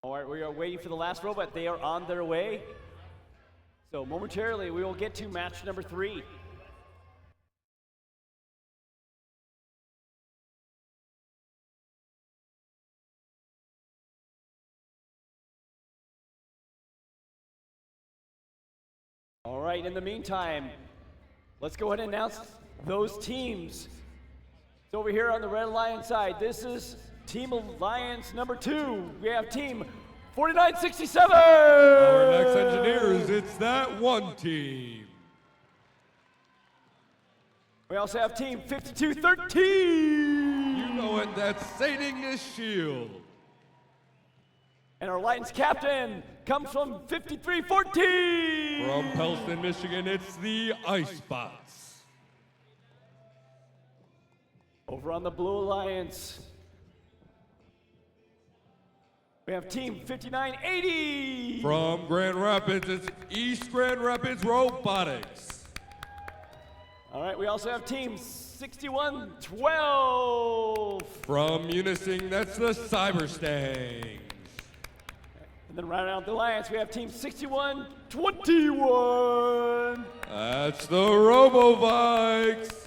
All right, we are waiting for the last robot. They are on their way. So momentarily, we will get to match number 3. All right, in the meantime, let's go ahead and announce those teams. So over here on the Red Alliance side, this is Team Alliance number 2. We have Team 4967.
Our next engineers, it's that one team.
We also have Team 5213.
You know it, that's Saving the Shield.
And our Alliance captain comes from 5314.
From Pellston, Michigan, it's the Icebots.
Over on the Blue Alliance, we have Team 5980.
From Grand Rapids, it's East Grand Rapids Robotics.
All right, we also have Team 6112.
From Munising, that's the Cyberstangs.
And then rounding out the Alliance, we have Team 6121.
That's the RoboVikes.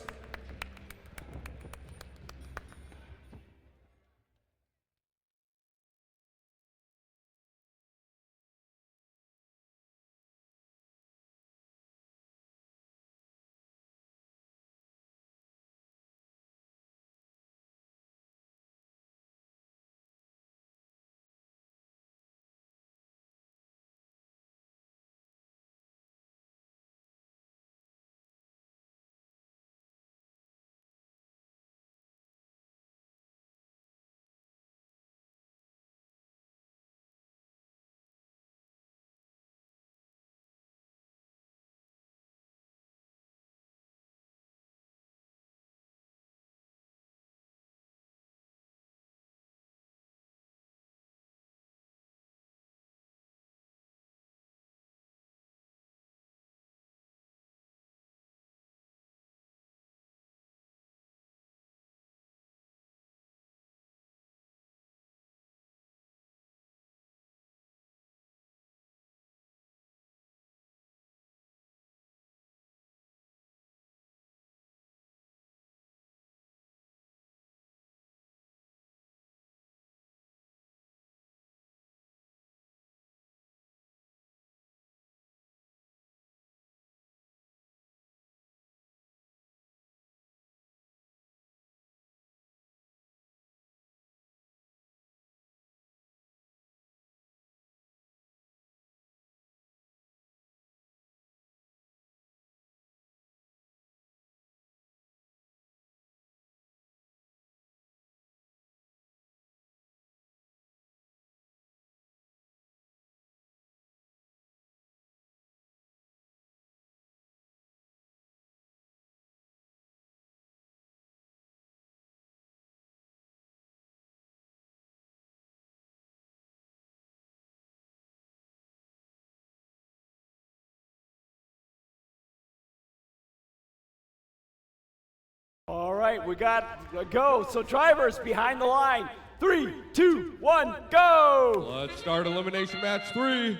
All right, we got a go. So drivers behind the line. 3, 2, 1, go!
Let's start elimination match 3.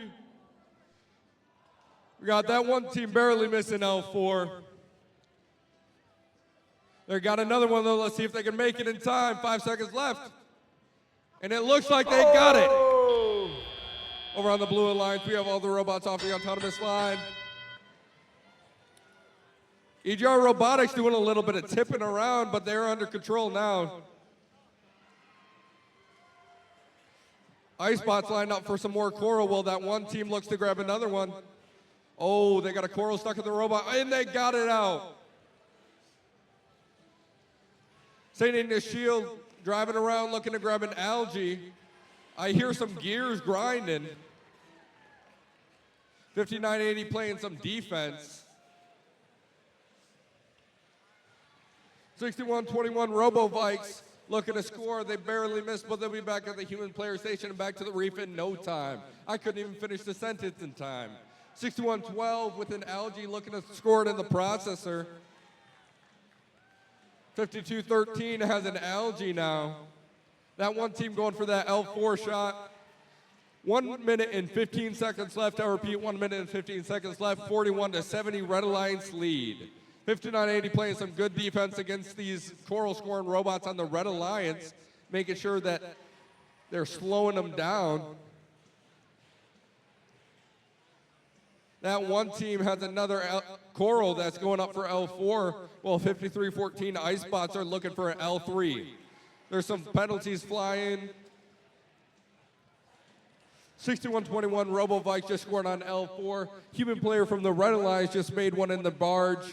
We got that one team barely missing L4. They got another one though. Let's see if they can make it in time. 5 seconds left. And it looks like they got it. Over on the Blue Alliance, we have all the robots off the autonomous line. EGR Robotics doing a little bit of tipping around, but they're under control now. Icebots lined up for some more coral. Well, that one team looks to grab another one. Oh, they got a coral stuck in the robot, and they got it out. Saving the Shield, driving around looking to grab an algae. I hear some gears grinding. 5980 playing some defense. 6121 RoboVikes looking to score. They barely missed, but they'll be back at the human player station and back to the reef in no time. I couldn't even finish the sentence in time. 6112 with an algae looking to score it in the processor. 5213 has an algae now. That one team going for that L4 shot. 1 minute and 15 seconds left. I repeat, 1 minute and 15 seconds left. 41-70, Red Alliance lead. 5980 playing some good defense against these coral scoring robots on the Red Alliance, making sure that they're slowing them down. That one team has another coral that's going up for L4. Well, 53-14 Icebots are looking for an L3. There's some penalties flying. 61-21 RoboVike just scored on L4. Human player from the Red Alliance just made one in the barge.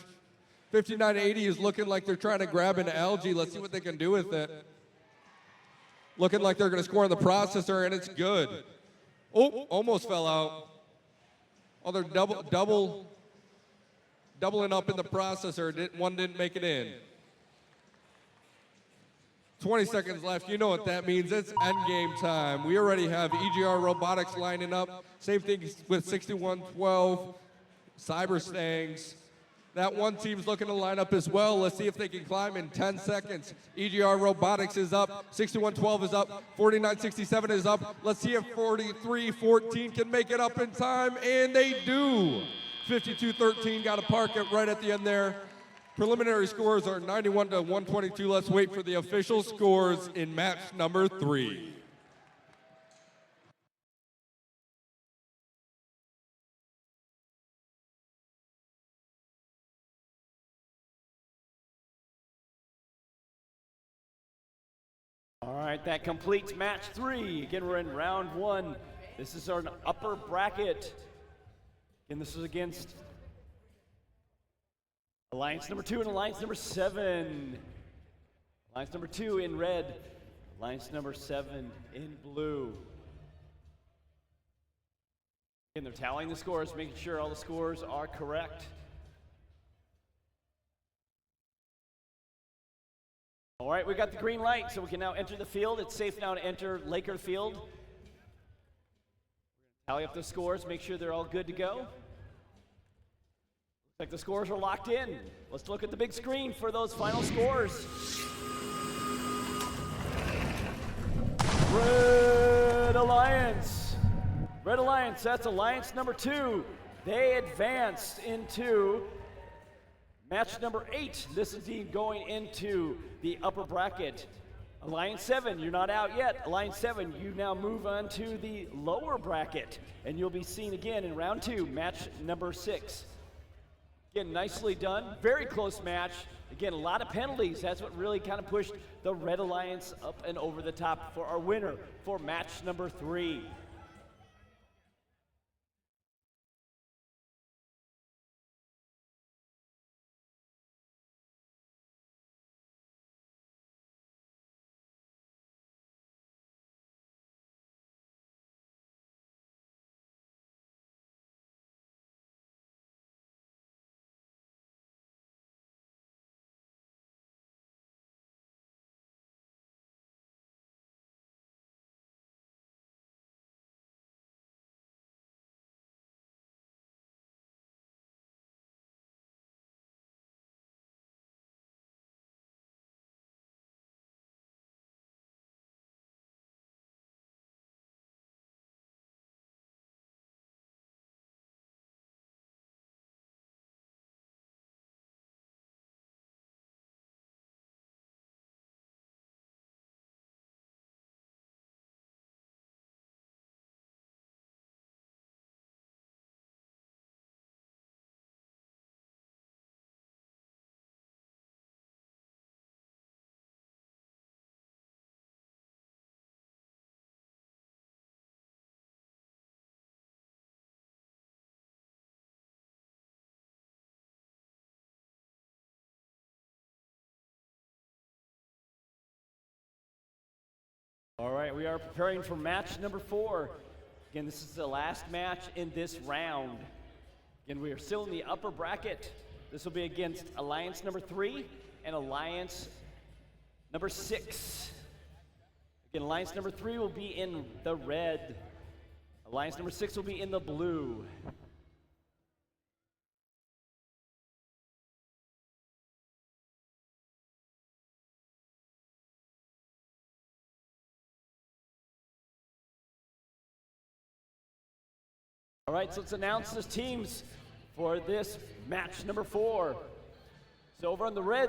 5980 is looking like they're trying to grab an algae. Let's see what they can do with it. Looking like they're going to score on the processor, and it's good. Oh, almost fell out. Oh, they're doubling up in the processor. One didn't make it in. 20 seconds left. You know what that means. It's endgame time. We already have EGR Robotics lining up. Same thing with 6112 Cyber Stangs. That one team's looking to line up as well. Let's see if they can climb in 10 seconds. EGR Robotics is up. 6112 is up. 4967 is up. Let's see if 4314 can make it up in time, and they do. 5213 got to park it right at the end there. Preliminary scores are 91-122. Let's wait for the official scores in match number 3.
All right, that completes match 3. Again, we're in round 1. This is our upper bracket. And this is against Alliance number 2 and Alliance number 7. Alliance number 2 in red. Alliance number 7 in blue. And they're tallying the scores, making sure all the scores are correct. All right, we got the green light, so we can now enter the field. It's safe now to enter Laker Field. Tally up the scores, make sure they're all good to go. Looks like the scores are locked in. Let's look at the big screen for those final scores. Red Alliance. Red Alliance, that's Alliance number 2. They advanced into match number 8. This is going into the upper bracket. Alliance 7, you're not out yet. Alliance 7, you now move on to the lower bracket, and you'll be seen again in round 2, match number 6. Again, nicely done. Very close match. Again, a lot of penalties. That's what really kind of pushed the Red Alliance up and over the top for our winner for match number 3. All right, we are preparing for match number 4. Again, this is the last match in this round. Again, we are still in the upper bracket. This will be against Alliance number 3 and Alliance number 6. Again, Alliance number 3 will be in the red. Alliance number 6 will be in the blue. All right, so let's announce the teams for this match number 4. So over on the red,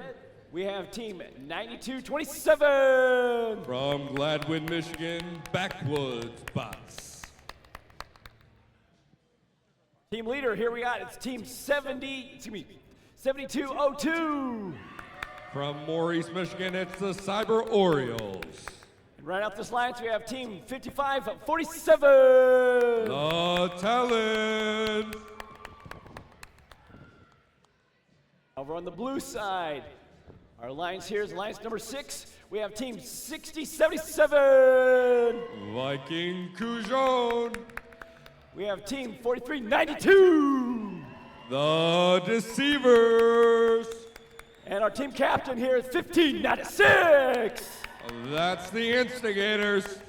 we have team 9227.
From Gladwin, Michigan, Backwoods Bots.
Team leader, here we got, it's team 7202.
From Maurice, Michigan, it's the Cyber Orioles.
And right off this line, we have team 5547.
The Talent.
Over on the blue side, our alliance here is alliance number 6. We have team 6077.
Viking Cujon.
We have team 4392.
The Deceivers.
And our team captain here is 1596.
That's the Instigators.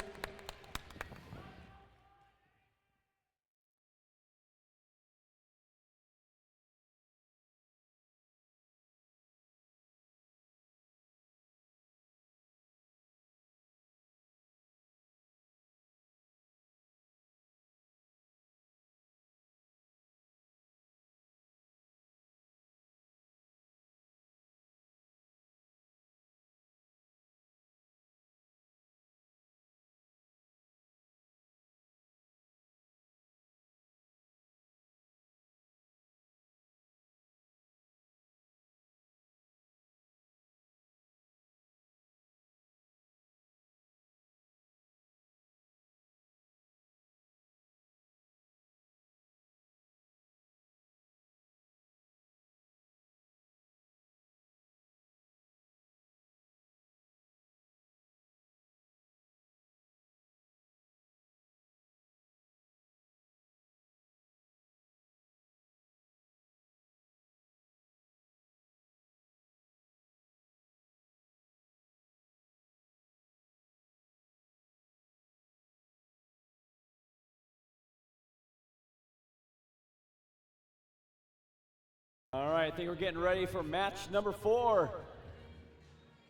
All right, I think we're getting ready for match number 4.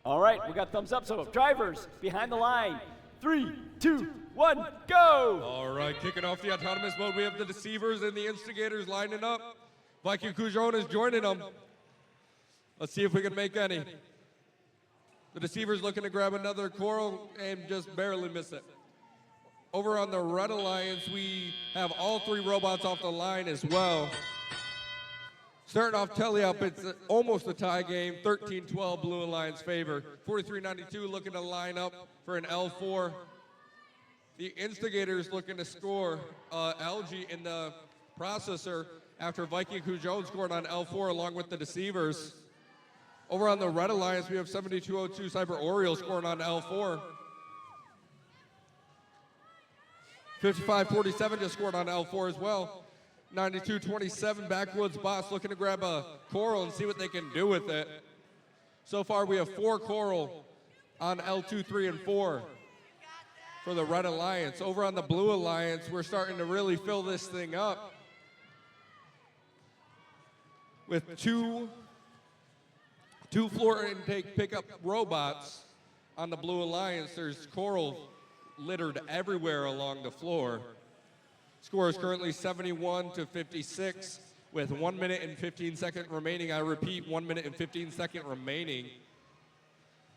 All right, we got thumbs up, so drivers behind the line. 3, 2, 1, go!
All right, kicking off the autonomous mode, we have the Deceivers and the Instigators lining up. Viking Cujon is joining them. Let's see if we can make any. The Deceivers looking to grab another coral and just barely miss it. Over on the Red Alliance, we have all 3 robots off the line as well. Starting off telly up, it's almost a tie game, 13-12 Blue Alliance favor. 4392 looking to line up for an L4. The Instigators looking to score LG in the processor after Viking Cujon scored on L4 along with the Deceivers. Over on the Red Alliance, we have 7202 Cyber Orioles scoring on L4. 5547 just scored on L4 as well. 9227 Backwoods Boss looking to grab a coral and see what they can do with it. So far we have 4 coral on L2, 3, and 4 for the Red Alliance. Over on the Blue Alliance, we're starting to really fill this thing up with two floor intake pickup robots on the Blue Alliance. There's coral littered everywhere along the floor. Score is currently 71-56 with 1 minute and 15 seconds remaining. I repeat, 1 minute and 15 seconds remaining.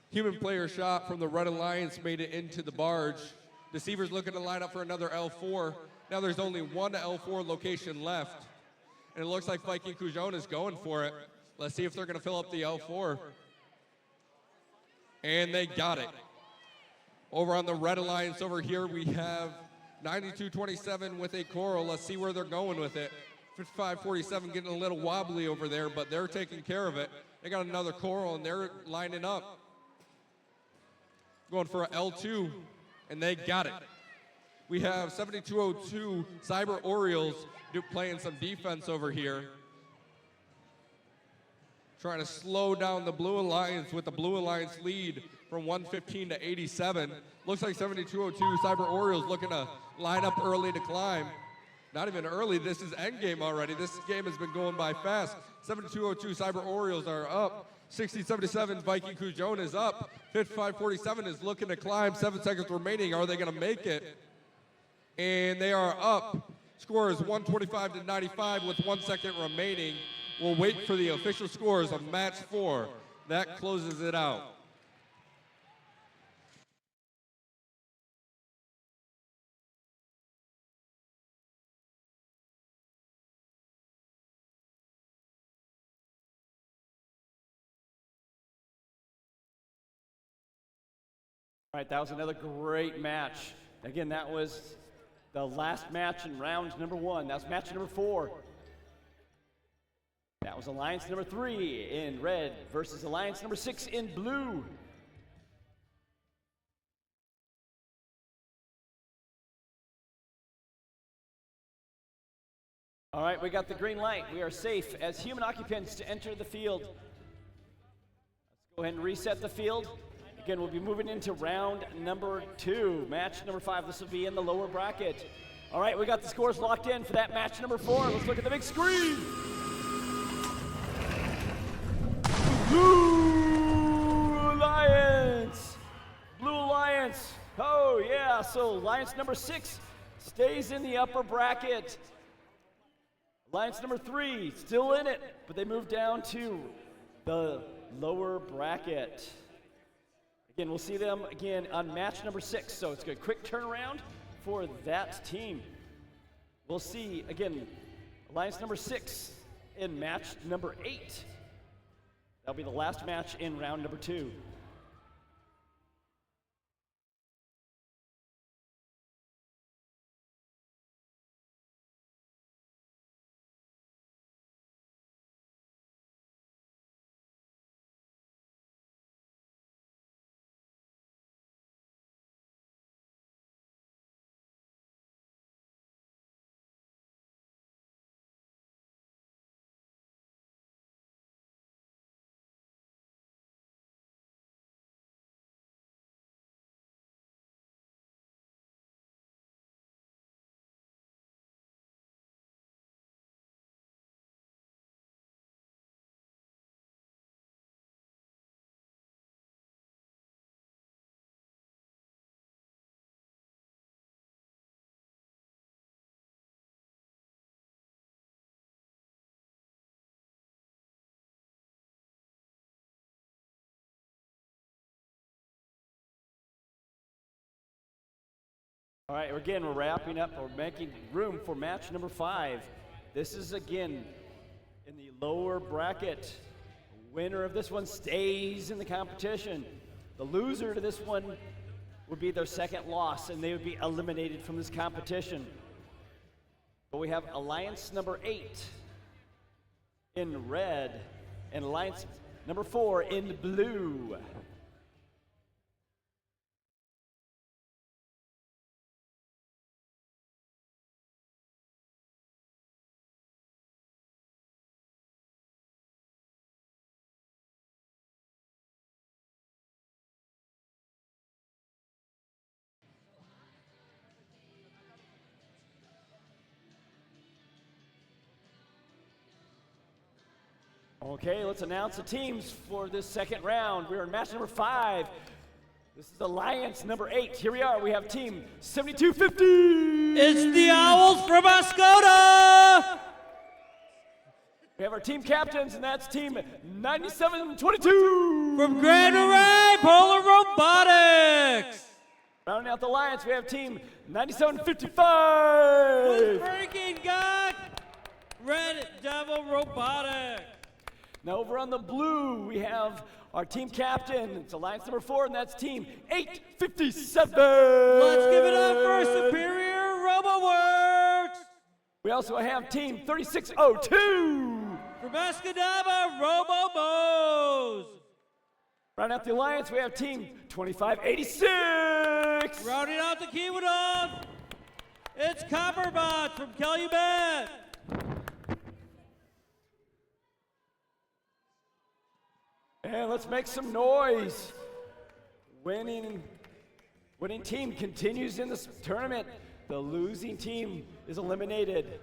Human player shot from the Red Alliance made it into the barge. Deceivers looking to line up for another L4. Now there's only 1 L4 location left. And it looks like Viking Cujon is going for it. Let's see if they're going to fill up the L4. And they got it. Over on the Red Alliance over here, we have 9227 with a coral. Let's see where they're going with it. 5547 getting a little wobbly over there, but they're taking care of it. They got another coral, and they're lining up. Going for an L2, and they got it. We have 7202 Cyber Orioles playing some defense over here. Trying to slow down the Blue Alliance with the Blue Alliance lead from 115 to 87. Looks like 7202 Cyber Orioles looking to line up early to climb. Not even early, this is endgame already. This game has been going by fast. 7202 Cyber Orioles are up. 6077 Viking Cujon is up. 5547 is looking to climb. 7 seconds remaining. Are they going to make it? And they are up. Score is 125 to 95 with 1 second remaining. We'll wait for the official scores of match 4. That closes it out.
All right, that was another great match. Again, that was the last match in round number 1. That was match number 4. That was alliance number 3 in red versus alliance number 6 in blue. All right, we got the green light. We are safe as human occupants to enter the field. Let's go ahead and reset the field. Again, we'll be moving into round number 2, match number 5. This will be in the lower bracket. All right, we got the scores locked in for that match number 4. Let's look at the big screen. Blue Alliance. Blue Alliance. Oh, yeah. So Alliance number 6 stays in the upper bracket. Alliance number 3 still in it, but they move down to the lower bracket. Again, we'll see them again on match number 6, so it's a quick turnaround for that team. We'll see, again, alliance number 6 in match number 8. That'll be the last match in round number 2. All right, again, we're wrapping up. We're making room for match number 5. This is, again, in the lower bracket. Winner of this one stays in the competition. The loser to this one would be their second loss, and they would be eliminated from this competition. But we have alliance number 8 in red and alliance number 4 in blue. Okay, let's announce the teams for this second round. We're in match number 5. This is alliance number 8. Here we are. We have team 7250.
It's the Owls from Ascota.
We have our team captains, and that's team 9722.
From Grand Array, Polar Robotics.
Rounding out the alliance, we have team 9755.
Who's breaking God? Red Devil Robotics.
Now over on the blue, we have our team captain. It's alliance number 4, and that's team 857.
Let's give it up for Superior RoboWorks.
We also have team 3602.
From Escadaba, RoboMos.
Rounding out the alliance, we have team 2586.
Rounding out the Kiwadon, it's Copperbot from Calumet.
And let's make some noise. Winning team continues in this tournament. The losing team is eliminated.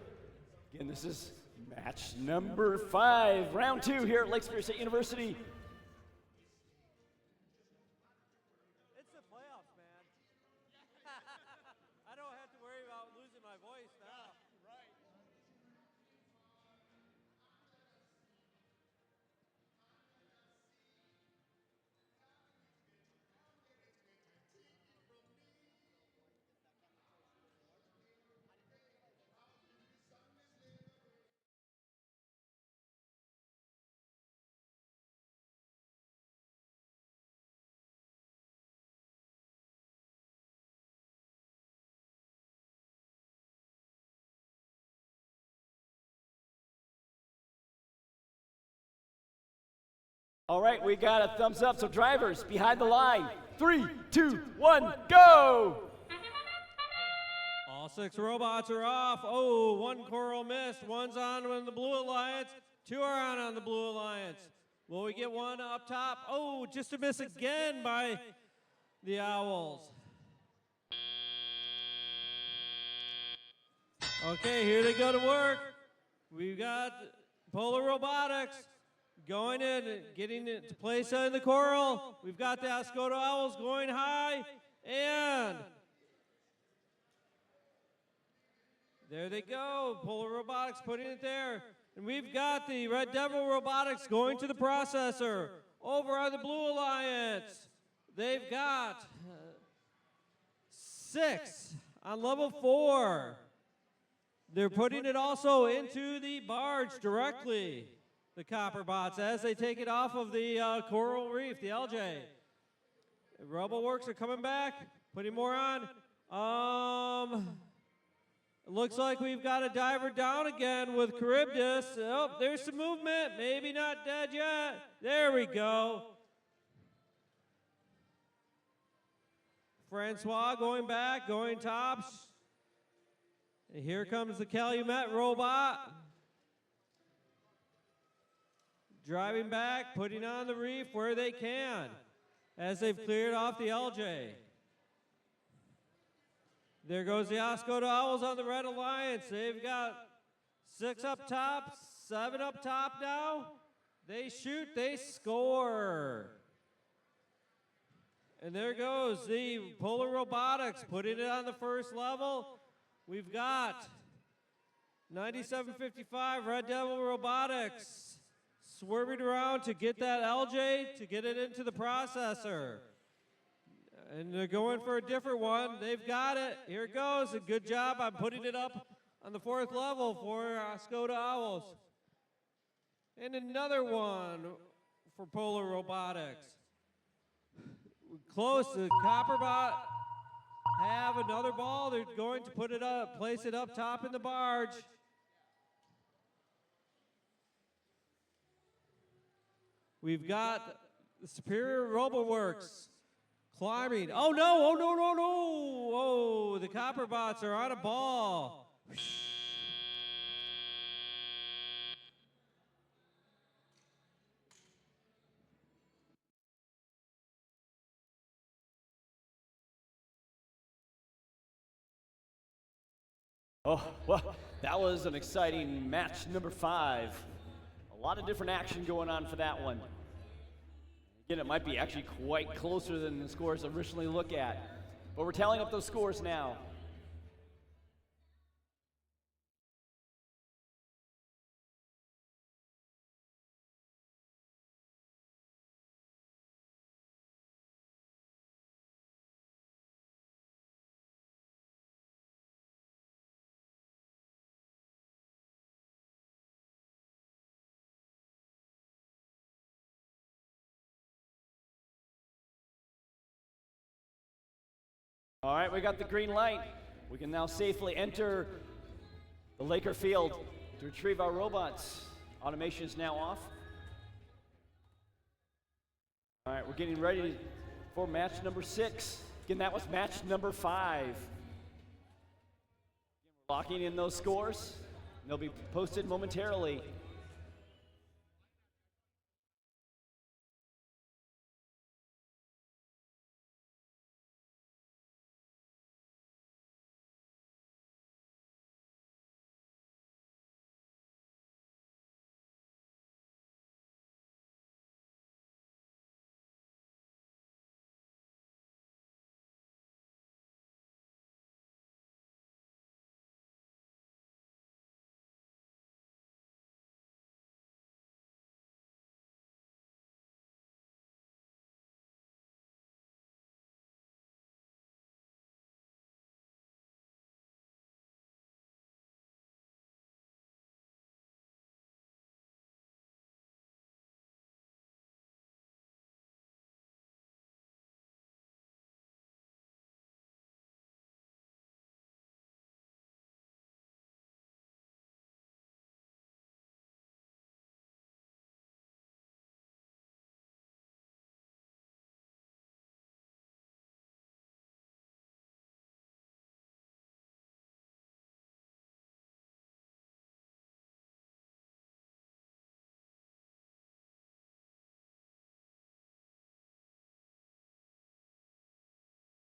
Again, this is match number 5, round 2 here at Lake Superior State University.
It's the playoffs, man. I don't have to worry about losing my voice now.
All right, we got a thumbs up. So drivers, behind the line. 3, 2, 1, go!
All 6 robots are off. Oh, 1 coral missed. 1's on the Blue Alliance. 2 are on the Blue Alliance. Will we get 1 up top? Oh, just a miss again by the Owls. Okay, here they go to work. We've got Polar Robotics going in, getting it to place in the coral. We've got the Ascoto Owls going high, and there they go. Polar Robotics putting it there. And we've got the Red Devil Robotics going to the processor. Over on the Blue Alliance, they've got 6 on level 4. They're putting it also into the barge directly, the Copper Bots, as they take it off of the coral reef, the LJ. Roboworks are coming back, putting more on. It looks like we've got a diver down again with Charybdis. Oh, there's some movement. Maybe not dead yet. There we go. Francois going back, going tops. And here comes the Calumet robot. Driving back, putting on the reef where they can, as they've cleared off the LJ. There goes the Ascoto Owls on the Red Alliance. They've got 6 up top, 7 up top now. They shoot, they score. And there goes the Polar Robotics putting it on the first level. We've got 9755 Red Devil Robotics swerving around to get that LJ, to get it into the processor. And they're going for a different one. They've got it. Here it goes. A good job on putting it up on the 4th level for Ascoto Owls. And another one for Polar Robotics. Close. The Copperbot have another ball. They're going to put it up, place it up top in the barge. We've got the Superior Roboworks climbing. Oh no, oh no, no, no. Oh, the Copperbots are on a ball.
Oh, well, that was an exciting match number 5. A lot of different action going on for that one. Again, it might be actually quite closer than the scores originally look at. But we're tallying up those scores now. All right, we got the green light. We can now safely enter the Laker field to retrieve our robots. Automation is now off. All right, we're getting ready for match number 6. Again, that was match number 5. Locking in those scores. They'll be posted momentarily.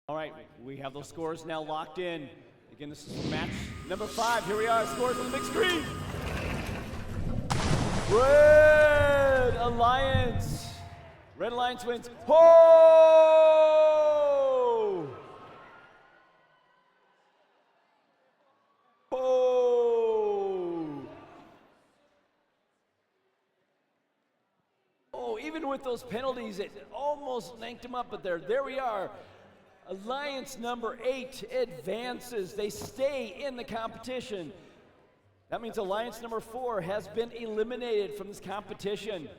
All right, we have those scores now locked in. Again, this is match number 5. Here we are, scores on the big screen. Red Alliance. Red Alliance wins. Ho! Ho! Oh, even with those penalties, it almost yanked them up, but there we are. Alliance number 8 advances. They stay in the competition. That means Alliance number 4 has been eliminated from this competition.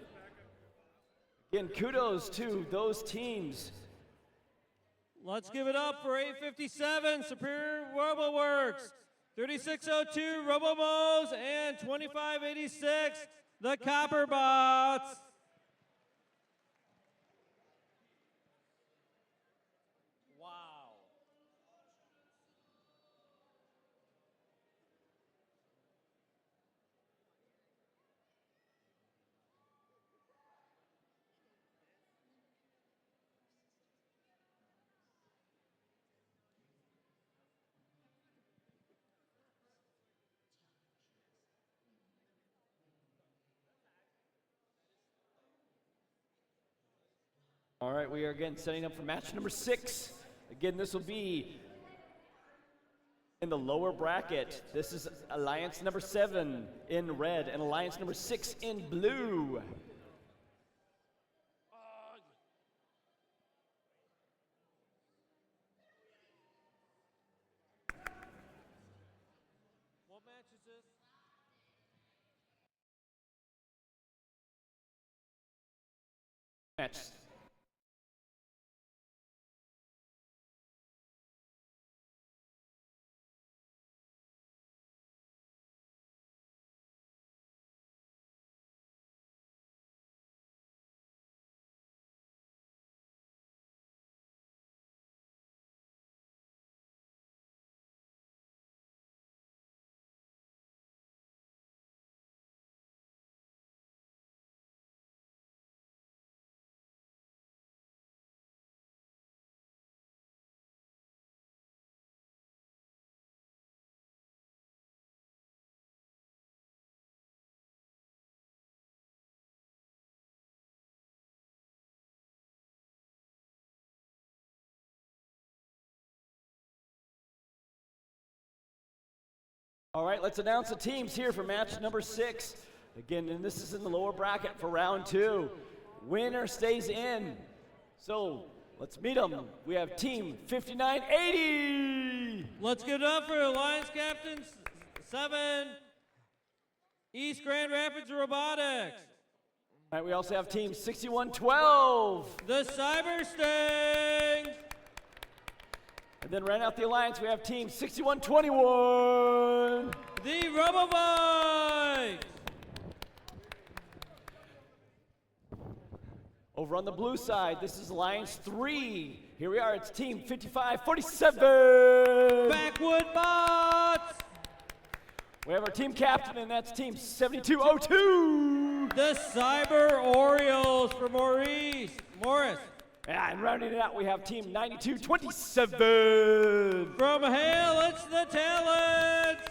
Again, kudos to those teams.
Let's give it up for 857 Superior RoboWorks, 3602 RoboMos, and 2586 the Copperbots.
All right, we are again setting up for match number 6. Again, this will be in the lower bracket. This is Alliance number 7 in red and Alliance number 6 in blue.
What match is this?
Match. All right, let's announce the teams here for match number 6. Again, and this is in the lower bracket for round 2. Winner stays in. So let's meet them. We have team 5980.
Let's give it up for Alliance Captains 7, East Grand Rapids Robotics.
All right, we also have team 6112.
The Cyber Sting.
And then round out the alliance, we have team 6121.
The RoboVikes.
Over on the blue side, this is Alliance 3. Here we are, it's team 5547.
Backwood Bots.
We have our team captain, and that's team 7202.
The Cyber Orioles for Morris.
Yeah, and rounding it out, we have team 9227.
From Hale, it's the Talents.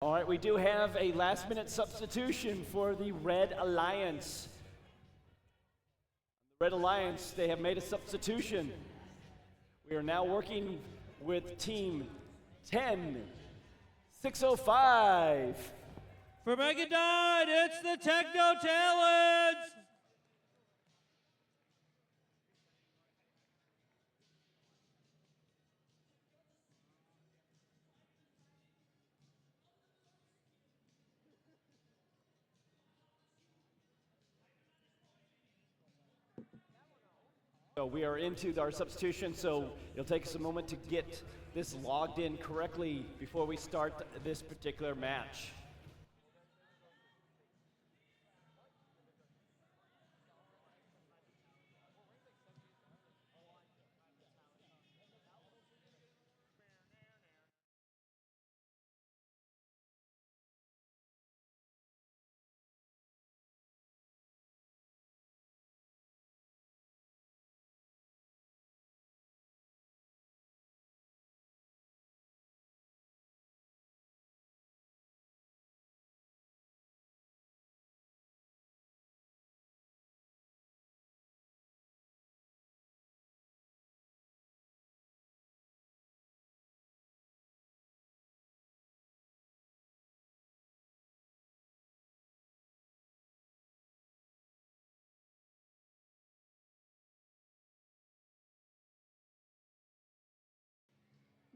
All right, we do have a last-minute substitution for the Red Alliance. The Red Alliance, they have made a substitution. We are now working with team 10605.
For Megadine, it's the Techno Talents.
So we are into our substitution, so it'll take us a moment to get this logged in correctly before we start this particular match.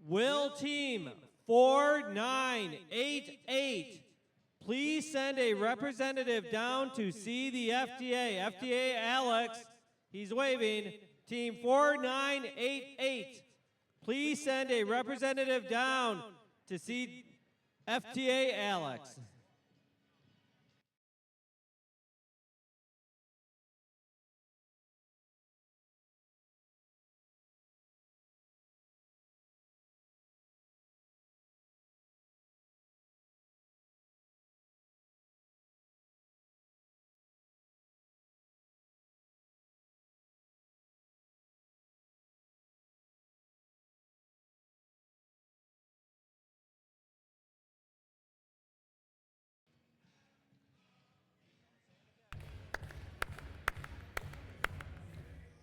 Will Team 4988 please send a representative down to see the FTA? FTA Alex, he's waving. Team 4988, please send a representative down to see FTA Alex.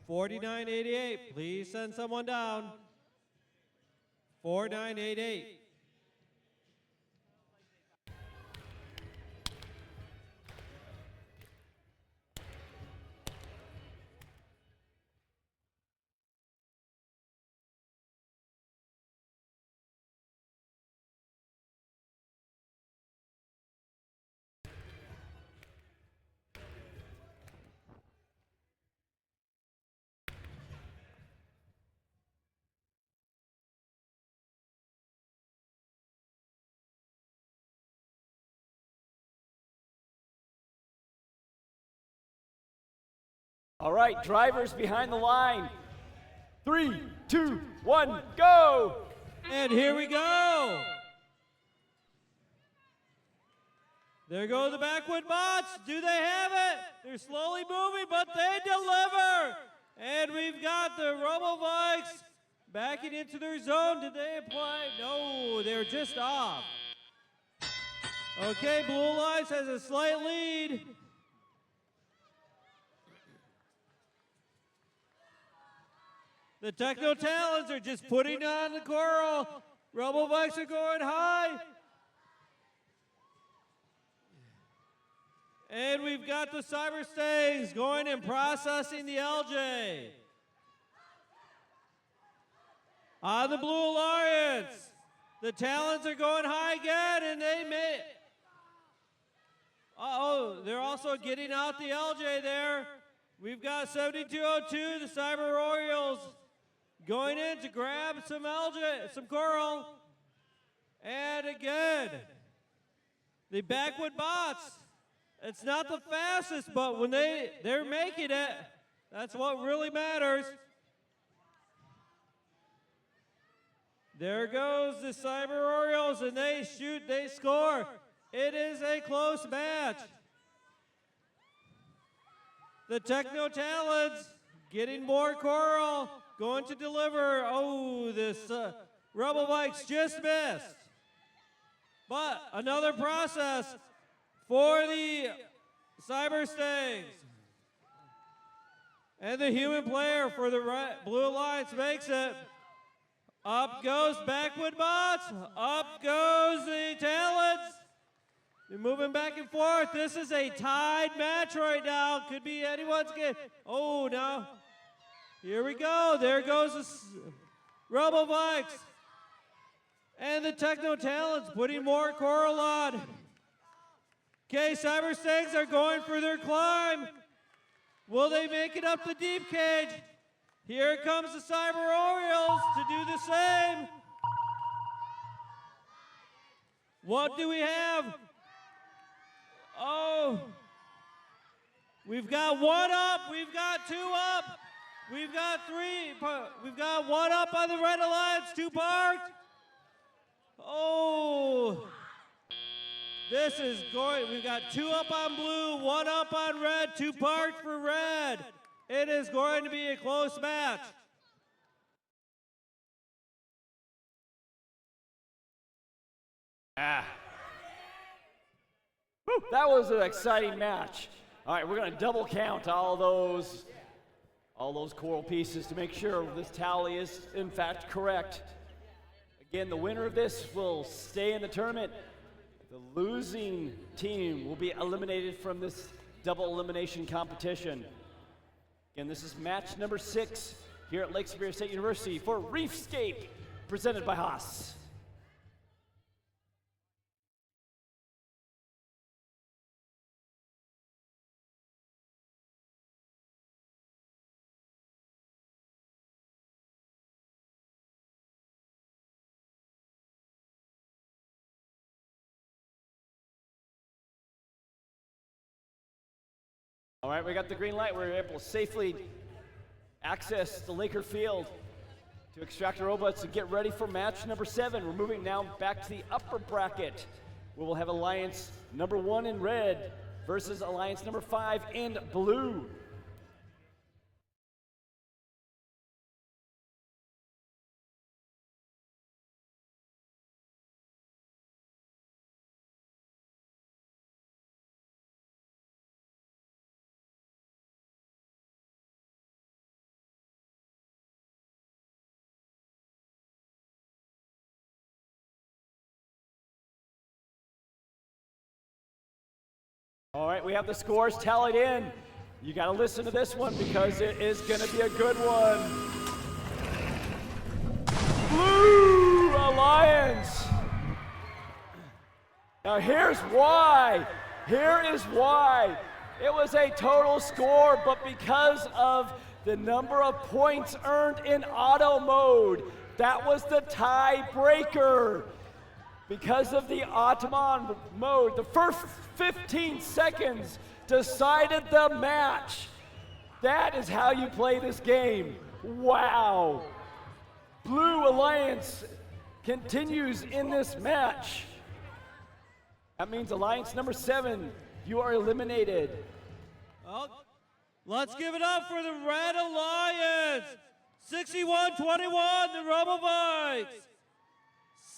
$49.88, please send someone down. $49.88.
All right, drivers behind the line. 3, 2, 1, go!
And here we go. There go the backward bots. Do they have it? They're slowly moving, but they deliver. And we've got the Robotics backing into their zone. Did they apply? No, they're just off. Okay, Blue Lights has a slight lead. The Techno Talents are just putting on the coral. Robotics are going high. And we've got the Cyber Stings going and processing the LJ. On the Blue Alliance, the Talents are going high again, and they may. They're also getting out the LJ there. We've got 7202, the Cyber Orioles, going in to grab some LJ, some coral. And again, the backward bots. It's not the fastest, but when they're making it, that's what really matters. There goes the Cyber Orioles, and they shoot, they score. It is a close match. The Techno Talents getting more coral, going to deliver. Oh, this Robotics just missed. But another process for the Cyber Stings. And the human player for the Blue Alliance makes it. Up goes backward bots. Up goes the Talents. You're moving back and forth. This is a tied match right now. Could be anyone's game. Oh, no. Here we go. There goes the Robotics. And the Techno Talents putting more coral on. Okay, Cyber Stings are going for their climb. Will they make it up the deep cage? Here comes the Cyber Orioles to do the same. What do we have? Oh, we've got one up, we've got two up, we've got three, we've got one up on the Red Alliance, two parked. Oh, this is going, we've got two up on blue, one up on red, two parked for red. It is going to be a close match.
That was an exciting match. All right, we're going to double count all those coral pieces to make sure this tally is in fact correct. Again, the winner of this will stay in the tournament. The losing team will be eliminated from this double elimination competition. Again, this is match number 6 here at Lake Superior State University for Reefscape, presented by Haas. All right, we got the green light. We're able to safely access the Laker field to extract the robots and get ready for match number 7. We're moving now back to the upper bracket, where we'll have Alliance number 1 in red versus Alliance number 5 in blue. All right, we have the scores tallied in. You got to listen to this one because it is going to be a good one. Blue Alliance. Now here's why. Here is why. It was a total score, but because of the number of points earned in auto mode, that was the tiebreaker. Because of the Ottoman mode, the first 15 seconds decided the match. That is how you play this game. Wow. Blue Alliance continues in this match. That means Alliance number 7, you are eliminated.
Well, let's give it up for the Red Alliance. 61-21, the Robotics.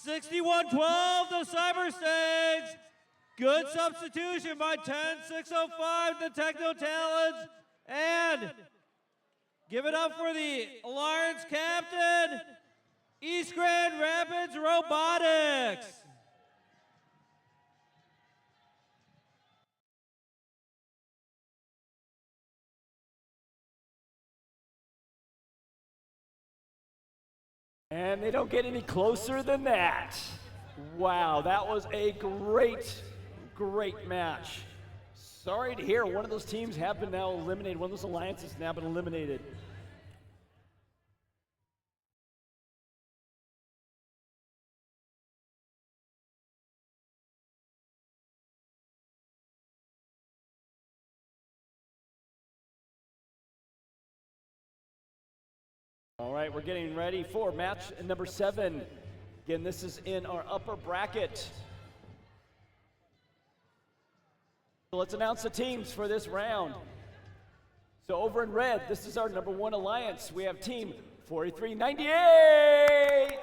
61-12, the Cyber Stings. Good substitution by 10-605, the Techno Talents. And give it up for the Alliance captain, East Grand Rapids Robotics.
And they don't get any closer than that. Wow, that was a great match. Sorry to hear one of those teams have been now eliminated. One of those alliances has now been eliminated. All right, we're getting ready for match number 7. Again, this is in our upper bracket. So let's announce the teams for this round. So over in red, this is our number 1 alliance. We have team 4398.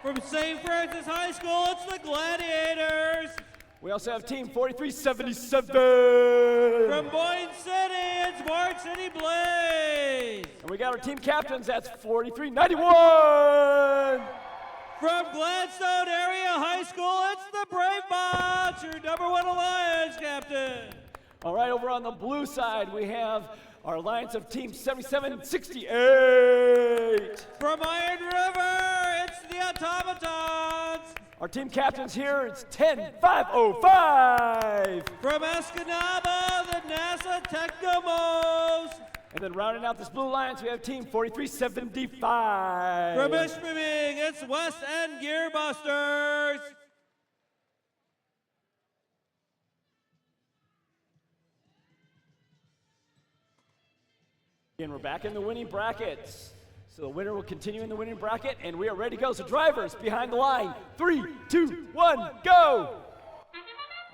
From St. Francis High School, it's the Gladiators.
We also have team 4377.
From Boyne City, it's Mark City Blaze.
And we got our team captains, that's 4391.
From Gladstone Area High School, it's the Brave Bots, your number
All right, over on the blue side, we have our alliance of Team 7768.
From Iron River, it's the Automatons.
Our team captains here, it's 10505.
From Escanaba, the NASA Technomos.
And then rounding out this blue alliance, we have Team 4375.
From Ishpeming, it's West End Gearbusters.
Again, we're back in the winning brackets. So the winner will continue in the winning bracket, and we are ready to go. So drivers, behind the line. 3, 2, 1, go!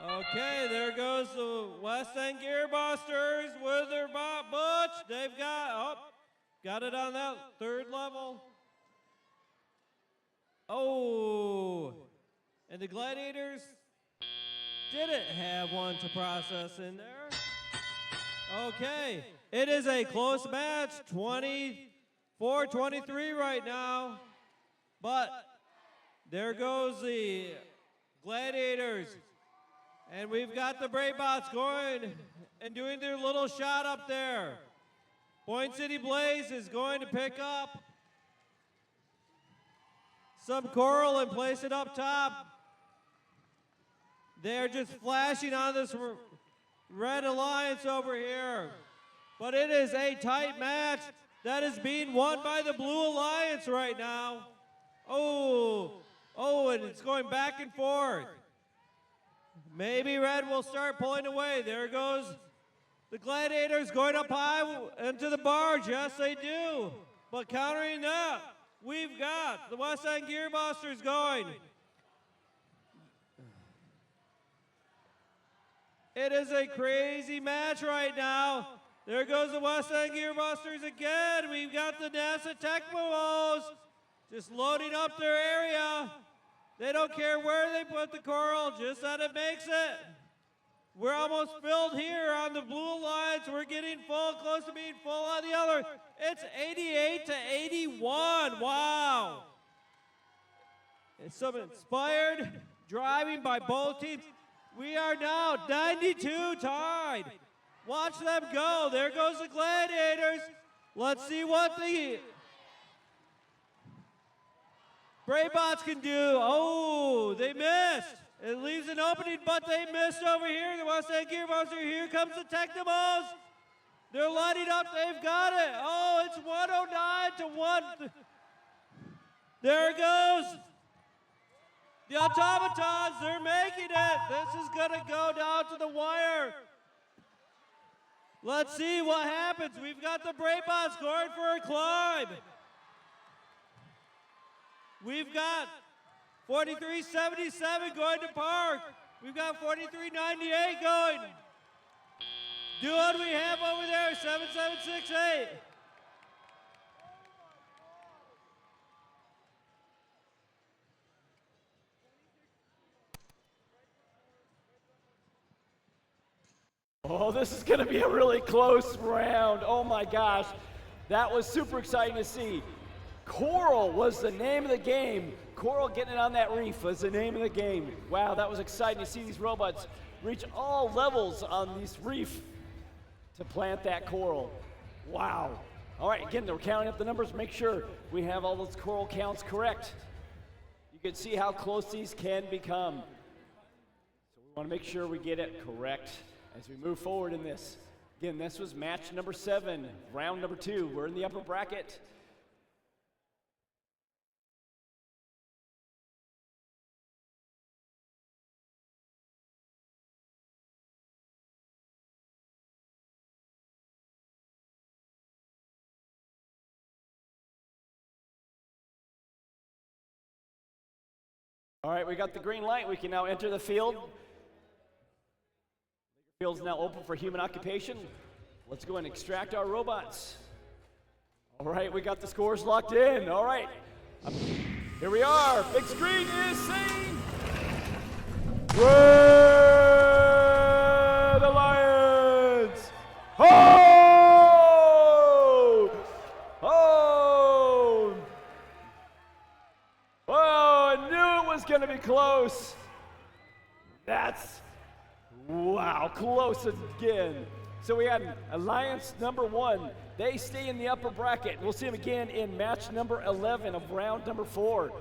Okay, there goes the West End Gearbusters with their Butch. They've got it on that third level. Oh, and the Gladiators didn't have one to process in there. Okay, it is a close match, 24-23 right now. But there goes the Gladiators. And we've got the Braybots going and doing their little shot up there. Point City Blaze is going to pick up some coral and place it up top. They're just flashing on this Red Alliance over here. But it is a tight match that is being won by the Blue Alliance right now. Oh, and it's going back and forth. Maybe Red will start pulling away. There goes the Gladiators going up high into the barge. Yes, they do. But countering that, we've got the West End Gearbusters going. It is a crazy match right now. There goes the West End Gearbusters again. We've got the NASA Technomos just loading up their area. They don't care where they put the coral, just that it makes it. We're almost filled here on the Blue Alliance. We're getting full, close to being full on the other. It's 88-81, wow. It's some inspired driving by both teams. We are now 92 tied. Watch them go. There goes the Gladiators. Let's see what the Braybots can do. Oh, they missed. It leaves an opening, but they missed over here. The West End Gearbuster. Here comes the Technomos. They're lighting up. They've got it. Oh, it's 109-1. There it goes. The Automatons, they're making it. This is going to go down to the wire. Let's see what happens. We've got the Braybots going for a climb. We've got 4377 going to park. We've got 4398 going. Do what we have over there, 7768.
Oh, this is going to be a really close round. Oh my gosh, that was super exciting to see. Coral was the name of the game. Coral getting it on that reef was the name of the game. Wow, that was exciting to see these robots reach all levels on this reef to plant that coral. Wow. All right, again, they're counting up the numbers. Make sure we have all those coral counts correct. You can see how close these can become. So we want to make sure we get it correct as we move forward in this. Again, this was match number 7, round number 2. We're in the upper bracket. All right, we got the green light. We can now enter the field. The field's now open for human occupation. Let's go and extract our robots. All right, we got the scores locked in. All right, here we are. Big screen is saying Red Alliance. Oh! Oh! Oh, I knew it was going to be close. That's Wow, close again. So we had Alliance number 1. They stay in the upper bracket. We'll see them again in match number 11 of round number 4.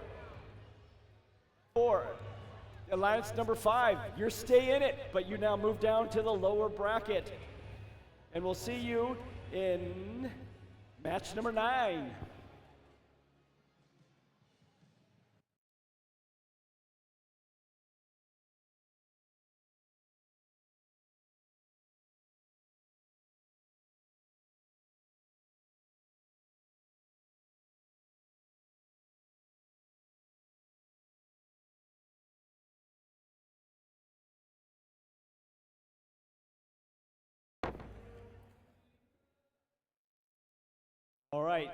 Alliance number 5, you're stay in it, but you now move down to the lower bracket. And we'll see you in match number 9. All right,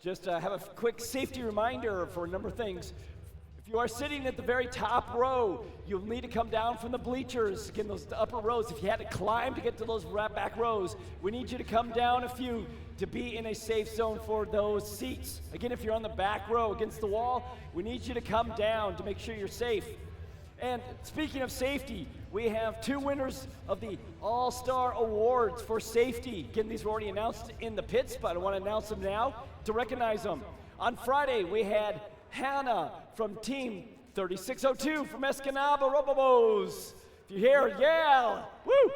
just have a quick safety reminder for a number of things. If you are sitting at the very top row, you'll need to come down from the bleachers. Again, those upper rows, if you had to climb to get to those back rows, we need you to come down a few to be in a safe zone for those seats. Again, if you're on the back row against the wall, we need you to come down to make sure you're safe. And speaking of safety, we have 2 winners of the All-Star Awards for safety. Again, these were already announced in the pits, but I want to announce them now to recognize them. On Friday, we had Hannah from Team 3602 from Escanaba Robobos. If you're here, yeah! Woo!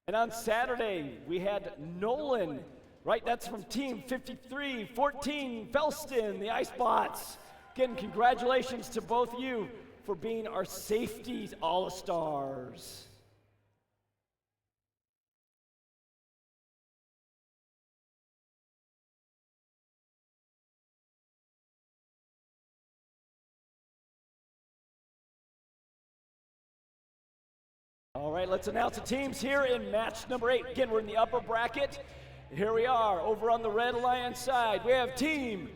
And on Saturday, we had Nolan, right? That's from Team 5314 Felston, the Icebots. Again, congratulations to both of you for being our safety all-stars. All right, let's announce the teams here in match number 8. Again, we're in the upper bracket. Here we are over on the Red Alliance side. We have Team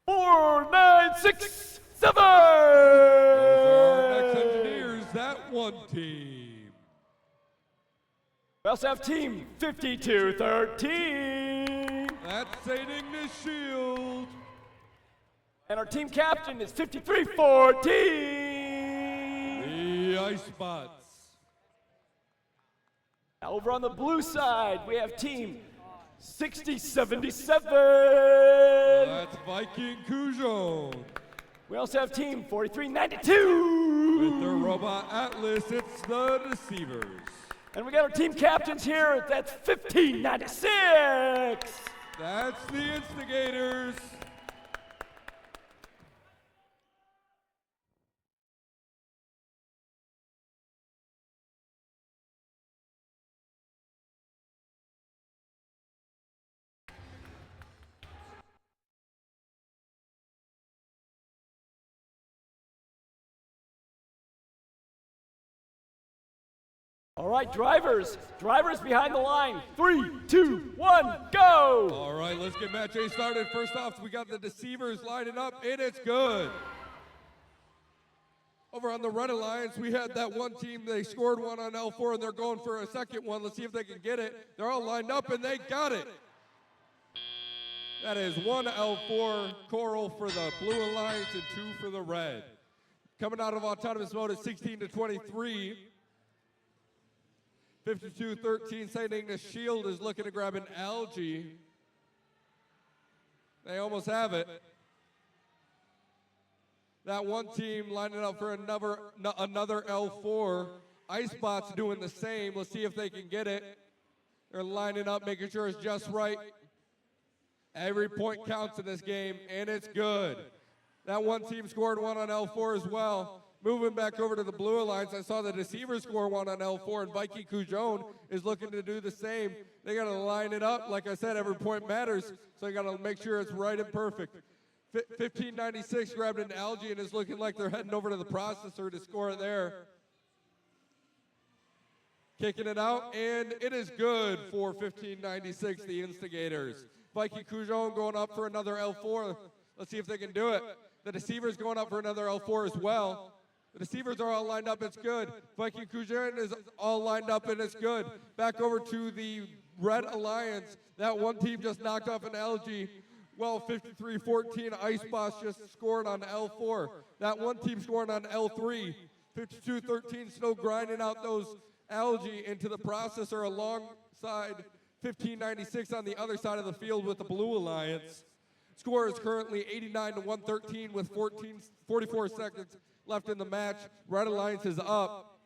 4967.
Those are our ex-engineers, that one team.
We also have Team 5213.
That's St. Ignace Shield.
And our team captain is 5314.
The Icebots.
Now over on the blue side, we have Team 6077.
That's Viking Cujon.
We also have Team 4392.
With their Robot Atlas, it's the Deceivers.
And we got our team captains here. That's 1596.
That's the Instigators.
All right, drivers behind the line. 3, 2, 1, go!
All right, let's get match A started. First off, we got the Deceivers lining up, and it's good. Over on the Red Alliance, we had that one team, they scored one on L4, and they're going for a second one. Let's see if they can get it. They're all lined up, and they got it. That is 1 L4 Coral for the Blue Alliance and 2 for the Red. Coming out of autonomous mode at 16-23. 52-13, St. Ignace Shield is looking to grab an Algae. They almost have it. That one team lining up for another L4. Icebots doing the same. Let's see if they can get it. They're lining up, making sure it's just right. Every point counts in this game, and it's good. That one team scored one on L4 as well. Moving back over to the Blue Alliance, I saw the Deceivers score one on L4, and Viking Cujon is looking to do the same. They got to line it up. Like I said, every point matters, so you got to make sure it's right and perfect. 1596 grabbed an Algae and is looking like they're heading over to the processor to score it there. Kicking it out, and it is good for 1596, the Instigators. Viking Cujon going up for another L4. Let's see if they can do it. The Deceivers going up for another L4 as well. The Deceivers are all lined up, it's good. Viking Cujon is all lined up, and it's good. Back over to the Red Alliance. That one team just knocked off an Algae. Well, 53-14, Icebots just scored on L4. That one team scored on L3. 52-13 still grinding out those algae into the processor alongside 1596 on the other side of the field with the Blue Alliance. Score is currently 89-113 with 44 seconds left in the match. Red Alliance is up.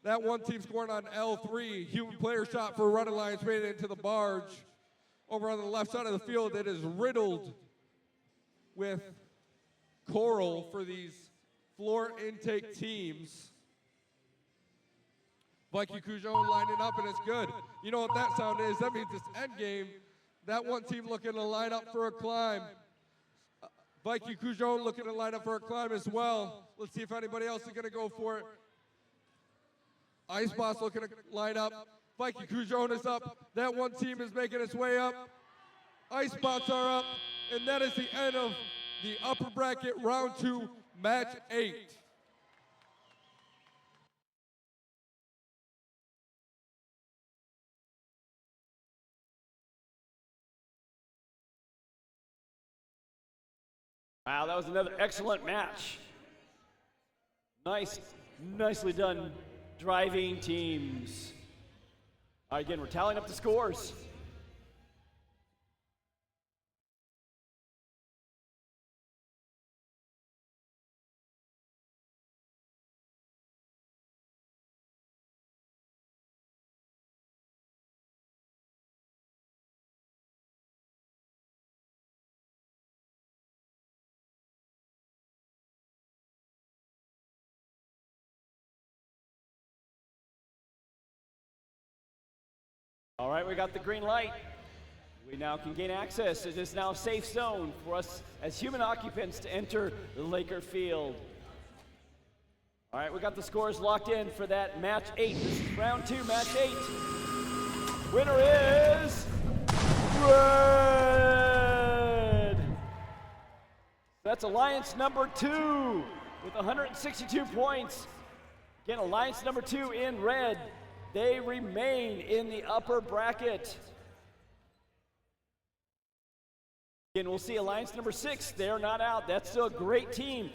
That one team scoring on L3. Human player shot for Red Alliance made it into the barge. Over on the left side of the field, it is riddled with coral for these floor intake teams. Viking Cujon lining up, and it's good. You know what that sound is? That means it's end game. That one team looking to line up for a climb. Viking Cujon looking to line up for a climb as well. Let's see if anybody else is going to go for it. Icebox looking to line up. Viking Cujon is up. That one team is making its way up. Icebox are up. And that is the end of the upper bracket round 2, match 8.
Wow, that was another excellent match. Nicely done, driving teams. All right, again, we're tallying up the scores. All right, we got the green light. We now can gain access. It is now a safe zone for us as human occupants to enter the Laker field. All right, we got the scores locked in for that match 8. This is round 2, match 8. Winner is Red. That's Alliance number 2 with 162 points. Again, Alliance number 2 in red. They remain in the upper bracket. Again, we'll see Alliance number 6. They're not out. That's still a great team.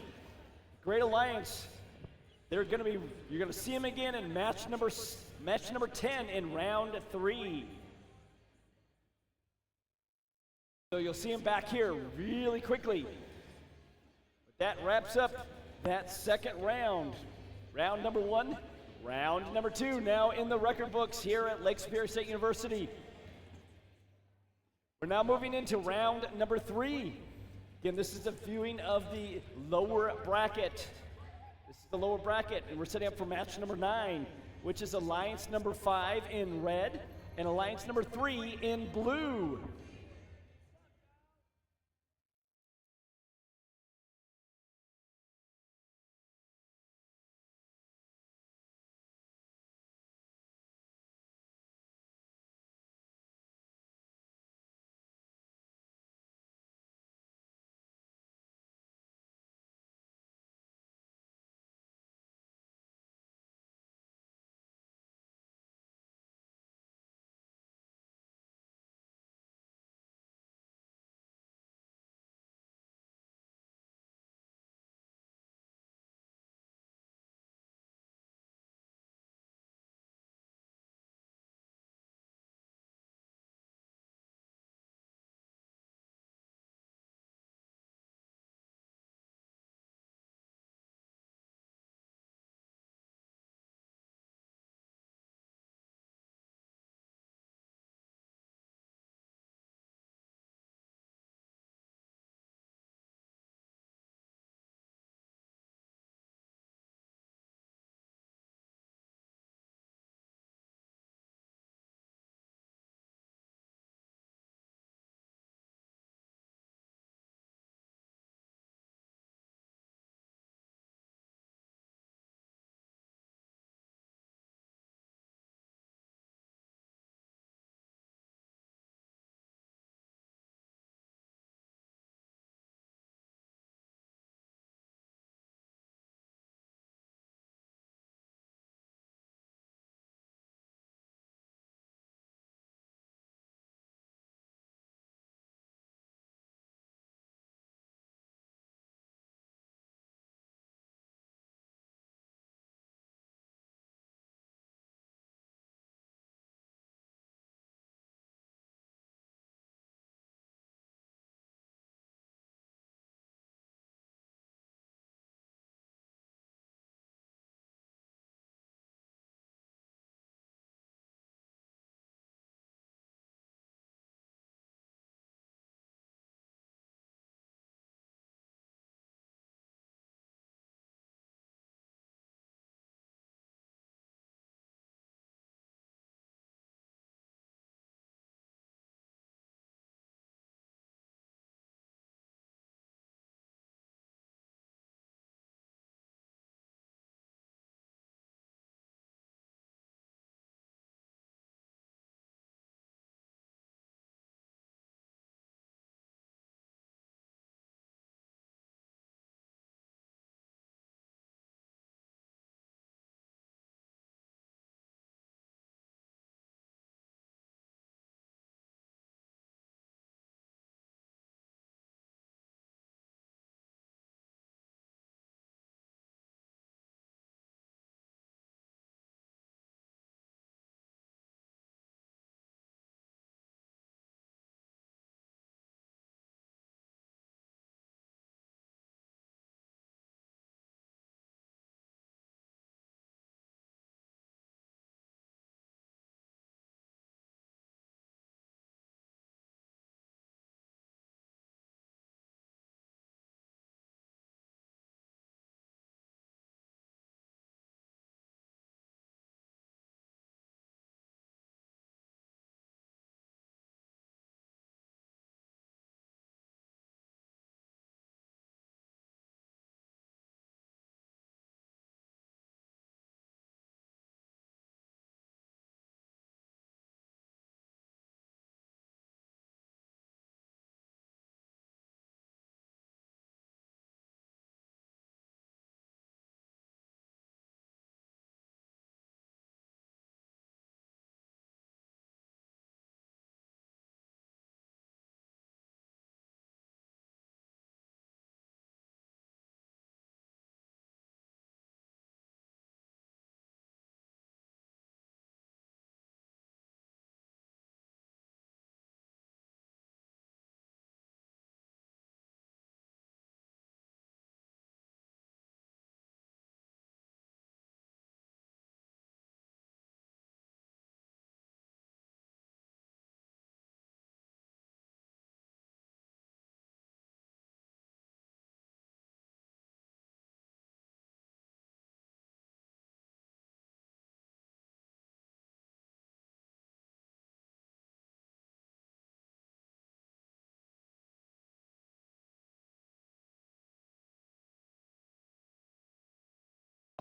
Great alliance. You're going to see them again in match number 10 in round 3. So you'll see them back here really quickly. That wraps up that second round. Round number 1. Round number 2 now in the record books here at Lake Superior State University. We're now moving into round number 3. Again, this is the viewing of the lower bracket. This is the lower bracket, and we're setting up for match number 9, which is Alliance number 5 in red and Alliance number 3 in blue.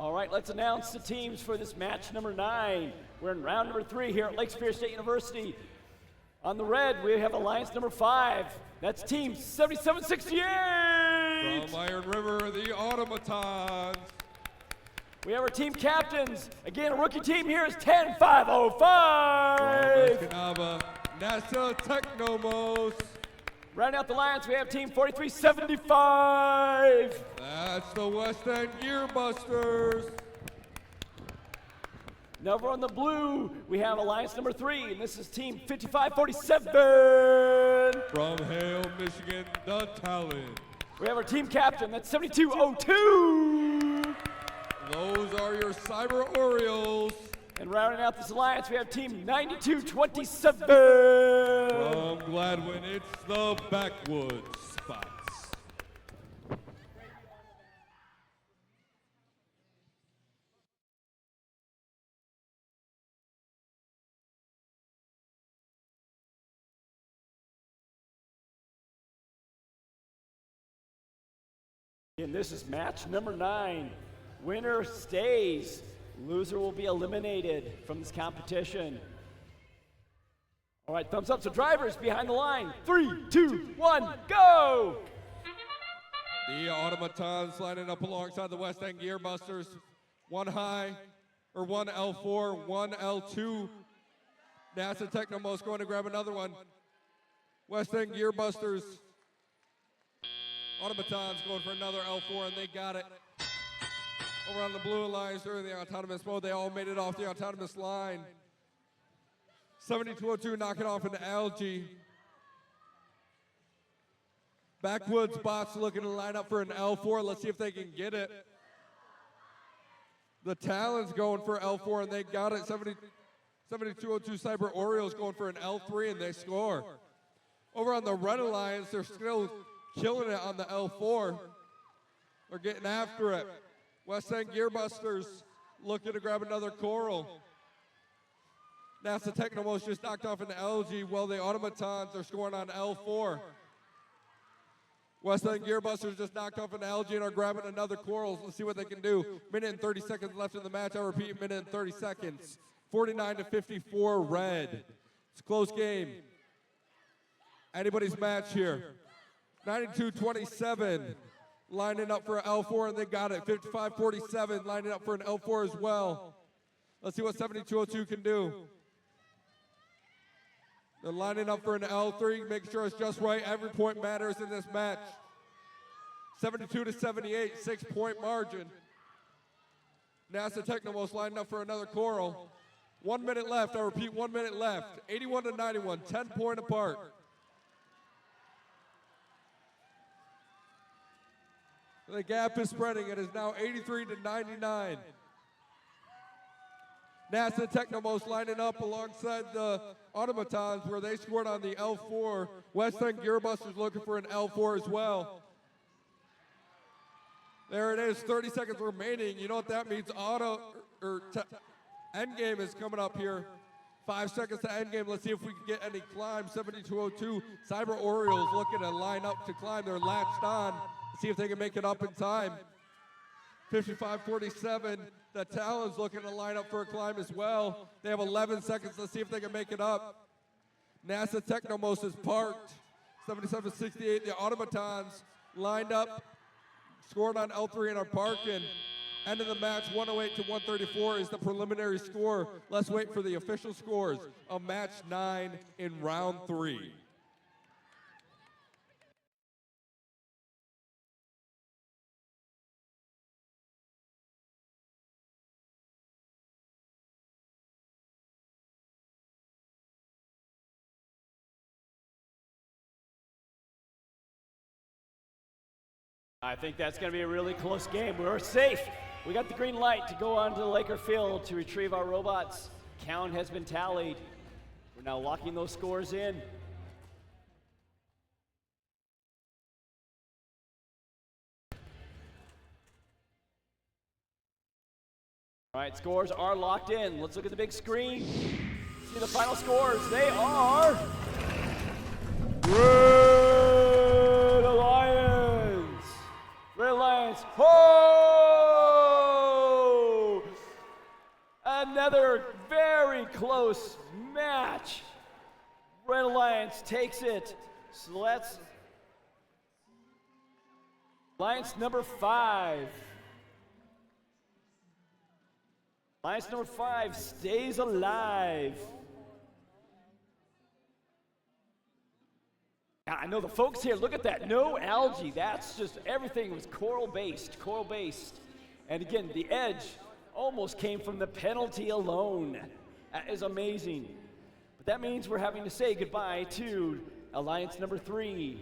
All right, let's announce the teams for this match number 9. We're in round number 3 here at Lake Superior State University. On the red, we have alliance number 5. That's team 7768.
From Iron River, the Automatons.
We have our team captains. Again, a rookie team here is 10505.
From Escanaba, NASA Technomos.
Rounding out the lines, we have team 4375.
That's the West End Gearbusters.
Now over on the blue, we have alliance number 3, and this is team 5547.
From Hale, Michigan, the Talent.
We have our team captain, that's 7202.
Those are your Cyber Orioles.
And rounding out this alliance, we have team 9227.
From Gladwin, it's the Backwoods Spots.
And this is match number 9. Winner stays. Loser will be eliminated from this competition. All right, thumbs up. So drivers behind the line. 3, 2, 1, go!
The Automatons lining up alongside the West End Gearbusters. One L4, one L2. NASA Technomos going to grab another one. West End Gearbusters. Automatons going for another L4, and they got it. Over on the blue alliance during the autonomous mode, they all made it off the autonomous line. 7202 knocking off an algae. Backwoods bots looking to line up for an L4. Let's see if they can get it. The Talons going for L4, and they got it. 7202 Cyber Orioles going for an L3, and they score. Over on the red alliance, they're still killing it on the L4. They're getting after it. West End Gearbusters looking to grab another coral. NASA Technomos just knocked off an algae while the Automatons are scoring on L4. West End Gearbusters just knocked off an algae and are grabbing another coral. Let's see what they can do. Minute and 30 seconds left in the match. I repeat, minute and 30 seconds. 49-54 red. It's a close game. Anybody's match here. 92-27. Lining up for an L4, and they got it. 55-47, lining up for an L4 as well. Let's see what 7202 can do. They're lining up for an L3, making sure it's just right. Every point matters in this match. 72-78, 6-point margin. NASA Technomos lining up for another coral. 1 minute left. I repeat, 1 minute left. 81-91, 10-point apart. The gap is spreading. It is now 83-99. NASA Technomos lining up alongside the Automatons where they scored on the L4. West End Gearbusters looking for an L4 as well. There it is, 30 seconds remaining. You know what that means? Endgame is coming up here. 5 seconds to endgame. Let's see if we can get any climb. 7202. Cyber Orioles looking to line up to climb. They're latched on. See if they can make it up in time. 55-47. The Talons looking to line up for a climb as well. They have 11 seconds. Let's see if they can make it up. NASA Technomos is parked. 77-68. The Automatons lined up, scored on L3 and are parking. End of the match, 108-134 is the preliminary score. Let's wait for the official scores of match 9 in round 3.
I think that's going to be a really close game. We're safe. We got the green light to go onto the Laker field to retrieve our robots. Count has been tallied. We're now locking those scores in. All right, scores are locked in. Let's look at the big screen. See the final scores. They are Red Alliance. Red Alliance, ho! another very close match. Red Alliance takes it. So let's Alliance number 5. Alliance number 5 stays alive. Now, I know the folks here, look at that, no algae. That's just, everything was coral-based. And again, the edge almost came from the penalty alone. That is amazing. But that means we're having to say goodbye to Alliance number 3.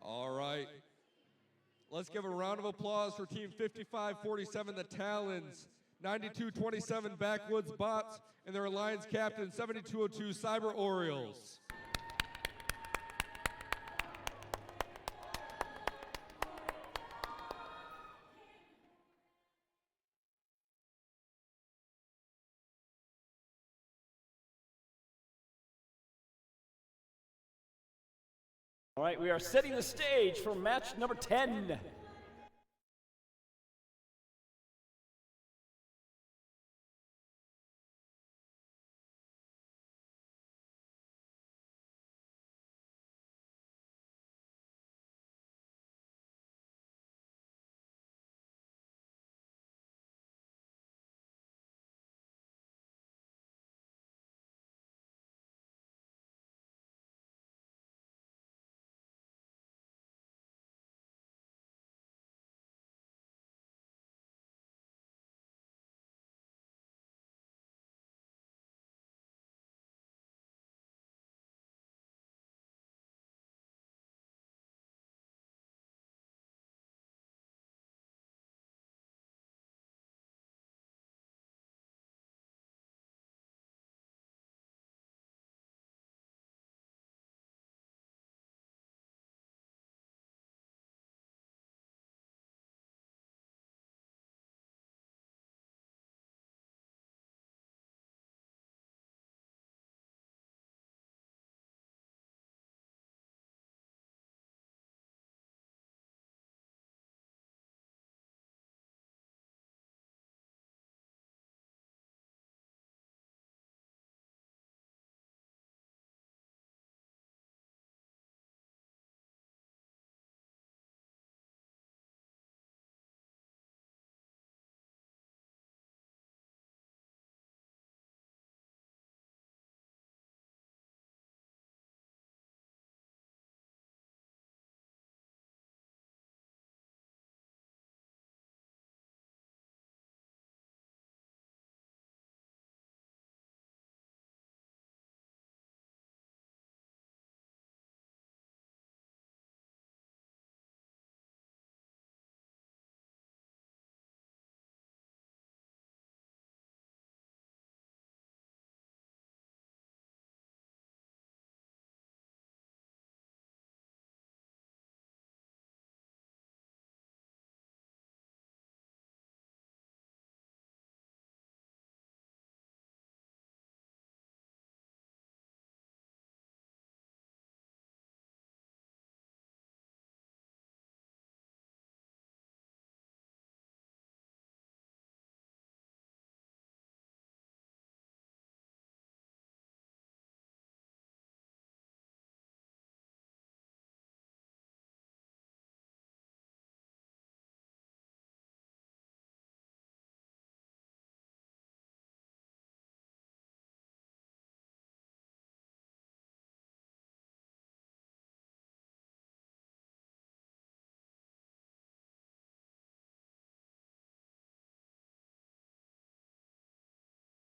All right. Let's give a round of applause for Team 5547, the Talons, 9227 Backwoods Bots, and their Alliance captain, 7202 Cyber Orioles.
All right, we are setting the stage for match number 10.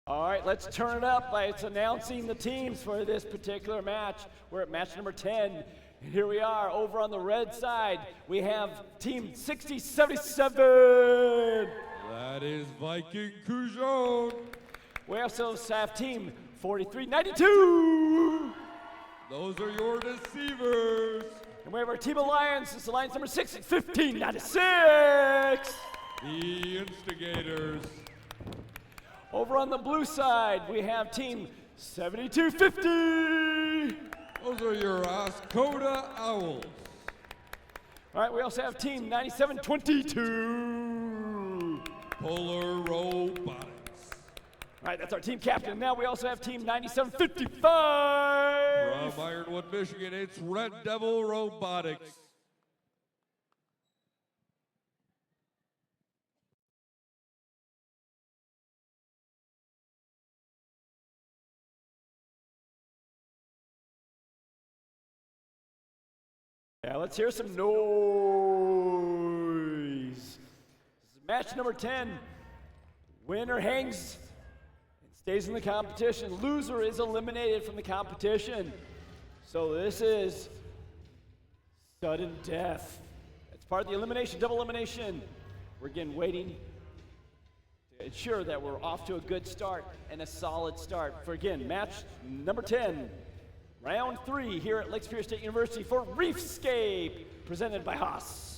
All right, let's turn it up by announcing the teams for this particular match. We're at match number 10. And here we are over on the red side. We have team 6077.
That is Viking Cujon.
We also have team 4392.
Those are your deceivers.
And we have our team alliance. It's alliance number 6, 1596.
The instigators.
Over on the blue side, we have team 7250.
Those are your Oscoda Owls.
All right, we also have team 9722.
Polar Robotics.
All right, that's our team captain. Now we also have team 9755.
From Ironwood, Michigan, it's Red Devil Robotics.
Yeah, let's hear some noise. This is match number 10. Winner hangs and stays in the competition. Loser is eliminated from the competition. So this is sudden death. It's part of the elimination, double elimination. We're again waiting to ensure that we're off to a good start and a solid start for, again, match number 10. Round 3 here at Lake Superior State University for Reefscape, presented by Haas.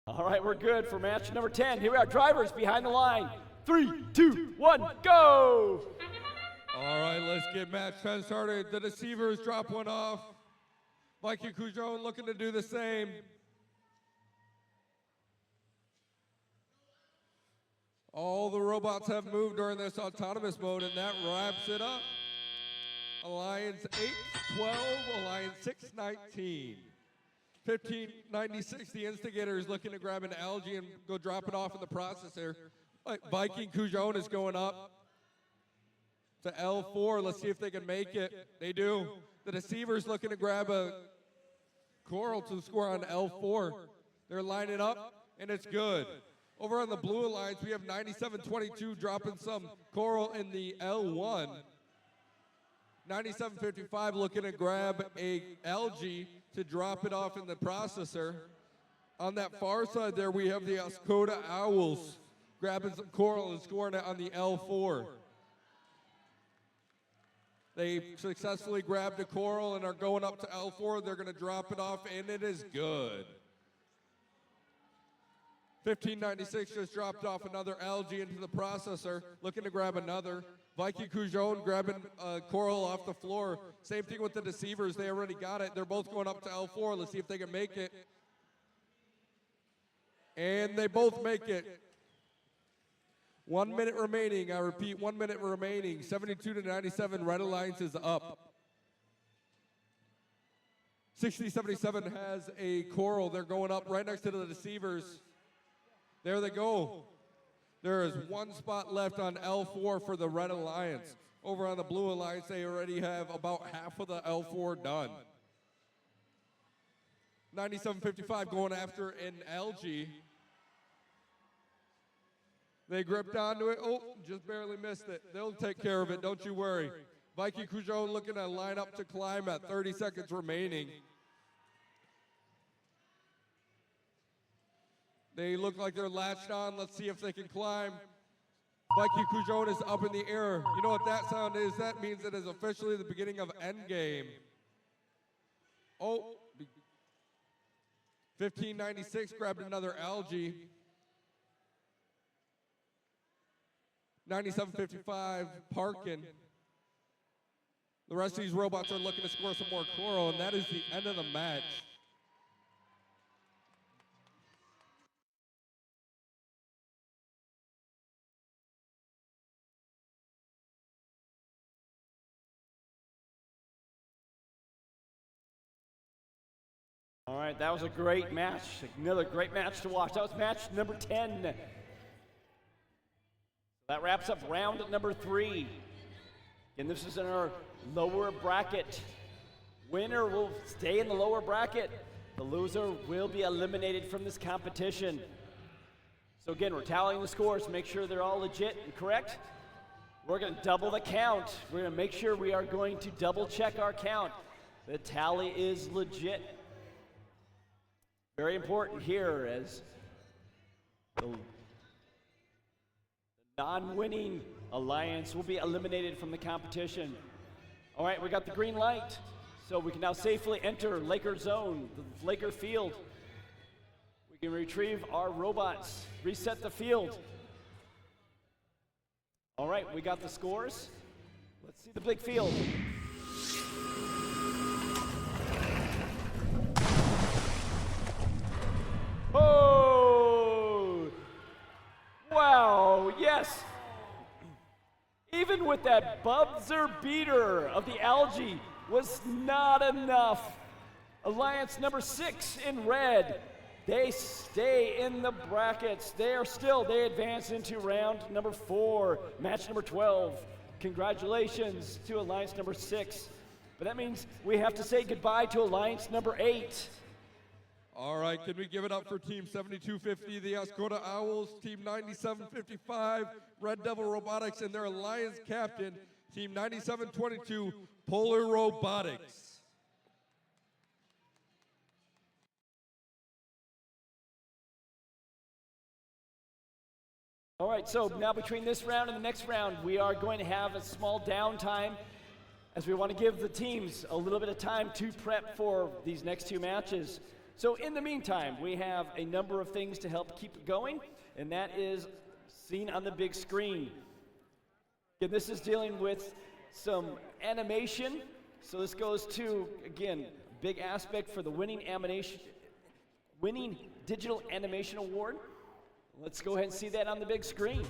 All right, we're good for match number 10. Here we are, drivers behind the line. 3, 2, 1, go!
All right, let's get match 10 started. The Deceivers drop one off. Mikey Cujon looking to do the same. All the robots have moved during this autonomous mode, and that wraps it up. Alliance 8-12, Alliance 6-19. 1596, the instigator is looking to grab an algae and go drop it off in the processor. Viking Cujon is going up to L4. Let's see if they can make it. They do. The deceiver's looking to grab a coral to score on L4. They're lining up, and it's good. Over on the blue alliance, we have 9722 dropping some coral in the L1. 9755 looking to grab a algae to drop it off in the processor. On that far side there, we have the Ascota Owls grabbing some coral and scoring it on the L4. They successfully grabbed a coral and are going up to L4. They're going to drop it off, and it is good. 1596 just dropped off another algae into the processor, looking to grab another. Viking Cujon grabbing coral off the floor. Same thing with the deceivers. They already got it. They're both going up to L4. Let's see if they can make it. And they both make it. 1 minute remaining. I repeat, 1 minute remaining. 72-97. Red Alliance is up. 6077 has a coral. They're going up right next to the deceivers. There they go. There is one spot left on L4 for the Red Alliance. Over on the Blue Alliance, they already have about half of the L4 done. 9755 going after an algae. They gripped onto it. Oh, just barely missed it. They'll take care of it, don't you worry. Viking Cujon looking to line up to climb at 30 seconds remaining. They look like they're latched on. Let's see if they can climb. Viking Cujon is up in the air. You know what that sound is? That means it is officially the beginning of endgame. Oh, 1596 grabbed another algae. 9755 parking. The rest of these robots are looking to score some more coral, and that is the end of the match.
All right, that was a great match. Another great match to watch. That was match number 10. That wraps up round number 3. And this is in our lower bracket. Winner will stay in the lower bracket. The loser will be eliminated from this competition. So again, we're tallying the scores. Make sure they're all legit and correct. We're going to double the count. We're going to make sure we are going to double check our count. The tally is legit. Very important here as the non-winning alliance will be eliminated from the competition. All right, we got the green light, so we can now safely enter Laker Zone, the Laker field. We can retrieve our robots, reset the field. All right, we got the scores. Let's see the big field. Oh! Wow, yes! Even with that buzzer beater of the algae was not enough. Alliance number 6 in red. They stay in the brackets. They advance into round number 4, match number 12. Congratulations to Alliance number 6. But that means we have to say goodbye to Alliance number 8.
All right, can we give it up for Team 7250, the Ascota Owls, Team 9755, Red Devil Robotics, and their Alliance captain, Team 9722, Polar Robotics.
All right, so now between this round and the next round, we are going to have a small downtime as we want to give the teams a little bit of time to prep for these next 2 matches. So in the meantime, we have a number of things to help keep it going, and that is seen on the big screen. And this is dealing with some animation. So this goes to, again, a big aspect for the winning digital animation award. Let's go ahead and see that on the big screen.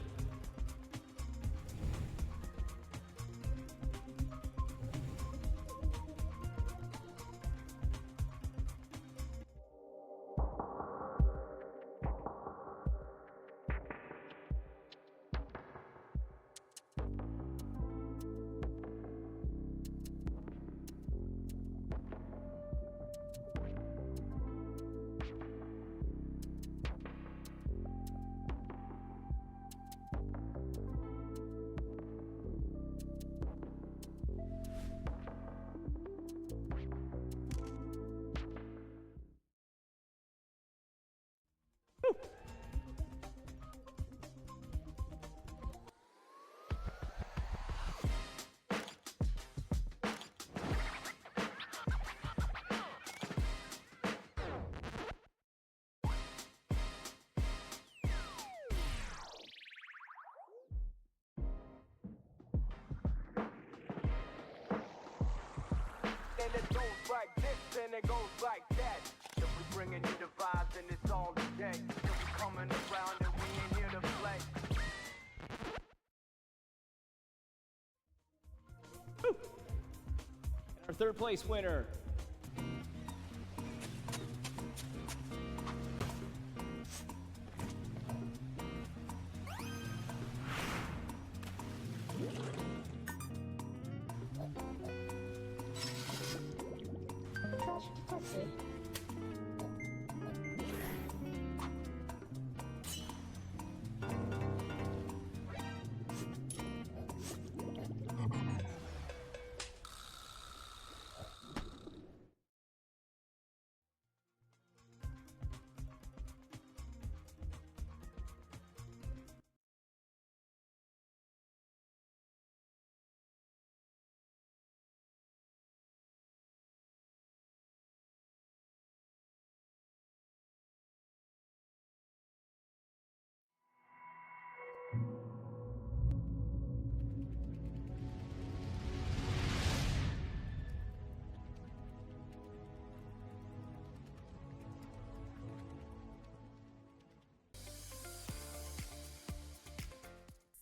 and it goes like this, and it goes like that. So we bringing you the vibes, and it's all today. So we coming around, and we ain't here to play.
Our third place winner.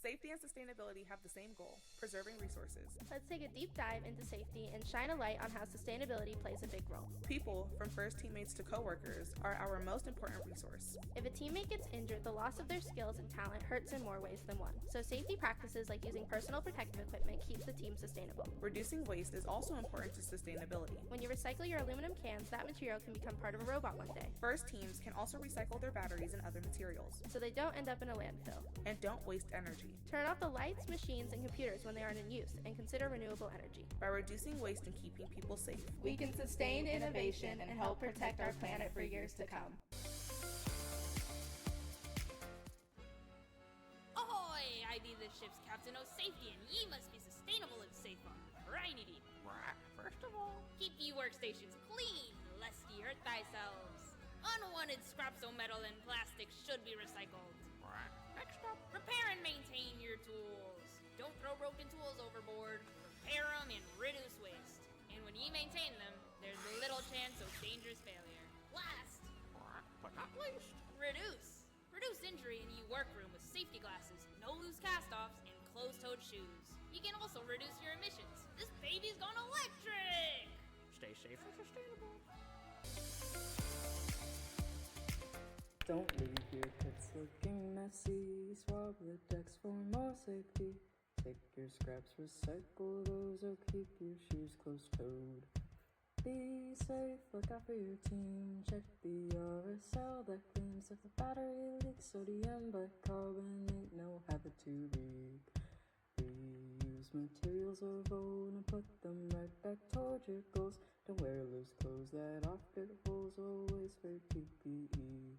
Safety and sustainability have the same goal, preserving resources.
Let's take a deep dive into safety and shine a light on how sustainability plays a big role.
People, from first teammates to coworkers, are our most important resource.
If a teammate gets injured, the loss of their skills and talent hurts in more ways than one. So safety practices like using personal protective equipment keeps the team sustainable.
Reducing waste is also important to sustainability.
When you recycle your aluminum cans, that material can become part of a robot one day.
First teams can also recycle their batteries and other materials,
so they don't end up in a landfill.
And don't waste energy.
Turn off the lights, machines, and computers when they aren't in use, and consider renewable energy.
By reducing waste and keeping people safe,
we can sustain innovation and help protect our planet for years to come.
Ahoy! I be the ship's captain of safety, and ye must be sustainable and safe on Rhinity. First of all, keep ye workstations clean, lest ye hurt thyselves. Unwanted scraps of metal and plastic should be recycled. Next up, repair and maintain your tools. Don't throw broken tools overboard. Repair them and reduce waste. And when ye maintain them, there's little chance of dangerous failure. Last, but not least, reduce. Reduce injury in ye workroom with safety glasses, no loose cast-offs, and closed-toed shoes. You can also reduce your emissions. This baby's gone electric! Stay safe and sustainable.
Don't leave your pits looking messy. Swab the decks for more safety. Take your scraps, recycle those, or keep your shoes closed-toed. Be safe, look out for your team. Check the RSL that cleans if the battery leaks. Sodium bicarbonate, no habit to leak. Reuse materials of old and put them right back towards your goals. Don't wear loose clothes that are fit holes, always wear PPE.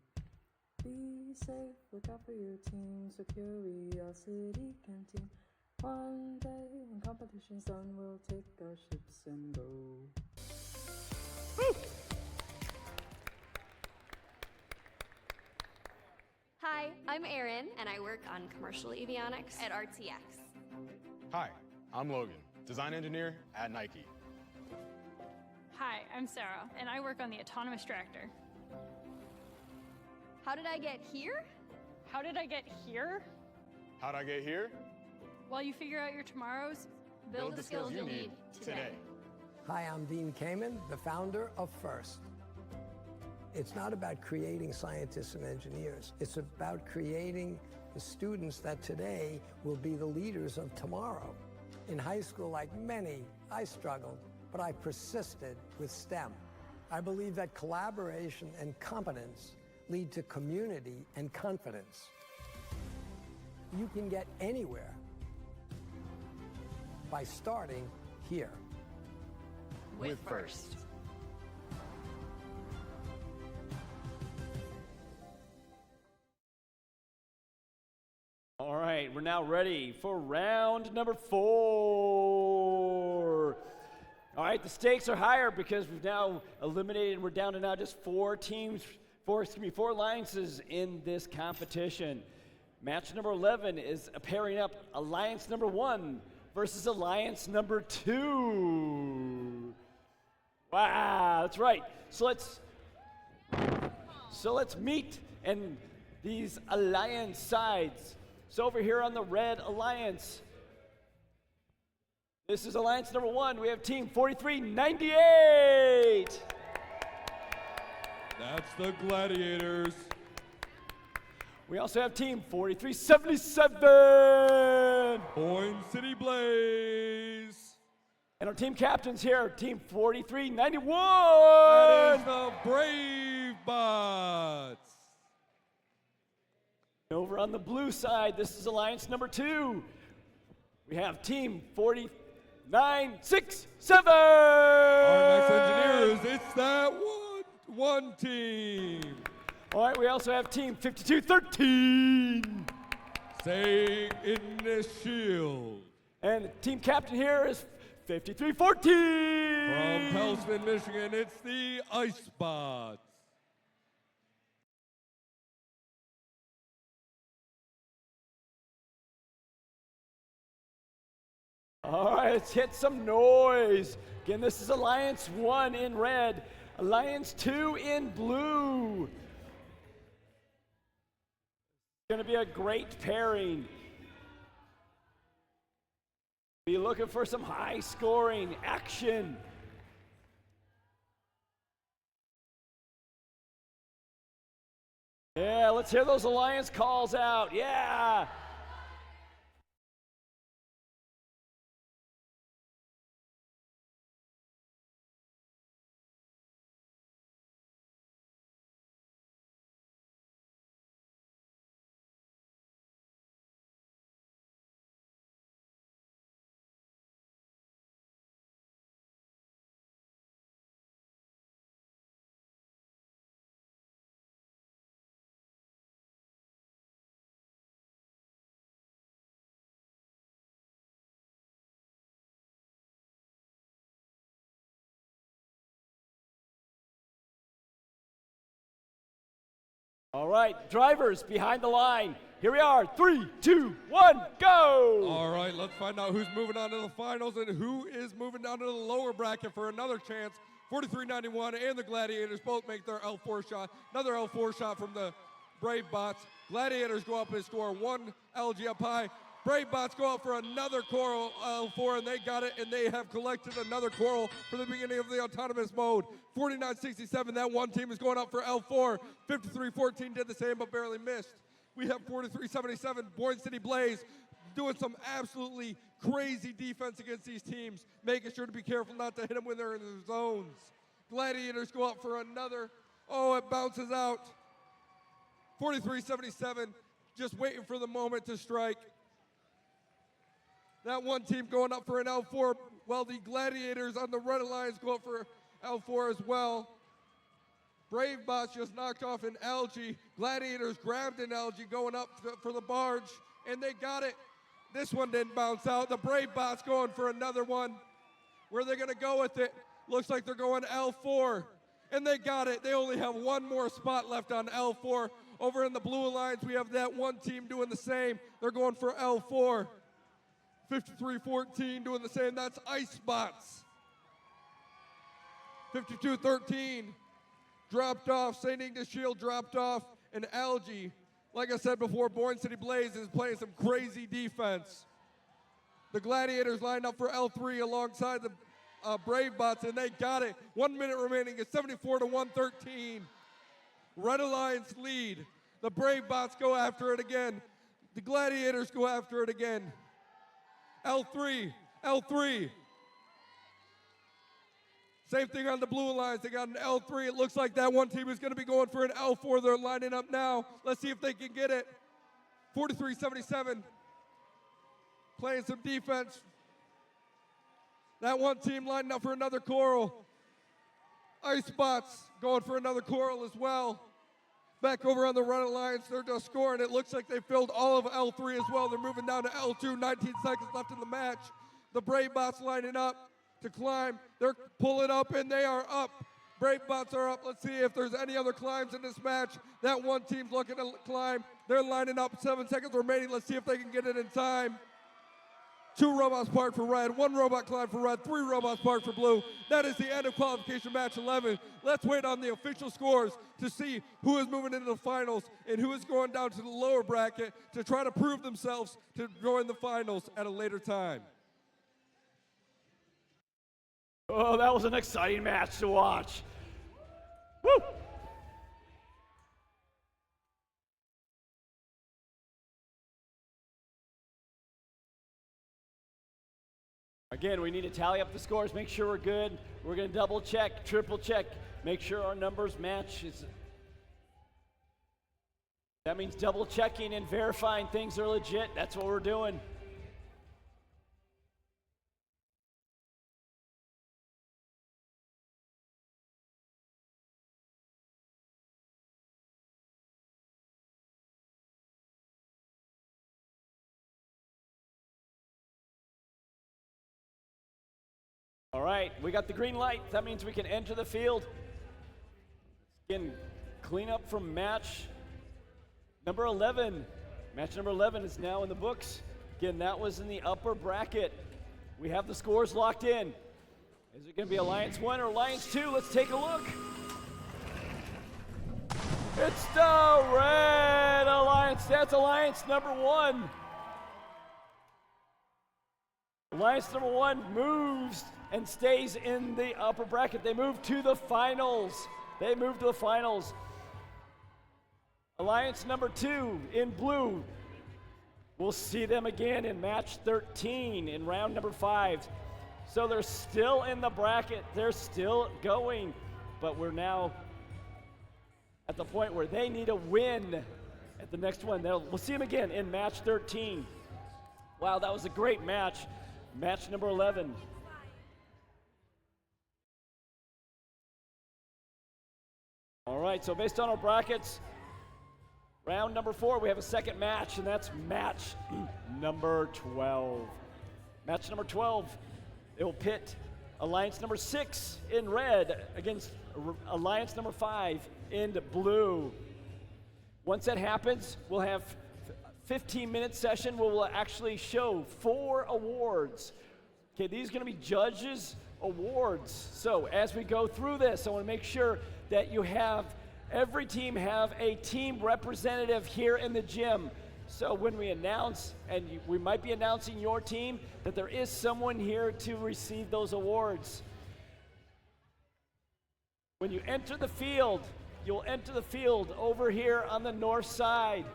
Be safe, look out for your team. So Curiosity Canteen. One day when competition's done, we'll take our ships and go.
Hi, I'm Erin, and I work on commercial avionics at RTX.
Hi, I'm Logan, design engineer at Nike.
Hi, I'm Sarah, and I work on the autonomous tractor.
How did I get here?
How did I get here?
How'd I get here?
While you figure out your tomorrows, build the skills you'll need today.
Hi, I'm Dean Kamen, the founder of FIRST. It's not about creating scientists and engineers. It's about creating the students that today will be the leaders of tomorrow. In high school, like many, I struggled, but I persisted with STEM. I believe that collaboration and competence lead to community and confidence. You can get anywhere by starting here.
With FIRST.
All right, we're now ready for round number 4. All right, the stakes are higher because we've now eliminated, we're down to now just 4 alliances in this competition. Match number 11 is pairing up alliance number 1 versus alliance number 2. Wow, that's right. So let's meet and these alliance sides. So over here on the red alliance, this is alliance number 1. We have team 4398.
That's the Gladiators.
We also have team 4377.
Boyne City Blaze.
And our team captains here, team 4391.
That is the Brave Bots.
Over on the blue side, this is alliance number 2. We have team 4967.
Our next engineers, it's that one team.
All right, we also have team 5213.
Staying in the shield.
And the team captain here is 5314.
From Pellsman, Michigan, it's the Ice Bots.
All right, let's hit some noise. Again, this is Alliance 1 in red, Alliance 2 in blue. It's going to be a great pairing. Be looking for some high scoring action. Yeah, let's hear those Alliance calls out. Yeah. All right, drivers behind the line. Here we are, 3, 2, 1, go!
All right, let's find out who's moving on to the finals and who is moving down to the lower bracket for another chance. 4391 and the Gladiators both make their L4 shot. Another L4 shot from the Brave Bots. Gladiators go up and score 1 LG up high. Brave Bots go out for another coral L4, and they got it, and they have collected another coral for the beginning of the autonomous mode. 4967, that one team is going up for L4. 5314 did the same, but barely missed. We have 4377, Boyne City Blaze, doing some absolutely crazy defense against these teams, making sure to be careful not to hit them when they're in the zones. Gladiators go up for another. Oh, it bounces out. 4377, just waiting for the moment to strike. That one team going up for an L4, while the Gladiators on the red alliance go up for L4 as well. Brave Bots just knocked off an algae. Gladiators grabbed an algae going up for the barge, and they got it. This one didn't bounce out. The Brave Bots going for another one. Where they're going to go with it? Looks like they're going L4, and they got it. They only have one more spot left on L4. Over in the blue alliance, we have that one team doing the same. They're going for L4. 5314 doing the same. That's Ice Bots. 5213 dropped off. St. Ignace Shield dropped off. And Algae, like I said before, Boyne City Blaze is playing some crazy defense. The Gladiators lined up for L3 alongside the Brave Bots, and they got it. 1 minute remaining. It's 74-113. Red Alliance lead. The Brave Bots go after it again. The Gladiators go after it again. L3, L3. Same thing on the blue alliance. They got an L3. It looks like that one team is going to be going for an L4. They're lining up now. Let's see if they can get it. 4377 playing some defense. That one team lining up for another coral. Ice Bots going for another coral as well. Back over on the Red Alliance, they're just scoring. It looks like they filled all of L3 as well. They're moving down to L2, 19 seconds left in the match. The Brave Bots lining up to climb. They're pulling up, and they are up. Brave Bots are up. Let's see if there's any other climbs in this match. That one team's looking to climb. They're lining up, 7 seconds remaining. Let's see if they can get it in time. 2 robots parked for red, 1 robot collide for red, 3 robots parked for blue. That is the end of qualification match 11. Let's wait on the official scores to see who is moving into the finals and who is going down to the lower bracket to try to prove themselves to join the finals at a later time.
Oh, that was an exciting match to watch. Woo! Again, we need to tally up the scores, make sure we're good. We're going to double check, triple check, make sure our numbers match. That means double checking and verifying things are legit. That's what we're doing. All right, we got the green light. That means we can enter the field. Again, clean up from match number 11. Match number 11 is now in the books. Again, that was in the upper bracket. We have the scores locked in. Is it going to be Alliance 1 or Alliance 2? Let's take a look. It's the Red Alliance. That's Alliance number 1. Alliance number 1 moves and stays in the upper bracket. They move to the finals. Alliance number 2 in blue. We'll see them again in match 13 in round number 5. So they're still in the bracket. They're still going. But we're now at the point where they need a win at the next one. We'll see them again in match 13. Wow, that was a great match. Match number 11. All right, so based on our brackets, round number 4, we have a second match, and that's match number 12. Match number 12, it will pit Alliance number 6 in red against Alliance number 5 in blue. Once that happens, we'll have a 15-minute session where we'll actually show 4 awards. Okay, these are going to be judges' awards. So as we go through this, I want to make sure that you have, every team have a team representative here in the gym. So when we announce, and we might be announcing your team, that there is someone here to receive those awards. When you enter the field, you'll enter the field over here on the north side.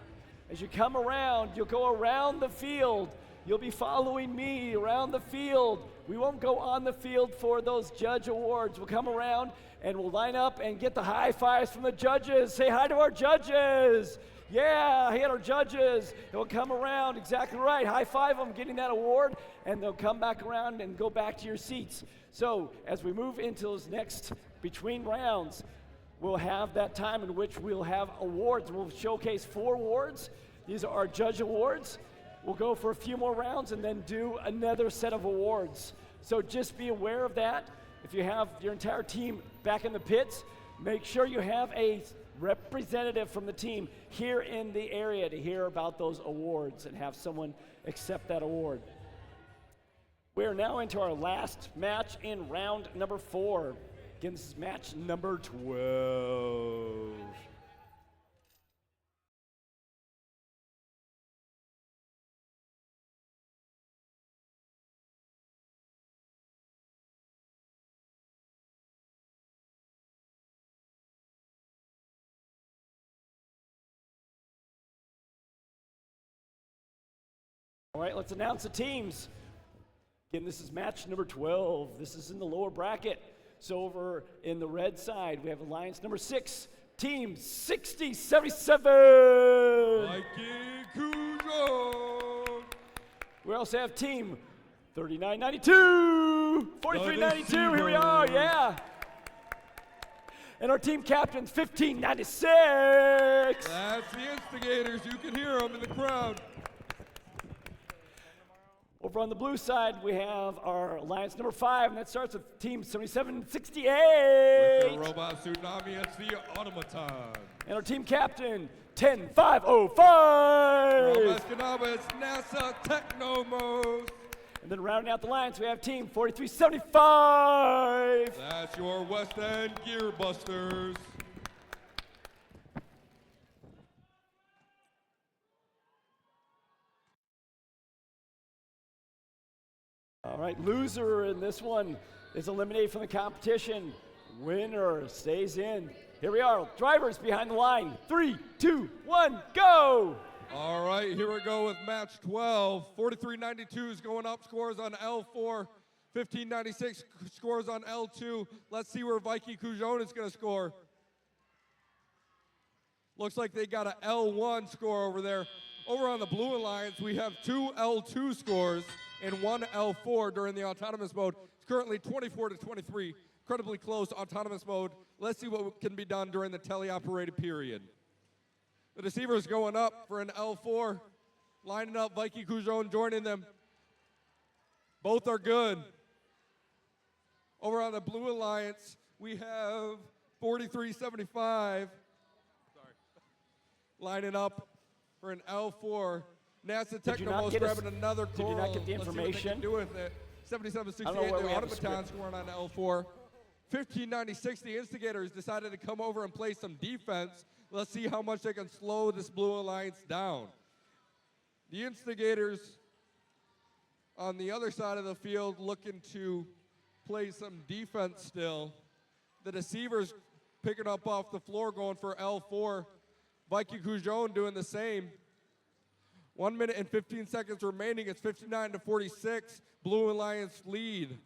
As you come around, you'll go around the field. You'll be following me around the field. We won't go on the field for those judge awards. We'll come around and we'll line up and get the high fives from the judges. Say hi to our judges. Yeah, hit our judges. They'll come around, exactly right. High five them, getting that award, and they'll come back around and go back to your seats. So as we move into those next between rounds, we'll have that time in which we'll have awards. We'll showcase 4 awards. These are our judge awards. We'll go for a few more rounds and then do another set of awards. So just be aware of that. If you have your entire team back in the pits, make sure you have a representative from the team here in the area to hear about those awards and have someone accept that award. We are now into our last match in round number 4. Again, this is match number 12. All right, let's announce the teams. Again, this is match number 12. This is in the lower bracket. So over in the red side, we have Alliance number 6, team 6077.
Mikey Cujo.
We also have team 3992, 4392. Here we are, yeah. And our team captains 1596.
That's the instigators. You can hear them in the crowd.
Over on the blue side, we have our Alliance number 5, and that starts with team 7768.
With the robot tsunami, it's the automaton.
And our team captain, 10505.
From Escanaba, it's NASA Technomos.
And then rounding out the lines, we have team 4375.
That's your West End Gearbusters.
All right, loser in this one is eliminated from the competition. Winner stays in. Here we are, drivers behind the line. 3, 2, 1, go!
All right, here we go with match 12. 4392 is going up, scores on L4. 1596 scores on L2. Let's see where Viking Cujon is going to score. Looks like they got an L1 score over there. Over on the Blue Alliance, we have 2 L2 scores and 1 L4 during the autonomous mode. It's currently 24 to 23. Incredibly close autonomous mode. Let's see what can be done during the teleoperated period. The Deceivers going up for an L4, lining up, Viking Cujon joining them. Both are good. Over on the Blue Alliance, we have 4375 lining up for an L4. NASA Technomos grabbing another call.
Did you not get the information?
Let's see what they can do with it. 7768, the Automaton scoring on L4. 1596, the Instigators decided to come over and play some defense. Let's see how much they can slow this Blue Alliance down. The Instigators on the other side of the field looking to play some defense still. The Deceivers picking up off the floor, going for L4. Viking Cujon doing the same. 1 minute and 15 seconds remaining. It's 59 to 46. Blue Alliance lead.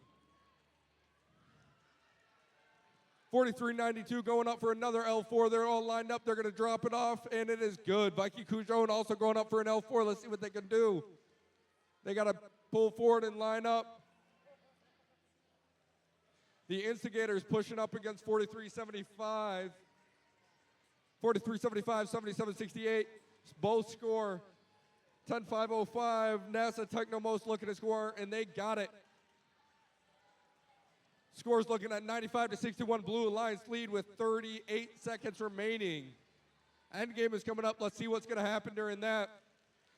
4392 going up for another L4. They're all lined up. They're going to drop it off, and it is good. Viking Cujon also going up for an L4. Let's see what they can do. They got to pull forward and line up. The Instigators pushing up against 4375. 4375, 7768. Both score 10-505. NASA Technomos looking to score, and they got it. Scores looking at 95 to 61. Blue Alliance lead with 38 seconds remaining. Endgame is coming up. Let's see what's going to happen during that.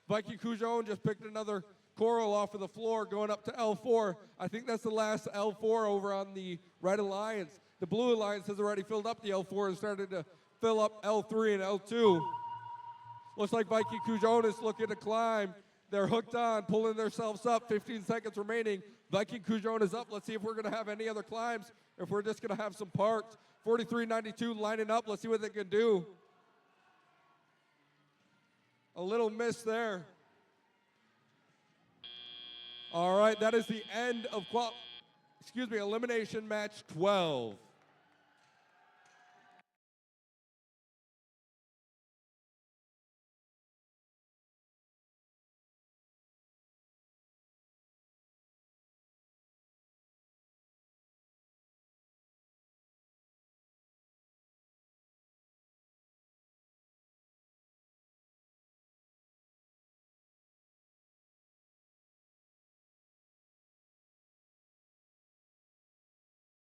Viking Cujon just picked another coral off of the floor, going up to L4. I think that's the last L4 over on the Red Alliance. The Blue Alliance has already filled up the L4 and started to fill up L3 and L2. Looks like Viking Cujon is looking to climb. They're hooked on, pulling themselves up. 15 seconds remaining. Viking Cujon is up. Let's see if we're going to have any other climbs, or if we're just going to have some parks. 4392 lining up. Let's see what they can do. A little miss there. All right, that is the end of elimination match 12.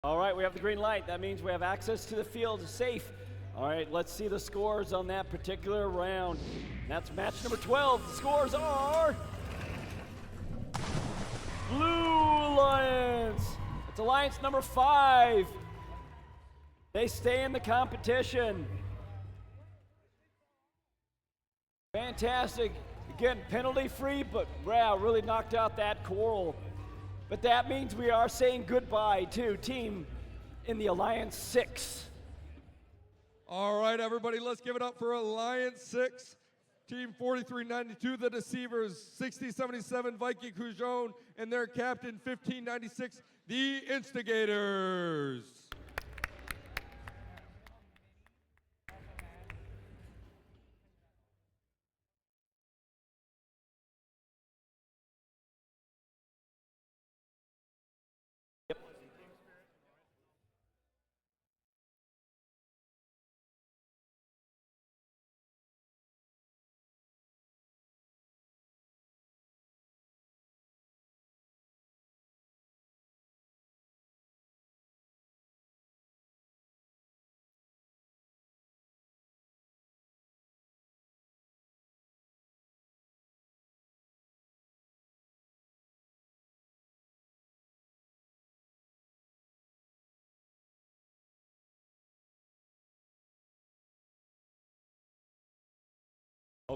All right, we have the green light. That means we have access to the field safe. All right, let's see the scores on that particular round. That's match number 12. The scores are Blue Alliance. It's Alliance number 5. They stay in the competition. Fantastic. Again, penalty free, but wow, really knocked out that coral. But that means we are saying goodbye to team in the Alliance 6.
All right, everybody, let's give it up for Alliance 6. Team 4392, the Deceivers, 6077, Viking Cujon, and their captain, 1596, the Instigators.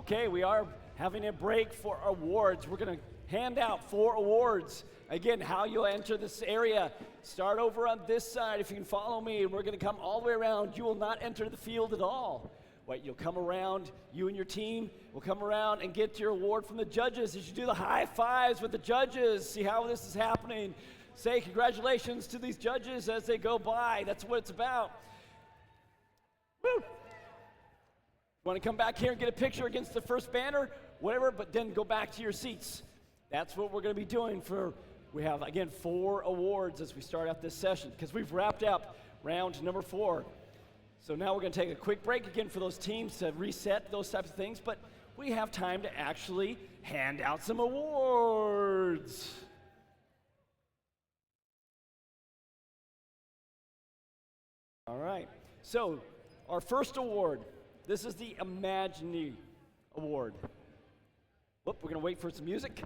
Okay, we are having a break for awards. We're going to hand out 4 awards. Again, how you'll enter this area. Start over on this side if you can follow me. We're going to come all the way around. You will not enter the field at all. Wait, you'll come around, you and your team will come around and get your award from the judges as you do the high fives with the judges. See how this is happening. Say congratulations to these judges as they go by. That's what it's about. Woo! Want to come back here and get a picture against the first banner? Whatever, but then go back to your seats. That's what we're going to be doing we have, again, 4 awards as we start out this session because we've wrapped up round number 4. So now we're going to take a quick break again for those teams to reset those types of things, but we have time to actually hand out some awards. All right, so our first award, this is the Imaginary Award. Whoop, we're going to wait for some music.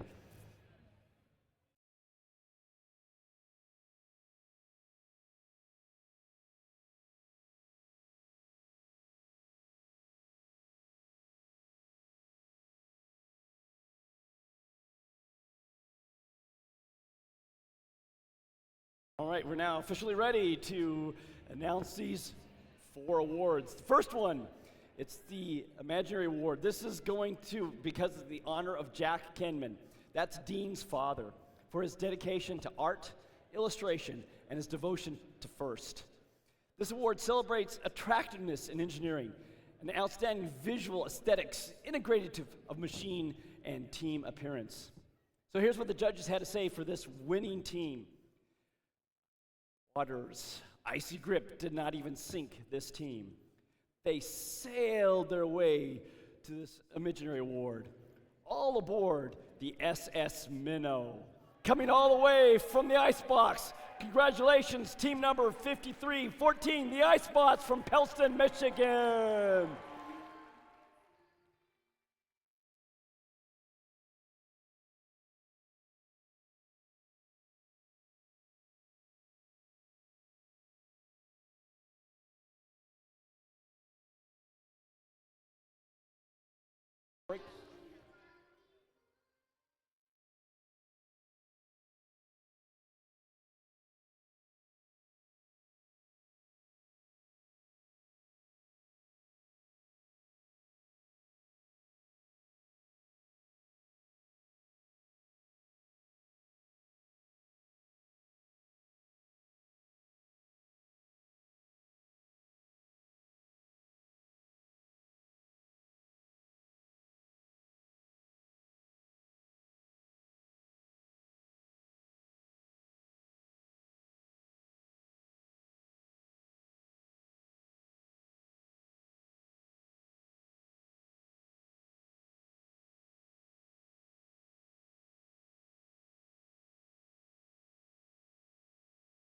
All right, we're now officially ready to announce these 4 awards. The first one, it's the Imaginary Award. This is going to, because of the honor of Jack Kenman, that's Dean's father, for his dedication to art, illustration, and his devotion to FIRST. This award celebrates attractiveness in engineering and outstanding visual aesthetics integrated of machine and team appearance. So here's what the judges had to say for this winning team. Waters' icy grip did not even sink this team. They sailed their way to this Imaginary Award. All aboard the SS Minnow. Coming all the way from the Icebox. Congratulations, team number 5314, the Icebox from Pellston, Michigan. Break.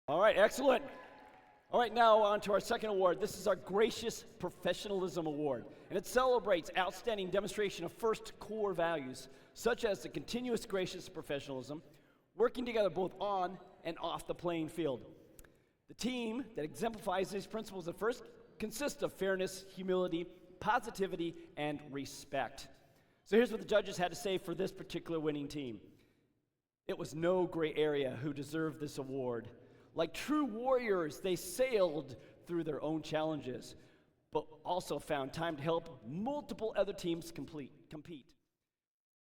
All right, excellent. All right, now on to our second award. This is our Gracious Professionalism Award, and it celebrates outstanding demonstration of FIRST core values, such as the continuous gracious professionalism, working together both on and off the playing field. The team that exemplifies these principles at FIRST consists of fairness, humility, positivity, and respect. So here's what the judges had to say for this particular winning team. It was no gray area who deserved this award. Like true warriors, they sailed through their own challenges, but also found time to help multiple other teams compete.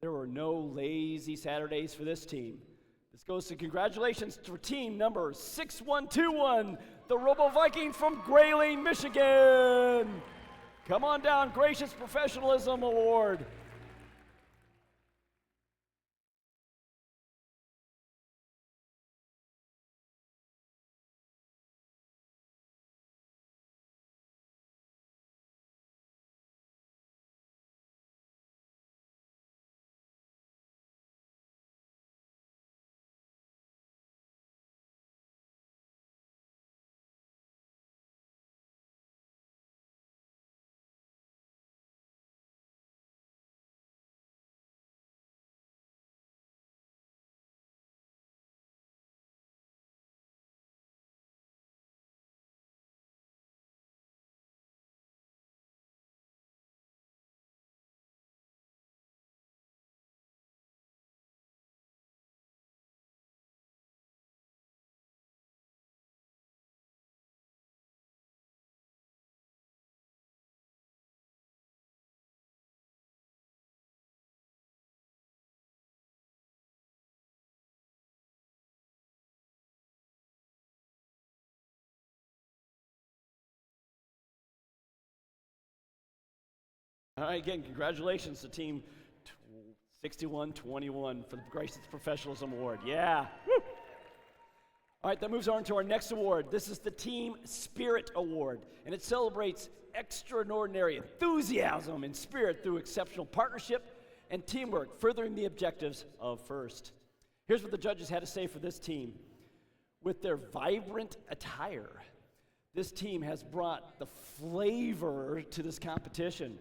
There were no lazy Saturdays for this team. This goes to congratulations to team number 6121, the Robo Vikings from Grayling, Michigan. Come on down, Gracious Professionalism Award. All right, again, congratulations to Team 6121 for the Gracious Professionalism Award. Yeah. Woo. All right, that moves on to our next award. This is the Team Spirit Award, and it celebrates extraordinary enthusiasm and spirit through exceptional partnership and teamwork, furthering the objectives of FIRST. Here's what the judges had to say for this team. With their vibrant attire, this team has brought the flavor to this competition.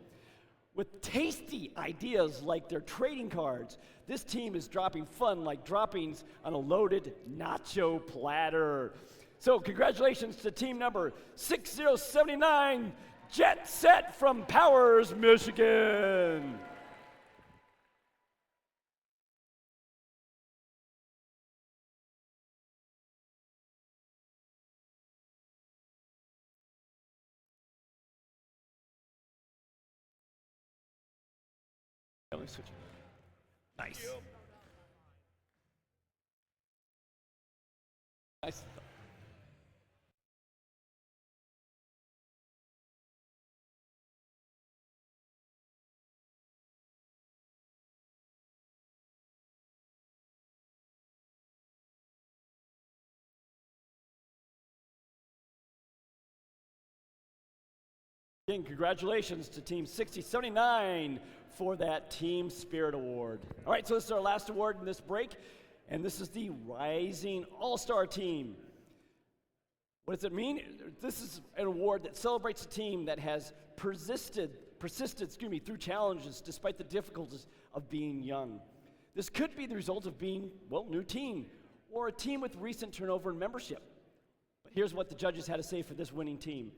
With tasty ideas like their trading cards, this team is dropping fun like droppings on a loaded nacho platter. So congratulations to team number 6079, Jet Set from Powers, Michigan. Let me switch. Nice. Nice. Again, congratulations to Team 6079 for that Team Spirit Award. All right, so this is our last award in this break, and this is the Rising All-Star Team. What does it mean? This is an award that celebrates a team that has persisted through challenges despite the difficulties of being young. This could be the result of being, well, new team, or a team with recent turnover in membership. But here's what the judges had to say for this winning team.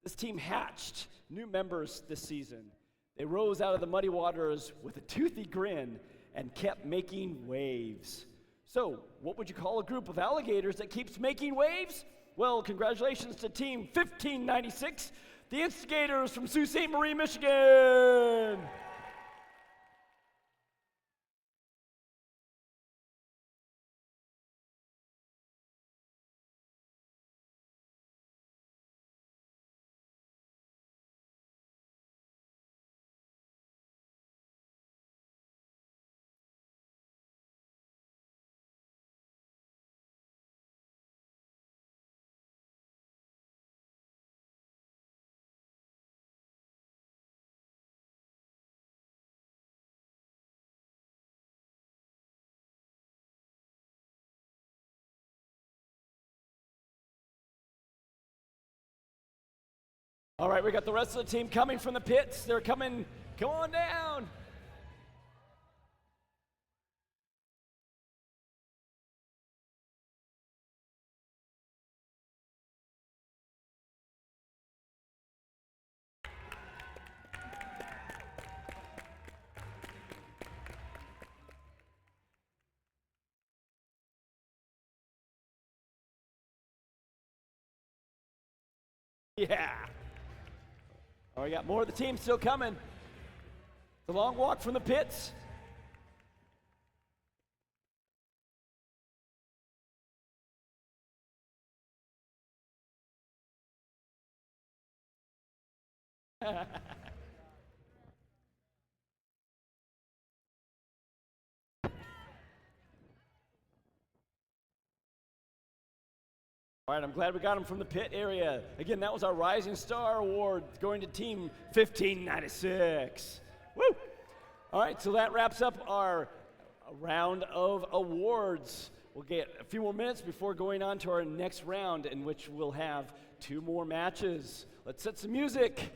This team hatched new members this season. They rose out of the muddy waters with a toothy grin and kept making waves. So, what would you call a group of alligators that keeps making waves? Well, congratulations to Team 1596, the Instigators from Sault Ste. Marie, Michigan. All right, we got the rest of the team coming from the pits. They're coming, come on down. Yeah. All right, we got more of the team still coming. The long walk from the pits. All right, I'm glad we got him from the pit area. Again, that was our Rising Star Award going to Team 1596. Woo! All right, so that wraps up our round of awards. We'll get a few more minutes before going on to our next round, in which we'll have 2 more matches. Let's set some music.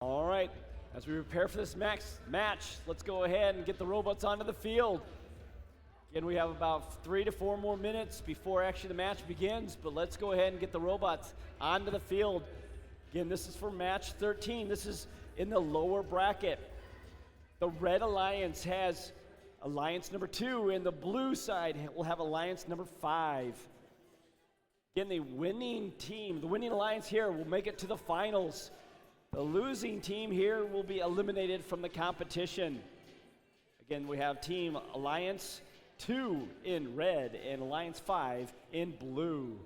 All right, as we prepare for this match, let's go ahead and get the robots onto the field. Again, we have about 3 to 4 more minutes before actually the match begins, but let's go ahead and get the robots onto the field. Again, this is for match 13. This is in the lower bracket. The red alliance has alliance number 2, and the blue side will have alliance number 5. Again, the winning team, the winning alliance here will make it to the finals. The losing team here will be eliminated from the competition. Again, we have team alliance 2 in red and alliance 5 in blue.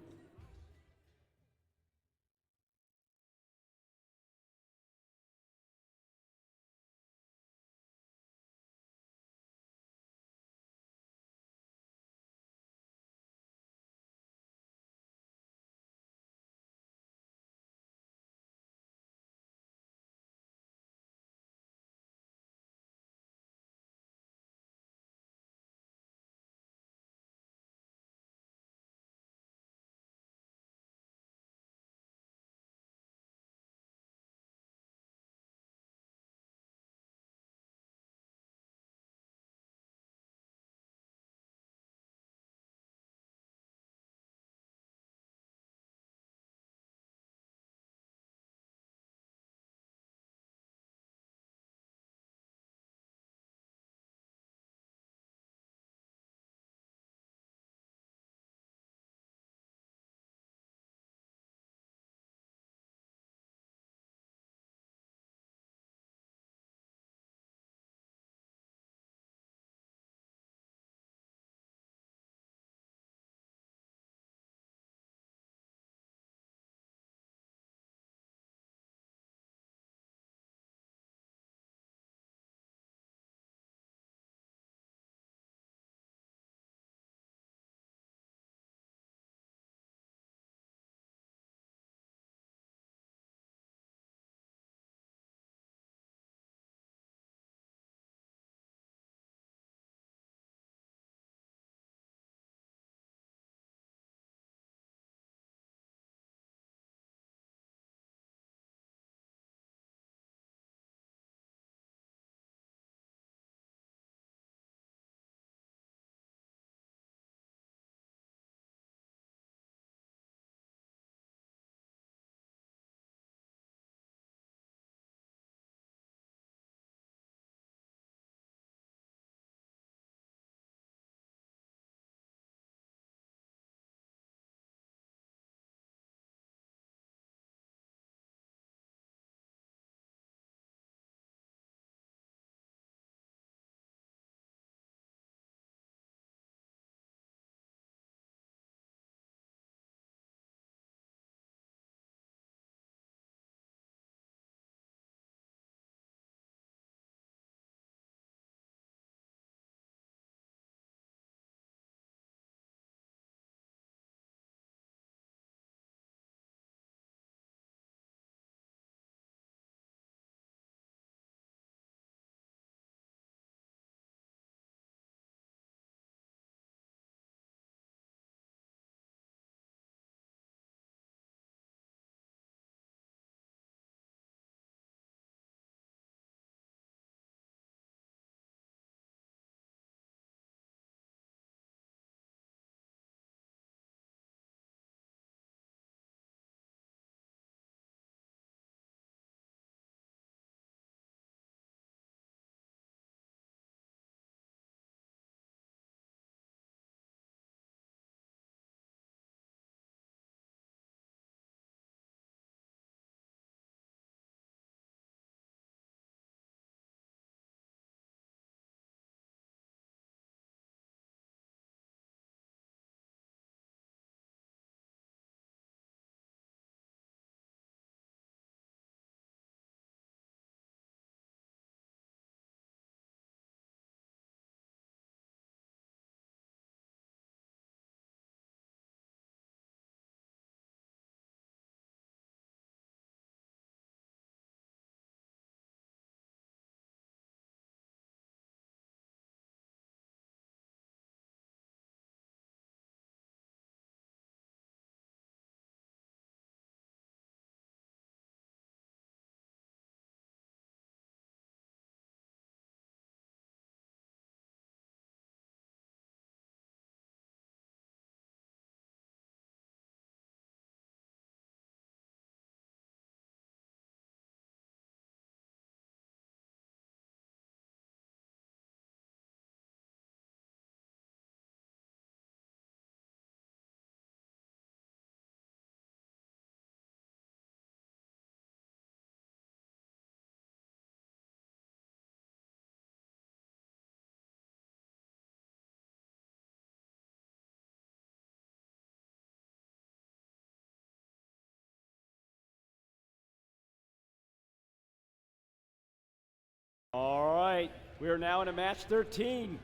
We are now in a match 13.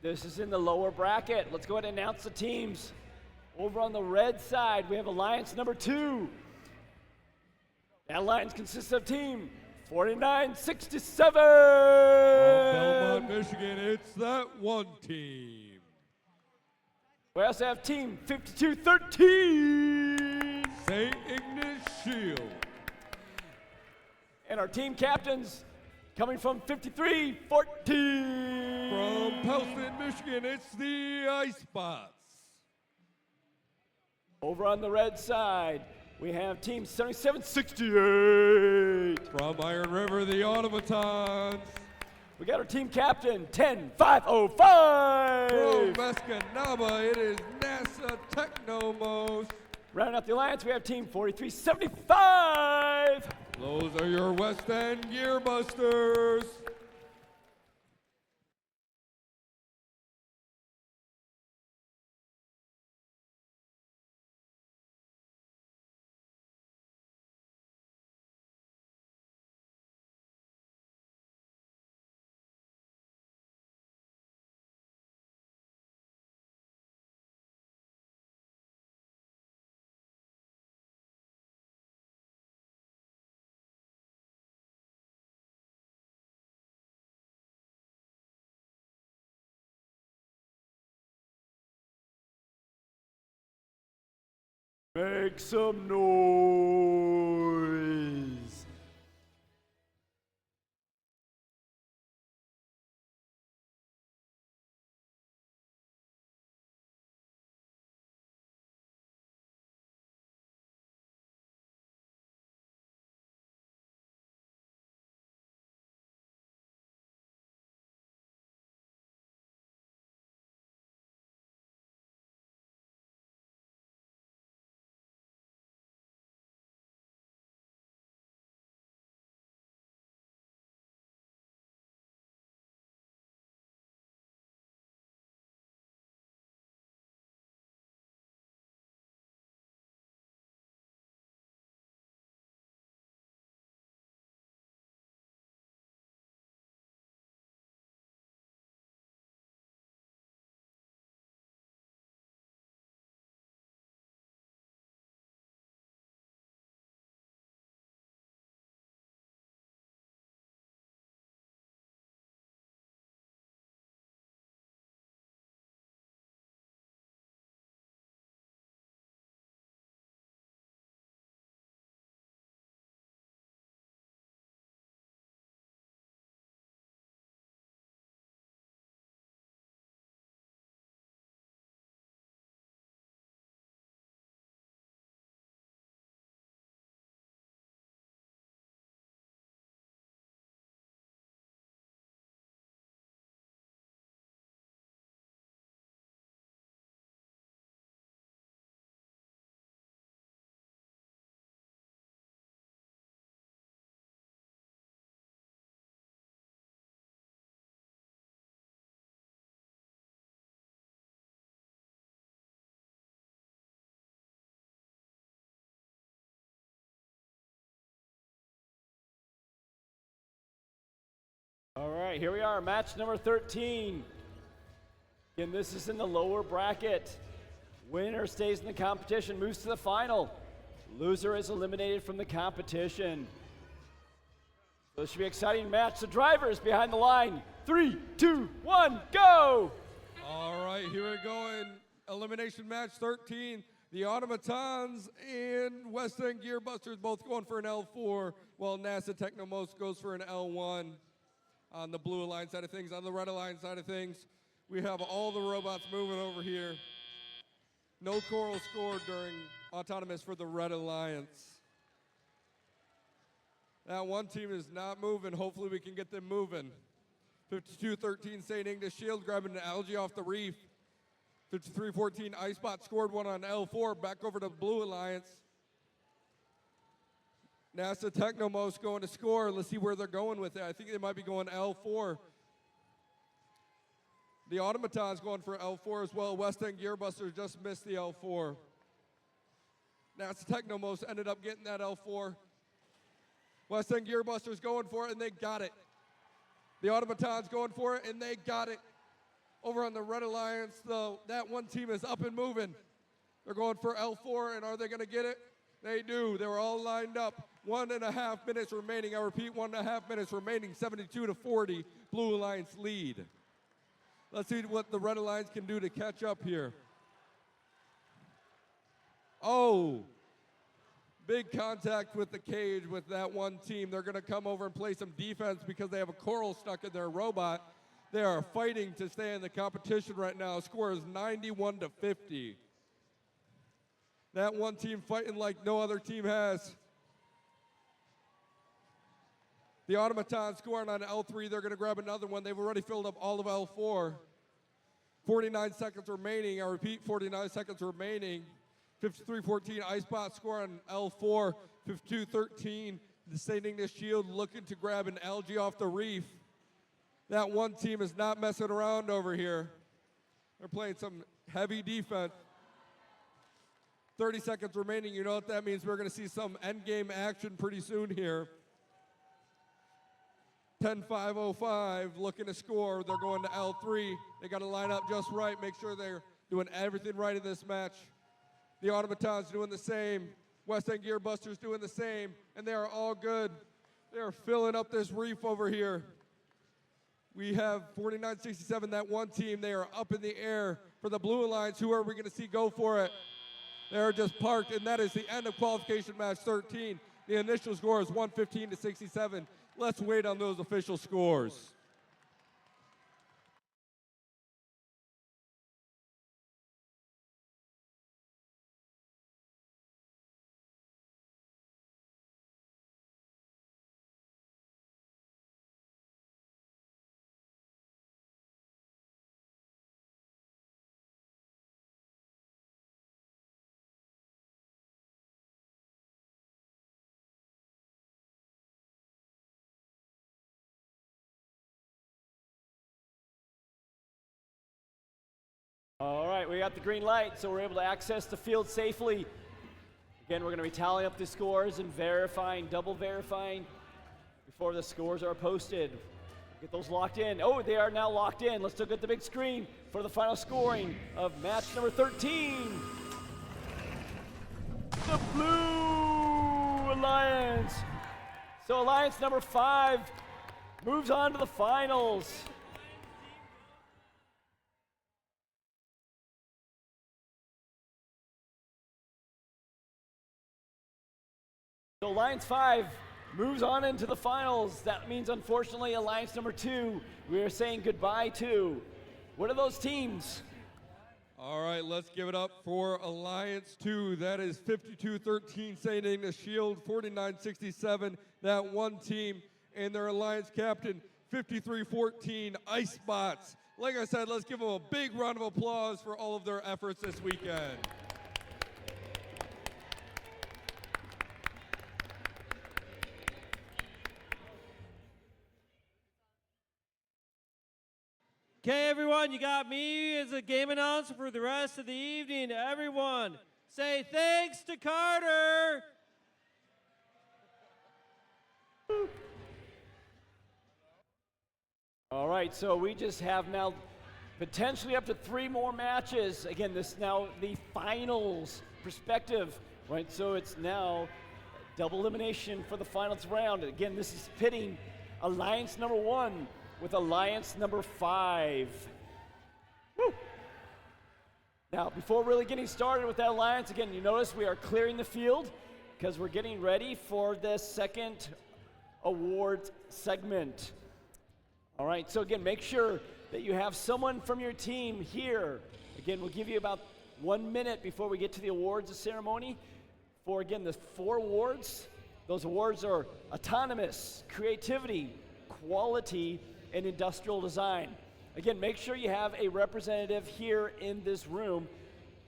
This is in the lower bracket. Let's go ahead and announce the teams. Over on the red side, we have Alliance number 2. That alliance consists of team 4967.
From Belmont, Michigan, it's that one team.
We also have team 5213.
St. Ignace Shield.
And our team captains coming from 5314.
From Pellston, Michigan, it's the Icebots.
Over on the red side, we have team 7768.
From Iron River, the Automatons.
We got our team captain, 10505.
From Escanaba, it is NASA Technomos.
Rounding out the alliance, we have team 4375.
Those are your West End Gearbusters.
Make some noise. All right, here we are, match number 13. Again, this is in the lower bracket. Winner stays in the competition, moves to the final. Loser is eliminated from the competition. So this should be an exciting match. The drivers behind the line. 3, 2, 1, go!
All right, here we go in elimination match 13. The Automatons and West End Gearbusters both going for an L4, while NASA Technomos goes for an L1 on the blue alliance side of things. On the red alliance side of things, we have all the robots moving over here. No coral scored during autonomous for the red alliance. That one team is not moving. Hopefully we can get them moving. 52-13 St. Ignace Shield grabbing an algae off the reef. 53-14 Icebot scored one on L4. Back over to Blue Alliance. NASA Technomos going to score. Let's see where they're going with it. I think they might be going L4. The Automatons going for L4 as well. West End Gearbusters just missed the L4. NASA Technomos ended up getting that L4. West End Gearbusters going for it, and they got it. The automatons going for it, and they got it. Over on the Red Alliance, though, that one team is up and moving. They're going for L4, and are they going to get it? They do. They were all lined up. 1.5 minutes remaining. I repeat, 1.5 minutes remaining. 72-40. Blue Alliance lead. Let's see what the Red Alliance can do to catch up here. Oh, big contact with the cage with that one team. They're going to come over and play some defense because they have a coral stuck in their robot. They are fighting to stay in the competition right now. Score is 91-50. That one team fighting like no other team has. The automaton scoring on L3. They're going to grab another one. They've already filled up all of L4. 49 seconds remaining. I repeat, 49 seconds remaining. 53-14. Icebot score on L4. 52-13. Sustaining the shield, looking to grab an algae off the reef. That one team is not messing around over here. They're playing some heavy defense. 30 seconds remaining. You know what that means. We're going to see some endgame action pretty soon here. 10-5-05, looking to score. They're going to L3. They got to line up just right, make sure they're doing everything right in this match. The automatons doing the same. West End Gearbusters doing the same, and they are all good. They are filling up this reef over here. We have 49-67, that one team. They are up in the air. For the Blue Alliance, who are we going to see go for it? They're just parked, and that is the end of qualification match 13. The initial score is 115-67. Let's wait on those official scores.
All right, we got the green light, so we're able to access the field safely. Again, we're going to be tallying up the scores and verifying, double verifying before the scores are posted. Get those locked in. Oh, they are now locked in. Let's look at the big screen for the final scoring of match number 13. The Blue Alliance. So Alliance number 5 moves on to the finals. So Alliance 5 moves on into the finals. That means, unfortunately, Alliance number 2, we are saying goodbye to. What are those teams?
All right, let's give it up for Alliance 2. That is 52-13, saving the shield, 49-67, that one team, and their Alliance captain, 53-14, Icebots. Like I said, let's give them a big round of applause for all of their efforts this weekend.
Okay, everyone, you got me as a game announcer for the rest of the evening. Everyone, say thanks to Carter.
All right, so we just have now potentially up to 3 more matches. Again, this is now the finals perspective, right? So it's now double elimination for the finals round. Again, this is pitting Alliance number 1 with Alliance number 5. Woo. Now, before really getting started with that alliance, again, you notice we are clearing the field because we're getting ready for the second awards segment. All right, so again, make sure that you have someone from your team here. Again, we'll give you about 1 minute before we get to the awards ceremony for, again, the 4 awards. Those awards are autonomous, creativity, quality, and industrial design. Again, make sure you have a representative here in this room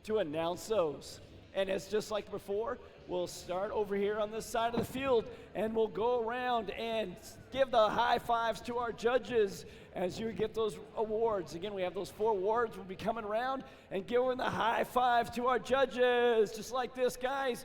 to announce those. And as just like before, we'll start over here on this side of the field and we'll go around and give the high fives to our judges as you get those awards. Again, we have those 4 awards. We'll be coming around and giving the high five to our judges, just like this, guys.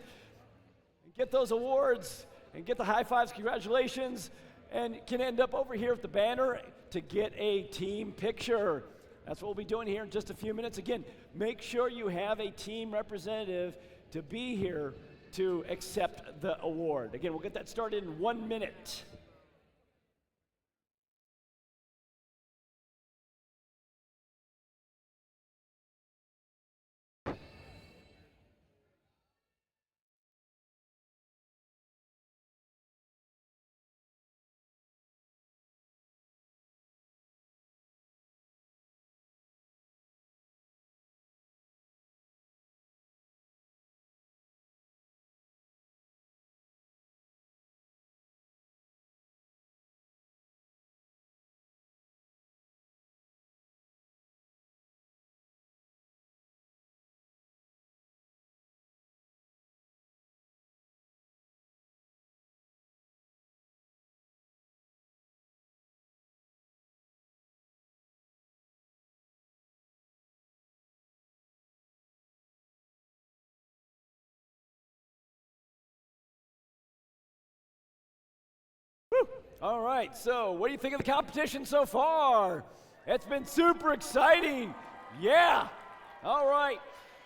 Get those awards and get the high fives. Congratulations. And can end up over here with the banner to get a team picture. That's what we'll be doing here in just a few minutes. Again, make sure you have a team representative to be here to accept the award. Again, we'll get that started in 1 minute. All right, so what do you think of the competition so far? It's been super exciting. Yeah. All right.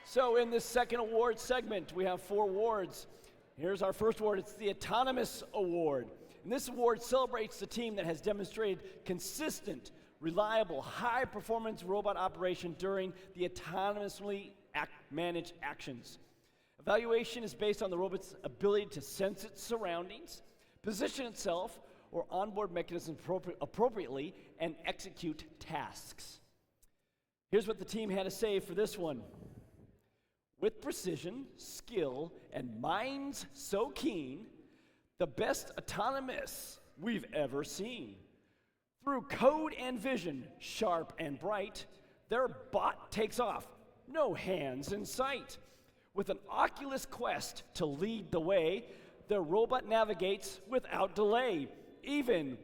So in this second award segment, we have 4 awards. Here's our first award. It's the Autonomous Award. And this award celebrates the team that has demonstrated consistent, reliable, high-performance robot operation during the autonomously managed actions. Evaluation is based on the robot's ability to sense its surroundings, position itself or onboard mechanisms appropriately, and execute tasks. Here's what the team had to say for this one. With precision, skill, and minds so keen, the best autonomous we've ever seen. Through code and vision, sharp and bright, their bot takes off, no hands in sight. With an Oculus Quest to lead the way, the robot navigates without delay, even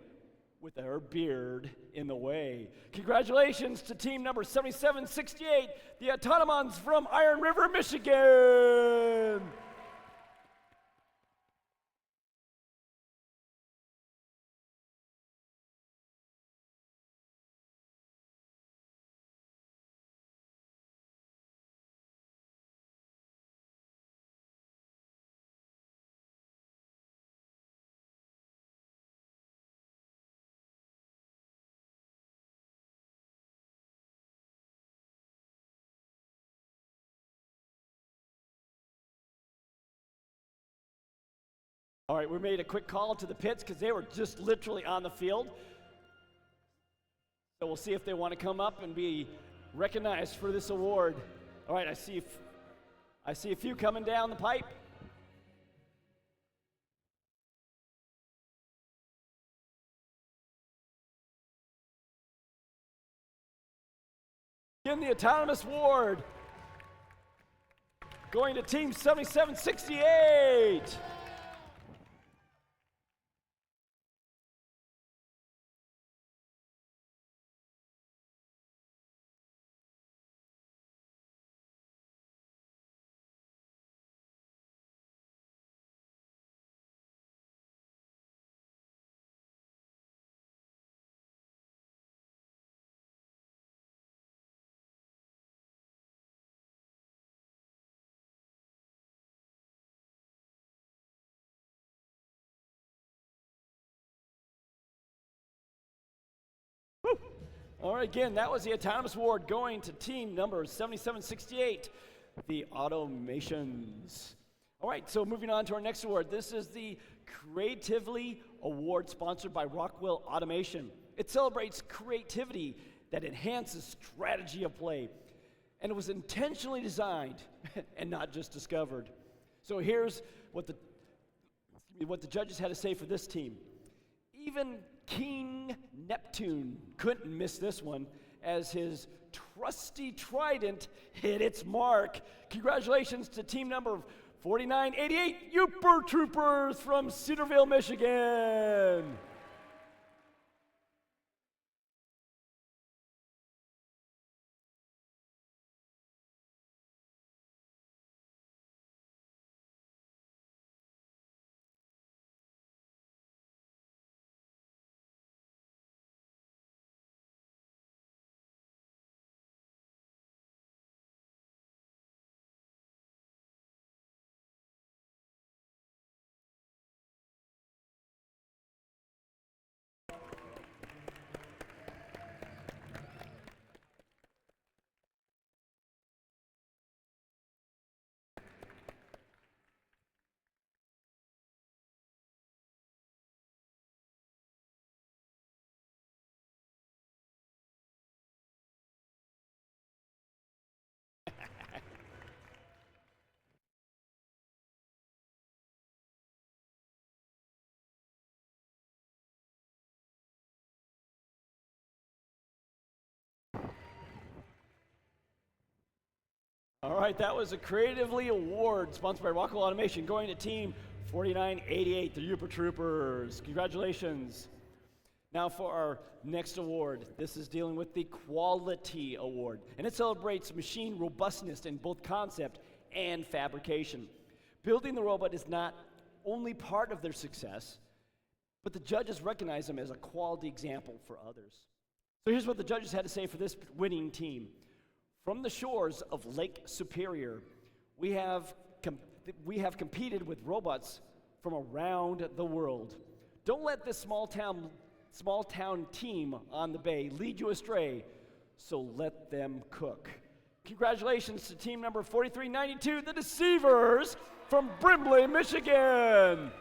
with her beard in the way. Congratulations to team number 7768, the Autonomons from Iron River, Michigan. All right, we made a quick call to the pits because they were just literally on the field. So we'll see if they want to come up and be recognized for this award. All right, I see a few coming down the pipe. In the Autonomous Award, going to team 7768. All right, again, that was the Autonomous Award going to team number 7768, the Automations. All right, so moving on to our next award. This is the Creatively Award sponsored by Rockwell Automation. It celebrates creativity that enhances strategy of play, and it was intentionally designed and not just discovered. So here's what the judges had to say for this team. Even King Neptune couldn't miss this one as his trusty trident hit its mark. Congratulations to team number 4988, Uper Troopers from Cedarville, Michigan. All right, that was a Creatively Award sponsored by Rockwell Automation going to Team 4988, the Uper Troopers. Congratulations. Now for our next award, this is dealing with the Quality Award, and it celebrates machine robustness in both concept and fabrication. Building the robot is not only part of their success, but the judges recognize them as a quality example for others. So here's what the judges had to say for this winning team. From the shores of Lake Superior, we have competed with robots from around the world. Don't let this small town team on the bay lead you astray, so let them cook. Congratulations to team number 4392, the Deceivers from Brimley, Michigan.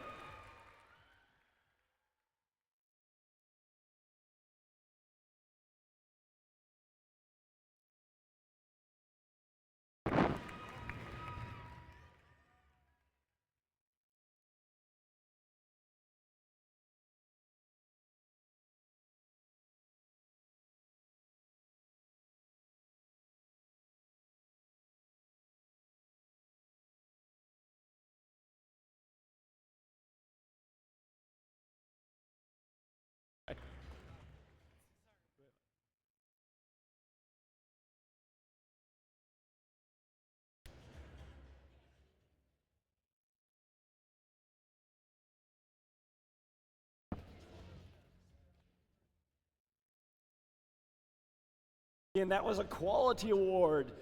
And that was a Quality Award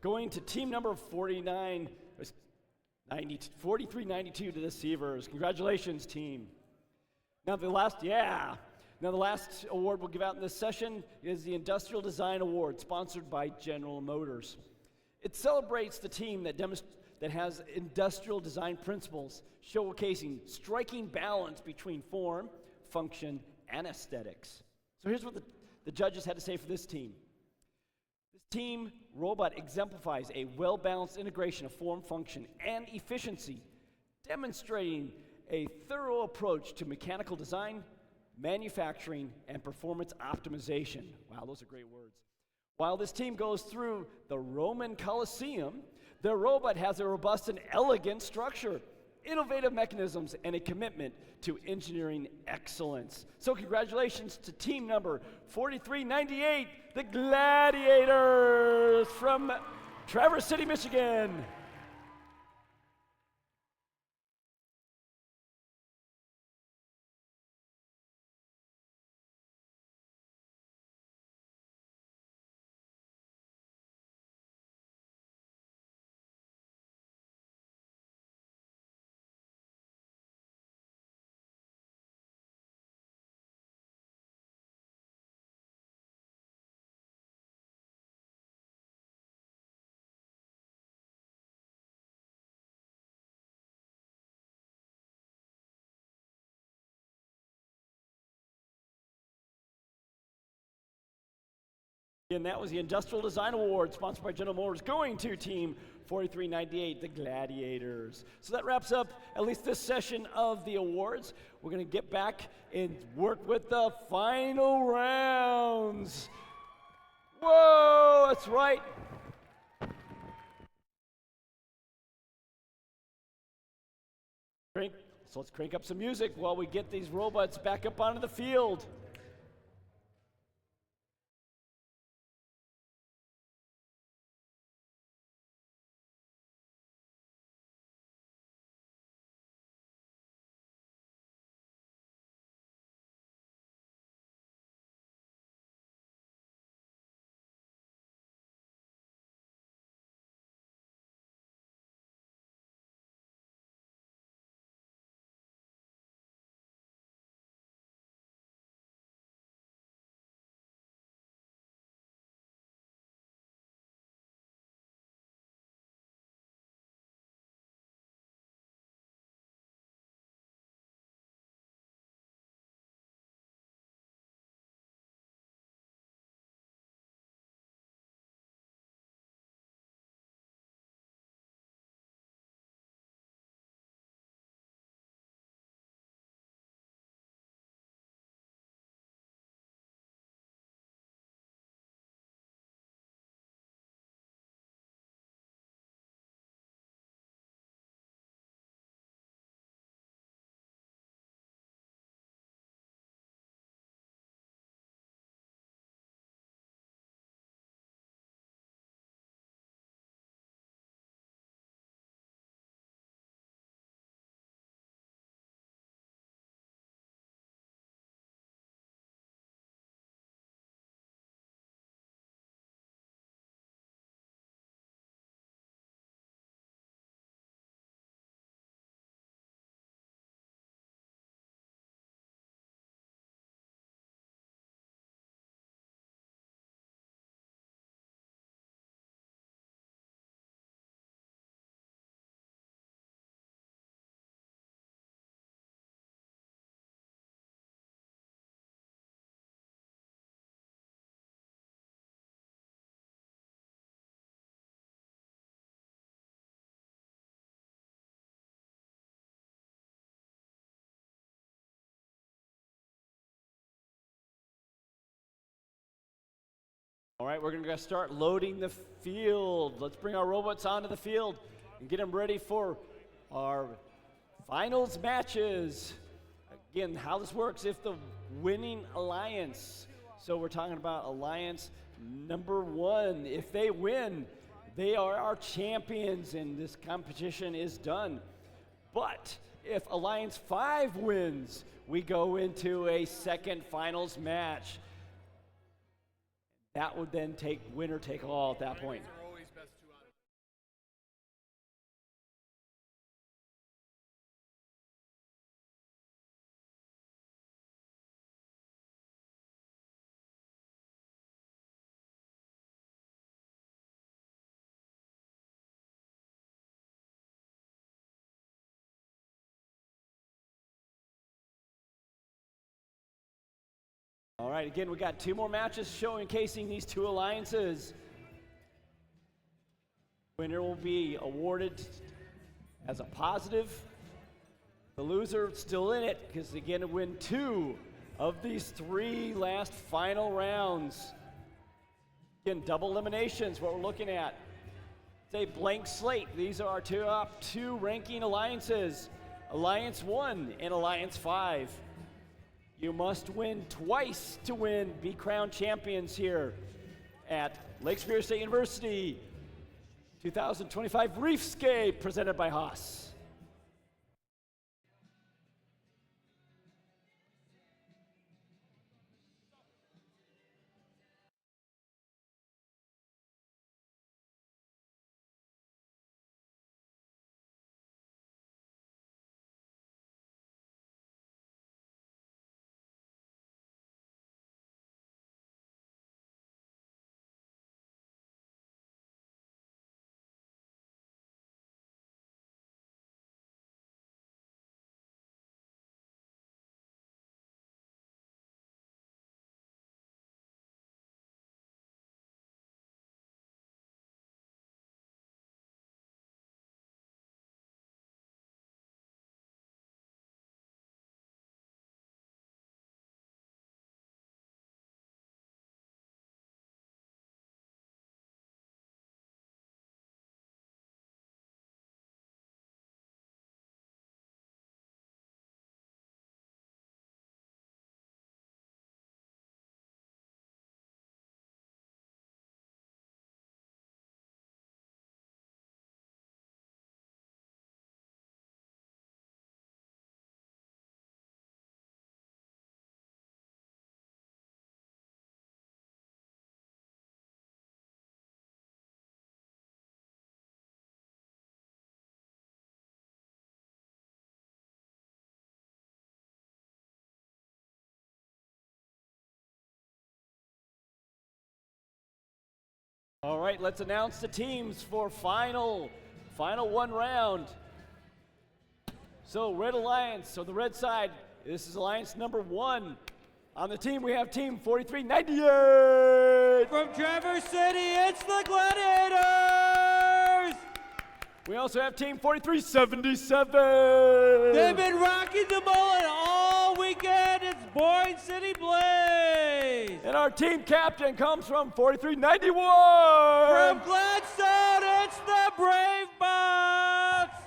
going to team number 4392, the Deceivers. Congratulations, team. Now the last award we'll give out in this session is the Industrial Design Award, sponsored by General Motors. It celebrates the team that has industrial design principles, showcasing striking balance between form, function, and aesthetics. So here's what the judges had to say for this team. This team robot exemplifies a well-balanced integration of form, function, and efficiency, demonstrating a thorough approach to mechanical design, manufacturing, and performance optimization. Wow, those are great words. While this team goes through the Roman Colosseum, their robot has a robust and elegant structure, innovative mechanisms, and a commitment to engineering excellence. So congratulations to team number 4398, the Gladiators from Traverse City, Michigan. And that was the Industrial Design Award, sponsored by General Motors, going to Team 4398, the Gladiators. So that wraps up at least this session of the awards. We're going to get back and work with the final rounds. Whoa, that's right. So let's crank up some music while we get these robots back up onto the field. All right, we're going to start loading the field. Let's bring our robots onto the field and get them ready for our finals matches. Again, how this works, if the winning alliance, so we're talking about alliance number 1, if they win, they are our champions and this competition is done. But if Alliance 5 wins, we go into a second finals match. That would then take winner take all at that point. All right, again, we got 2 more matches showcasing these 2 alliances. Winner will be awarded as a positive. The loser still in it because again, to win 2 of these 3 last final rounds. Again, double eliminations, what we're looking at. It's a blank slate. These are our top 2 ranking alliances. Alliance 1 and Alliance 5. You must win twice to be crowned champions here at Lake Superior State University 2025 Reefscape, presented by Haas. All right, let's announce the teams for final 1 round. So Red Alliance, so the red side, this is Alliance number 1. On the team, we have Team 4398.
From Traverse City, it's the Gladiators!
We also have Team 4377.
They've been rocking the mullet all weekend. It's Boyne City Blaze.
And our team captain comes from 4391.
From Gladstone, it's the Brave Bots.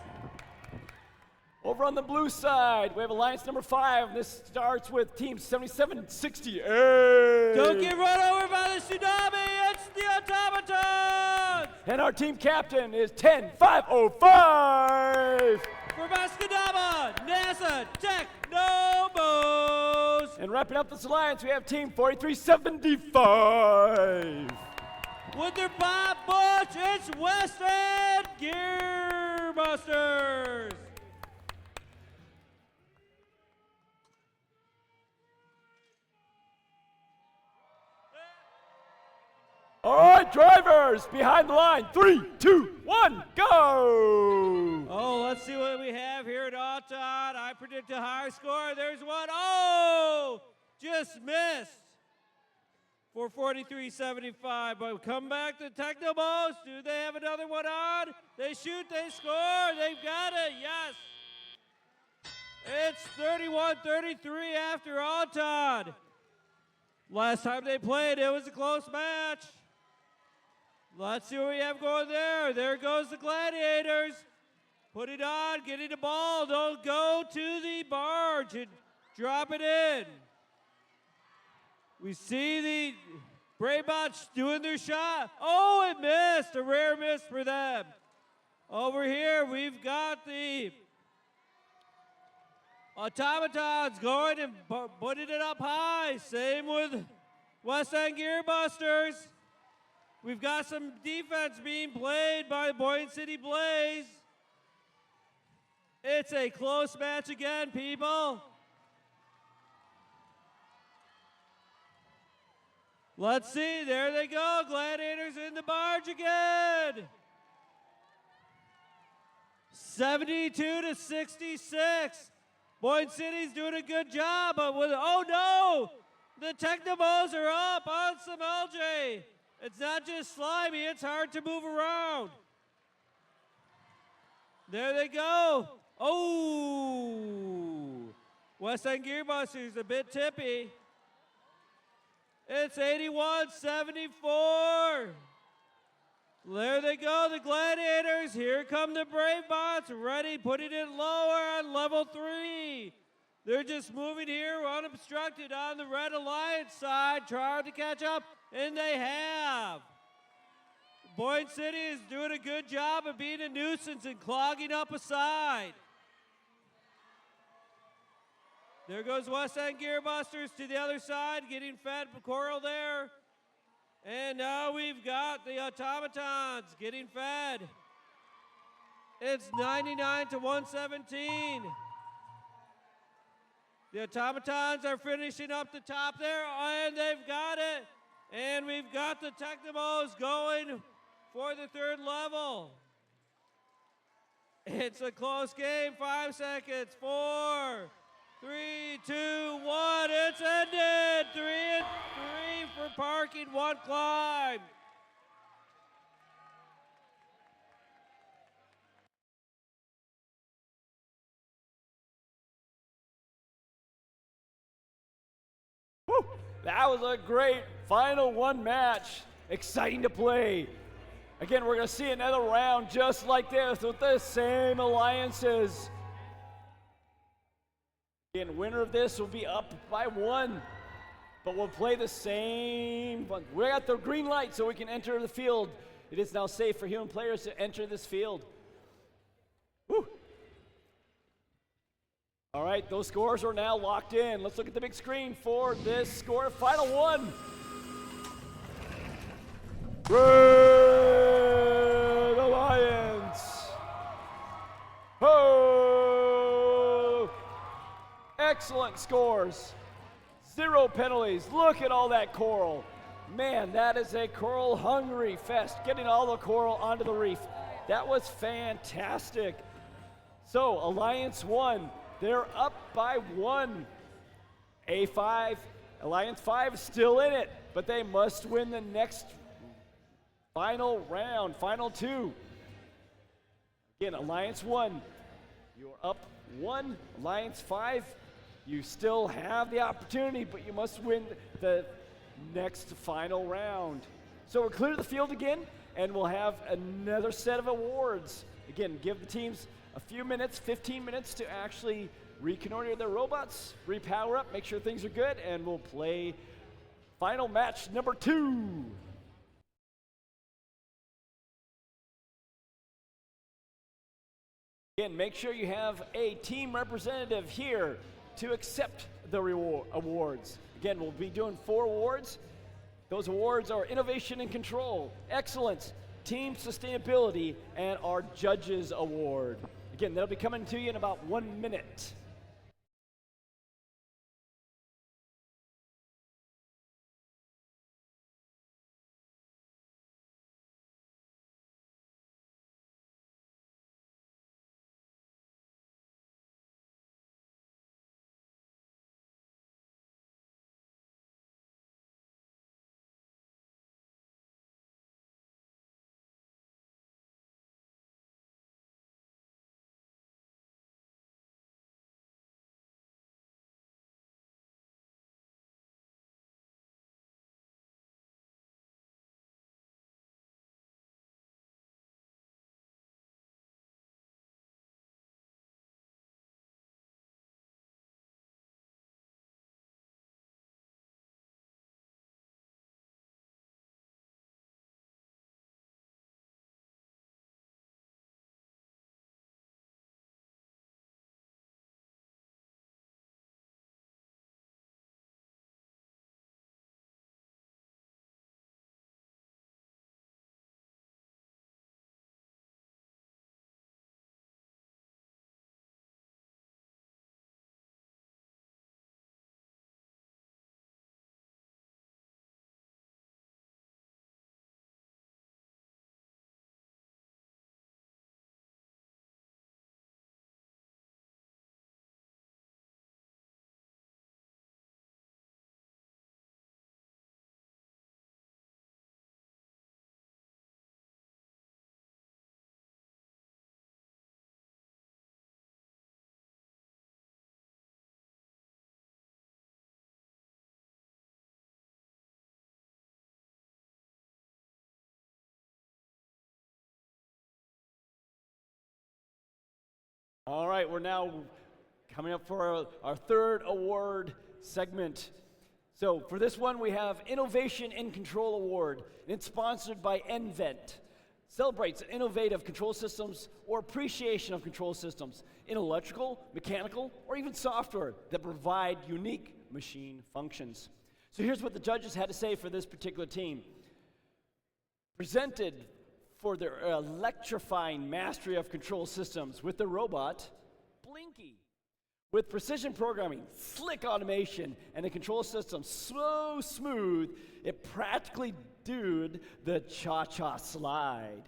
Over on the blue side, we have Alliance number 5. This starts with Team 7768.
Don't get run over by the tsunami. It's the Automatons.
And our team captain is 10505.
From Escanaba, NASA Technobos.
And wrapping up this alliance, we have Team 4375.
With their Bob Butch, it's West End Gearbusters.
All right, drivers, behind the line. 3, 2, 1, go!
Oh, let's see what we have here at Auton. I predict a high score. There's one. Oh, just missed for 43.75. But come back to Technobos. Do they have another one on? They shoot, they score. They've got it, yes. It's 31-33 after Auton. Last time they played, it was a close match. Let's see what we have going there. There goes the Gladiators. Put it on, getting the ball. Don't go to the barge and drop it in. We see the Braybots doing their shot. Oh, it missed. A rare miss for them. Over here, we've got the Automatons going and putting it up high. Same with West End Gearbusters. We've got some defense being played by Boyne City Blaze. It's a close match again, people. Let's see, there they go. Gladiators in the barge again. 72-66. Boyne City's doing a good job, but oh no! The Technobos are up on some LJ. It's not just slimy, it's hard to move around. There they go. Oh! West End Gearbusters a bit tippy. It's 81-74. There they go, the Gladiators. Here come the Bravebots, ready, putting it lower on level 3. They're just moving here unobstructed on the Red Alliance side, trying to catch up, and they have. Boyne City is doing a good job of being a nuisance and clogging up a side. There goes West End Gearbusters to the other side, getting fed coral there. And now we've got the Automatons getting fed. It's 99-117. The Automatons are finishing up the top there, and they've got it. And we've got the Technobos going for the third level. It's a close game, 5 seconds, 4, 3, 2, 1, it's ended. 3 and 3 for parking, 1 climb.
Woo! That was a great final 1 match. Exciting to play. Again, we're going to see another round just like this with the same alliances. Again, winner of this will be up by 1, but we'll play the same. We're at the green light so we can enter the field. It is now safe for human players to enter this field. Woo. All right, those scores are now locked in. Let's look at the big screen for this score. Final 1. Red Alliance. Oh! Excellent scores. 0 penalties. Look at all that coral. Man, that is a coral hungry fest. Getting all the coral onto the reef. That was fantastic. So, Alliance 1, they're up by 1. A5, Alliance 5 is still in it, but they must win the next final round, final 2. Again, Alliance 1, you're up 1. Alliance 5, you still have the opportunity, but you must win the next final round. So we'll clear the field again, and we'll have another set of awards. Again, give the teams a few minutes, 15 minutes to actually reconnoiter their robots, repower up, make sure things are good, and we'll play final match number 2. Again, make sure you have a team representative here to accept the awards. Again, we'll be doing 4 awards. Those awards are Innovation and Control, Excellence, Team Sustainability, and our Judges Award. Again, they'll be coming to you in about 1 minute. All right, we're now coming up for our third award segment. So for this one, we have Innovation in Control Award. And it's sponsored by nVent. Celebrates innovative control systems or appreciation of control systems in electrical, mechanical, or even software that provide unique machine functions. So here's what the judges had to say for this particular team. Presented for their electrifying mastery of control systems with the robot, Blinky. With precision programming, slick automation, and a control system so smooth, it practically did the cha-cha slide.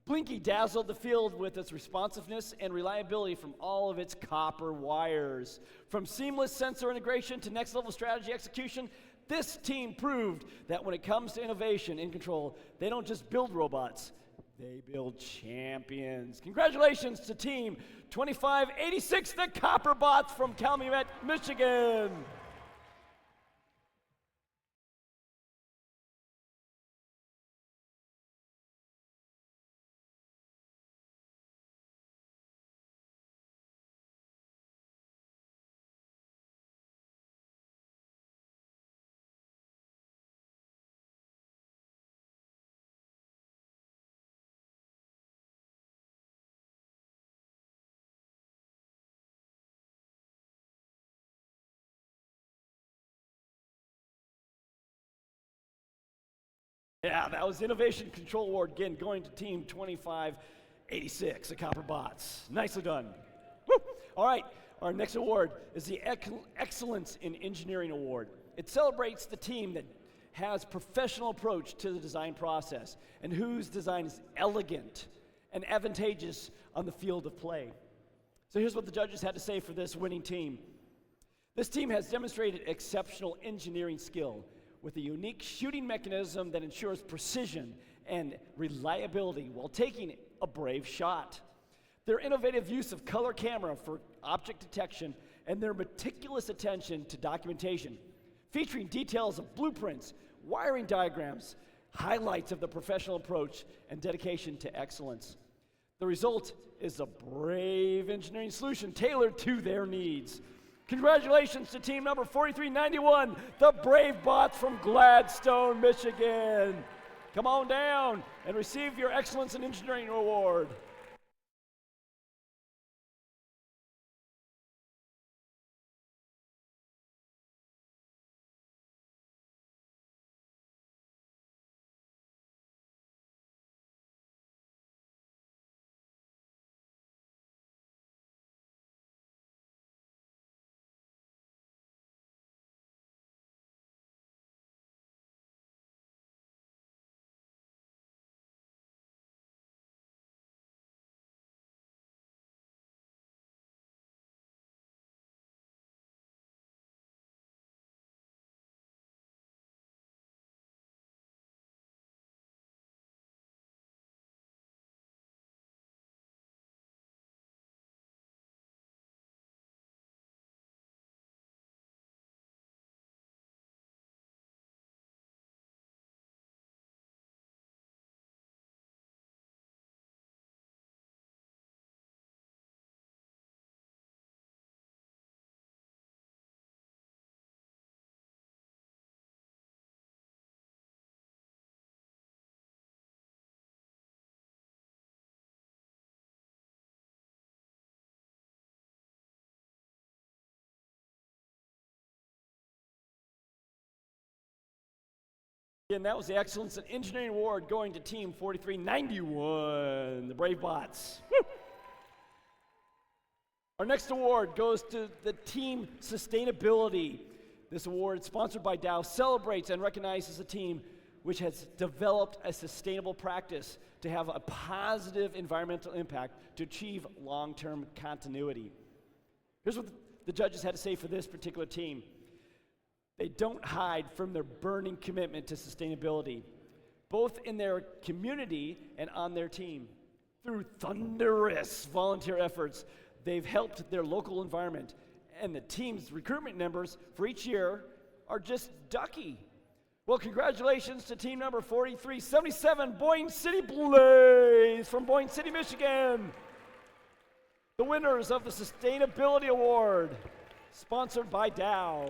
Blinky dazzled the field with its responsiveness and reliability from all of its copper wires. From seamless sensor integration to next-level strategy execution, this team proved that when it comes to innovation in control, they don't just build robots, they build champions. Congratulations to Team 2586, the Copperbots from Calumet, Michigan. Yeah, that was Innovation Control Award, again, going to Team 2586, the Copperbots. Nicely done. Woo! All right, our next award is the Excellence in Engineering Award. It celebrates the team that has professional approach to the design process and whose design is elegant and advantageous on the field of play. So here's what the judges had to say for this winning team. This team has demonstrated exceptional engineering skill with a unique shooting mechanism that ensures precision and reliability while taking a brave shot. Their innovative use of color camera for object detection and their meticulous attention to documentation, featuring details of blueprints, wiring diagrams, highlights of the professional approach and dedication to excellence. The result is a brave engineering solution tailored to their needs. Congratulations to team number 4391, the Brave Bots from Gladstone, Michigan. Come on down and receive your Excellence in Engineering Award. And that was the Excellence in Engineering Award going to Team 4391, the Brave Bots. Woo! Our next award goes to the Team Sustainability. This award, sponsored by Dow, celebrates and recognizes a team which has developed a sustainable practice to have a positive environmental impact to achieve long-term continuity. Here's what the judges had to say for this particular team. They don't hide from their burning commitment to sustainability, both in their community and on their team. Through thunderous volunteer efforts, they've helped their local environment, and the team's recruitment numbers for each year are just ducky. Well, congratulations to team number 4377, Boyne City Blaze from Boyne City, Michigan. The winners of the Sustainability Award, sponsored by Dow.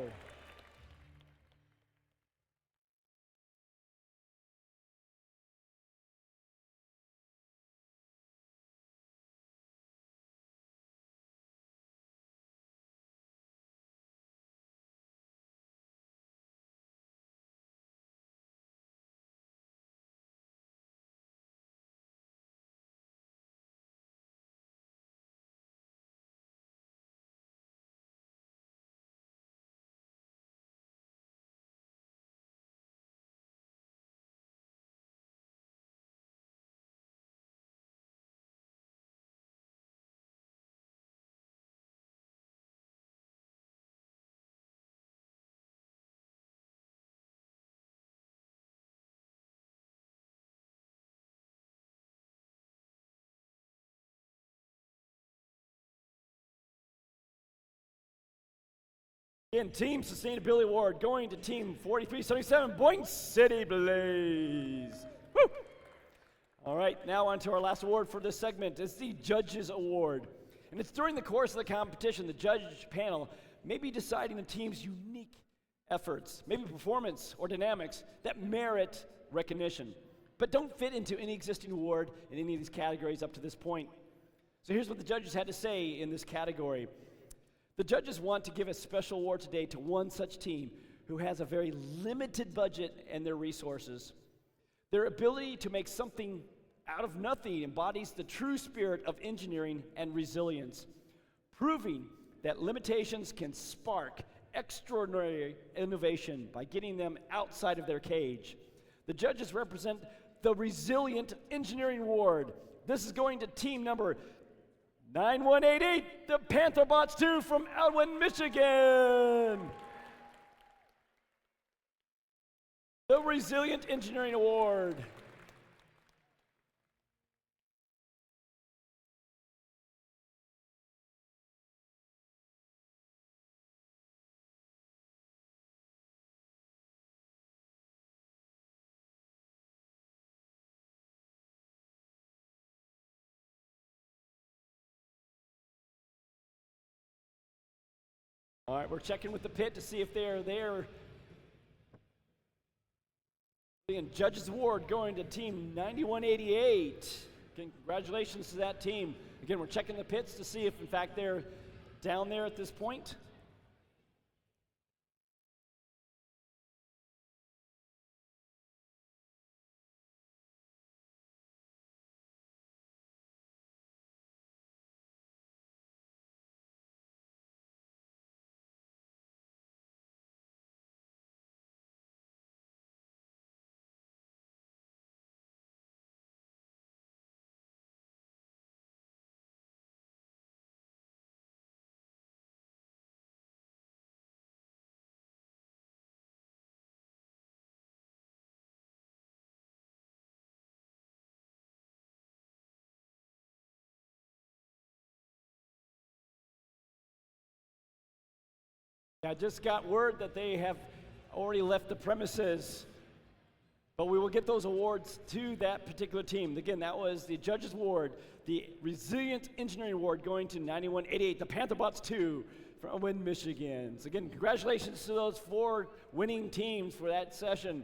Again, Team Sustainability Award going to Team 4377, Boing City Blaze. Woo! All right, now on to our last award for this segment. It's the Judges Award. And it's during the course of the competition, the judge panel may be deciding the team's unique efforts, maybe performance or dynamics that merit recognition, but don't fit into any existing award in any of these categories up to this point. So here's what the judges had to say in this category. The judges want to give a special award today to one such team who has a very limited budget and their resources. Their ability to make something out of nothing embodies the true spirit of engineering and resilience, proving that limitations can spark extraordinary innovation by getting them outside of their cage. The judges represent the Resilient Engineering Award. This is going to team number 9188, the Pantherbots 2 from Elwyn, Michigan. The Resilient Engineering Award. All right, we're checking with the pit to see if they're there. And Judges Award going to Team 9188. Congratulations to that team. Again, we're checking the pits to see if, in fact, they're down there at this point. I just got word that they have already left the premises, but we will get those awards to that particular team. Again, that was the Judges Award, the Resilient Engineering Award going to 9188, the Pantherbots 2 from Elwyn, Michigan. So again, congratulations to those 4 winning teams for that session.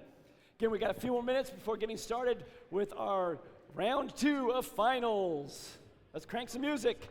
Again, we got a few more minutes before getting started with our round 2 of finals. Let's crank some music.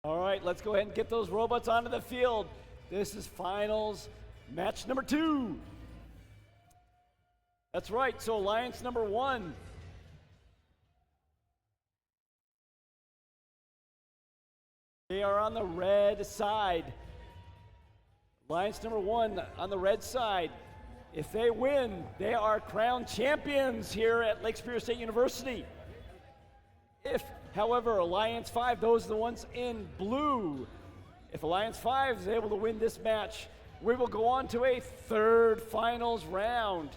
All right, let's go ahead and get those robots onto the field. This is finals match number 2. That's right, so alliance number 1. They are on the red side. Alliance number 1 on the red side. If they win, they are crowned champions here at Lake Superior State University. If, however, Alliance 5, those are the ones in blue. If Alliance 5 is able to win this match, we will go on to a 3rd finals round.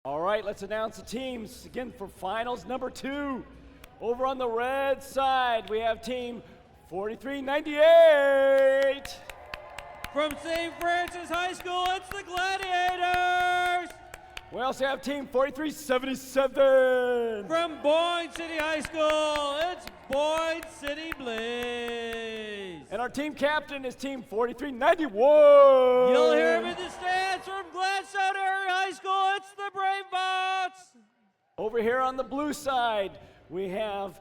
All right, let's announce the teams again for finals number 2. Over on the red side, we have team 4398.
From St. Francis High School, it's the Gladiators.
We also have team 4377.
From Boyne City High School, it's Boyne City Blaze.
And our team captain is team 4391.
You'll hear him in the stands from Gladstone Area High School, it's the Brave Bots.
Over here on the blue side, we have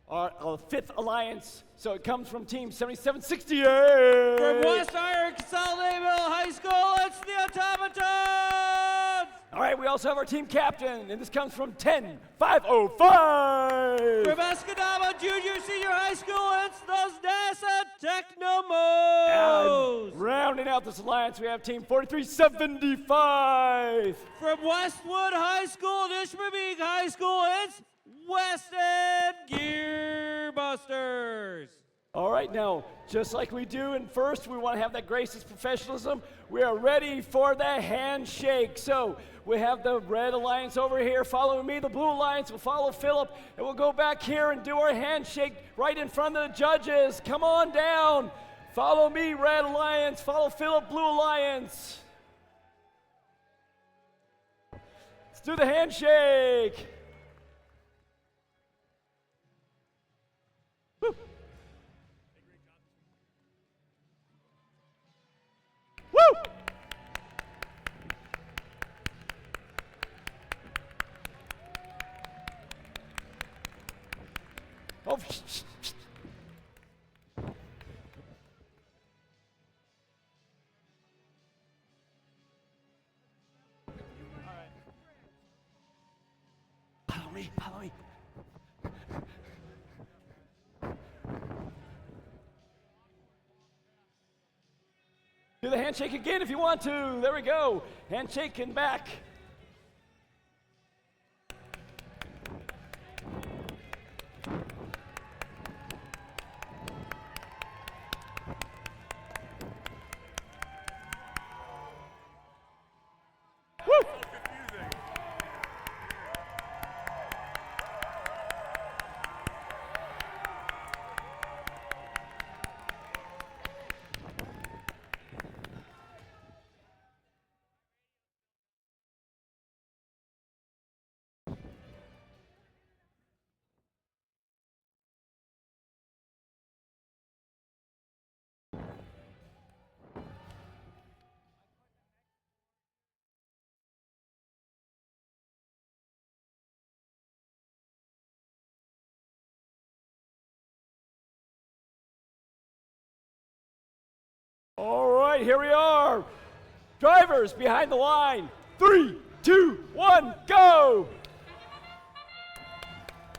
our 5th alliance. So it comes from team 7768.
From West Iron Consolidated Middle High School, it's the Automatons.
All right, we also have our team captain, and this comes from 10505.
From Escanaba Junior Senior High School, it's those NASA Technomos.
And rounding out this alliance, we have team 4375.
From Westwood High School and Ishmael High School, it's Weston Gearbusters.
All right, now, just like we do in first, we want to have that gracious professionalism. We are ready for the handshake. So we have the red alliance over here following me. The blue alliance will follow Philip, and we'll go back here and do our handshake right in front of the judges. Come on down. Follow me, red alliance. Follow Philip, blue alliance. Let's do the handshake. Woo. Woo! Oh, Follow me, follow me. Do the handshake again if you want to. There we go. Handshake and back. Woo! All right, here we are. Drivers behind the line. 3, 2, 1, go!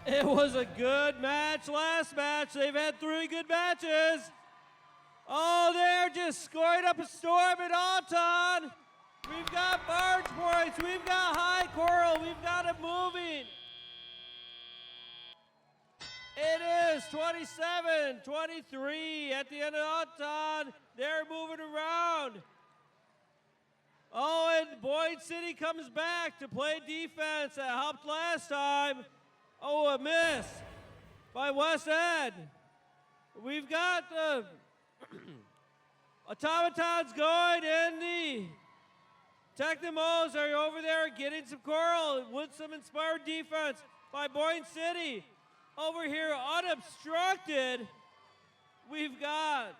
It was a good match last match. They've had 3 good matches. Oh, they're just scoring up a storm at Alton. We've got barge points. We've got high coral. We've got it moving. It is 27-23 at the end of Alton. They're moving around. Oh, and Boyd City comes back to play defense that helped last time. Oh, a miss by West Ed. We've got the automatons going, and the Technomos are over there getting some coral with some inspired defense by Boyd City. Over here, unobstructed, we've got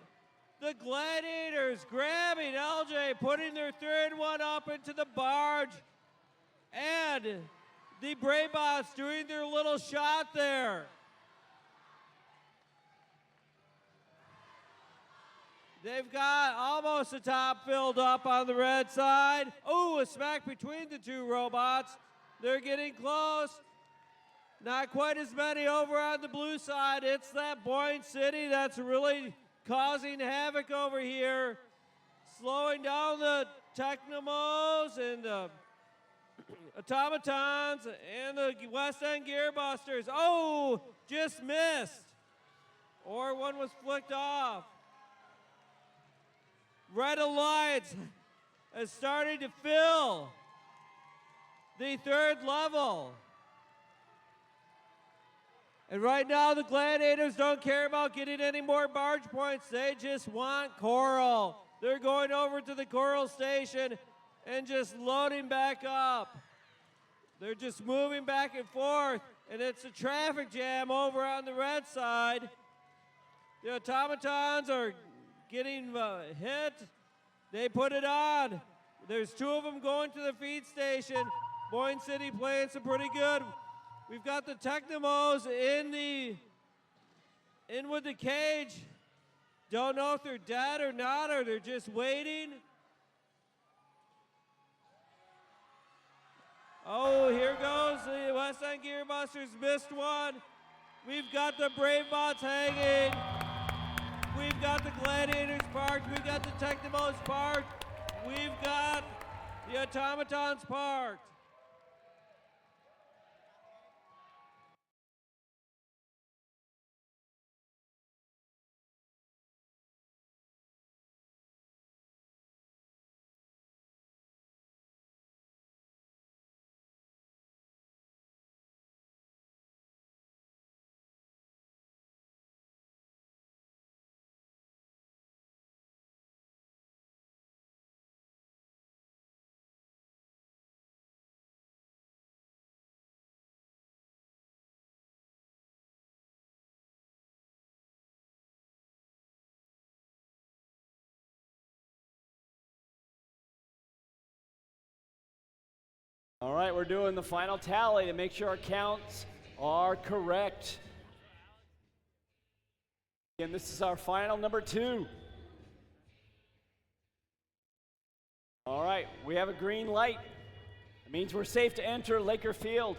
the Gladiators grabbing LJ, putting their third one up into the barge, and the Braybots doing their little shot there. They've got almost the top filled up on the red side. Oh, a smack between the 2 robots. They're getting close. Not quite as many over on the blue side. It's that Boyd City that's really causing havoc over here, slowing down the Technomos and the automatons and the West End Gearbusters. Oh, just missed. Or one was flicked off. Red Alliance is starting to fill the 3rd level. And right now, the Gladiators don't care about getting any more barge points. They just want coral. They're going over to the coral station and just loading back up. They're just moving back and forth, and it's a traffic jam over on the red side. The automatons are getting hit. They put it on. There's 2 of them going to the feed station. Boyd City playing some pretty good. We've got the Technomos in with the cage. Don't know if they're dead or not, or they're just waiting. Oh, here goes the West End Gearbusters, missed one. We've got the Bravebots hanging. We've got the Gladiators parked. We've got the Technomos parked. We've got the automatons parked.
All right, we're doing the final tally to make sure our counts are correct. And this is our final number 2. All right, we have a green light. It means we're safe to enter Laker Field.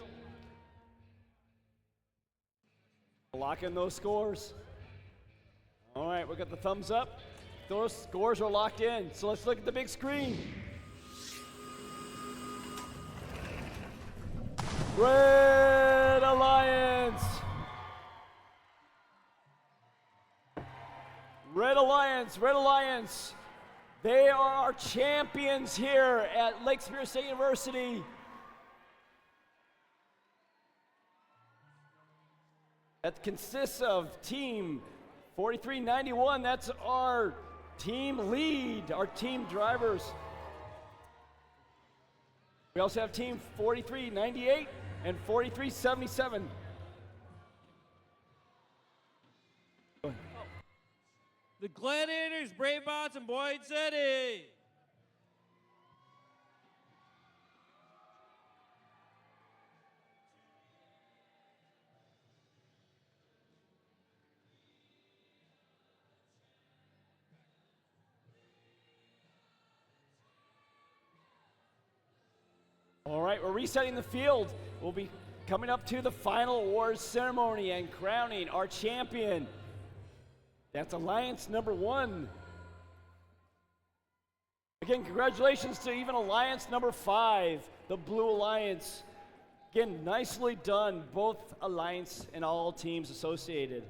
Lock in those scores. All right, we got the thumbs up. Those scores are locked in. So let's look at the big screen. Red Alliance. Red Alliance, Red Alliance. They are our champions here at Lake Superior State University. That consists of Team 4391. That's our team lead, our team drivers. We also have Team 4398 and 4377.
The Gladiators, Bravebots, and Boyd City.
All right, we're resetting the field. We'll be coming up to the final awards ceremony and crowning our champion. That's Alliance number 1. Again, congratulations to even Alliance number 5, the Blue Alliance. Again, nicely done, both Alliance and all teams associated.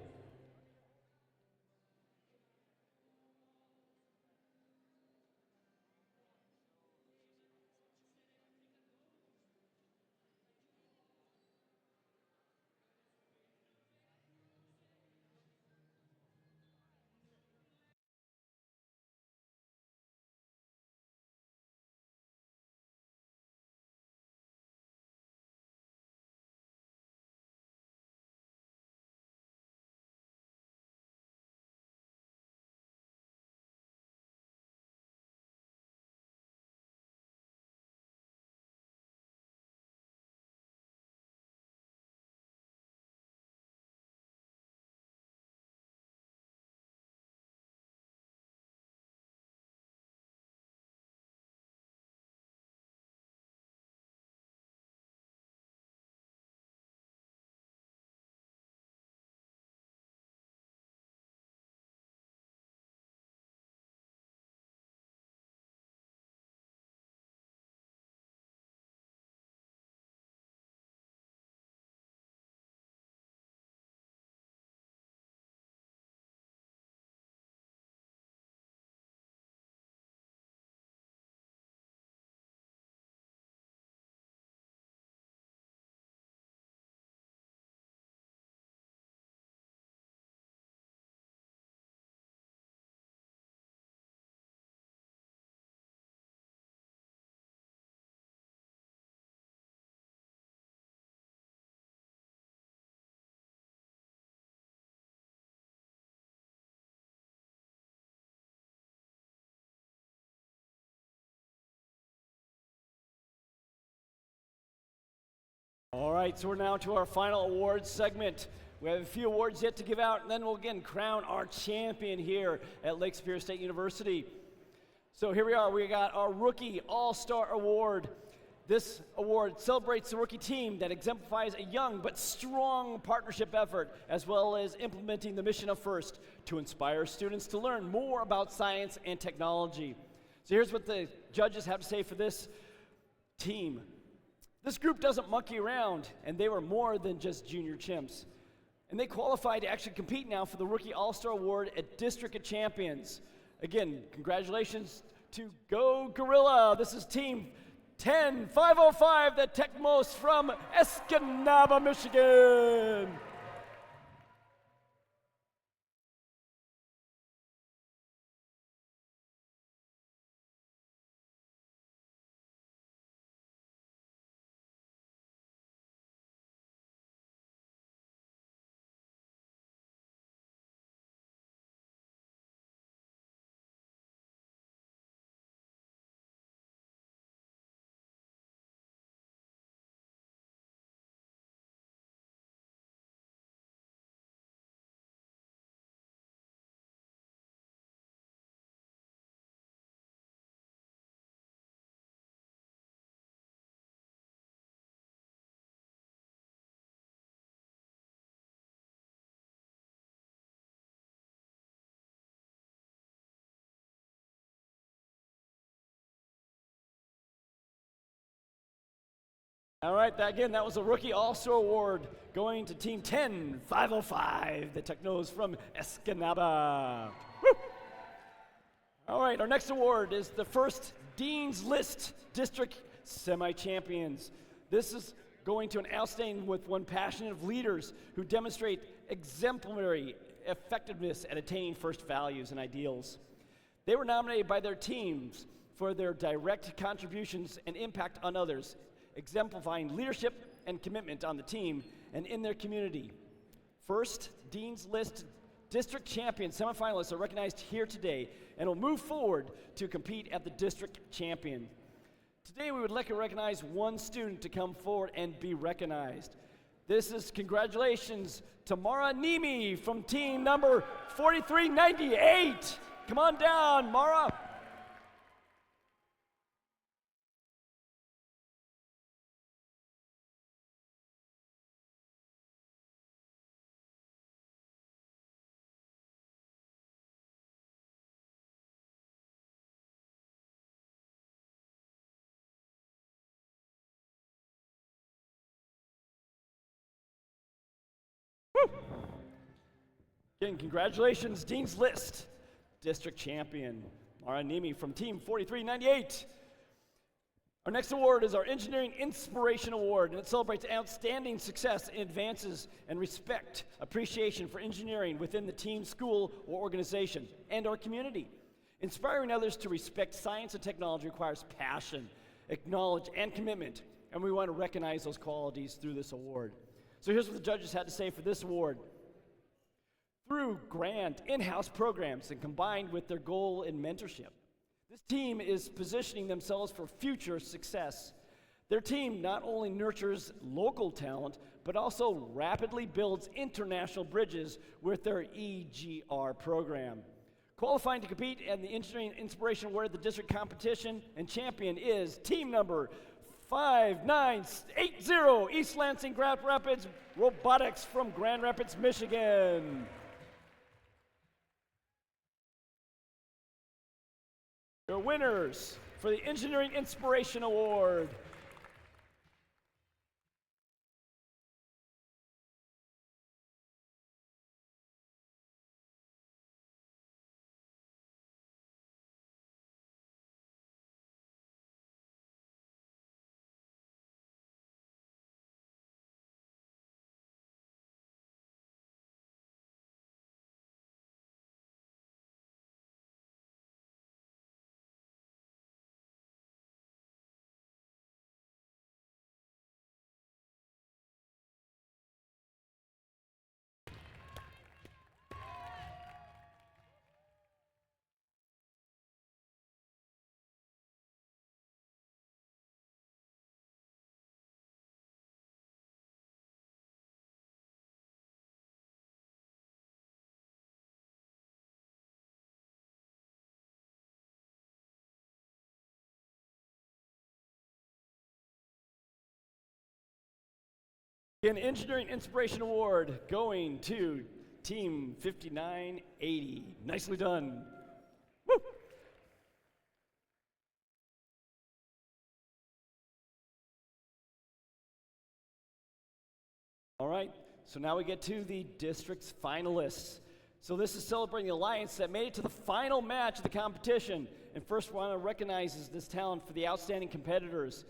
All right, so we're now to our final awards segment. We have a few awards yet to give out, and then we'll again crown our champion here at Lake Superior State University. So here we are. We got our Rookie All-Star Award. This award celebrates the rookie team that exemplifies a young but strong partnership effort, as well as implementing the mission of FIRST to inspire students to learn more about science and technology. So here's what the judges have to say for this team. This group doesn't monkey around, and they were more than just junior chimps. And they qualified to actually compete now for the Rookie All-Star Award at District of Champions. Again, congratulations to Go Gorilla. This is Team 10505, the Techmos from Escanaba, Michigan. All right, that was a Rookie All-Star Award going to Team 10505, the Technos from Escanaba. Woo! All right, our next award is the first Dean's List District Semi-Champions. This is going to an outstanding with one passionate leaders who demonstrate exemplary effectiveness at attaining FIRST values and ideals. They were nominated by their teams for their direct contributions and impact on others, exemplifying leadership and commitment on the team and in their community. First, Dean's List District Champion semifinalists are recognized here today and will move forward to compete at the District Champion. Today, we would like to recognize one student to come forward and be recognized. This is congratulations to Mara Nimi from team number 4398. Come on down, Mara. Again, congratulations, Dean's List, district champion, Mara Nimi from Team 4398. Our next award is our Engineering Inspiration Award, and it celebrates outstanding success in advances and respect, appreciation for engineering within the team, school, or organization, and our community. Inspiring others to respect science and technology requires passion, knowledge, and commitment, and we want to recognize those qualities through this award. So here's what the judges had to say for this award. Through grand in-house programs and combined with their goal in mentorship, this team is positioning themselves for future success. Their team not only nurtures local talent, but also rapidly builds international bridges with their EGR program. Qualifying to compete in the Engineering Inspiration Award at the district competition and champion is team number 5980, East Lansing Grand Rapids Robotics from Grand Rapids, Michigan. Your winners for the Engineering Inspiration Award. An Engineering Inspiration Award going to Team 5980. Nicely done. Woo! All right, so now we get to the district's finalists. So this is celebrating the alliance that made it to the final match of the competition. And first, we want to recognize this talent for the outstanding competitors.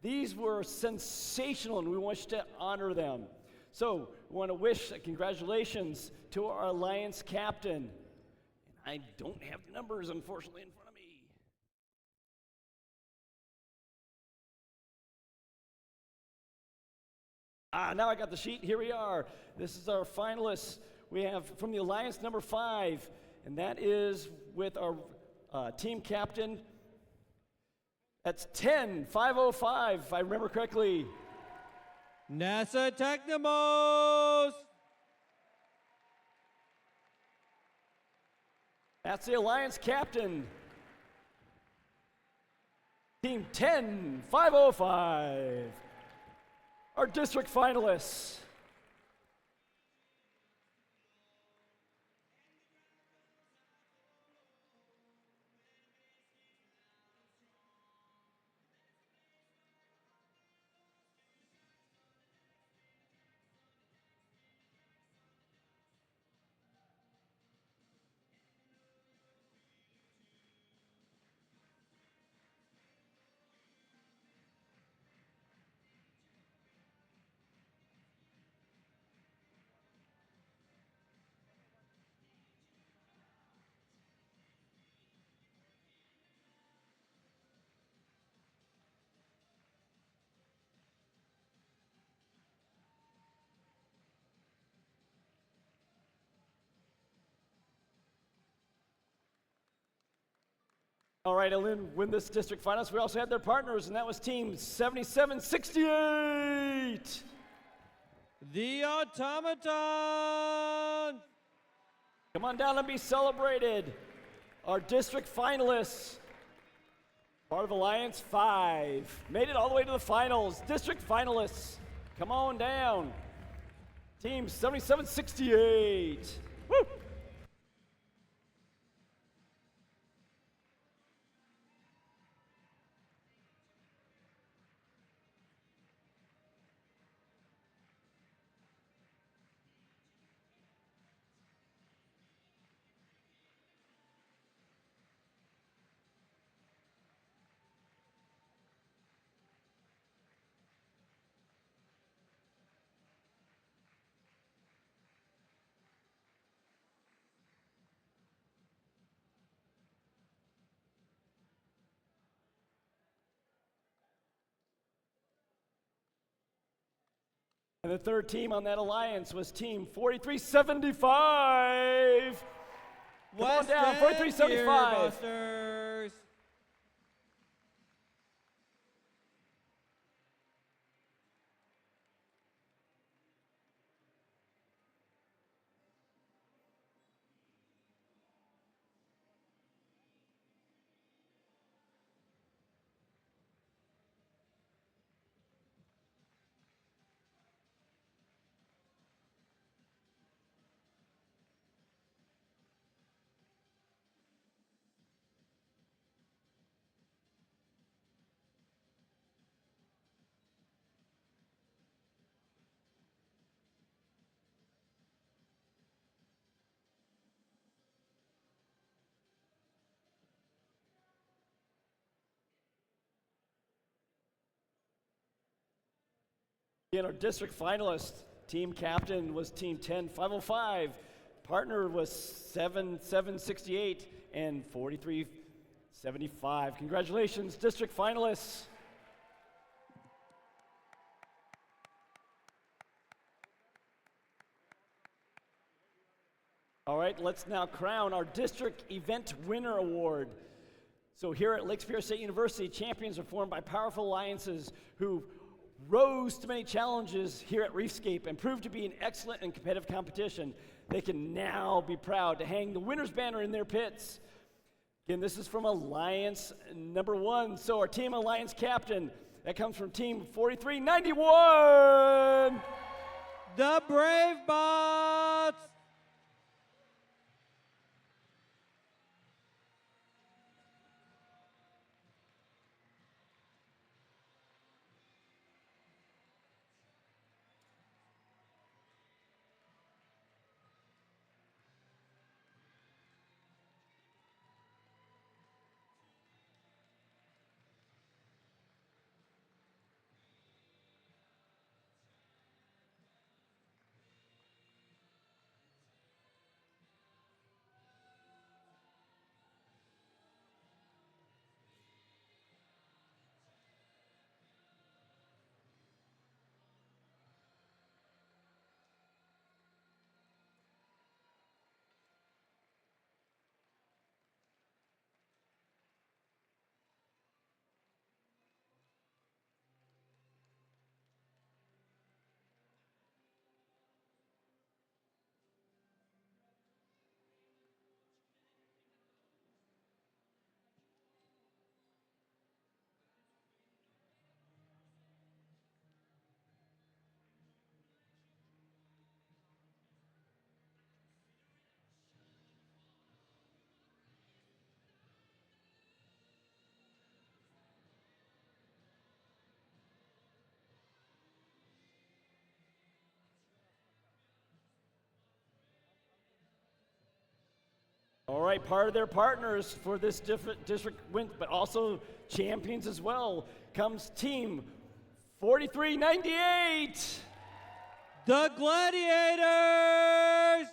These were sensational, and we wish to honor them. So we want to wish congratulations to our alliance captain. And I don't have the numbers, unfortunately, in front of me. Now I got the sheet. Here we are. This is our finalists. We have from the alliance number 5, and that is with our team captain. That's 10-505, if I remember correctly.
NASA Technimos!
That's the alliance captain. Team 10-505. Our district finalists. All right, to win this district finals, we also had their partners, and that was team 7768.
The Automaton!
Come on down and be celebrated. Our district finalists, part of Alliance 5, made it all the way to the finals. District finalists, come on down. Team 7768. Woo! And the third team on that alliance was team 4375. Come on down, 4375.
Gearbusters.
Again, our district finalist, team captain was team 10505. Partner was 7768 and 4375. Congratulations, district finalists. All right, let's now crown our district event winner award. So here at Lake Superior State University, champions are formed by powerful alliances who rose to many challenges here at Reefscape and proved to be an excellent and competitive competition. They can now be proud to hang the winner's banner in their pits. Again, this is from Alliance number 1. So our team Alliance captain, that comes from team 4391.
The Brave Bots.
All right, part of their partners for this district win, but also champions as well, comes team 4398.
The Gladiators.